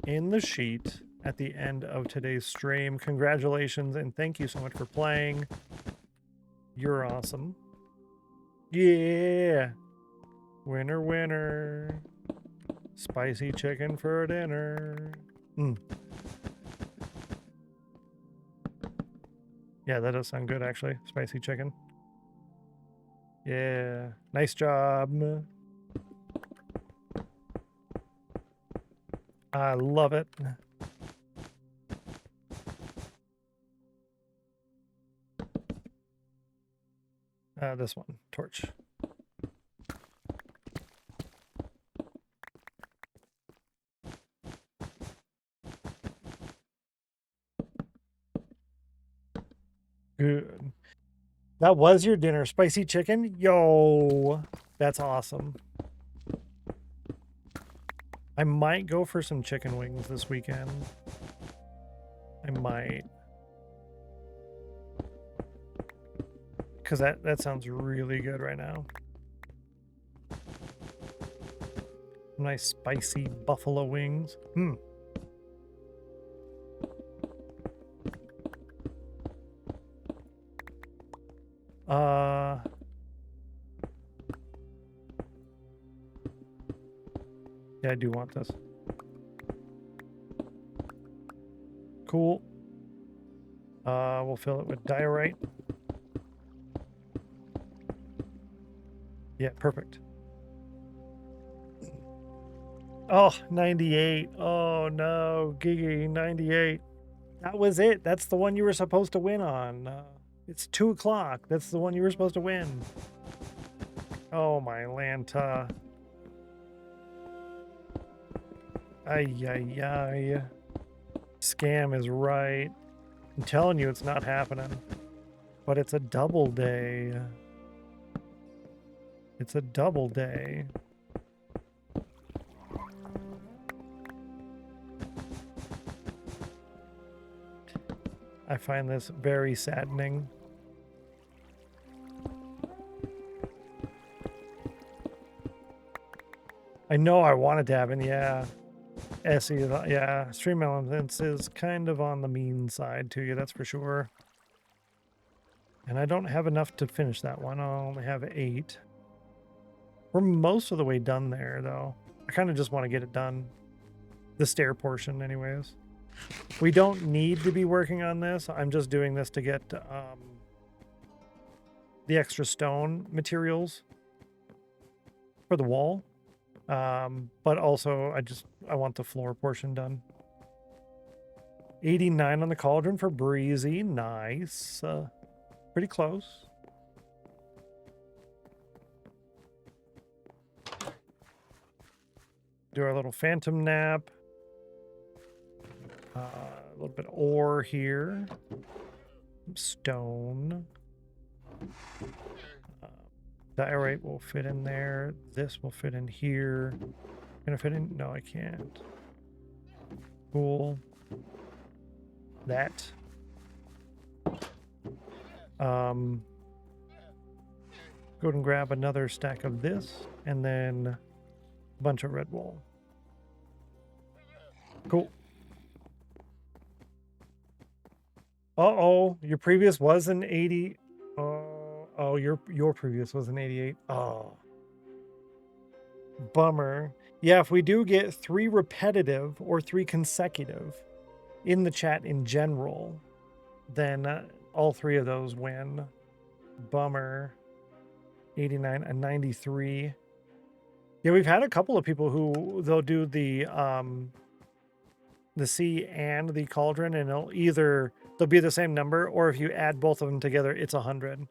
in the sheet at the end of today's stream. Congratulations, and thank you so much for playing. You're awesome. Yeah. Winner, winner. Spicy chicken for dinner. Yeah, that does sound good, actually. Spicy chicken. Yeah. Nice job. I love it. This one. Torch. Good. That was your dinner. Spicy chicken? Yo, that's awesome. I might go for some chicken wings this weekend. I might. Because that sounds really good right now. Nice spicy buffalo wings. Yeah, I do want this. Cool. We'll fill it with diorite. Yeah, perfect. Oh, 98. Oh no, Gigi, 98. That was it. That's the one you were supposed to win on. It's 2 o'clock. That's the one you were supposed to win. Oh my Lanta. Ay, ay, ay. Scam is right. I'm telling you, it's not happening. But it's a double day. It's a double day. I find this very saddening. I know I wanted to happen, yeah. Essie, yeah. Stream Elements is kind of on the mean side to you, that's for sure. And I don't have enough to finish that one. I only have 8. We're most of the way done there, though. I kind of just want to get it done. The stair portion, anyways. We don't need to be working on this. I'm just doing this to get the extra stone materials for the wall. But also, I want the floor portion done. 89 on the cauldron for Breezy. Nice. Pretty close. Do our little phantom nap. A little bit of ore here. Stone. Diorite will fit in there. This will fit in here. Can I fit in? No, I can't. Cool. That. Go ahead and grab another stack of this, and then a bunch of red wool. Cool. Uh-oh, your previous was an 80. Oh, your previous was an 88. Oh. Bummer. Yeah, if we do get 3 repetitive or 3 consecutive, in the chat in general, then all three of those win. Bummer. 89 and 93. Yeah, we've had a couple of people who they'll do the sea and the cauldron, and they'll be the same number, or if you add both of them together, it's 100.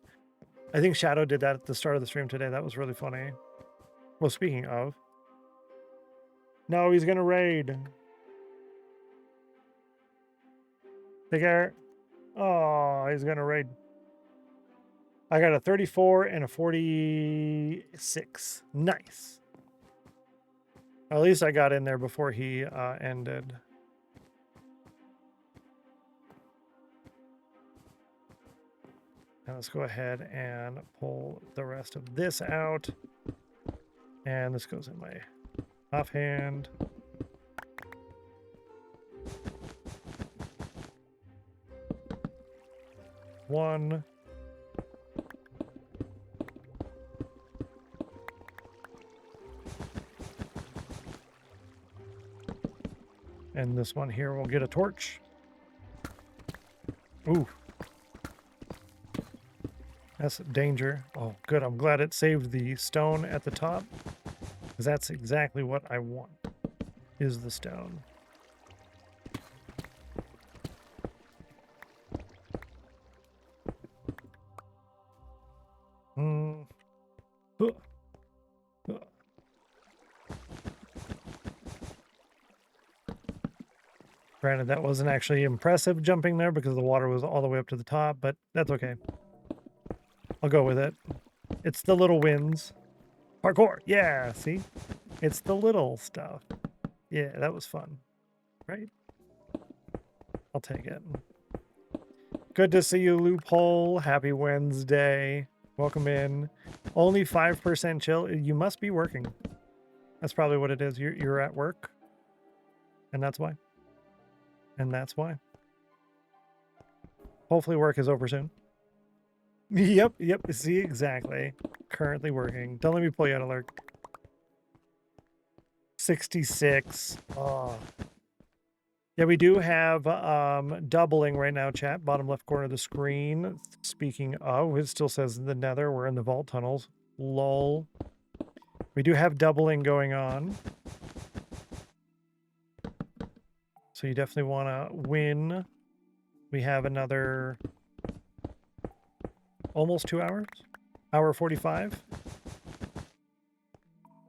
I think Shadow did that at the start of the stream today. That was really funny. Well, speaking of, no, he's gonna raid. Take care. Oh, he's gonna raid. I got a 34 and a 46. Nice. At least I got in there before he ended. Now let's go ahead and pull the rest of this out. And this goes in my offhand. One. And this one here will get a torch. Ooh. That's danger. Oh, good. I'm glad it saved the stone at the top, because that's exactly what I want, is the stone. Granted, that wasn't actually impressive jumping there because the water was all the way up to the top, but that's okay. I'll go with it. It's the little wins. Parkour. Yeah, see? It's the little stuff. Yeah, that was fun. Right? I'll take it. Good to see you, Loophole. Happy Wednesday. Welcome in. Only 5% chill. You must be working. That's probably what it is. You're at work. And that's why. And that's why. Hopefully work is over soon. Yep. See, exactly. Currently working. Don't let me pull you out of lurk. 66. Oh. Yeah, we do have doubling right now, chat. Bottom left corner of the screen. Speaking of, it still says the nether. We're in the vault tunnels. Lol. We do have doubling going on. So you definitely want to win. We have another almost 2 hours. Hour 45.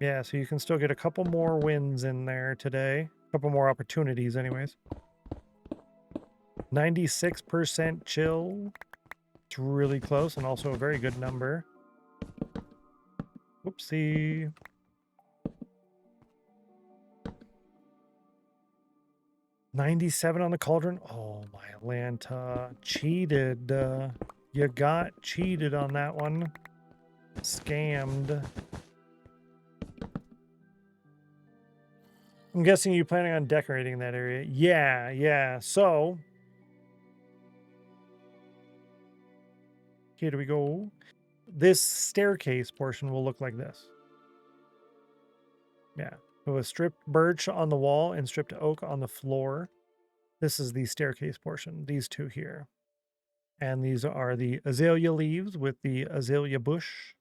Yeah, so you can still get a couple more wins in there today. A couple more opportunities anyways. 96% chill. It's really close and also a very good number. Whoopsie. $97 on the cauldron. Oh, my Atlanta. Cheated. You got cheated on that one. Scammed. I'm guessing you're planning on decorating that area. Yeah. So, here we go. This staircase portion will look like this. Yeah. With stripped birch on the wall and stripped oak on the floor. This is the staircase portion. These two here. And these are the azalea leaves with the azalea bush,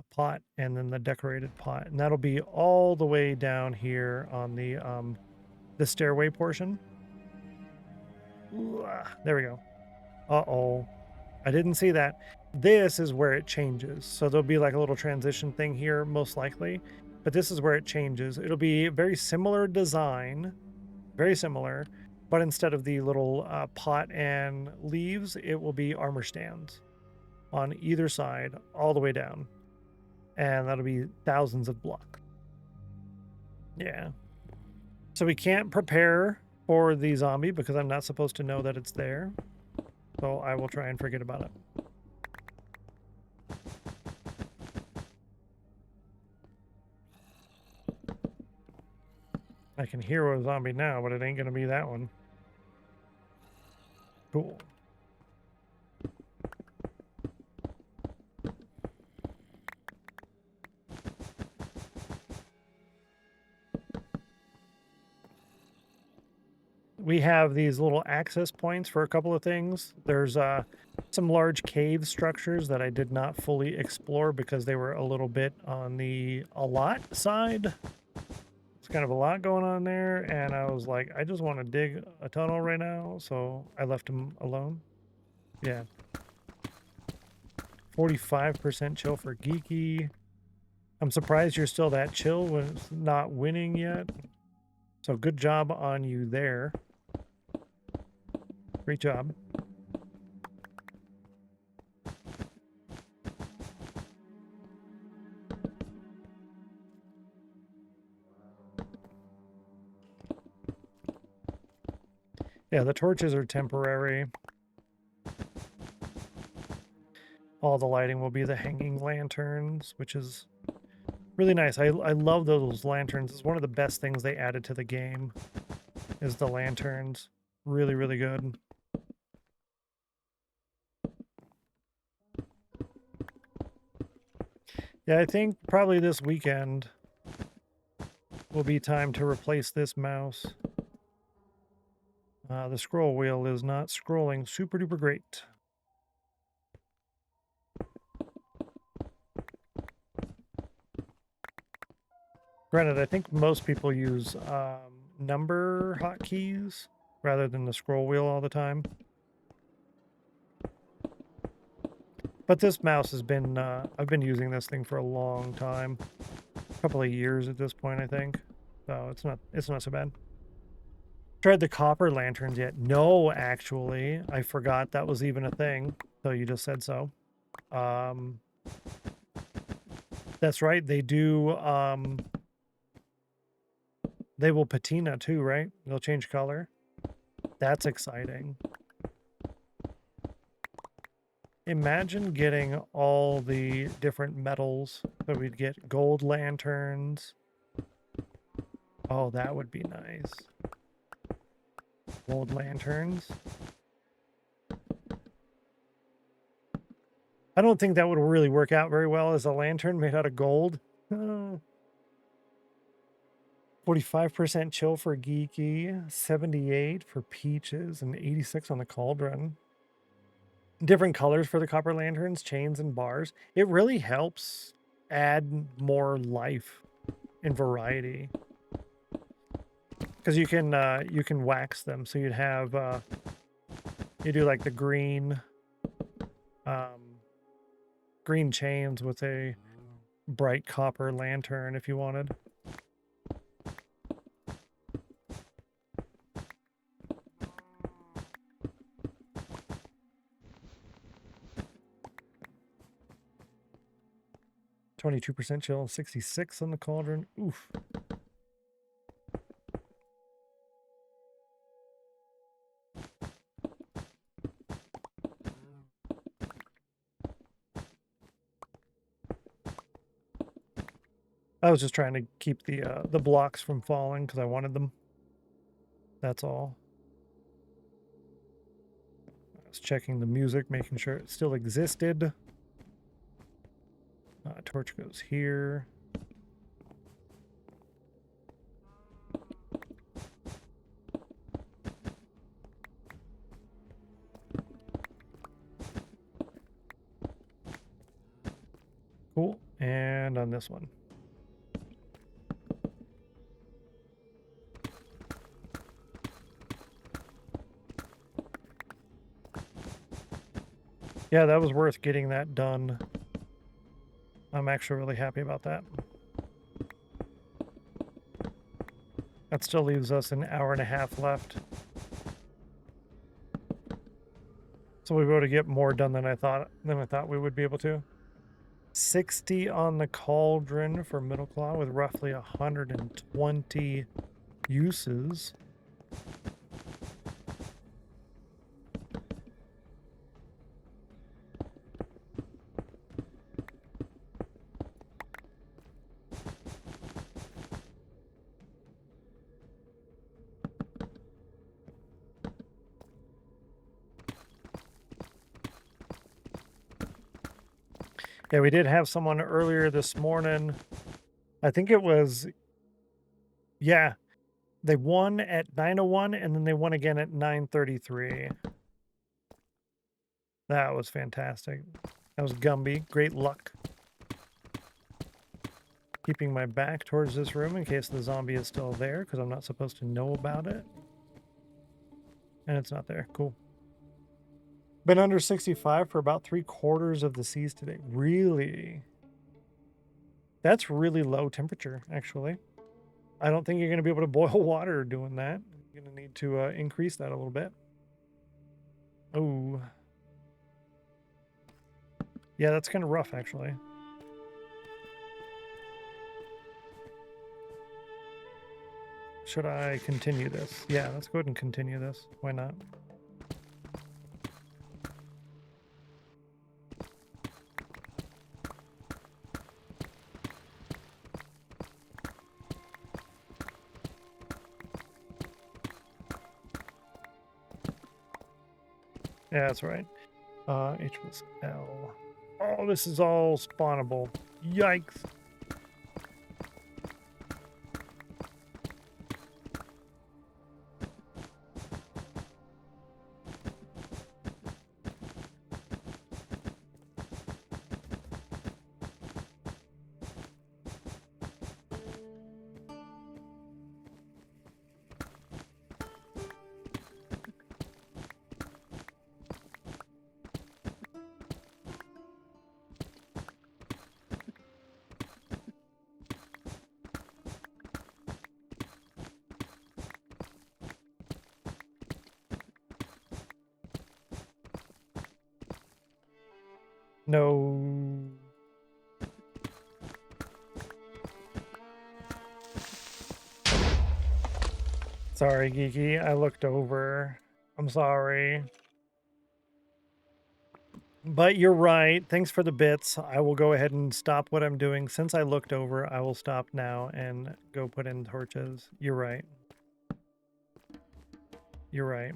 a pot, and then the decorated pot. And that'll be all the way down here on the stairway portion. Ooh, there we go. Uh-oh. I didn't see that. This is where it changes. So there'll be like a little transition thing here, most likely. But this is where it changes. It'll be very similar design. Very similar. But instead of the little pot and leaves, it will be armor stands on either side, all the way down. And that'll be thousands of blocks. Yeah. So we can't prepare for the zombie because I'm not supposed to know that it's there. So I will try and forget about it. I can hear a zombie now, but it ain't going to be that one. Cool. we have these little access points for a couple of things. There's some large cave structures that I did not fully explore because they were a little bit on the a lot side. It's kind of a lot going on there, and I was like, I just want to dig a tunnel right now, so I left him alone. Yeah. 45% chill for Geeky. I'm surprised you're still that chill when it's not winning yet. So good job on you there. Great job. Yeah, the torches are temporary. All the lighting will be the hanging lanterns, which is really nice. I love those lanterns. It's one of the best things they added to the game is the lanterns. Really, really good. Yeah, I think probably this weekend will be time to replace this mouse. The scroll wheel is not scrolling super duper great. Granted, I think most people use number hotkeys rather than the scroll wheel all the time. But this mouse has been, I've been using this thing for a long time. A couple of years at this point, I think. So it's not so bad. Tried the copper lanterns yet? No, actually. I forgot that was even a thing. So you just said so. That's right. They do, they will patina too, right? They'll change color. That's exciting. Imagine getting all the different metals. So we'd get gold lanterns. Oh, that would be nice. Gold lanterns. I don't think that would really work out very well as a lantern made out of gold. 45% chill for Geeky, 78 for Peaches, and 86 on the Cauldron. Different colors for the copper lanterns, chains, and bars. It really helps add more life and variety. Because you can wax them. So you'd have you do like the green green chains with a bright copper lantern if you wanted. %, chill, 66 on the Cauldron. Oof. I was just trying to keep the blocks from falling because I wanted them. That's all. I was checking the music, making sure it still existed. Torch goes here. Cool. And on this one. Yeah, that was worth getting that done. I'm actually really happy about that. That still leaves us an hour and a half left. So we were able to get more done than I thought we would be able to. 60 on the Cauldron for Middle Claw with roughly 120 uses. Yeah, we did have someone earlier this morning. I think it was, yeah, They won at 9:01 and then they won again at 9:33. That was fantastic. That was Gumby. Great luck. Keeping my back towards this room in case the zombie is still there, because I'm not supposed to know about it. And it's not there. Cool. Been under 65 for about 3/4 of the seas today. Really? That's really low temperature, actually. I don't think you're going to be able to boil water doing that. You're going to need to increase that a little bit. Oh. Yeah, that's kind of rough, actually. Should I continue this? Yeah, let's go ahead and continue this. Why not? Yeah, that's right. H plus L. Oh, this is all spawnable. Yikes. No. Sorry, Geeky. I looked over. I'm sorry. But you're right. Thanks for the bits. I will go ahead and stop what I'm doing. Since I looked over, I will stop now and go put in torches. You're right. You're right.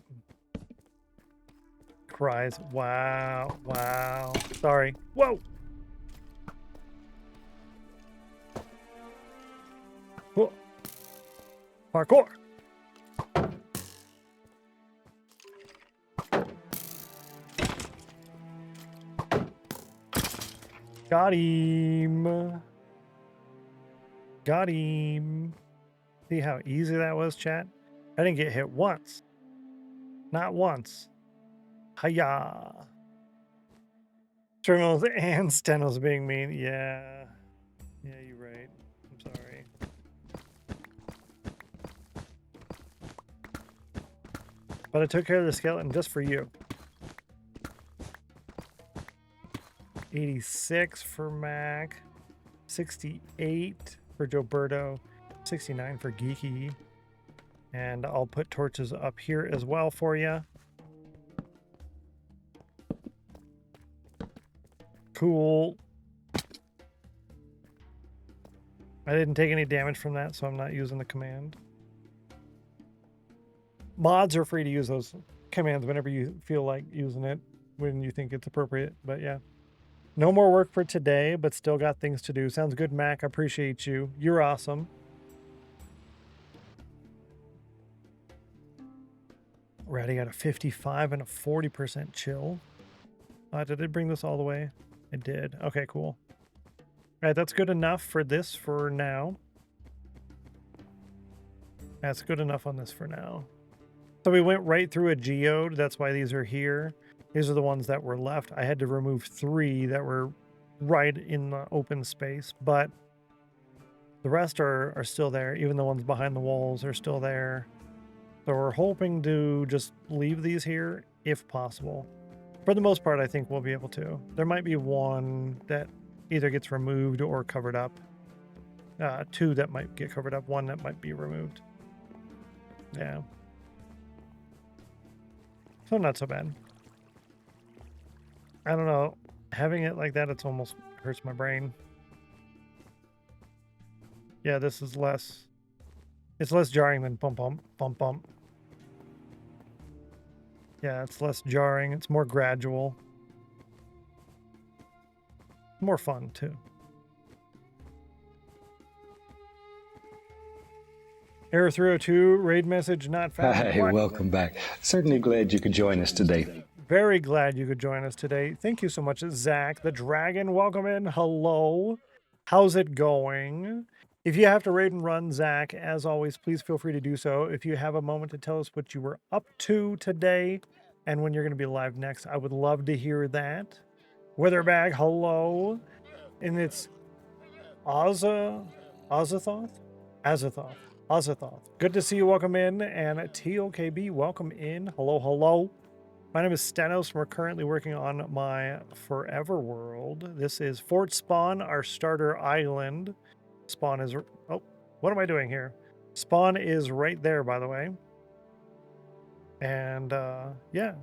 Cries. Wow. Wow. Sorry. Whoa! Whoa. Parkour! Got him. Got him. See how easy that was, chat? I didn't get hit once. Not once. Hiya. Terminals and Stennos being mean. Yeah. Yeah, you're right. I'm sorry. But I took care of the skeleton just for you. 86 for Mac. 68 for Joberto. 69 for Geeky. And I'll put torches up here as well for you. Cool. I didn't take any damage from that, so I'm not using the command. Mods are free to use those commands whenever you feel like using it, when you think it's appropriate. But yeah. No more work for today, but still got things to do. Sounds good, Mac. I appreciate you. You're awesome. Already got a 55 and a 40% chill. Did it bring this all the way? It did. Okay, cool. All right, that's good enough for this for now. That's good enough on this for now. So we went right through a geode. That's why these are here. These are the ones that were left. I had to remove 3 that were right in the open space, but the rest are still there. Even the ones behind the walls are still there. So we're hoping to just leave these here if possible. For the most part, I think we'll be able to. There might be one that either gets removed or covered up. 2 that might get covered up. 1 that might be removed. Yeah. So not so bad. I don't know. Having it like that, it's almost hurts my brain. Yeah, this is less... It's less jarring than bump, bump, bump, bump. Yeah, it's less jarring. It's more gradual. More fun, too. Error 302, raid message not found. Hi, What? welcome back. Certainly glad you could join us today. Very glad you could join us today. Thank you so much, Zach the Dragon. Welcome in. Hello. How's it going? If you have to raid and run, Zach, as always, please feel free to do so. If you have a moment to tell us what you were up to today and when you're going to be live next, I would love to hear that. Witherbag, hello. And it's Azathoth? Azathoth. Good to see you. Welcome in. And TOKB, welcome in. Hello, hello. My name is Stennos, and we're currently working on my Forever World. This is Fort Spawn, our starter island. Spawn is... Oh, what am I doing here? Spawn is right there, by the way. And, yeah.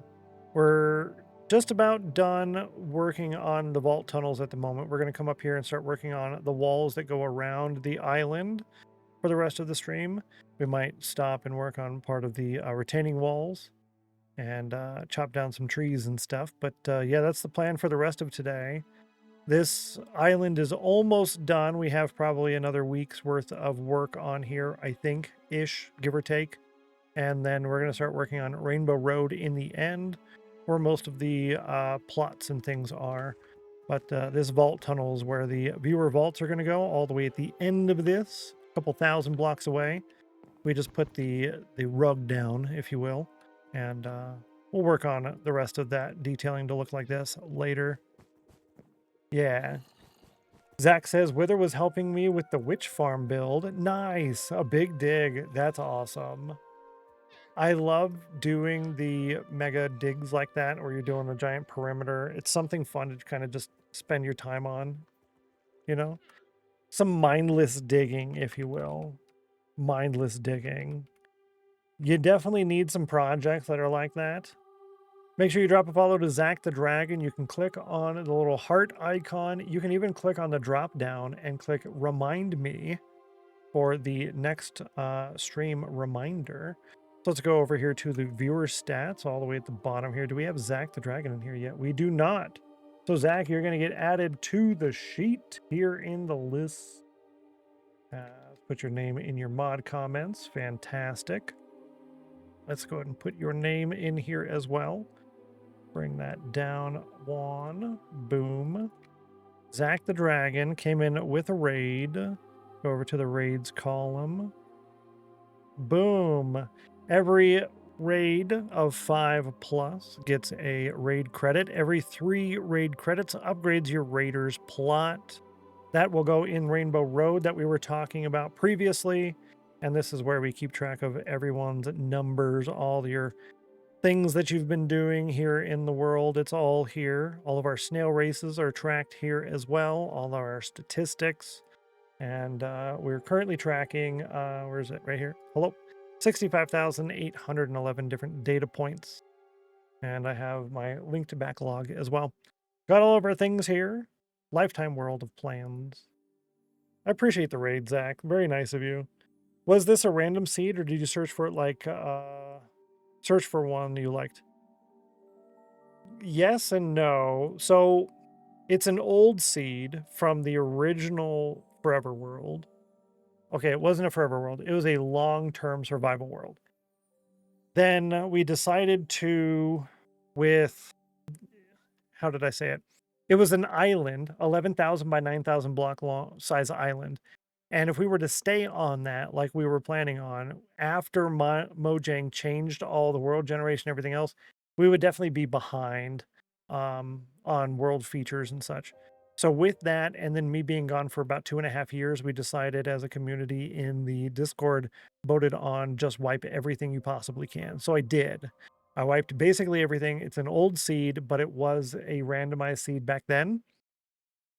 We're just about done working on the vault tunnels at the moment. We're going to come up here and start working on the walls that go around the island for the rest of the stream. We might stop and work on part of the retaining walls and chop down some trees and stuff. But yeah, that's the plan for the rest of today. This island is almost done. We have probably another week's worth of work on here, I think, ish, give or take. And then we're going to start working on Rainbow Road in the end, where most of the plots and things are. But this vault tunnel is where the viewer vaults are going to go, all the way at the end of this, a couple thousand blocks away. We just put the rug down, if you will. And we'll work on the rest of that detailing to look like this later. Yeah. Zach says, Wither was helping me with the witch farm build. Nice. A big dig. That's awesome. I love doing the mega digs like that, where you're doing a giant perimeter. It's something fun to kind of just spend your time on, you know? Some mindless digging, if you will. Mindless digging. You definitely need some projects that are like that. Make sure you drop a follow to Zach the Dragon. You can click on the little heart icon. You can even click on the drop down and click Remind Me for the next stream reminder. So let's go over here to the viewer stats all the way at the bottom here. Do we have Zach the Dragon in here yet? We do not. So Zach, you're going to get added to the sheet here in the list. Put your name in your mod comments. Fantastic. Let's go ahead and put your name in here as well. Bring that down one. Boom. Zach the Dragon came in with a raid. Go over to the raids column. Boom. Every raid of 5+ gets a raid credit. Every 3 raid credits upgrades your raider's plot. That will go in Rainbow Road that we were talking about previously. And this is where we keep track of everyone's numbers, all your things that you've been doing here in the world. It's all here. All of our snail races are tracked here as well. All of our statistics. And we're currently tracking, where is it? Right here. Hello. 65,811 different data points. And I have my linked backlog as well. Got all of our things here. Lifetime World of Plans. I appreciate the raid, Zach. Very nice of you. Was this a random seed, or did you search for it like, search for one you liked? Yes and no. So it's an old seed from the original Forever World. Okay, it wasn't a Forever World. It was a long-term survival world. Then we decided to, with, how did I say it? It was an island, 11,000 by 9,000 block long size island. And if we were to stay on that, like we were planning on, after Mojang changed all the world generation, everything else, we would definitely be behind on world features and such. So with that, and then me being gone for about 2.5 years, we decided as a community in the Discord, voted on just wipe everything you possibly can. So I did. I wiped basically everything. It's an old seed, but it was a randomized seed back then.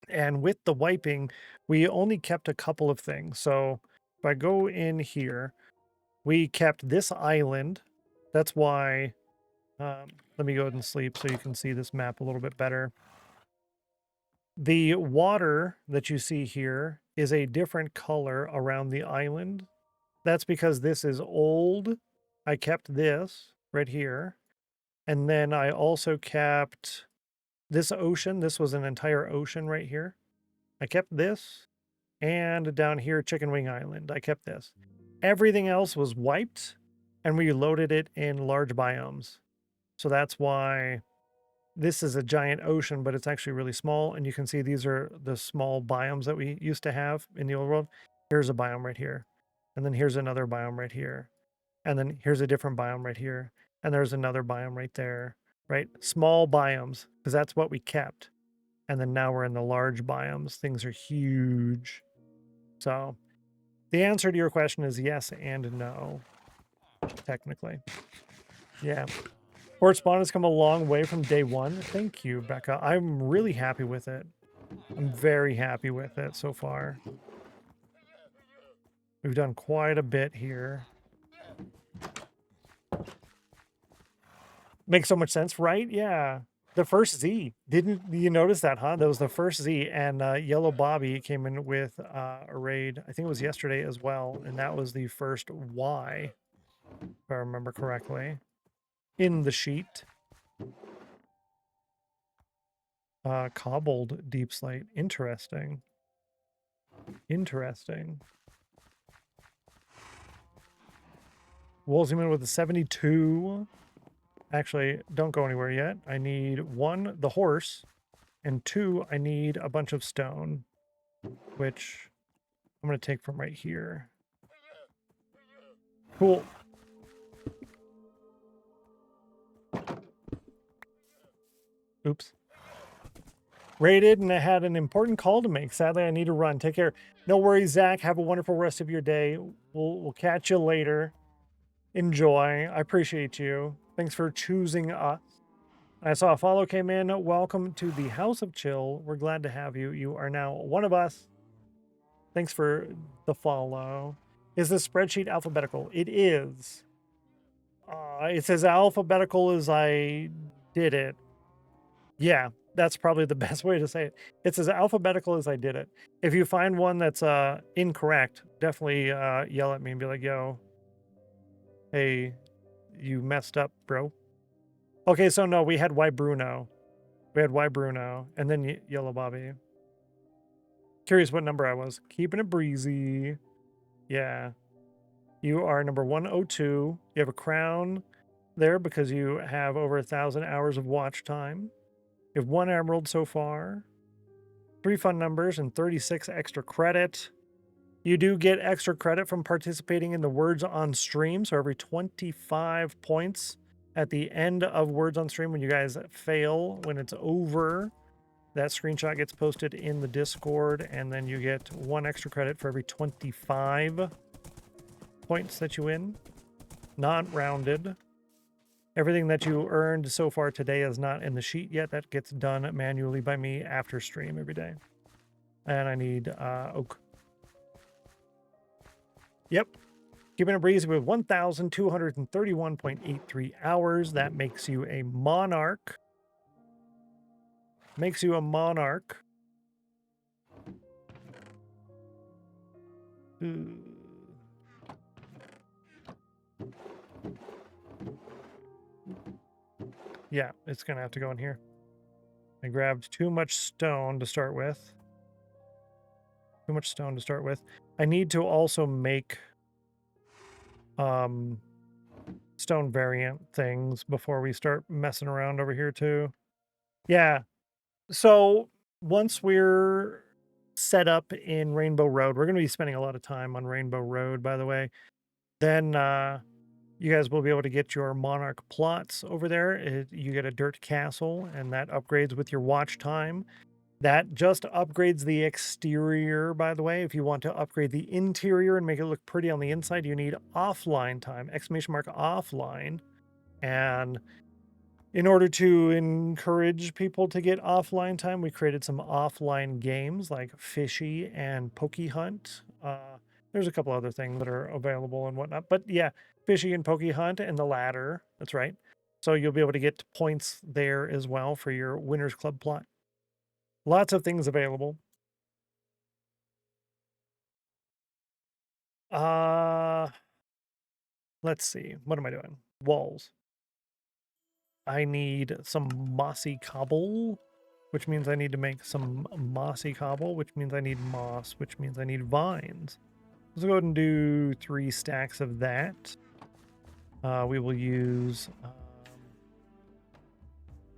And with the wiping, we only kept a couple of things. So if I go in here, we kept this island. That's why, let me go ahead and sleep so you can see this map a little bit better. The water that you see here is a different color around the island. That's because this is old. I kept this right here. And then I also kept this ocean. This was an entire ocean right here. I kept this. And down here, Chicken Wing Island. I kept this. Everything else was wiped, and we loaded it in large biomes. So that's why this is a giant ocean, but it's actually really small. And you can see these are the small biomes that we used to have in the old world. Here's a biome right here. And then here's another biome right here. And then here's a different biome right here. And there's another biome right there, right? Small biomes, because that's what we kept. And then now we're in the large biomes. Things are huge. So the answer to your question is yes and no, technically. Yeah. Port Spawn has come a long way from day one. Thank you, Becca. I'm really happy with it. I'm very happy with it so far. We've done quite a bit here. Makes so much sense, right? Yeah. The first Z. Didn't you notice that, huh? That was the first Z. And Yellow Bobby came in with a raid, I think it was yesterday as well. And that was the first Y, if I remember correctly, in the sheet. Cobbled Deep Slate. Interesting. Interesting. Wolzman with a 72. Actually, don't go anywhere yet. I need 1, the horse, and 2, I need a bunch of stone, which I'm going to take from right here. Cool. Oops. Raided, and I had an important call to make. Sadly, I need to run. Take care. No worries, Zach. Have a wonderful rest of your day. We'll catch you later. Enjoy. I appreciate you. Thanks for choosing us. I saw a follow came in. Welcome to the House of Chill. We're glad to have you. You are now one of us. Thanks for the follow. Is this spreadsheet alphabetical? It is. It says alphabetical as I did it. Yeah, that's probably the best way to say it. It's as alphabetical as I did it. If you find one that's incorrect, definitely yell at me and be like, yo, hey, you messed up, bro. Okay, so no, we had Y Bruno. We had Y Bruno, and then Yellow Bobby. Curious what number I was. Keeping it breezy. Yeah. You are number 102. You have a crown there because you have over 1,000 hours of watch time. You have 1 emerald so far. 3 fun numbers and 36 extra credit. You do get extra credit from participating in the Words on Stream. So every 25 points at the end of Words on Stream, when you guys fail, when it's over, that screenshot gets posted in the Discord, and then you get 1 extra credit for every 25 points that you win. Not rounded. Everything that you earned so far today is not in the sheet yet. That gets done manually by me after stream every day. And I need oak. Yep. Keeping it breezy with 1,231.83 hours. That makes you a monarch. Makes you a monarch. Yeah, it's going to have to go in here. I grabbed too much stone to start with. Too much stone to start with. I need to also make stone variant things before we start messing around over here too. Yeah. So once we're set up in Rainbow Road, we're going to be spending a lot of time on Rainbow Road, by the way. Then you guys will be able to get your monarch plots over there. You get a dirt castle, and that upgrades with your watch time. That just upgrades the exterior, by the way. If you want to upgrade the interior and make it look pretty on the inside, you need offline time, ! Offline. And in order to encourage people to get offline time, we created some offline games like Fishy and Pokey Hunt. There's a couple other things that are available and whatnot. But yeah, Fishy and Pokey Hunt and the ladder. That's right. So you'll be able to get points there as well for your Winners Club plot. Lots of things available. Let's see. What am I doing? Walls. I need some mossy cobble, which means I need to make some mossy cobble, which means I need moss, which means I need vines. Let's go ahead and do 3 stacks of that. We will use...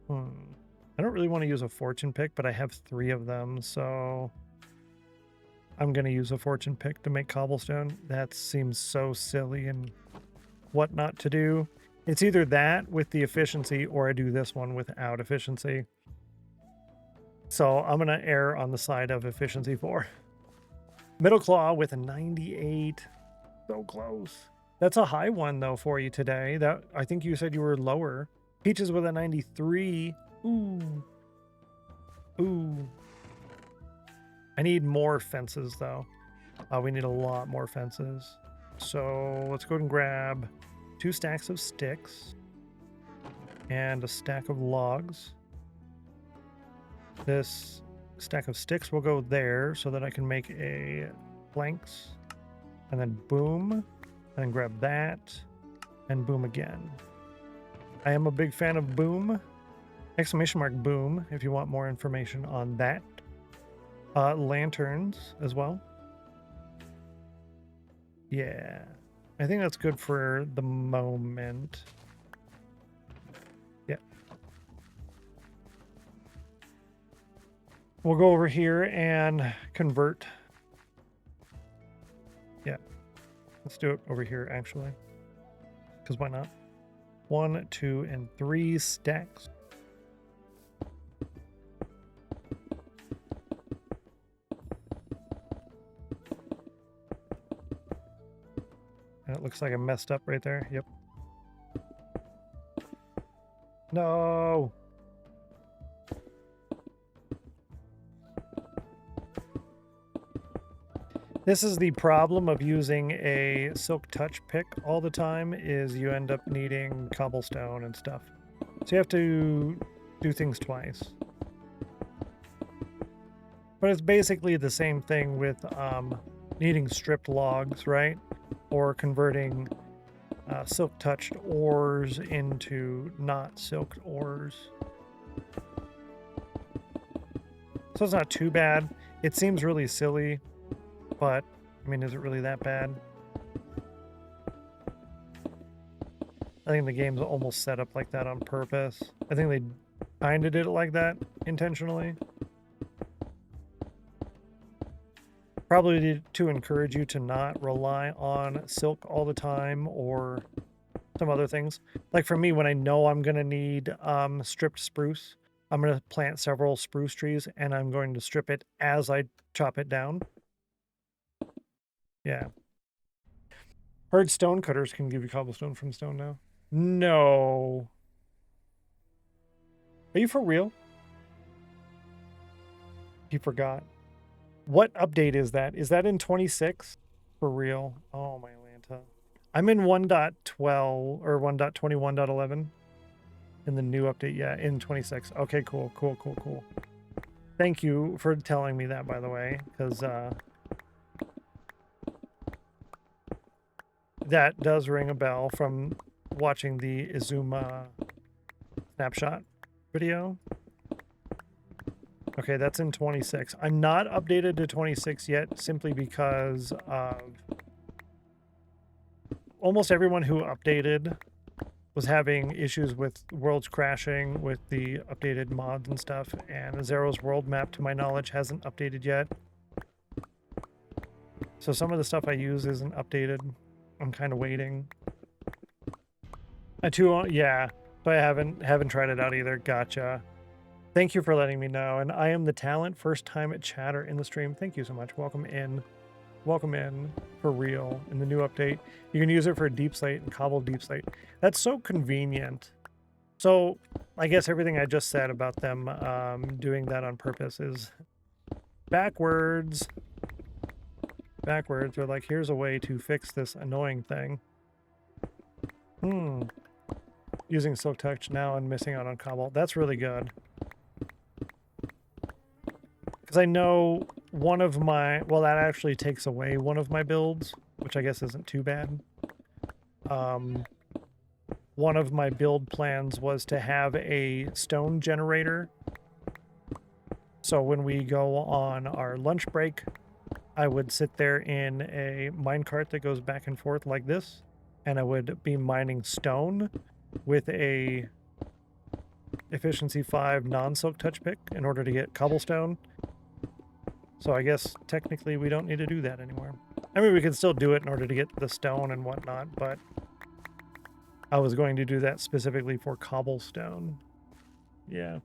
I don't really want to use a fortune pick, but I have 3 of them, so... I'm going to use a fortune pick to make cobblestone. That seems so silly and what not to do. It's either that with the efficiency or I do this one without efficiency. So I'm going to err on the side of efficiency 4. Middle Claw with a 98. So close. That's a high one though for you today. That I think you said you were lower. Peaches with a 93. Ooh. Ooh. I need more fences though. We need a lot more fences. So let's go ahead and grab 2 stacks of sticks and a stack of logs. This stack of sticks will go there so that I can make a planks, and then boom, and then grab that and boom again. I am a big fan of boom, exclamation mark boom, if you want more information on that. Lanterns as well. Yeah, I think that's good for the moment. Yeah. We'll go over here and convert. Yeah, let's do it over here actually, because why not? 1, 2, and 3 stacks. And it looks like I messed up right there. Yep. No. This is the problem of using a silk touch pick all the time, is you end up needing cobblestone and stuff. So you have to do things twice. But it's basically the same thing with needing stripped logs, right? Or converting silk touched ores into not silked ores. So it's not too bad. It seems really silly, but I mean, is it really that bad? I think the game's almost set up like that on purpose. I think they kind of did it like that intentionally. Probably to encourage you to not rely on silk all the time or some other things. Like for me, when I know I'm going to need stripped spruce, I'm going to plant several spruce trees and I'm going to strip it as I chop it down. Yeah. Heard stone cutters can give you cobblestone from stone now. No. Are you for real? You forgot. What update is that? Is that in 26? For real? Oh, my Lanta. I'm in 1.12 or 1.21.11 in the new update. Yeah, in 26. Okay, cool, cool, cool, cool. Thank you for telling me that, by the way, because that does ring a bell from watching the Izuma snapshot video. Okay, that's in 26. I'm not updated to 26 yet, simply because of almost everyone who updated was having issues with worlds crashing with the updated mods and stuff, and Zero's world map, to my knowledge, hasn't updated yet. So some of the stuff I use isn't updated. I'm kind of waiting. Yeah, so I haven't tried it out either. Gotcha. Thank you for letting me know. And I am the talent, first time at chatter in the stream. Thank you so much. Welcome in. Welcome in for real in the new update. You can use it for deep slate and cobbled deep slate. That's so convenient. So I guess everything I just said about them doing that on purpose is backwards. Backwards. They're like, here's a way to fix this annoying thing. Using silk touch now and missing out on cobble. That's really good. Because I know one of my, well, that actually takes away one of my builds, which I guess isn't too bad. One of my build plans was to have a stone generator. So when we go on our lunch break, I would sit there in a minecart that goes back and forth like this, and I would be mining stone with a efficiency 5 non-silk touch pick in order to get cobblestone. So I guess technically we don't need to do that anymore. I mean, we can still do it in order to get the stone and whatnot, but I was going to do that specifically for cobblestone. Yeah.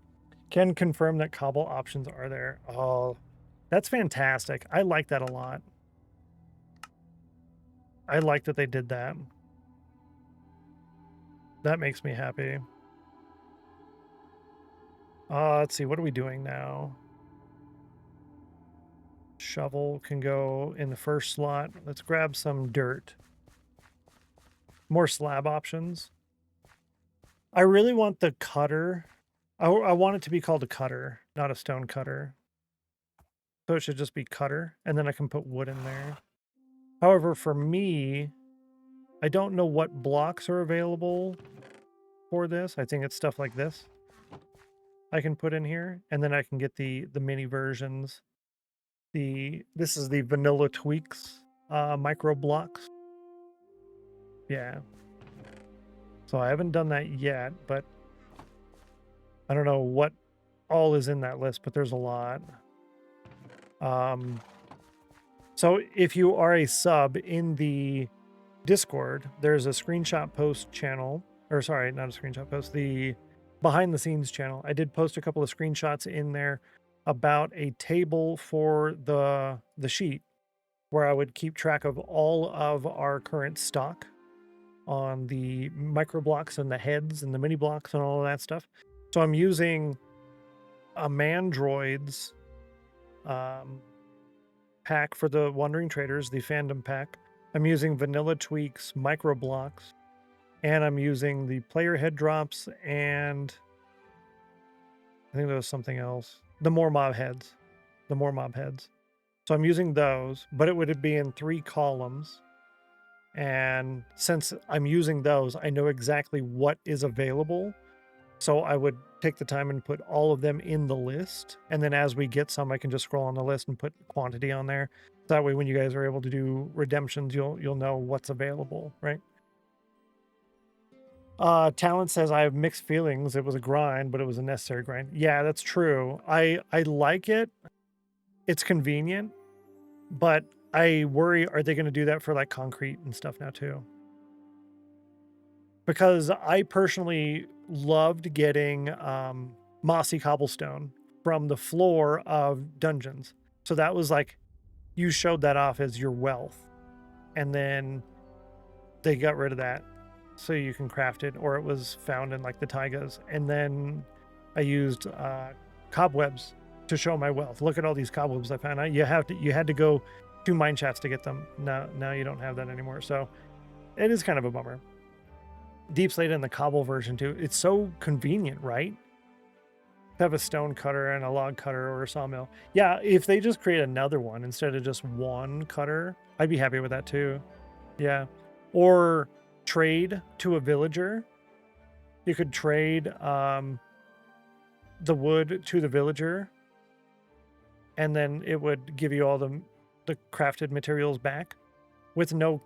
Can confirm that cobble options are there. Oh, that's fantastic. I like that a lot. I like that they did that. That makes me happy. Let's see. What are we doing now? Shovel can go in the first slot. Let's grab some dirt. More slab options. I really want the cutter. I want it to be called a cutter, not a stone cutter. So it should just be cutter, and then I can put wood in there. However, for me, I don't know what blocks are available for this. I think it's stuff like this I can put in here, and then I can get the mini versions. This is the vanilla tweaks micro blocks. Yeah. So I haven't done that yet, but I don't know what all is in that list, but there's a lot. So if you are a sub in the Discord, there's a screenshot post channel, or sorry, not a screenshot post, the behind the scenes channel. I did post a couple of screenshots in there about a table for the sheet where I would keep track of all of our current stock on the micro blocks and the heads and the mini blocks and all of that stuff. So I'm using a Mandroid's pack for the Wandering Traders, the fandom pack. I'm using Vanilla Tweaks micro blocks, and I'm using the player head drops, and I think there was something else. The more mob heads. So I'm using those, but it would be in 3 columns. And since I'm using those, I know exactly what is available. So I would take the time and put all of them in the list. And then as we get some, I can just scroll on the list and put quantity on there. That way, when you guys are able to do redemptions, you'll know what's available, right? Talent says, I have mixed feelings. It was a grind, but it was a necessary grind. Yeah, that's true. I like it. It's convenient, but I worry, are they going to do that for like concrete and stuff now too? Because I personally loved getting mossy cobblestone from the floor of dungeons. So that was like, you showed that off as your wealth. And then they got rid of that so you can craft it, or it was found in like the taigas. And then I used cobwebs to show my wealth. Look at all these cobwebs I found. You had to go 2 mine shafts to get them. Now you don't have that anymore. So it is kind of a bummer. Deep Slate in the cobble version too. It's so convenient, right? To have a stone cutter and a log cutter or a sawmill. Yeah, if they just create another one instead of just one cutter, I'd be happy with that too. Yeah. Or trade to a villager. You could trade the wood to the villager, and then it would give you all the crafted materials back with no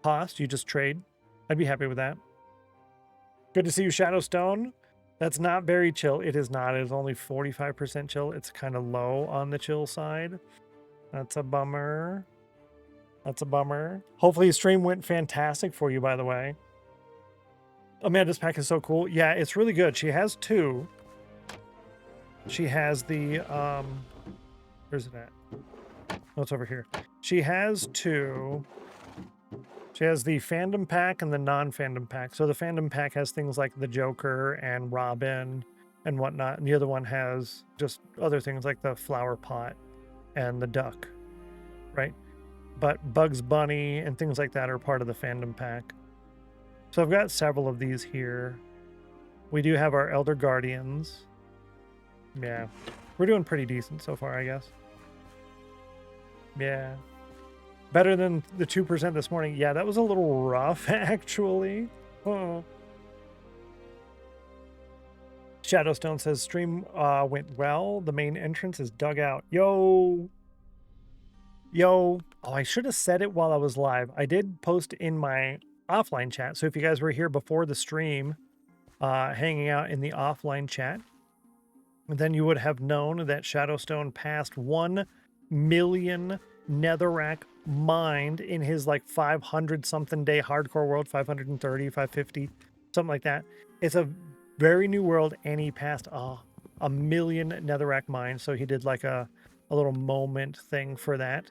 cost. You just trade. I'd be happy with that. Good to see you, Shadowstone. That's not very chill. It is not. It is only 45% chill. It's kind of low on the chill side. That's a bummer. That's a bummer. Hopefully, stream went fantastic for you, by the way. Amanda's pack is so cool. Yeah, it's really good. She has 2. She has the where's it at? Oh, it's over here. She has 2. She has the fandom pack and the non-fandom pack. So the fandom pack has things like the Joker and Robin and whatnot. And the other one has just other things like the flower pot and the duck, right? But Bugs Bunny and things like that are part of the fandom pack. So I've got several of these here. We do have our Elder Guardians. Yeah, we're doing pretty decent so far, I guess. Yeah. Better than the 2% this morning. Yeah, that was a little rough, actually. Oh. Shadowstone says, stream went well. The main entrance is dug out. Yo! Yo, oh, I should have said it while I was live. I did post in my offline chat. So if you guys were here before the stream, hanging out in the offline chat, then you would have known that Shadowstone passed 1 million netherrack mined in his like 500 something day hardcore world, 530, 550, something like that. It's a very new world, and he passed a million netherrack mines. So he did like a little moment thing for that.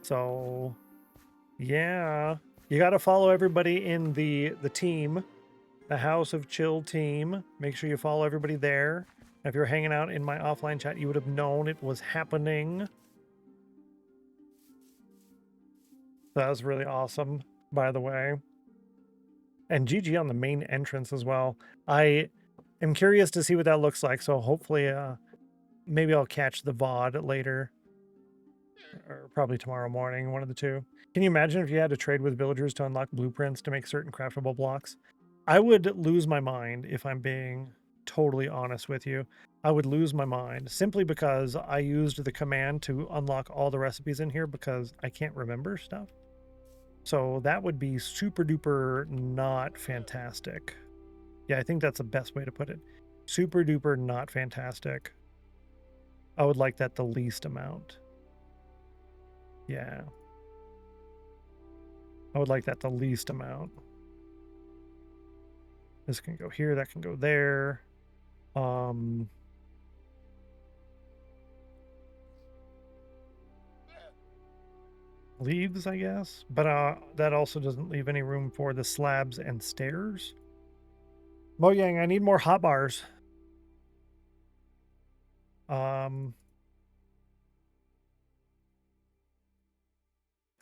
So yeah, you got to follow everybody in the team, the House of Chill team. Make sure you follow everybody there. If you're hanging out in my offline chat, you would have known it was happening. That was really awesome, by the way. And GG on the main entrance as well. I am curious to see what that looks like. So hopefully, maybe I'll catch the VOD later. Or probably tomorrow morning, one of the two. Can you imagine if you had to trade with villagers to unlock blueprints to make certain craftable blocks? I would lose my mind if I'm being totally honest with you. I would lose my mind simply because I used the command to unlock all the recipes in here because I can't remember stuff. So that would be super duper not fantastic. Yeah, I think that's the best way to put it. Super duper not fantastic. I would like that the least amount. Yeah. I would like that the least amount. This can go here, that can go there. Leaves, I guess. But that also doesn't leave any room for the slabs and stairs. Mojang, I need more hot bars. I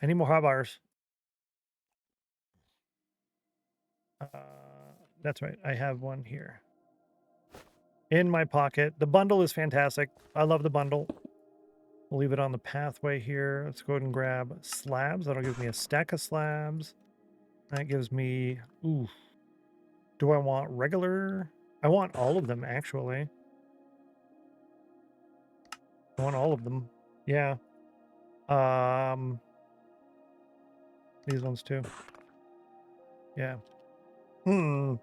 need more hot bars. That's right. I have one here in my pocket. The bundle is fantastic. I love the bundle. We'll leave it on the pathway here. Let's go ahead and grab slabs. That'll give me a stack of slabs. That gives me, ooh. Do I want regular? I want all of them, actually. I want all of them. Yeah. These ones too. Yeah. So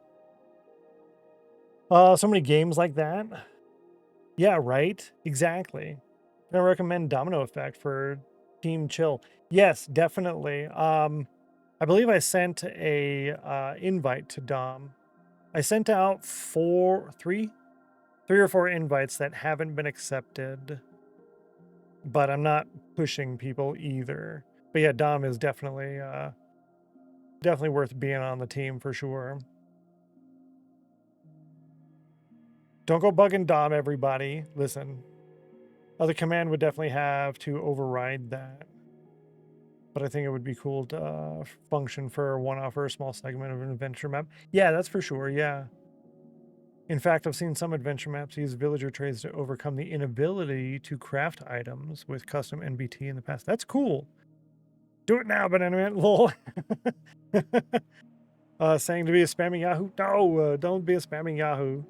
many games like that. Yeah, right? Exactly. I recommend Domino Effect for Team Chill. Yes, definitely. I believe I sent a invite to Dom. I sent out three or four invites that haven't been accepted, but I'm not pushing people either. But yeah, Dom is definitely worth being on the team for sure. Don't go bugging Dom, everybody. Listen. The command would definitely have to override that. But I think it would be cool to function for a one-off or a small segment of an adventure map. Yeah, that's for sure, yeah. In fact, I've seen some adventure maps use villager trades to overcome the inability to craft items with custom NBT in the past. That's cool. Do it now, Banana Man. Lol. Saying to be a spamming Yahoo? No, don't be a spamming Yahoo.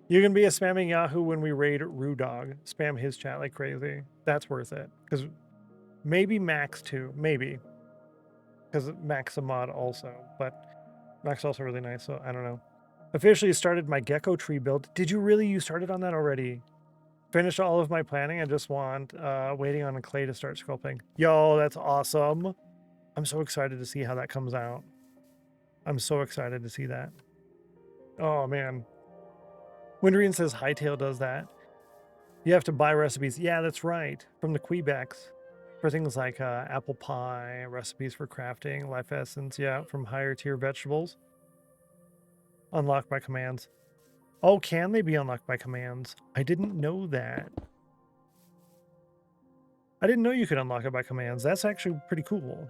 You can be a spamming Yahoo when we raid Rudog. Spam his chat like crazy. That's worth it. Because maybe Max too. Maybe. Because Max a mod also. But Max also really nice, so I don't know. Officially started my gecko tree build. Did you really? You started on that already? Finished all of my planning. I just want waiting on a clay to start sculpting. Yo, that's awesome. I'm so excited to see how that comes out. I'm so excited to see that. Oh, man. Windrian says Hightail does that. You have to buy recipes. Yeah, that's right. From the Quebecs. For things like apple pie, recipes for crafting, life essence. Yeah, from higher tier vegetables. Unlocked by commands. Oh, can they be unlocked by commands? I didn't know that. I didn't know you could unlock it by commands. That's actually pretty cool.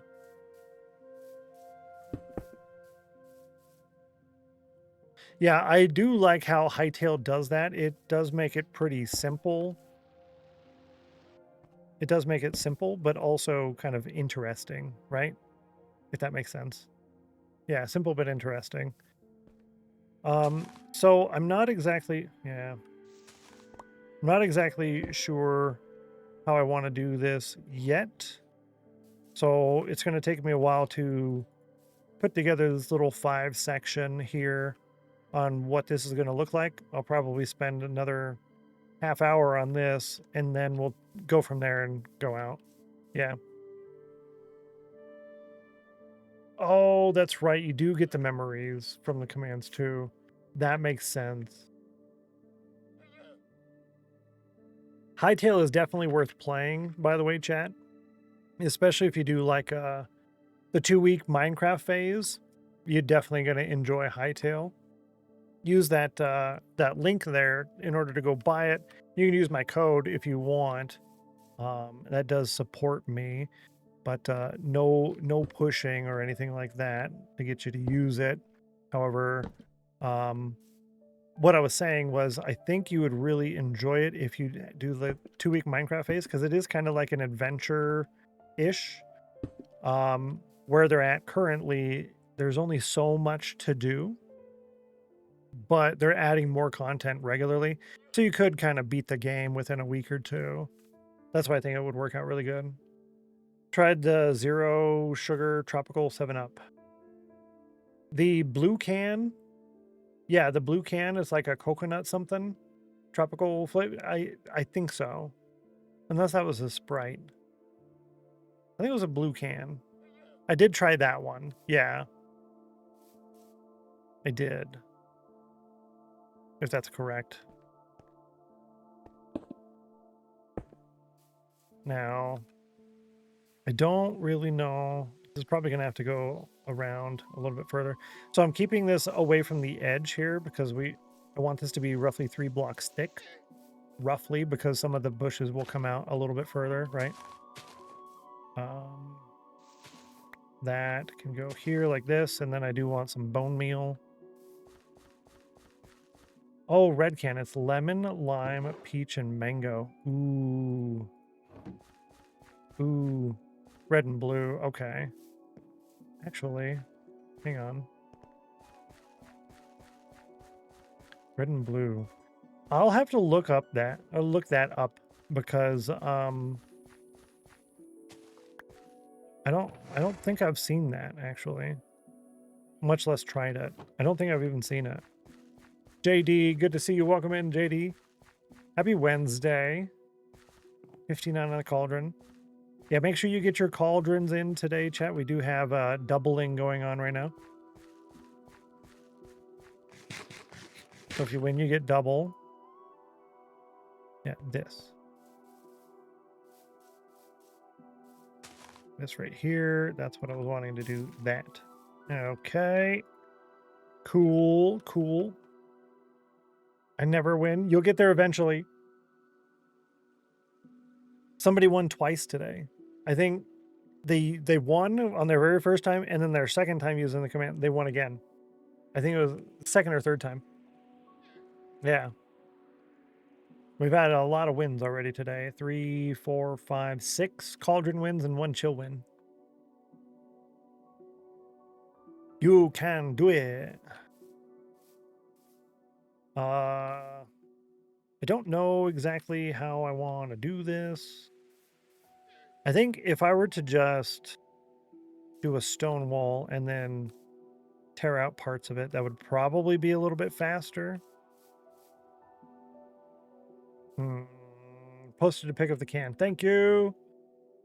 Yeah, I do like how Hightail does that. It does make it pretty simple. It does make it simple, but also kind of interesting, right? If that makes sense. Yeah, simple but interesting. So I'm not exactly, I'm not exactly sure how I want to do this yet. So it's going to take me a while to put together this little 5 section here on what this is going to look like. I'll probably spend another half hour on this, and then we'll go from there and go out. Yeah. Oh, that's right. You do get the memories from the commands too. That makes sense. Hightail is definitely worth playing, by the way, chat. Especially if you do like the 2-week Minecraft phase. You're definitely going to enjoy Hightail. Use that that link there in order to go buy it. You can use my code if you want. That does support me, but no pushing or anything like that to get you to use it. However, what I was saying was I think you would really enjoy it if you do the 2-week Minecraft phase, because it is kind of like an adventure-ish. Where they're at currently, there's only so much to do, but they're adding more content regularly. So you could kind of beat the game within a week or two. That's why I think it would work out really good. Tried the Zero Sugar Tropical 7-Up. The blue can, yeah, the blue can is like a coconut something. Tropical flavor. I think so. Unless that was a Sprite. I think it was a blue can. I did try that one. Yeah. I did. If that's correct. Now, I don't really know. This is probably going to have to go around a little bit further. So I'm keeping this away from the edge here because I want this to be roughly 3 blocks thick. Roughly, because some of the bushes will come out a little bit further, right? That can go here like this, and then I do want some bone meal. Oh, red can. It's lemon, lime, peach, and mango. Ooh. Ooh. Red and blue. Okay. Actually, hang on. Red and blue. I'll have to look up that. I'll look that up because I don't think I've seen that actually. Much less tried it. I don't think I've even seen it. JD, good to see you. Welcome in, JD. Happy Wednesday. 59 on the cauldron. Yeah, make sure you get your cauldrons in today, chat. We do have doubling going on right now. So if you win, you get double. Yeah, this. This right here. That's what I was wanting to do. That. Okay. Cool, cool. I never win. You'll get there eventually. Somebody won twice today. I think they won on their very first time, and then their second time using the command, they won again. I think it was second or third time. Yeah. We've had a lot of wins already today. 3, 4, 5, 6 cauldron wins and 1 chill win. You can do it. I don't know exactly how I want to do this. I think if I were to just do a stone wall and then tear out parts of it, that would probably be a little bit faster. Posted to pick up the can. Thank you.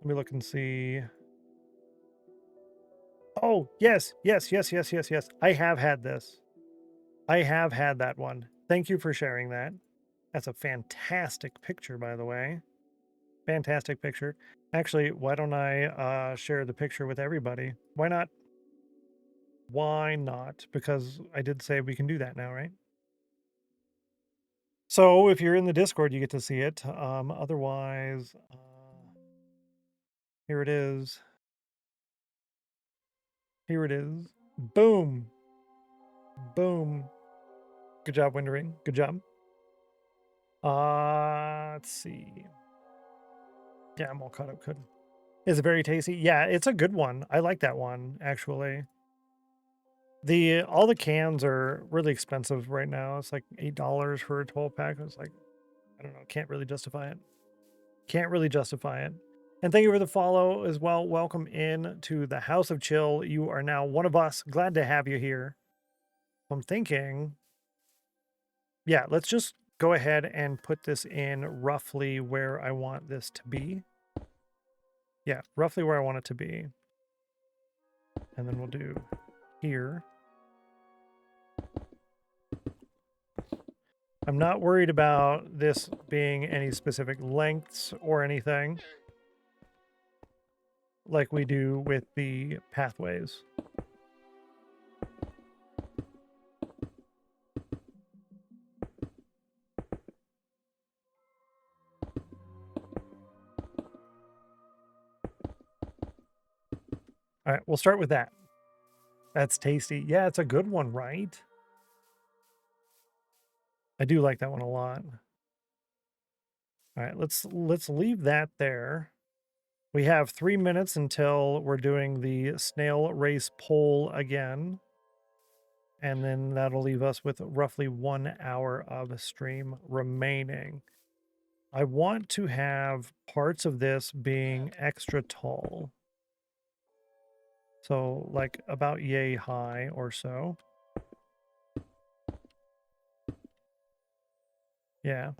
Let me look and see. Oh, yes. I have had this. I have had that one. Thank you for sharing that. That's a fantastic picture, by the way. Fantastic picture. Actually, why don't I share the picture with everybody? Why not? Why not? Because I did say we can do that now, right? So if you're in the Discord, you get to see it. Otherwise, here it is. Here it is. Boom. Boom. Good job, Windering. Good job. Let's see. Yeah, I'm all caught up. Good. Is it very tasty? Yeah, it's a good one. I like that one, actually. All the cans are really expensive right now. It's like $8 for a 12 pack. It's like, I don't know, can't really justify it. Can't really justify it. And thank you for the follow as well. Welcome in to the House of Chill. You are now one of us. Glad to have you here. I'm thinking, yeah, let's just go ahead and put this in roughly where I want this to be. Yeah, roughly where I want it to be. And then we'll do here. I'm not worried about this being any specific lengths or anything like we do with the pathways. All right, we'll start with that. That's tasty. Yeah, it's a good one, right? I do like that one a lot. All right, let's leave that there. We have 3 minutes until we're doing the snail race poll again. And then that'll leave us with roughly 1 hour of stream remaining. I want to have parts of this being extra tall. So like about yay high or so. Yeah.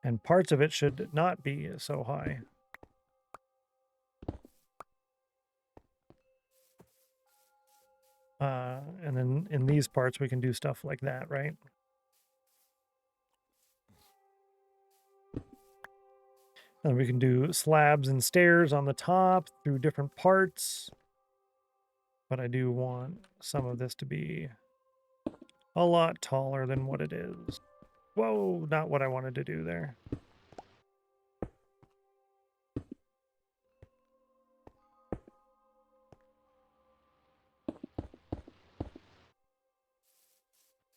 And parts of it should not be so high. And then in these parts, we can do stuff like that, right? And we can do slabs and stairs on the top through different parts. But I do want some of this to be a lot taller than what it is. Whoa, not what I wanted to do there.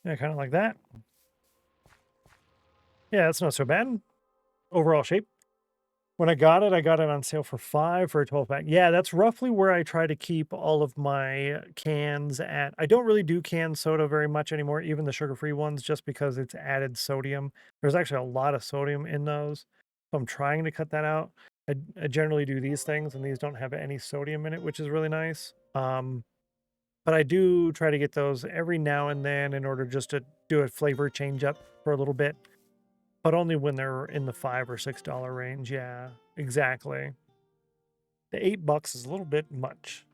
Yeah, kind of like that. Yeah, that's not so bad. Overall shape. When I got it on sale for $5 for a 12-pack. Yeah, that's roughly where I try to keep all of my cans at. I don't really do canned soda very much anymore, even the sugar-free ones, just because it's added sodium. There's actually a lot of sodium in those. So I'm trying to cut that out. I generally do these things, and these don't have any sodium in it, which is really nice. But I do try to get those every now and then in order just to do a flavor change up for a little bit. But only when they're in the $5 or $6 range. Yeah, exactly. The $8 is a little bit much.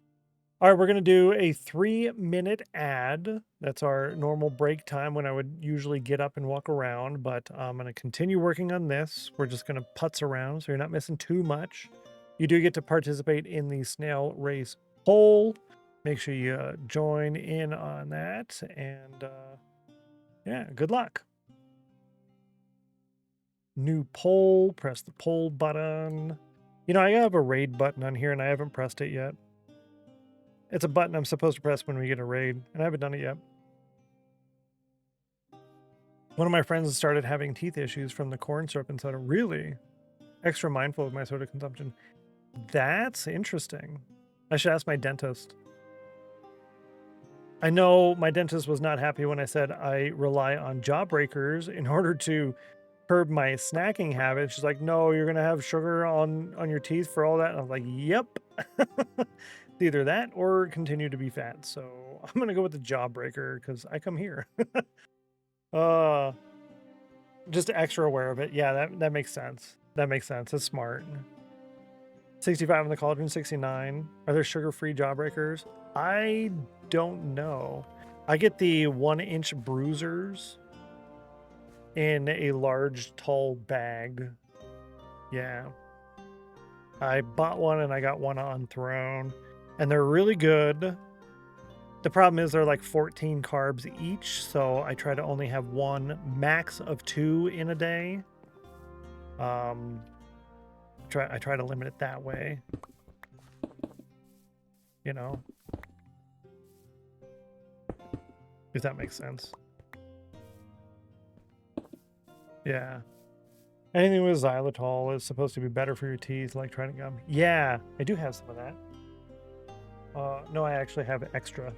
All right, we're going to do a 3-minute ad. That's our normal break time when I would usually get up and walk around. But I'm going to continue working on this. We're just going to putz around so you're not missing too much. You do get to participate in the snail race poll. Make sure you join in on that. And yeah, good luck. New poll, press the poll button. You know, I have a raid button on here and I haven't pressed it yet. It's a button I'm supposed to press when we get a raid, and I haven't done it yet. One of my friends started having teeth issues from the corn syrup and soda. Really? Extra mindful of my soda consumption. That's interesting. I should ask my dentist. I know my dentist was not happy when I said I rely on Jawbreakers in order to curb my snacking habit. She's like, no, you're gonna have sugar on your teeth for all that. And I was like, yep. It's either that or continue to be fat. So I'm gonna go with the Jawbreaker because I come here. Just extra aware of it. Yeah, that makes sense. That makes sense. That's smart. 65 on the cauldron, 69. Are there sugar-free Jawbreakers? I don't know. I get the 1-inch bruisers in a large, tall bag. Yeah. I bought one and I got one on Throne. And they're really good. The problem is they're like 14 carbs each. So I try to only have one, max of 2 in a day. I try to limit it that way. You know. If that makes sense. Yeah. Anything with xylitol is supposed to be better for your teeth, like trying to gum. Yeah, I do have some of that. No, I actually have extra.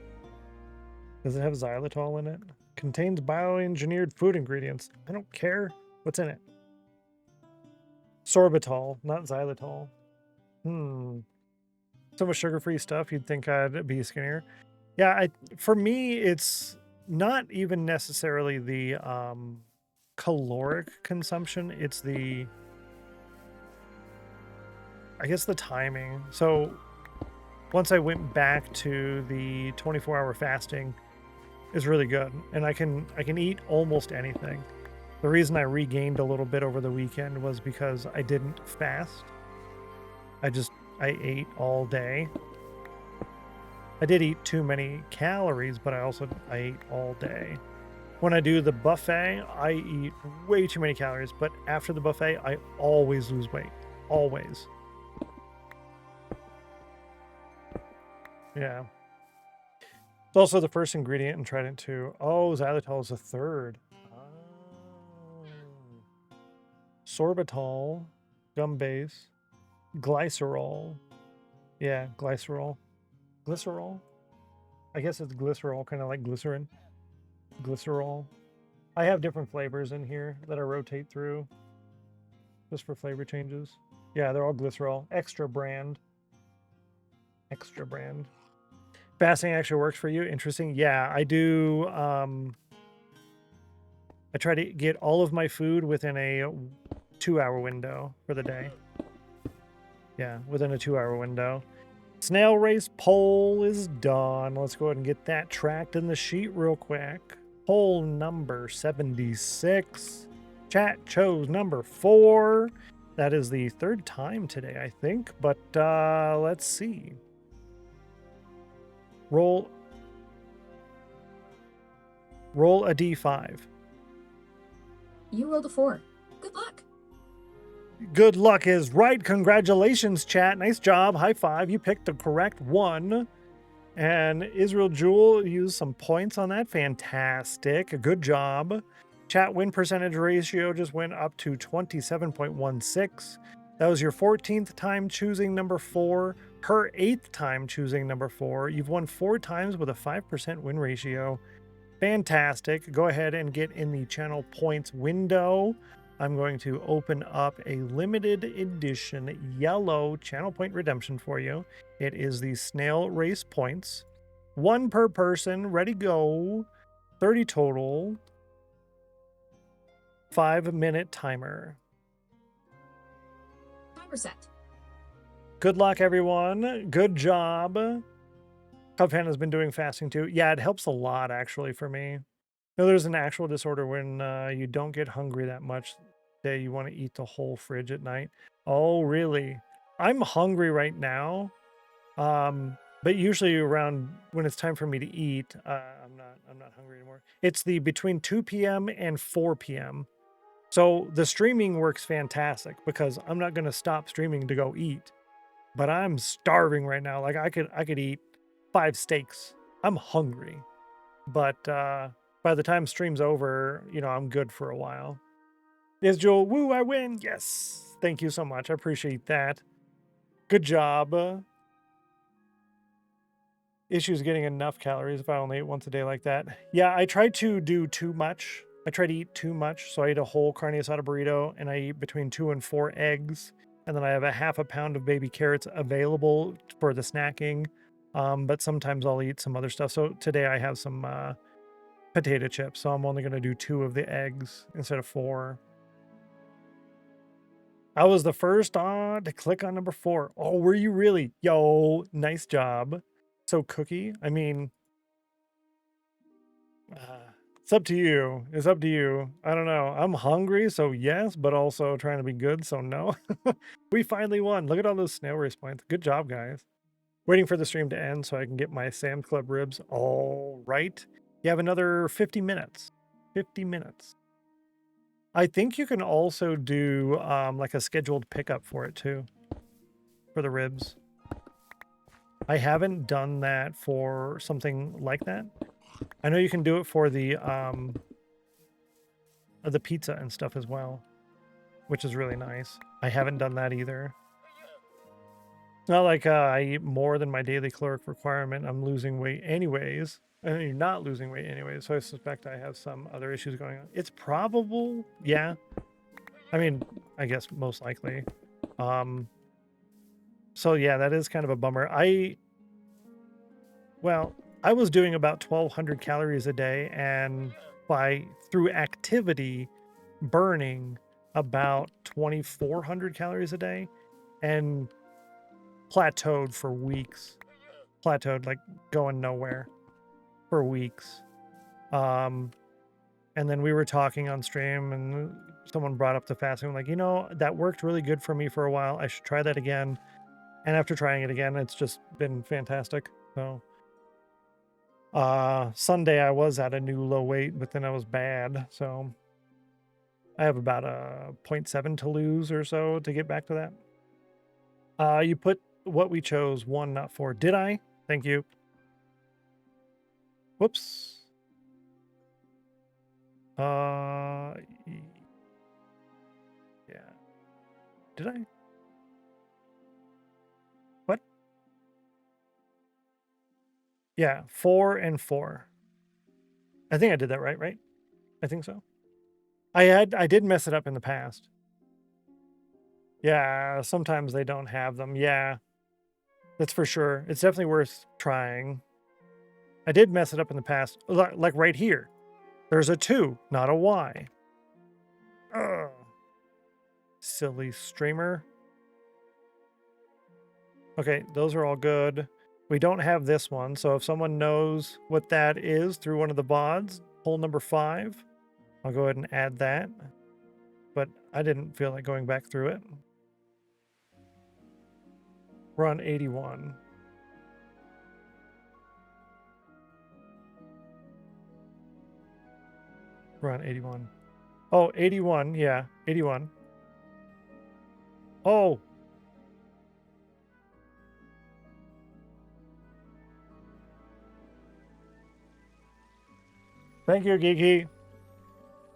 Does it have xylitol in it? Contains bioengineered food ingredients. I don't care. What's in it? Sorbitol, not xylitol. So much sugar-free stuff, you'd think I'd be skinnier. Yeah, for me, it's not even necessarily the caloric consumption. It's the, I guess, the timing. So once I went back to the 24-hour fasting, is really good, and I can eat almost anything. The reason I regained a little bit over the weekend was because I didn't fast. I ate all day. I did eat too many calories, but I ate all day. When I do the buffet, I eat way too many calories, but after the buffet, I always lose weight. Always. Yeah. It's also the first ingredient in Trident 2. Oh, xylitol is the third. Oh. Sorbitol, gum base, glycerol. Yeah, glycerol. Glycerol? I guess it's glycerol, kind of like glycerin. Glycerol. I have different flavors in here that I rotate through just for flavor changes. Yeah, they're all glycerol. Extra brand. Extra brand. Fasting actually works for you. Interesting. Yeah, I do. I try to get all of my food within a 2-hour window for the day. Yeah, within a 2-hour window. Snail race poll is done. Let's go ahead and get that tracked in the sheet real quick. Poll number 76. Chat chose number 4. That is the third time today, I think. But let's see. Roll a d5. You rolled a 4. Good luck. Good luck is right. Congratulations, chat. Nice job. High five. You picked the correct one. And Israel Jewel used some points on that. Fantastic. Good job. Chat win percentage ratio just went up to 27.16. That was your 14th time choosing number 4. Her 8th time choosing number 4. You've won 4 times with a 5% win ratio. Fantastic. Go ahead and get in the channel points window. I'm going to open up a limited edition yellow channel point redemption for you. It is the snail race points. 1 per person. Ready, go. 30 total. 5-minute timer. Timer set. Good luck, everyone. Good job. Cubfan has been doing fasting too. Yeah, it helps a lot, actually, for me. No, there's an actual disorder when you don't get hungry that much. Day you want to eat the whole fridge at night. Oh, really? I'm hungry right now. But usually around when it's time for me to eat, I'm not hungry anymore. It's the between 2 p.m. and 4 p.m. So the streaming works fantastic because I'm not going to stop streaming to go eat. But I'm starving right now. Like I could eat 5 steaks. I'm hungry. But by the time stream's over, I'm good for a while. Yes, Joel. Woo, I win. Yes. Thank you so much. I appreciate that. Good job. Issues getting enough calories if I only ate once a day like that. Yeah, I try to do too much. I try to eat too much. So I eat a whole carne asada burrito and I eat between 2 and 4 eggs. And then I have a half a pound of baby carrots available for the snacking. But sometimes I'll eat some other stuff. So today I have some potato chips. So I'm only going to do 2 of the eggs instead of 4. I was the first to click on number 4. Oh, were you really? Yo, nice job. So Cookie, I mean, it's up to you. It's up to you. I don't know. I'm hungry, so yes, but also trying to be good, so no. We finally won. Look at all those snail race points. Good job, guys. Waiting for the stream to end so I can get my Sam's Club ribs. All right. You have another 50 minutes. 50 minutes. I think you can also do like a scheduled pickup for it too, for the ribs. I haven't done that for something like that. I know you can do it for the pizza and stuff as well, which is really nice. I haven't done that either. It's not like I eat more than my daily caloric requirement. I'm losing weight anyways. And you're not losing weight anyways. So I suspect I have some other issues going on. It's probable. Yeah. I mean, I guess most likely. So yeah, that is kind of a bummer. Well, I was doing about 1,200 calories a day, and through activity, burning about 2,400 calories a day, and plateaued for weeks. Plateaued, like going nowhere for weeks. And then we were talking on stream, and someone brought up the fasting. I'm like, you know, that worked really good for me for a while. I should try that again. And after trying it again, it's just been fantastic. So Sunday I was at a new low weight, but then I was bad. So I have about a 0.7 to lose or so to get back to that. You put what we chose 1, not 4. Did I? Thank you. Whoops. Yeah. Did I? What? Yeah, 4 and 4. I think I did that right? I think so. I did mess it up in the past. Yeah, sometimes they don't have them. Yeah. That's for sure. It's definitely worth trying. I did mess it up in the past. Like right here. There's a 2, not a Y. Ugh. Silly streamer. Okay, those are all good. We don't have this one, so if someone knows what that is through one of the VODs, poll number 5, I'll go ahead and add that. But I didn't feel like going back through it. We're on 81. We're on 81. Oh, 81. Yeah, 81. Oh. Thank you, Geeky.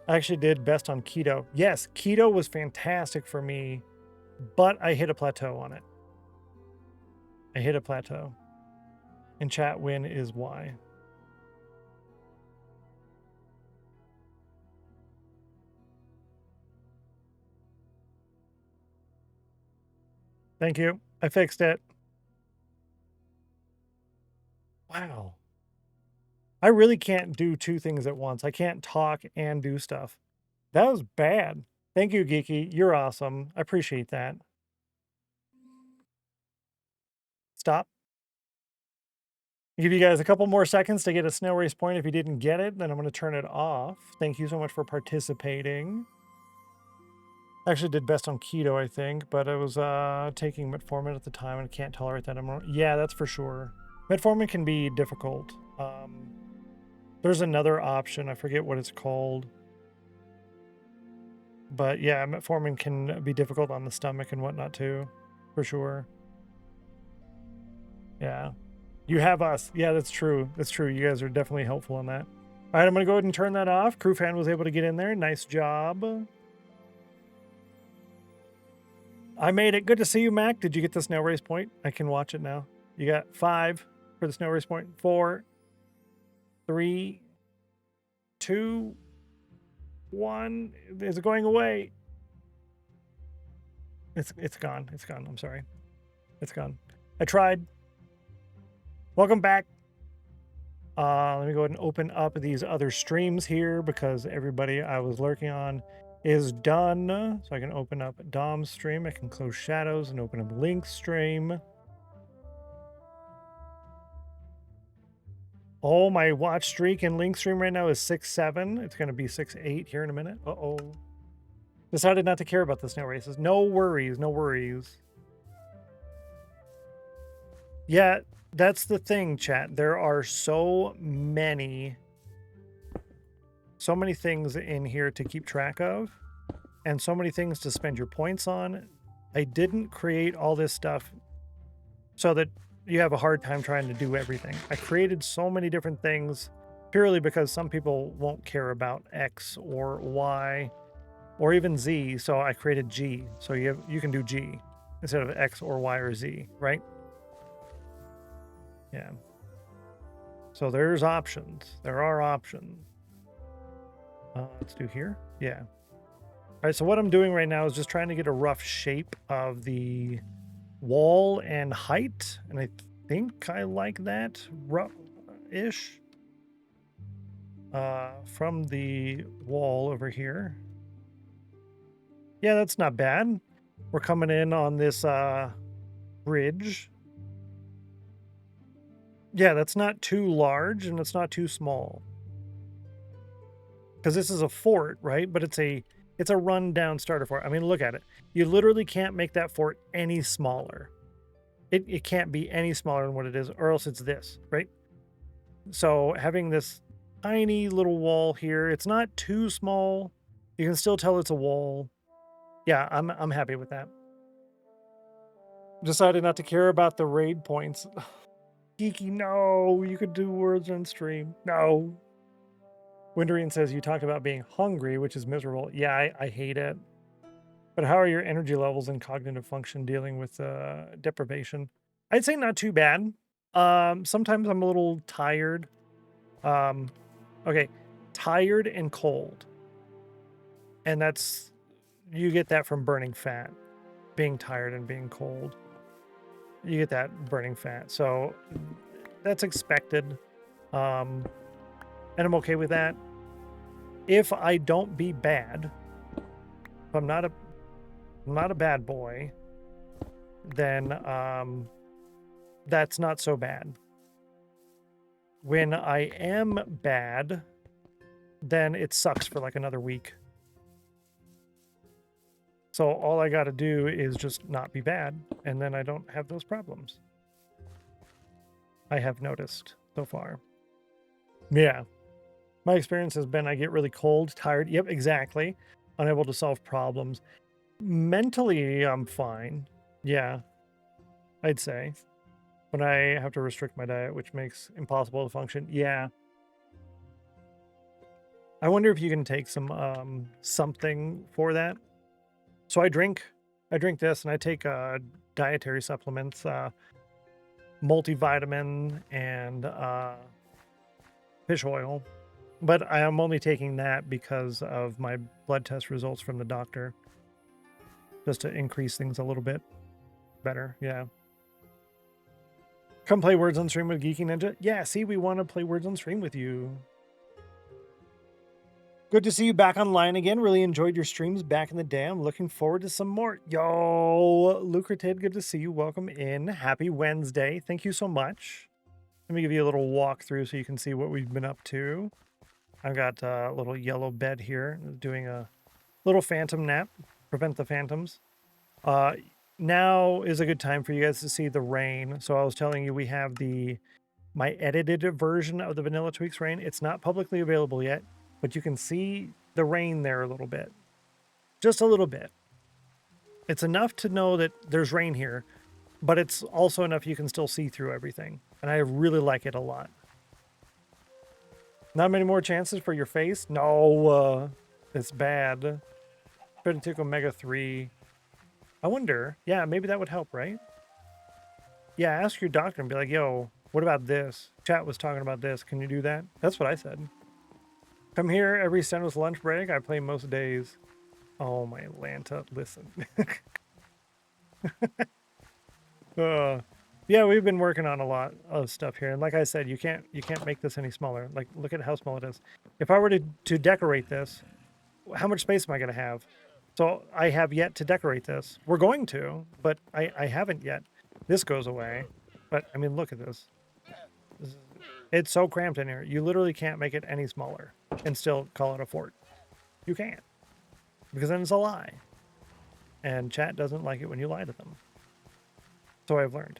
I actually did best on keto. Yes, keto was fantastic for me, but I hit a plateau on it. I hit a plateau. In chat, win is Y. Thank you. I fixed it. Wow. I really can't do 2 things at once. I can't talk and do stuff. That was bad. Thank you, Geeky. You're awesome. I appreciate that. Stop. I'll give you guys a couple more seconds to get a snail race point. If you didn't get it, then I'm going to turn it off. Thank you so much for participating. I actually did best on keto, I think, but I was taking metformin at the time and can't tolerate that anymore. Yeah, that's for sure. Metformin can be difficult. There's another option. I forget what it's called. But yeah, metformin can be difficult on the stomach and whatnot too, for sure. Yeah. You have us. Yeah, that's true. That's true. You guys are definitely helpful on that. All right, I'm going to go ahead and turn that off. Crew fan was able to get in there. Nice job. I made it. Good to see you, Mac. Did you get the snail race point? I can watch it now. You got 5 for the snail race point. 4, 3, 2, 1. Is it going away? It's gone. It's gone. I'm sorry. It's gone. I tried. Welcome back. Let me go ahead and open up these other streams here because everybody I was lurking on is done. So I can open up Dom's stream. I can close shadows and open up Link's stream. Oh, my watch streak in Link stream right now is 6-7. It's going to be 6-8 here in a minute. Uh-oh. Decided not to care about the snail races. No worries. No worries. Yeah, that's the thing, chat. There are so many things in here to keep track of and so many things to spend your points on. I didn't create all this stuff so that you have a hard time trying to do everything. I created so many different things purely because some people won't care about X or Y or even Z, so I created G. So you can do G. instead of X or Y or Z, right? Yeah. So there's options. There are options. Let's do here. Yeah. All right, so what I'm doing right now is just trying to get a rough shape of the wall and height, and I think I like that rough-ish from the wall over here. Yeah, that's not bad. We're coming in on this bridge. Yeah, that's not too large and it's not too small. Because this is a fort, right? But it's a run-down starter fort. I mean, look at it. You literally can't make that fort any smaller. It can't be any smaller than what it is, or else it's this, right? So having this tiny little wall here, it's not too small. You can still tell it's a wall. Yeah, I'm happy with that. Decided not to care about the raid points. Geeky, no, you could do words on stream. No. Windarian says you talked about being hungry, which is miserable. Yeah, I hate it. But how are your energy levels and cognitive function dealing with deprivation? I'd say not too bad. Sometimes I'm a little tired. Okay, tired and cold. And you get that from burning fat. Being tired and being cold. You get that burning fat. So that's expected. And I'm okay with that. If I don't be bad, if I'm not a bad boy, then that's not so bad. When I am bad, then it sucks for like another week. So all I got to do is just not be bad, and then I don't have those problems. I have noticed so far. Yeah. My experience has been I get really cold, tired. Yep, exactly. Unable to solve problems. Mentally, I'm fine. Yeah, I'd say. When I have to restrict my diet, which makes impossible to function. Yeah. I wonder if you can take some something for that. So I drink this, and I take dietary supplements, multivitamin and fish oil. But I am only taking that because of my blood test results from the doctor. Just to increase things a little bit better, yeah. Come play Words on Stream with Geeky Ninja. Yeah, see, we want to play Words on Stream with you. Good to see you back online again. Really enjoyed your streams back in the day. I'm looking forward to some more. Yo, Lucrated, good to see you. Welcome in. Happy Wednesday. Thank you so much. Let me give you a little walkthrough so you can see what we've been up to. I've got a little yellow bed here, doing a little phantom nap. Prevent the phantoms. Now is a good time for you guys to see the rain. So I was telling you we have my edited version of the Vanilla Tweaks rain. It's not publicly available yet, but you can see the rain there a little bit. Just a little bit. It's enough to know that there's rain here, but it's also enough you can still see through everything. And I really like it a lot. Not many more chances for your face? No, it's bad. Try to take Omega 3. I wonder, yeah, maybe that would help, right? Yeah, ask your doctor and be like, yo, what about this? Chat was talking about this. Can you do that? That's what I said. Come here every Stennos lunch break. I play most days. Oh, my Atlanta, listen. Yeah, we've been working on a lot of stuff here. And like I said, you can't make this any smaller. Like, look at how small it is. If I were to decorate this, how much space am I going to have? So I have yet to decorate this. We're going to, but I haven't yet. This goes away. But, I mean, look at this. It's so cramped in here. You literally can't make it any smaller and still call it a fort. You can't. Because then it's a lie. And chat doesn't like it when you lie to them. So I've learned.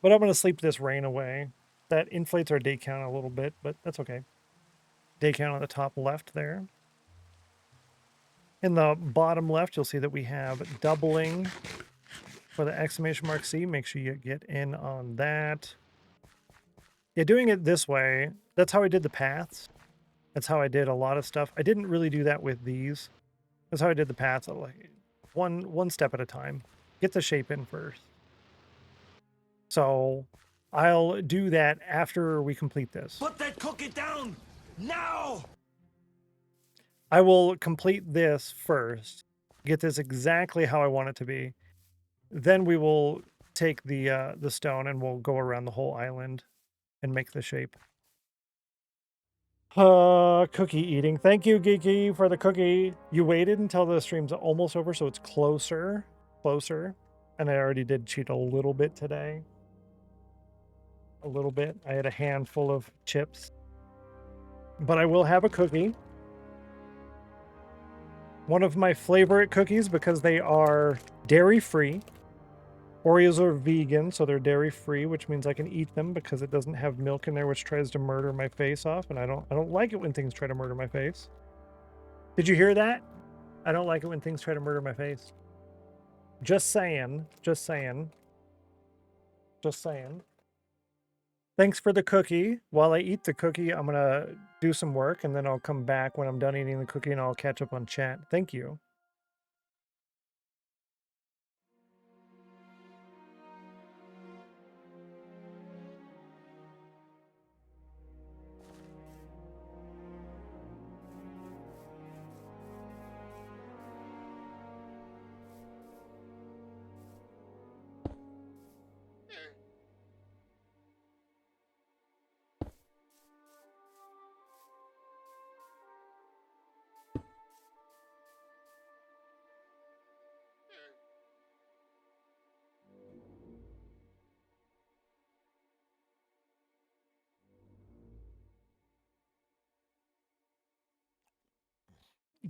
But I'm going to sleep this rain away. That inflates our day count a little bit, but that's okay. Day count on the top left there. In the bottom left, you'll see that we have doubling for the exclamation mark C. Make sure you get in on that. Yeah, doing it this way, that's how I did the paths. That's how I did a lot of stuff. I didn't really do that with these. That's how I did the paths, like one step at a time. get the shape in first. So I'll do that after we complete this. Put that cookie down now! I will complete this first, get this exactly how I want it to be. Then we will take the stone and we'll go around the whole island and make the shape. Cookie eating. Thank you, Geeky, for the cookie. You waited until the stream's almost over, so it's closer. And I already did cheat a little bit today. A little bit. I had a handful of chips. But I will have a cookie. One of my favorite cookies because they are dairy-free. Oreos are vegan, so they're dairy-free, which means I can eat them because it doesn't have milk in there, which tries to murder my face off, and I don't like it when things try to murder my face. Did you hear that? I don't like it when things try to murder my face. Just saying. Just saying. Just saying. Thanks for the cookie. While I eat the cookie, I'm going to do some work, and then I'll come back when I'm done eating the cookie, and I'll catch up on chat. Thank you.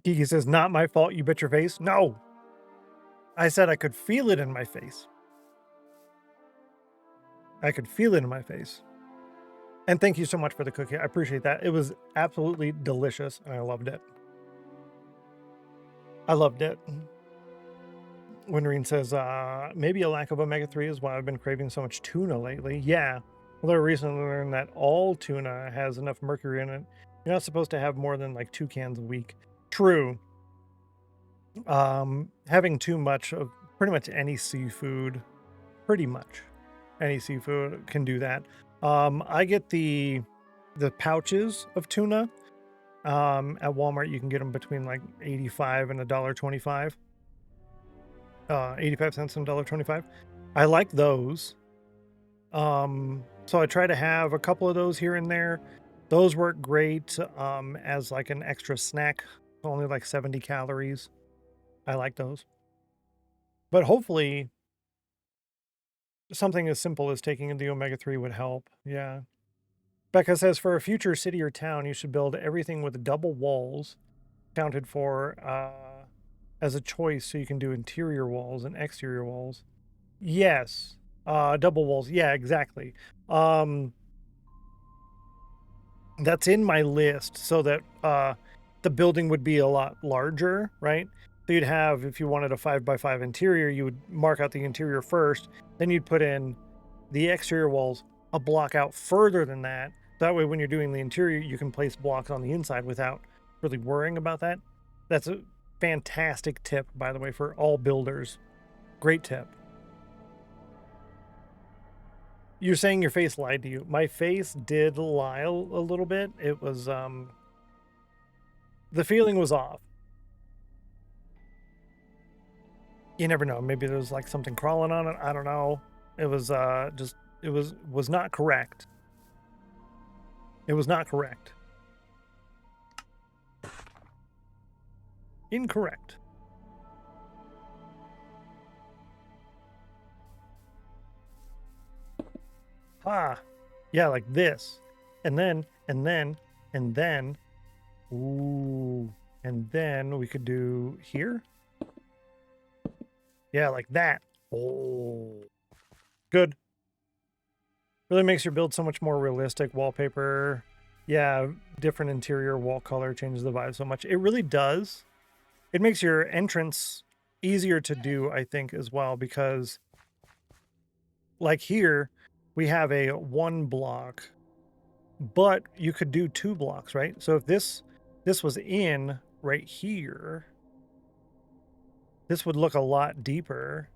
Geeky says, not my fault, you bit your face. No! I said I could feel it in my face. I could feel it in my face. And thank you so much for the cookie. I appreciate that. It was absolutely delicious, and I loved it. I loved it. Winreen says, maybe a lack of omega-3 is why I've been craving so much tuna lately. Yeah. Well, I recently learned that all tuna has enough mercury in it. You're not supposed to have more than like 2 cans a week. True. Having too much of pretty much any seafood, can do that. I get the pouches of tuna. At Walmart, you can get them between like 85 and $1.25. 85 cents and $1.25. I like those. So I try to have a couple of those here and there. Those work great as like an extra snack. Only like 70 calories. I like those. But hopefully something as simple as taking the omega-3 would help. Yeah. Becca says, for a future city or town, you should build everything with double walls accounted for as a choice, so you can do interior walls and exterior walls. Yes. Double walls. Yeah, exactly. That's in my list so that the building would be a lot larger, right? So you'd have, if you wanted a 5x5 interior, you would mark out the interior first, then you'd put in the exterior walls a block out further than that. That way, when you're doing the interior, you can place blocks on the inside without really worrying about that. That's a fantastic tip, by the way, for all builders. Great tip. You're saying your face lied to you. My face did lie a little bit. It was, the feeling was off. You never know. Maybe there was like something crawling on it. I don't know. It was it was not correct. It was not correct. Incorrect. Ah, yeah, like this. And then. Ooh. And then we could do here. Yeah, like that. Oh. Good. Really makes your build so much more realistic. Wallpaper. Yeah, different interior wall color changes the vibe so much. It really does. It makes your entrance easier to do, I think, as well, because like here, we have a 1 block, but you could do 2 blocks, right? So if this was in right here, this would look a lot deeper.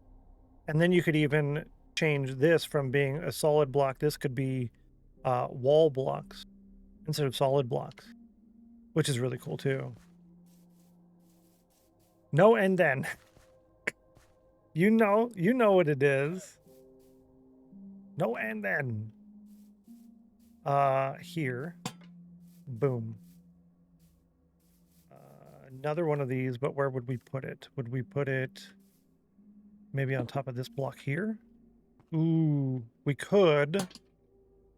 And then you could even change this from being a solid block. This could be wall blocks instead of solid blocks, which is really cool too. No, and then you know what it is. No, and then here, boom. Another one of these, but where would we put it? Would we put it maybe on top of this block here? Ooh, we could,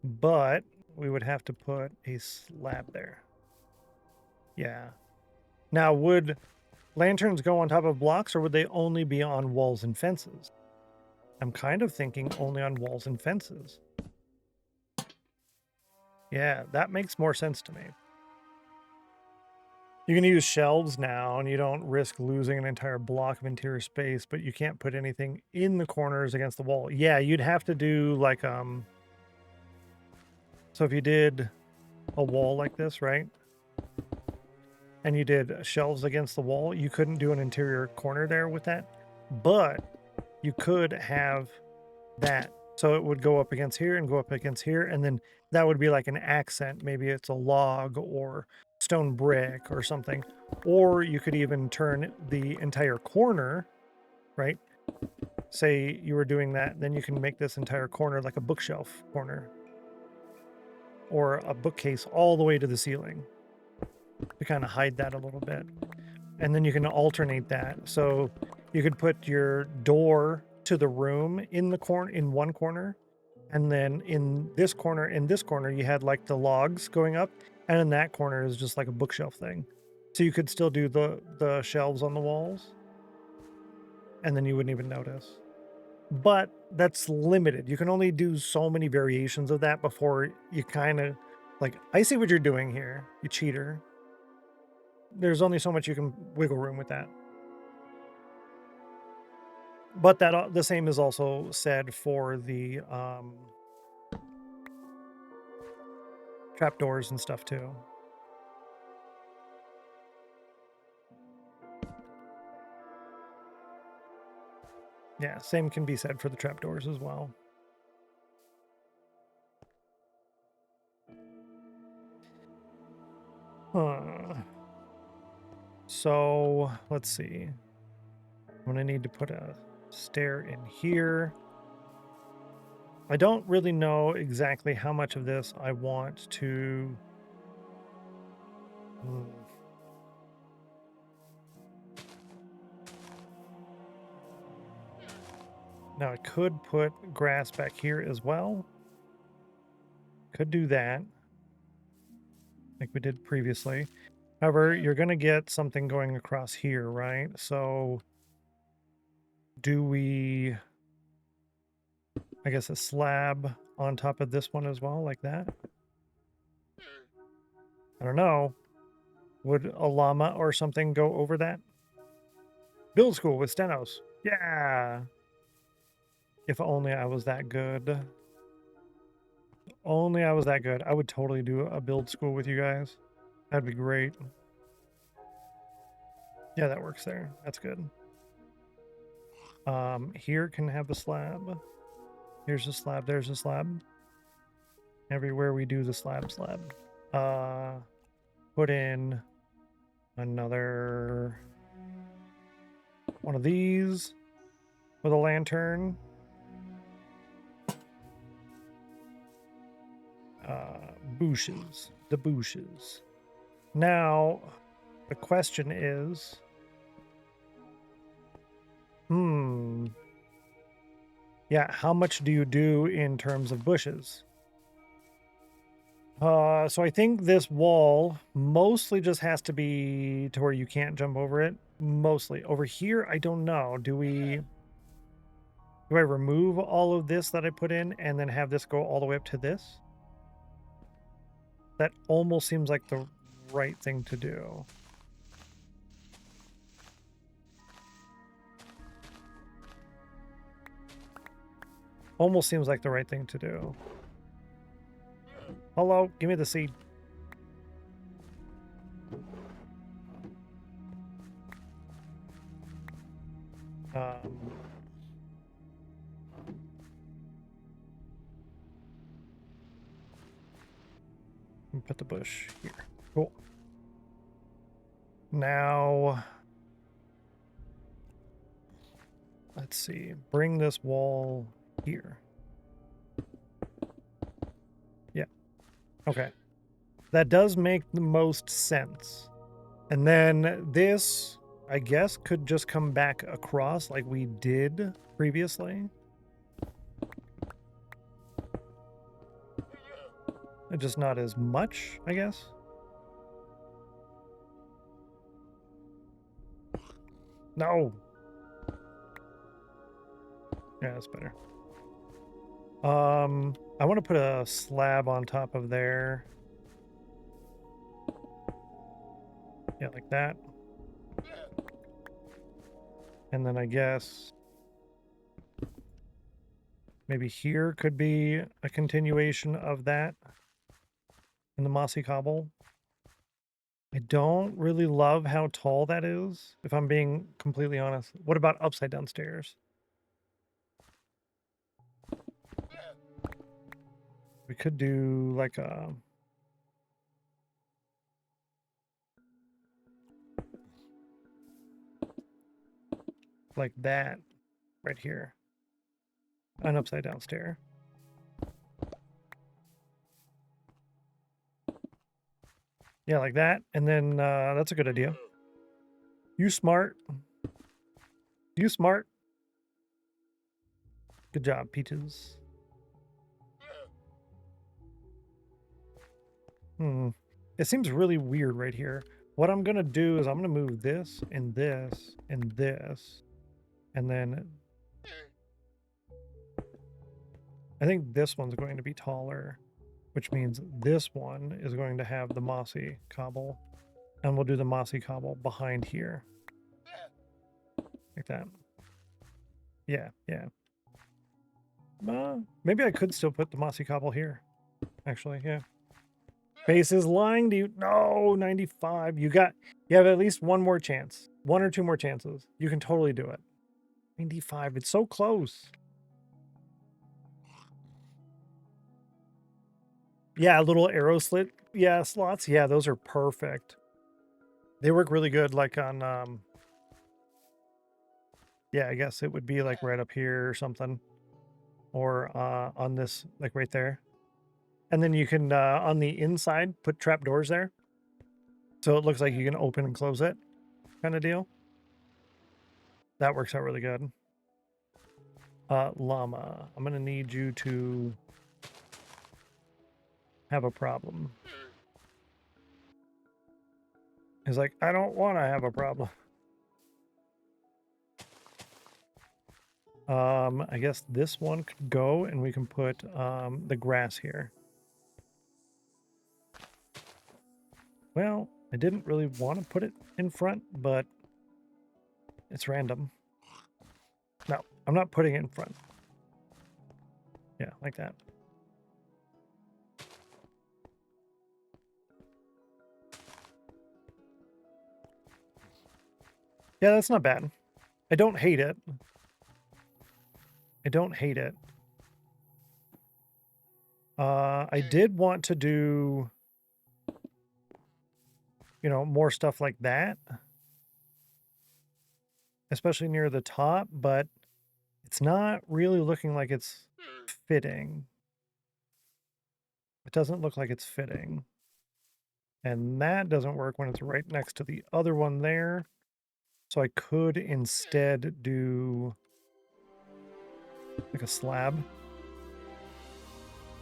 but we would have to put a slab there. Yeah. Now, would lanterns go on top of blocks, or would they only be on walls and fences? I'm kind of thinking only on walls and fences. Yeah, that makes more sense to me. You can use shelves now, and you don't risk losing an entire block of interior space, but you can't put anything in the corners against the wall. Yeah, you'd have to do like, so if you did a wall like this, right? And you did shelves against the wall, you couldn't do an interior corner there with that, but you could have that. So it would go up against here and go up against here, and then that would be like an accent. Maybe it's a log or stone brick or something. Or you could even turn the entire corner, right? Say you were doing that, then you can make this entire corner like a bookshelf corner or a bookcase all the way to the ceiling to kind of hide that a little bit. And then you can alternate that. So you could put your door to the room in the corner, in one corner, and then in this corner, you had like the logs going up, and in that corner is just like a bookshelf thing. So you could still do the shelves on the walls, and then you wouldn't even notice. But that's limited. You can only do so many variations of that before you kind of like, I see what you're doing here, you cheater. There's only so much you can wiggle room with that. But that the same is also said for the trapdoors and stuff too. Yeah, same can be said for the trapdoors as well. So let's see. I'm gonna need to put a stair in here. I don't really know exactly how much of this I want to. Now I could put grass back here as well. Could do that, like we did previously. However, you're going to get something going across here, right? So do we, I guess, a slab on top of this one as well, like that? I don't know. Would a llama or something go over that? Build school with Stennos. Yeah. If only I was that good. Only I was that good. I would totally do a build school with you guys. That'd be great. Yeah, that works there. That's good. Here can have the slab. Here's the slab. There's the slab. Everywhere we do the slab. Put in another one of these with a lantern. Bushes. The bushes. Now, the question is... Yeah, how much do you do in terms of bushes? So I think this wall mostly just has to be to where you can't jump over it. Mostly. Over here, I don't know. Do I remove all of this that I put in and then have this go all the way up to this? That almost seems like the right thing to do. Almost seems like the right thing to do. Hello, give me the seed. And put the bush here. Cool. Now, let's see. Bring this wall here. Yeah. Okay. That does make the most sense. And then this, I guess, could just come back across like we did previously. Just not as much, I guess. No. Yeah, that's better. I want to put a slab on top of there. Yeah, like that. And then I guess maybe here could be a continuation of that in the mossy cobble. I don't really love how tall that is, if I'm being completely honest. What about upside down stairs? We could do like a... like that right here. An upside down stair. Yeah, like that. And then that's a good idea. You smart. You smart. Good job, Peaches. It seems really weird right here. What I'm going to do is I'm going to move this and this and this. And then I think this one's going to be taller, which means this one is going to have the mossy cobble. And we'll do the mossy cobble behind here. Like that. Yeah, yeah. Maybe I could still put the mossy cobble here. Actually, yeah. Base is lying to you. No, 95. You have at least one more chance. One or two more chances. You can totally do it. 95. It's so close. Yeah, little arrow slit. Yeah, slots. Yeah, those are perfect. They work really good like on yeah, I guess it would be like right up here or something. Or on this, like right there. And then you can, on the inside, put trap doors there. So it looks like you can open and close it kind of deal. That works out really good. Llama, I'm going to need you to have a problem. He's like, I don't want to have a problem. I guess this one could go and we can put the grass here. Well, I didn't really want to put it in front, but it's random. No, I'm not putting it in front. Yeah, like that. Yeah, that's not bad. I don't hate it. I don't hate it. I did want to do, you know, more stuff like that. Especially near the top, but it's not really looking like it's fitting. It doesn't look like it's fitting. And that doesn't work when it's right next to the other one there. So I could instead do like a slab.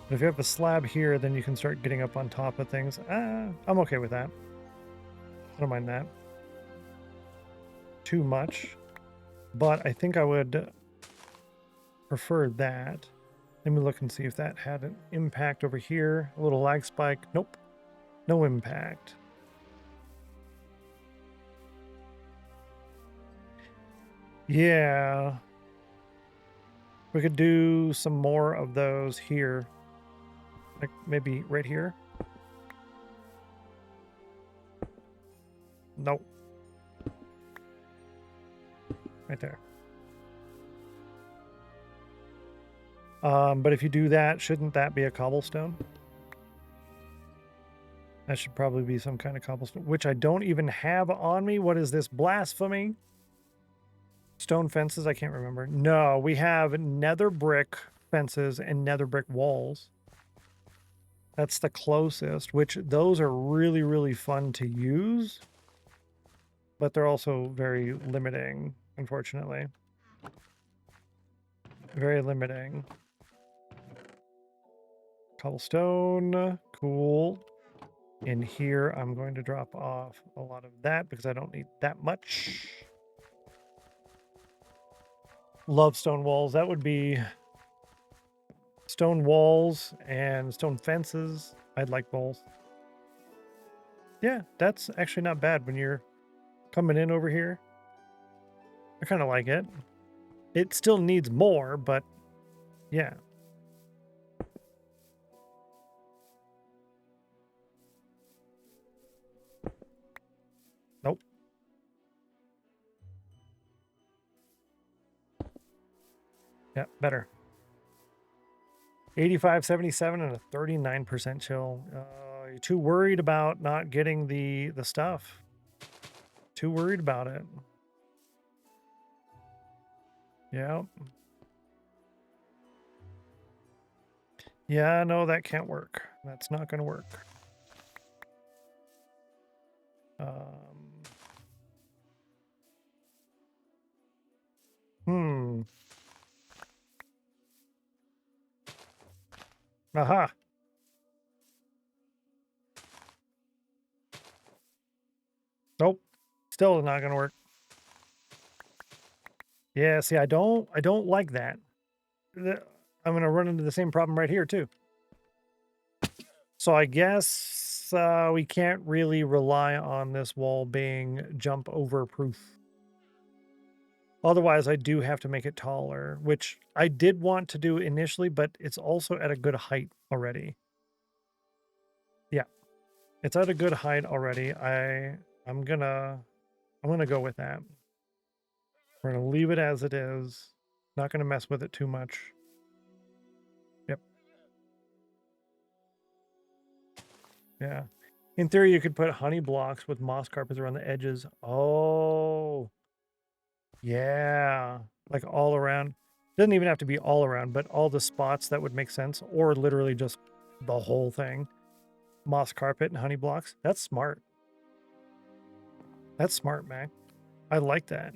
But if you have a slab here, then you can start getting up on top of things. I'm okay with that. I don't mind that too much. But I think I would prefer that. Let me look and see if that had an impact over here. A little lag spike. Nope. No impact. Yeah. We could do some more of those here. Like maybe right here. Nope. Right there. But if you do that, shouldn't that be a cobblestone? That should probably be some kind of cobblestone, which I don't even have on me. What is this? Blasphemy? Stone fences? I can't remember. No, we have nether brick fences and nether brick walls. That's the closest, which those are really, really fun to use. But they're also very limiting, unfortunately. Very limiting. Cobblestone. Cool. In here, I'm going to drop off a lot of that because I don't need that much. Love stone walls. That would be stone walls and stone fences. I'd like both. Yeah, that's actually not bad when you're coming in over here. I kind of like it. It still needs more, but yeah. Nope. Yeah, better. 85.77 and a 39% chill. You're too worried about not getting the stuff. Too worried about it. Yeah. Yeah, no, that can't work. That's not going to work. Aha. Nope. Still not going to work. Yeah, see, I don't like that. I'm going to run into the same problem right here too. So I guess we can't really rely on this wall being jump over proof. Otherwise, I do have to make it taller, which I did want to do initially, but it's also at a good height already. Yeah, it's at a good height already. I'm gonna go with that. We're gonna leave it as it is. Not gonna mess with it too much. Yep. Yeah. In theory, you could put honey blocks with moss carpets around the edges. Oh. Yeah. Like all around. Doesn't even have to be all around, but all the spots that would make sense, or literally just the whole thing. Moss carpet and honey blocks. That's smart. That's smart, Mac. I like that.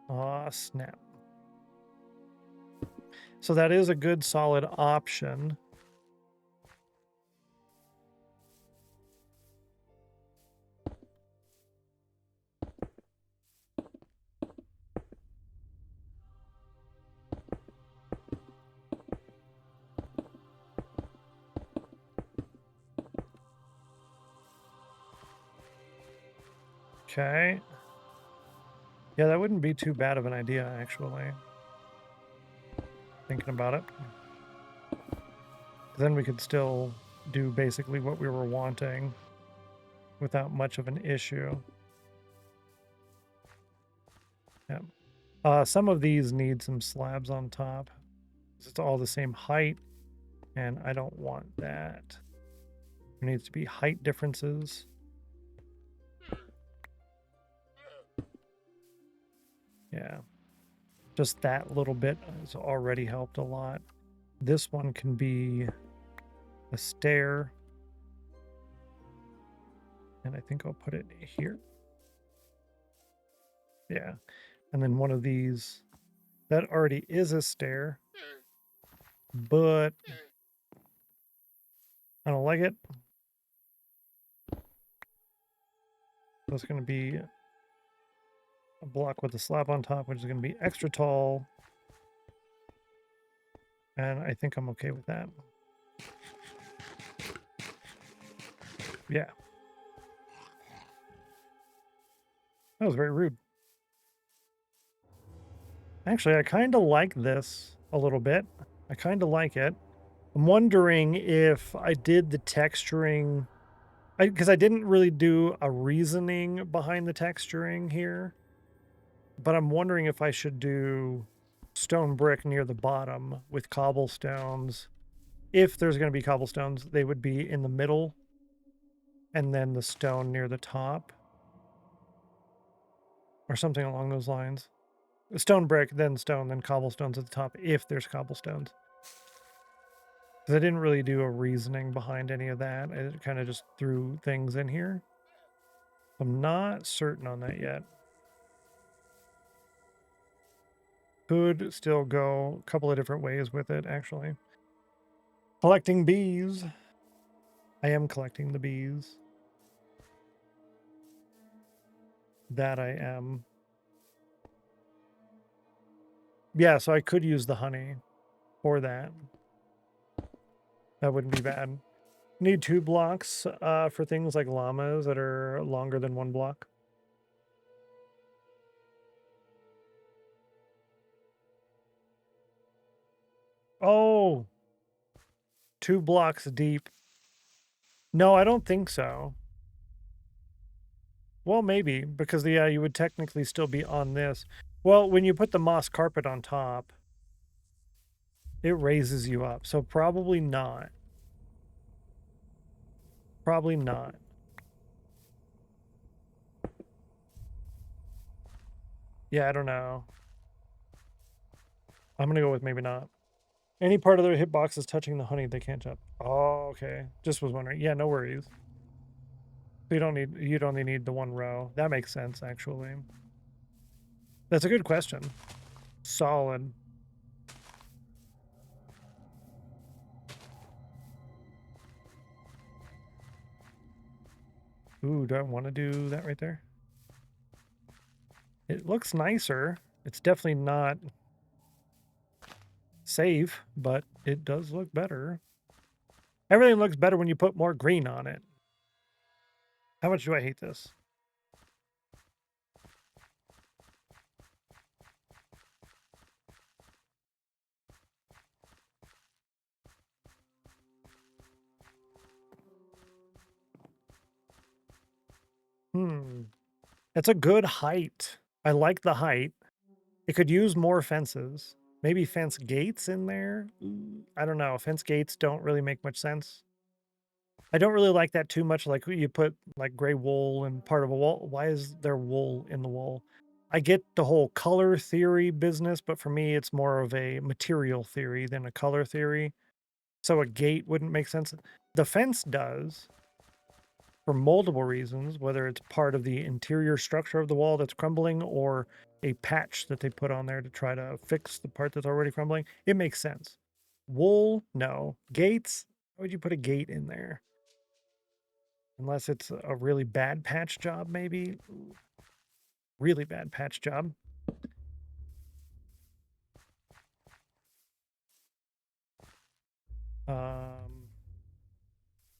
Aw, snap. So that is a good solid option. Okay. Yeah, that wouldn't be too bad of an idea, actually. Thinking about it. Then we could still do basically what we were wanting without much of an issue. Yeah. Some of these need some slabs on top. It's all the same height, and I don't want that. There needs to be height differences. Yeah. Just that little bit has already helped a lot. This one can be a stair. And I think I'll put it here. Yeah. And then one of these, that already is a stair, but I don't like it. So it's going to be a block with a slab on top, which is going to be extra tall. And I think I'm okay with that. Yeah. That was very rude. Actually, I kind of like this a little bit. I kind of like it. I'm wondering if I did the texturing, because I didn't really do a reasoning behind the texturing here, but I'm wondering if I should do stone brick near the bottom with cobblestones if there's going to be cobblestones, they would be in the middle and then the stone near the top or something along those lines. Stone brick, then stone, then cobblestones at the top if there's cobblestones. Because I didn't really do a reasoning behind any of that. I kind of just threw things in here. I'm not certain on that yet. Could still go a couple of different ways with it, actually. Collecting bees. I am collecting the bees. That I am. Yeah, so I could use the honey for that. That wouldn't be bad. Need 2 blocks for things like llamas that are longer than 1 block. Oh, 2 blocks deep. No, I don't think so. Well, maybe, because you would technically still be on this. Well, when you put the moss carpet on top, it raises you up. So probably not. Probably not. Yeah, I don't know. I'm going to go with maybe not. Any part of their hitbox is touching the honey, they can't jump. Oh, okay. Just was wondering. Yeah, no worries. You'd only need the 1 row. That makes sense, actually. That's a good question. Solid. Ooh, do I want to do that right there? It looks nicer. It's definitely not safe, but it does look better. Everything looks better when you put more green on it. How much do I hate this? That's a good height. I like the height. It could use more fences. Maybe fence gates in there? I don't know. Fence gates don't really make much sense. I don't really like that too much. Like you put like gray wool in part of a wall. Why is there wool in the wall? I get the whole color theory business, but for me, it's more of a material theory than a color theory. So a gate wouldn't make sense. The fence does for multiple reasons, whether it's part of the interior structure of the wall that's crumbling or a patch that they put on there to try to fix the part that's already crumbling. It makes sense. Wool, no. Gates, why would you put a gate in there? Unless it's a really bad patch job, maybe. Really bad patch job.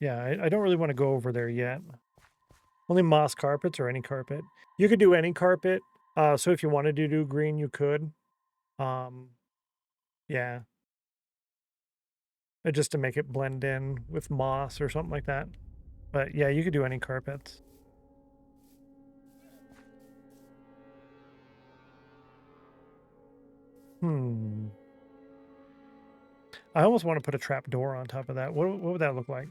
Yeah, I don't really want to go over there yet. Only moss carpets or any carpet. You could do any carpet. So if you wanted to do green, you could. Yeah. Just to make it blend in with moss or something like that. But yeah, you could do any carpets. I almost want to put a trap door on top of that. What would that look like?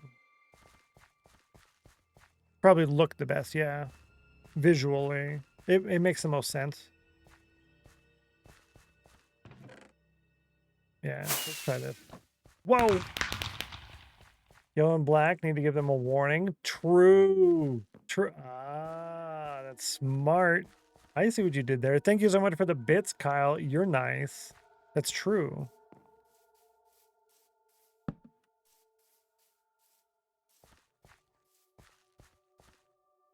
Probably look the best, yeah. Visually. It makes the most sense. Yeah, let's try this. Whoa! Yellow and black, need to give them a warning. True. True. Ah, that's smart. I see what you did there. Thank you so much for the bits, Kyle. You're nice. That's true.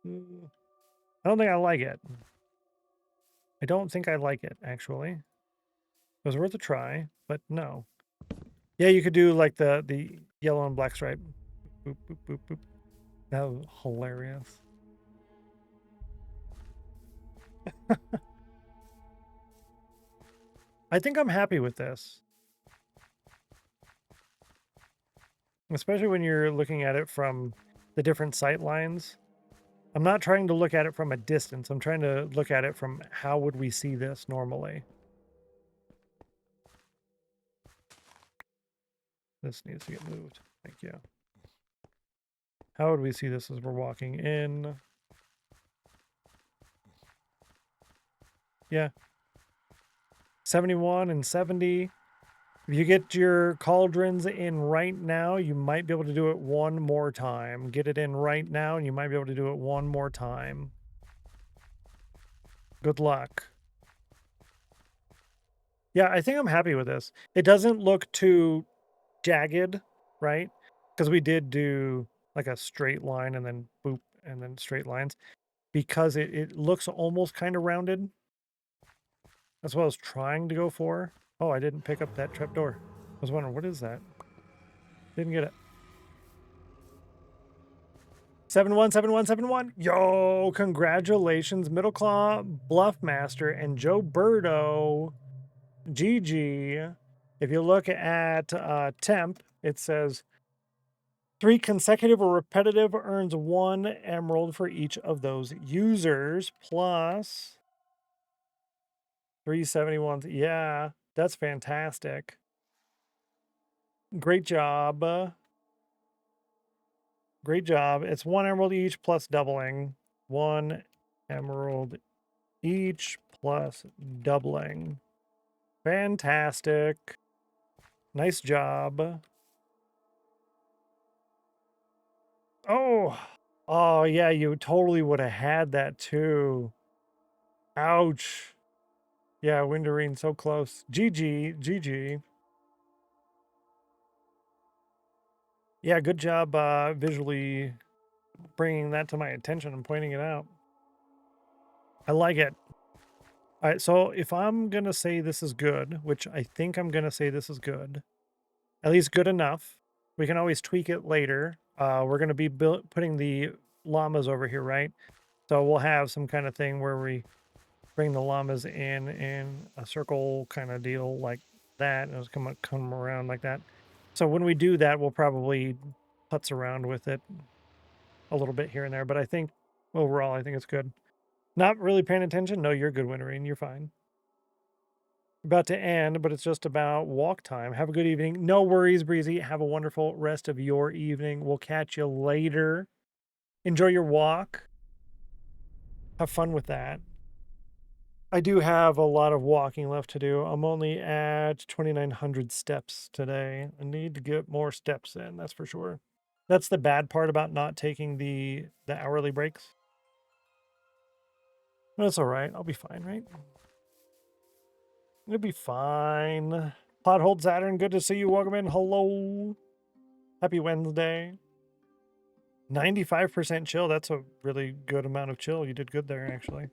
I don't think I like it. I don't think I like it, actually. It was worth a try, but no. Yeah, you could do like the yellow and black stripe. Boop, boop, boop, boop. That was hilarious. I think I'm happy with this. Especially when you're looking at it from the different sight lines. I'm not trying to look at it from a distance. I'm trying to look at it from how would we see this normally. This needs to get moved. Thank you. How would we see this as we're walking in? Yeah. 71 and 70. If you get your cauldrons in right now, you might be able to do it one more time. Get it in right now, and you might be able to do it one more time. Good luck. Yeah, I think I'm happy with this. It doesn't look too jagged, right? Because we did do like a straight line and then boop and then straight lines. Because it looks almost kind of rounded. That's what I was trying to go for. Oh, I didn't pick up that trapdoor. I was wondering, what is that? Didn't get it. 717171. Yo, congratulations, Middleclaw, Bluffmaster, and Joe Birdo. GG. If you look at temp, it says 3 consecutive or repetitive earns 1 emerald for each of those users, plus 371. Yeah, that's fantastic. Great job. Great job. It's 1 emerald each plus doubling. 1 emerald each plus doubling. Fantastic. Nice job. Oh. Oh, yeah, you totally would have had that too. Ouch. Yeah, Windarine so close. GG. GG. Yeah, good job visually bringing that to my attention and pointing it out. I like it. All right, so if I'm going to say this is good, which I think I'm going to say this is good, at least good enough, we can always tweak it later. We're going to be putting the llamas over here, right? So we'll have some kind of thing where we bring the llamas in a circle kind of deal like that, and it'll come around like that. So when we do that, we'll probably putz around with it a little bit here and there, but I think overall, I think it's good. Not really paying attention? No, you're good, Winterine. You're fine. About to end, but it's just about walk time. Have a good evening. No worries, Breezy. Have a wonderful rest of your evening. We'll catch you later. Enjoy your walk. Have fun with that. I do have a lot of walking left to do. I'm only at 2,900 steps today. I need to get more steps in, that's for sure. That's the bad part about not taking the hourly breaks. That's all right. I'll be fine, right? It'll be fine. Pothold Saturn, good to see you. Welcome in. Hello. Happy Wednesday. 95% chill. That's a really good amount of chill. You did good there, actually.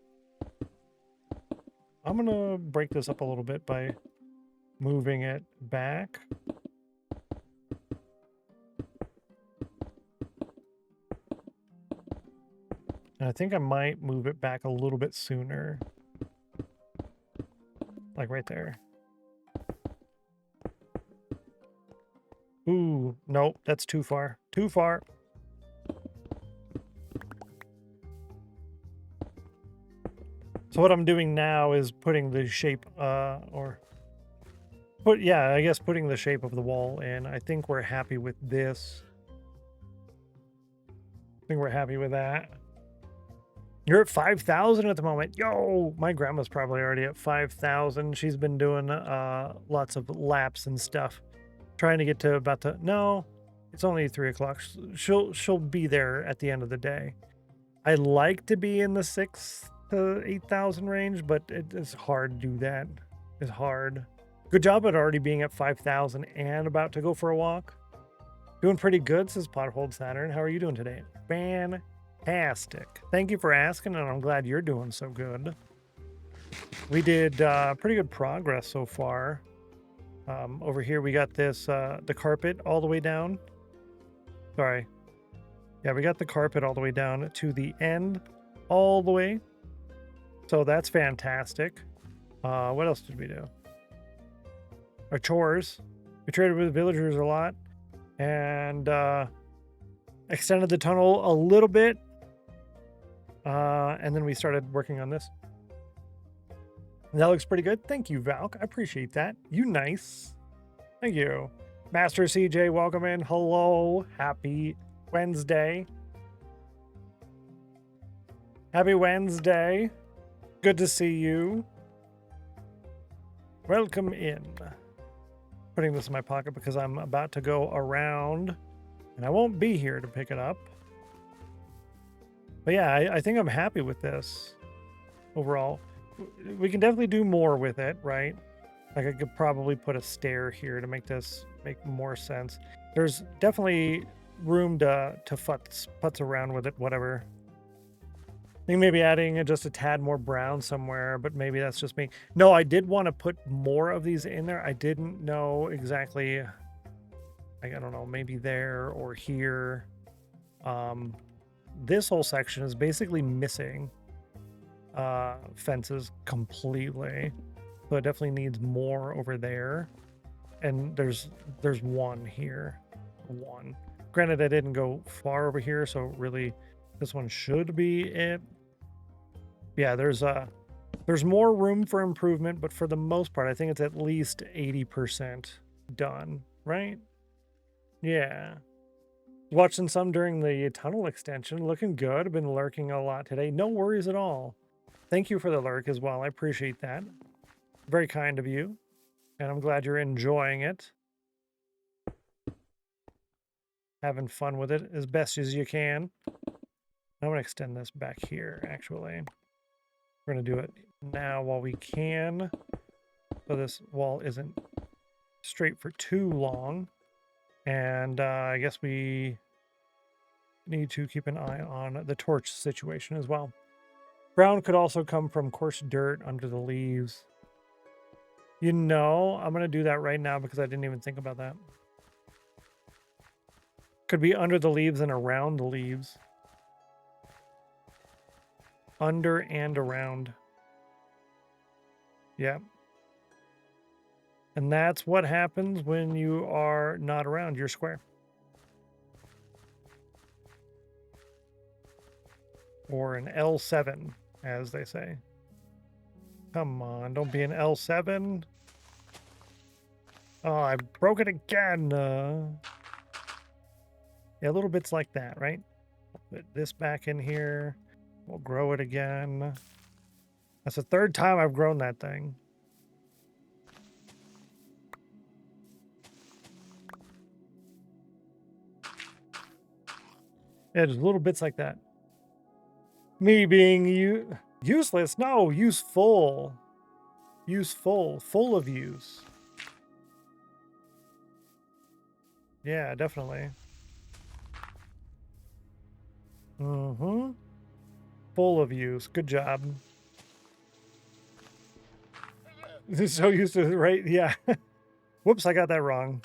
I'm going to break this up a little bit by moving it back. And I think I might move it back a little bit sooner. Like right there. Ooh, nope, that's too far. Too far. So what I'm doing now is putting the shape, I guess putting the shape of the wall in. I think we're happy with this. I think we're happy with that. You're at 5,000 at the moment. Yo, my grandma's probably already at 5,000. She's been doing lots of laps and stuff. Trying to get to about the... No, it's only 3 o'clock. She'll be there at the end of the day. I like to be in the 6,000 to 8,000 range, but it's hard to do that. It's hard. Good job at already being at 5,000 and about to go for a walk. Doing pretty good, says Pothold Saturn. How are you doing today? Fantastic. Thank you for asking, and I'm glad you're doing so good. We did pretty good progress so far. Over here we got this, the carpet all the way down. Sorry. Yeah, we got the carpet all the way down to the end, all the way. So that's fantastic. What else did we do? Our chores. We traded with villagers a lot. And extended the tunnel a little bit. And then we started working on this. That looks pretty good. Thank you, Valk. I appreciate that. You nice. Thank you. Master CJ, welcome in. Hello. Happy Wednesday. Happy Wednesday. Good to see you. Welcome in. Putting this in my pocket because I'm about to go around and I won't be here to pick it up. But yeah, I think I'm happy with this overall. We can definitely do more with it, right? Like I could probably put a stair here to make this make more sense. There's definitely room to putz around with it, whatever. I think maybe adding just a tad more brown somewhere, but maybe that's just me. No, I did want to put more of these in there. I didn't know exactly, I don't know, maybe there or here. This whole section is basically missing fences completely. So it definitely needs more over there. And there's one here. One. Granted, I didn't go far over here, so really this one should be it. Yeah, there's more room for improvement, but for the most part, I think it's at least 80% done, right? Yeah. Watching some during the tunnel extension, looking good. I've been lurking a lot today. No worries at all. Thank you for the lurk as well. I appreciate that. Very kind of you. And I'm glad you're enjoying it. Having fun with it as best as you can. I'm going to extend this back here, actually. We're going to do it now while we can. So this wall isn't straight for too long. And I guess we need to keep an eye on the torch situation as well. Brown could also come from coarse dirt under the leaves. You know, I'm going to do that right now because I didn't even think about that. Could be under the leaves and around the leaves. Under and around. Yeah. And that's what happens when you are not around your square. Or an L7, as they say. Come on, don't be an L7. Oh, I broke it again. Yeah, little bits like that, right? Put this back in here. We'll grow it again. That's the third time I've grown that thing. Yeah, just little bits like that. Me being useless? No, useful. Useful. Full of use. Yeah, definitely. Mm-hmm. Full of use. Good job. So used to it, right? Yeah. Whoops, I got that wrong.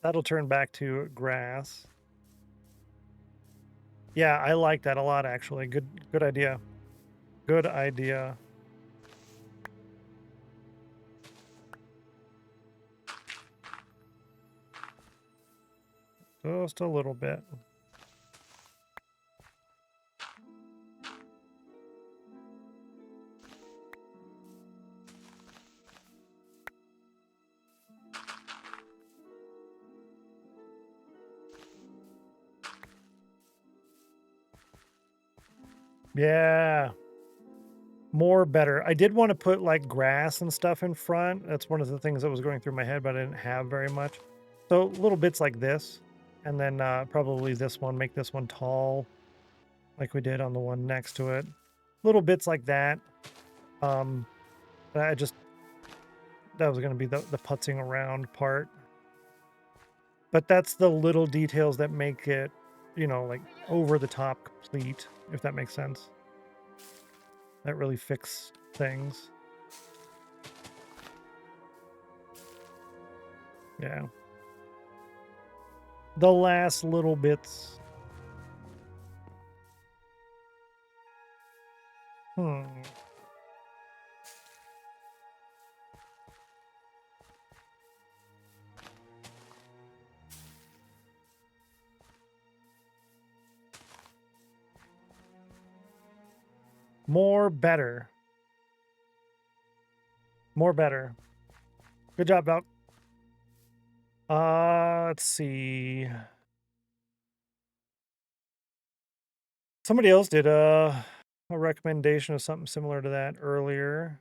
That'll turn back to grass. Yeah, I like that a lot, actually. Good idea. Good idea. Just a little bit. Yeah. More better. I did want to put like grass and stuff in front. That's one of the things that was going through my head, but I didn't have very much. So little bits like this. And then probably this one, make this one tall. Like we did on the one next to it. Little bits like that. That was going to be the putzing around part. But that's the little details that make it, you know, like over the top complete, if that makes sense. That really fix things. Yeah. The last little bits. More better. More better. Good job, Valk. Let's see. Somebody else did a recommendation of something similar to that earlier.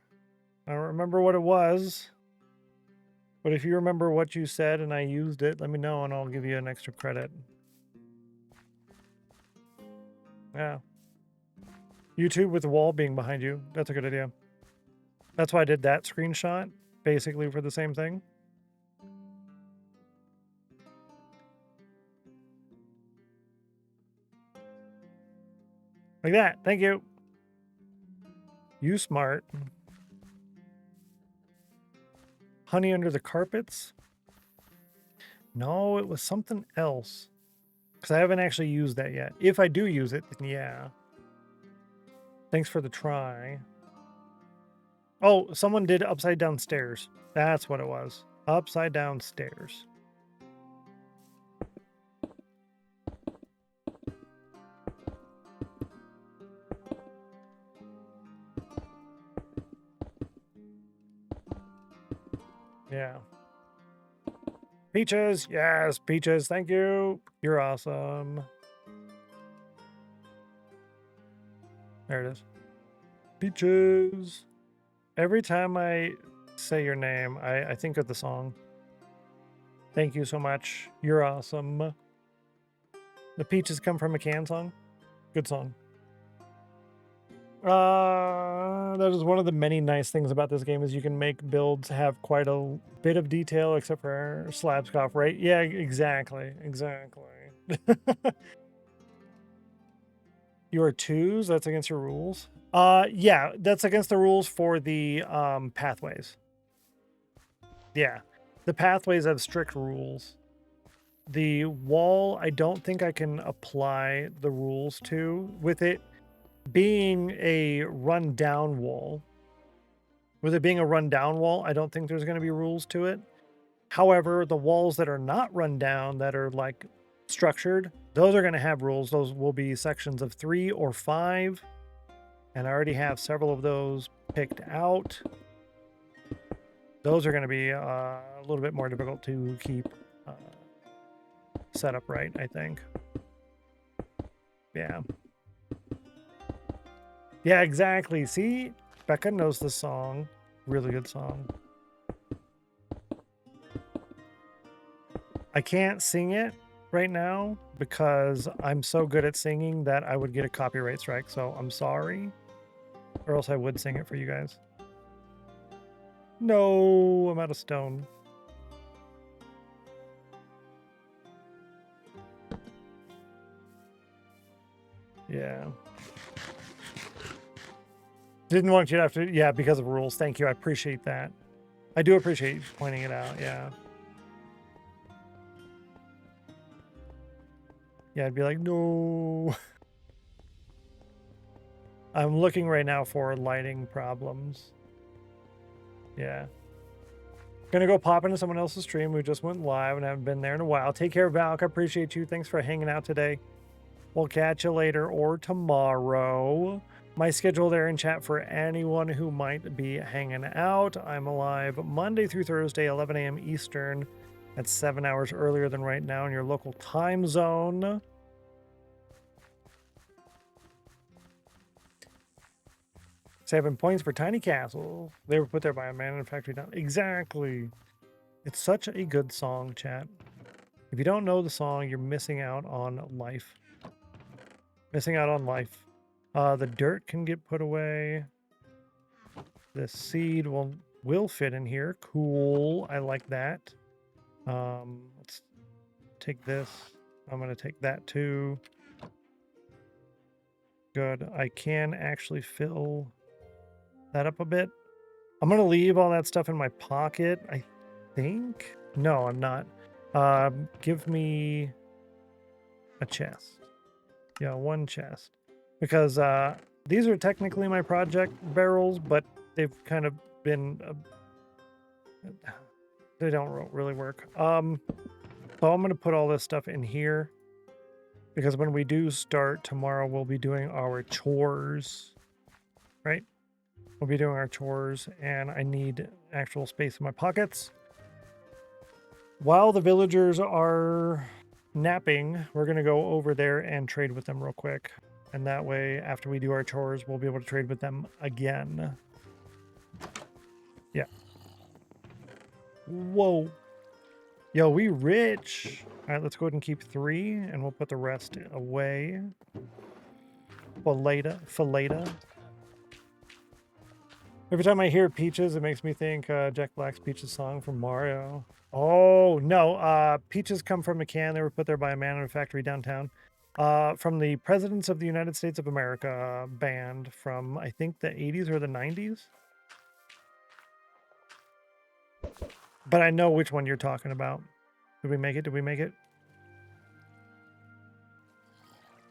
I don't remember what it was, but if you remember what you said and I used it, let me know and I'll give you an extra credit. Yeah. YouTube with the wall being behind you. That's a good idea. That's why I did that screenshot, basically for the same thing. Like that. Thank you. You smart. Honey under the carpets? No, it was something else. Because I haven't actually used that yet. If I do use it, then yeah. Thanks for the try. Oh, someone did upside down stairs. That's what it was. Upside down stairs. Yeah. Peaches. Yes, Peaches. Thank you. You're awesome. There it is. Peaches. Every time I say your name, I think of the song. Thank you so much. You're awesome. The Peaches Come From a Can song. Good song. That is one of the many nice things about this game is you can make builds have quite a bit of detail, except for Slabscoff, right? Yeah, exactly. Exactly. You are twos? That's against your rules? Yeah, that's against the rules for the pathways. Yeah. The pathways have strict rules. The wall, I don't think I can apply the rules to. With it being a run-down wall, I don't think there's going to be rules to it. However, the walls that are not run down, that are like structured, those are going to have rules. Those will be sections of 3 or 5. And I already have several of those picked out. Those are going to be a little bit more difficult to keep set up right, I think. Yeah. Yeah, exactly. See? Becca knows the song. Really good song. I can't sing it right now because I'm so good at singing that I would get a copyright strike. So I'm sorry. Or else I would sing it for you guys. No, I'm out of stone. Yeah. Didn't want you to have to, yeah, because of rules. Thank you. I appreciate that. I do appreciate you pointing it out. Yeah. Yeah, I'd be like, no. I'm looking right now for lighting problems. Yeah. Gonna go pop into someone else's stream who just went live and haven't been there in a while. Take care, Valk. I appreciate you. Thanks for hanging out today. We'll catch you later or tomorrow. My schedule there in chat for anyone who might be hanging out. I'm alive Monday through Thursday, 11 a.m. Eastern. That's 7 hours earlier than right now in your local time zone. 7 points for Tiny Castle. They were put there by a man in a factory down. Exactly. It's such a good song, chat. If you don't know the song, you're missing out on life. Missing out on life. The dirt can get put away. The seed will fit in here. Cool. I like that. Let's take this. I'm going to take that too. Good. I can actually fill that up a bit. I'm going to leave all that stuff in my pocket, I think. No, I'm not. Give me a chest. Yeah, one chest. Because these are technically my project barrels, but they've kind of been... they don't really work. So I'm going to put all this stuff in here. Because when we do start tomorrow, we'll be doing our chores. Right? We'll be doing our chores, and I need actual space in my pockets. While the villagers are napping, we're going to go over there and trade with them real quick. And that way, after we do our chores, we'll be able to trade with them again. Yeah. Whoa. Yo, we rich. All right, let's go ahead and keep 3, and we'll put the rest away. Fileta. Every time I hear Peaches, it makes me think Jack Black's Peaches song from Mario. Oh, no. Peaches come from a can. They were put there by a man in a factory downtown. From the Presidents of the United States of America band from, I think, the 80s or the 90s. But I know which one you're talking about. Did we make it? Did we make it?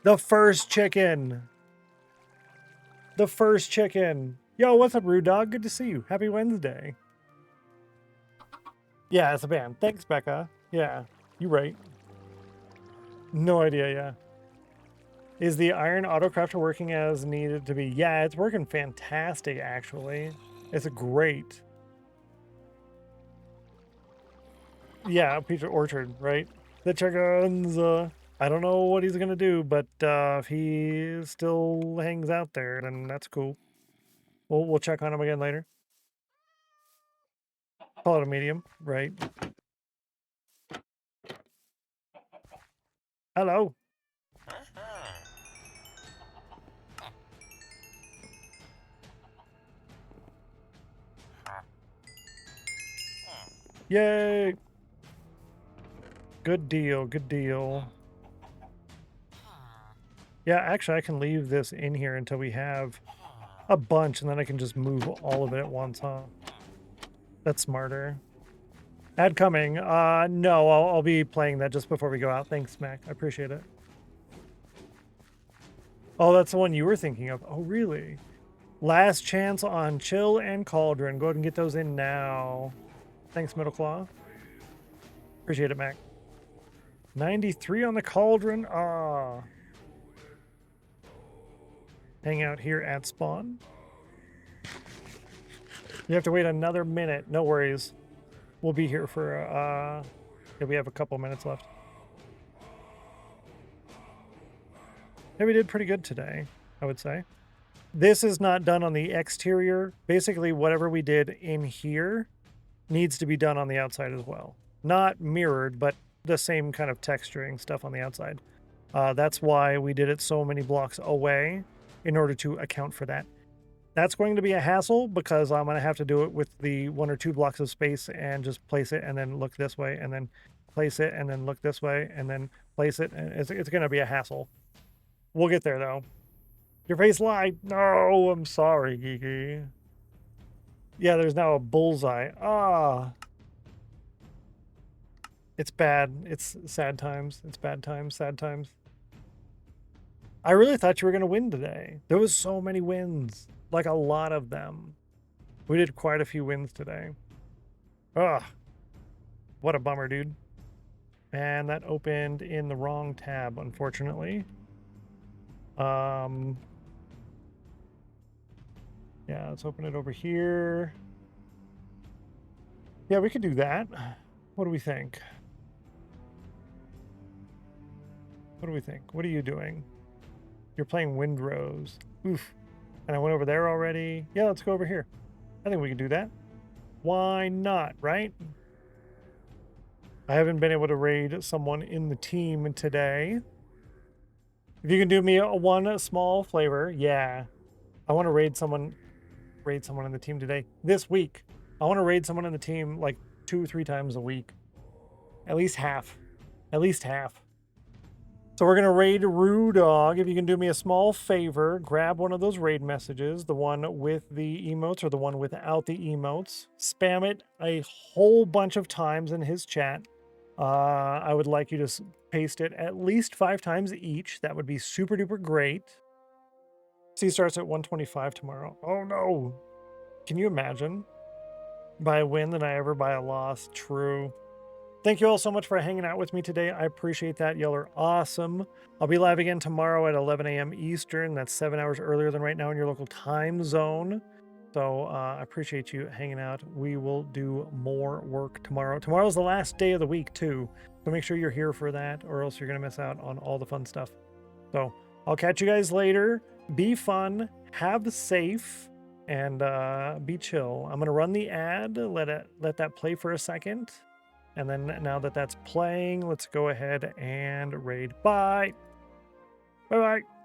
The first chicken. The first chicken. Yo, what's up, Rude Dog? Good to see you. Happy Wednesday. Yeah, it's a band. Thanks, Becca. Yeah, you're right. No idea, yeah. Is the iron autocrafter working as needed to be? Yeah, it's working fantastic, actually. It's great. Yeah, Peach Orchard, right? The chickens. I don't know what he's going to do, but if he still hangs out there, then that's cool. We'll check on him again later. Call it a medium, right? Hello. Yay. Good deal, good deal. Yeah, actually, I can leave this in here until we have a bunch, and then I can just move all of it at once, huh? That's smarter. Ad coming. No, I'll be playing that just before we go out. Thanks, Mac. I appreciate it. Oh, that's the one you were thinking of. Oh, really? Last chance on Chill and Cauldron. Go ahead and get those in now. Thanks, Middle Claw. Appreciate it, Mac. 93 on the Cauldron. Ah. Hang out here at spawn. You have to wait another minute. No worries. We'll be here for, yeah, we have a couple minutes left. Yeah, we did pretty good today, I would say. This is not done on the exterior. Basically, whatever we did in here needs to be done on the outside as well. Not mirrored, but the same kind of texturing stuff on the outside. That's why we did it so many blocks away in order to account for that. That's going to be a hassle because I'm going to have to do it with the 1 or 2 blocks of space and just place it and then look this way and then place it and then look this way and then place it. And it's going to be a hassle. We'll get there though. Your face lied. No, I'm sorry, Geeky. Yeah, there's now a bullseye. Ah. It's bad. It's sad times. It's bad times, sad times. I really thought you were going to win today. There was so many wins. Like a lot of them. We did quite a few wins today. Ugh. What a bummer, dude. And that opened in the wrong tab, unfortunately. Yeah, let's open it over here. Yeah, we could do that. What do we think? What do we think? What are you doing? You're playing Windrose. Oof. And I went over there already. Yeah, let's go over here. I think we can do that. Why not, right? I haven't been able to raid someone in the team today. If you can do me one small flavor, yeah. I want to raid someone in the team today. This week. I want to raid someone in the team like 2 or 3 times a week. At least half. At least half. So we're going to raid Roo Dog. If you can do me a small favor, grab one of those raid messages, the one with the emotes or the one without the emotes. Spam it a whole bunch of times in his chat. I would like you to paste it at least 5 times each. That would be super duper great. C starts at 125 tomorrow. Oh no. Can you imagine? By a win than I ever by a loss. True. Thank you all so much for hanging out with me today. I appreciate that. Y'all are awesome. I'll be live again tomorrow at 11 a.m. Eastern. That's 7 hours earlier than right now in your local time zone. So I appreciate you hanging out. We will do more work tomorrow. Tomorrow's the last day of the week too. So make sure you're here for that, or else you're going to miss out on all the fun stuff. So I'll catch you guys later. Be fun, have safe, and be chill. I'm going to run the ad, let that play for a second. And then now that that's playing, let's go ahead and raid. Bye. Bye-bye.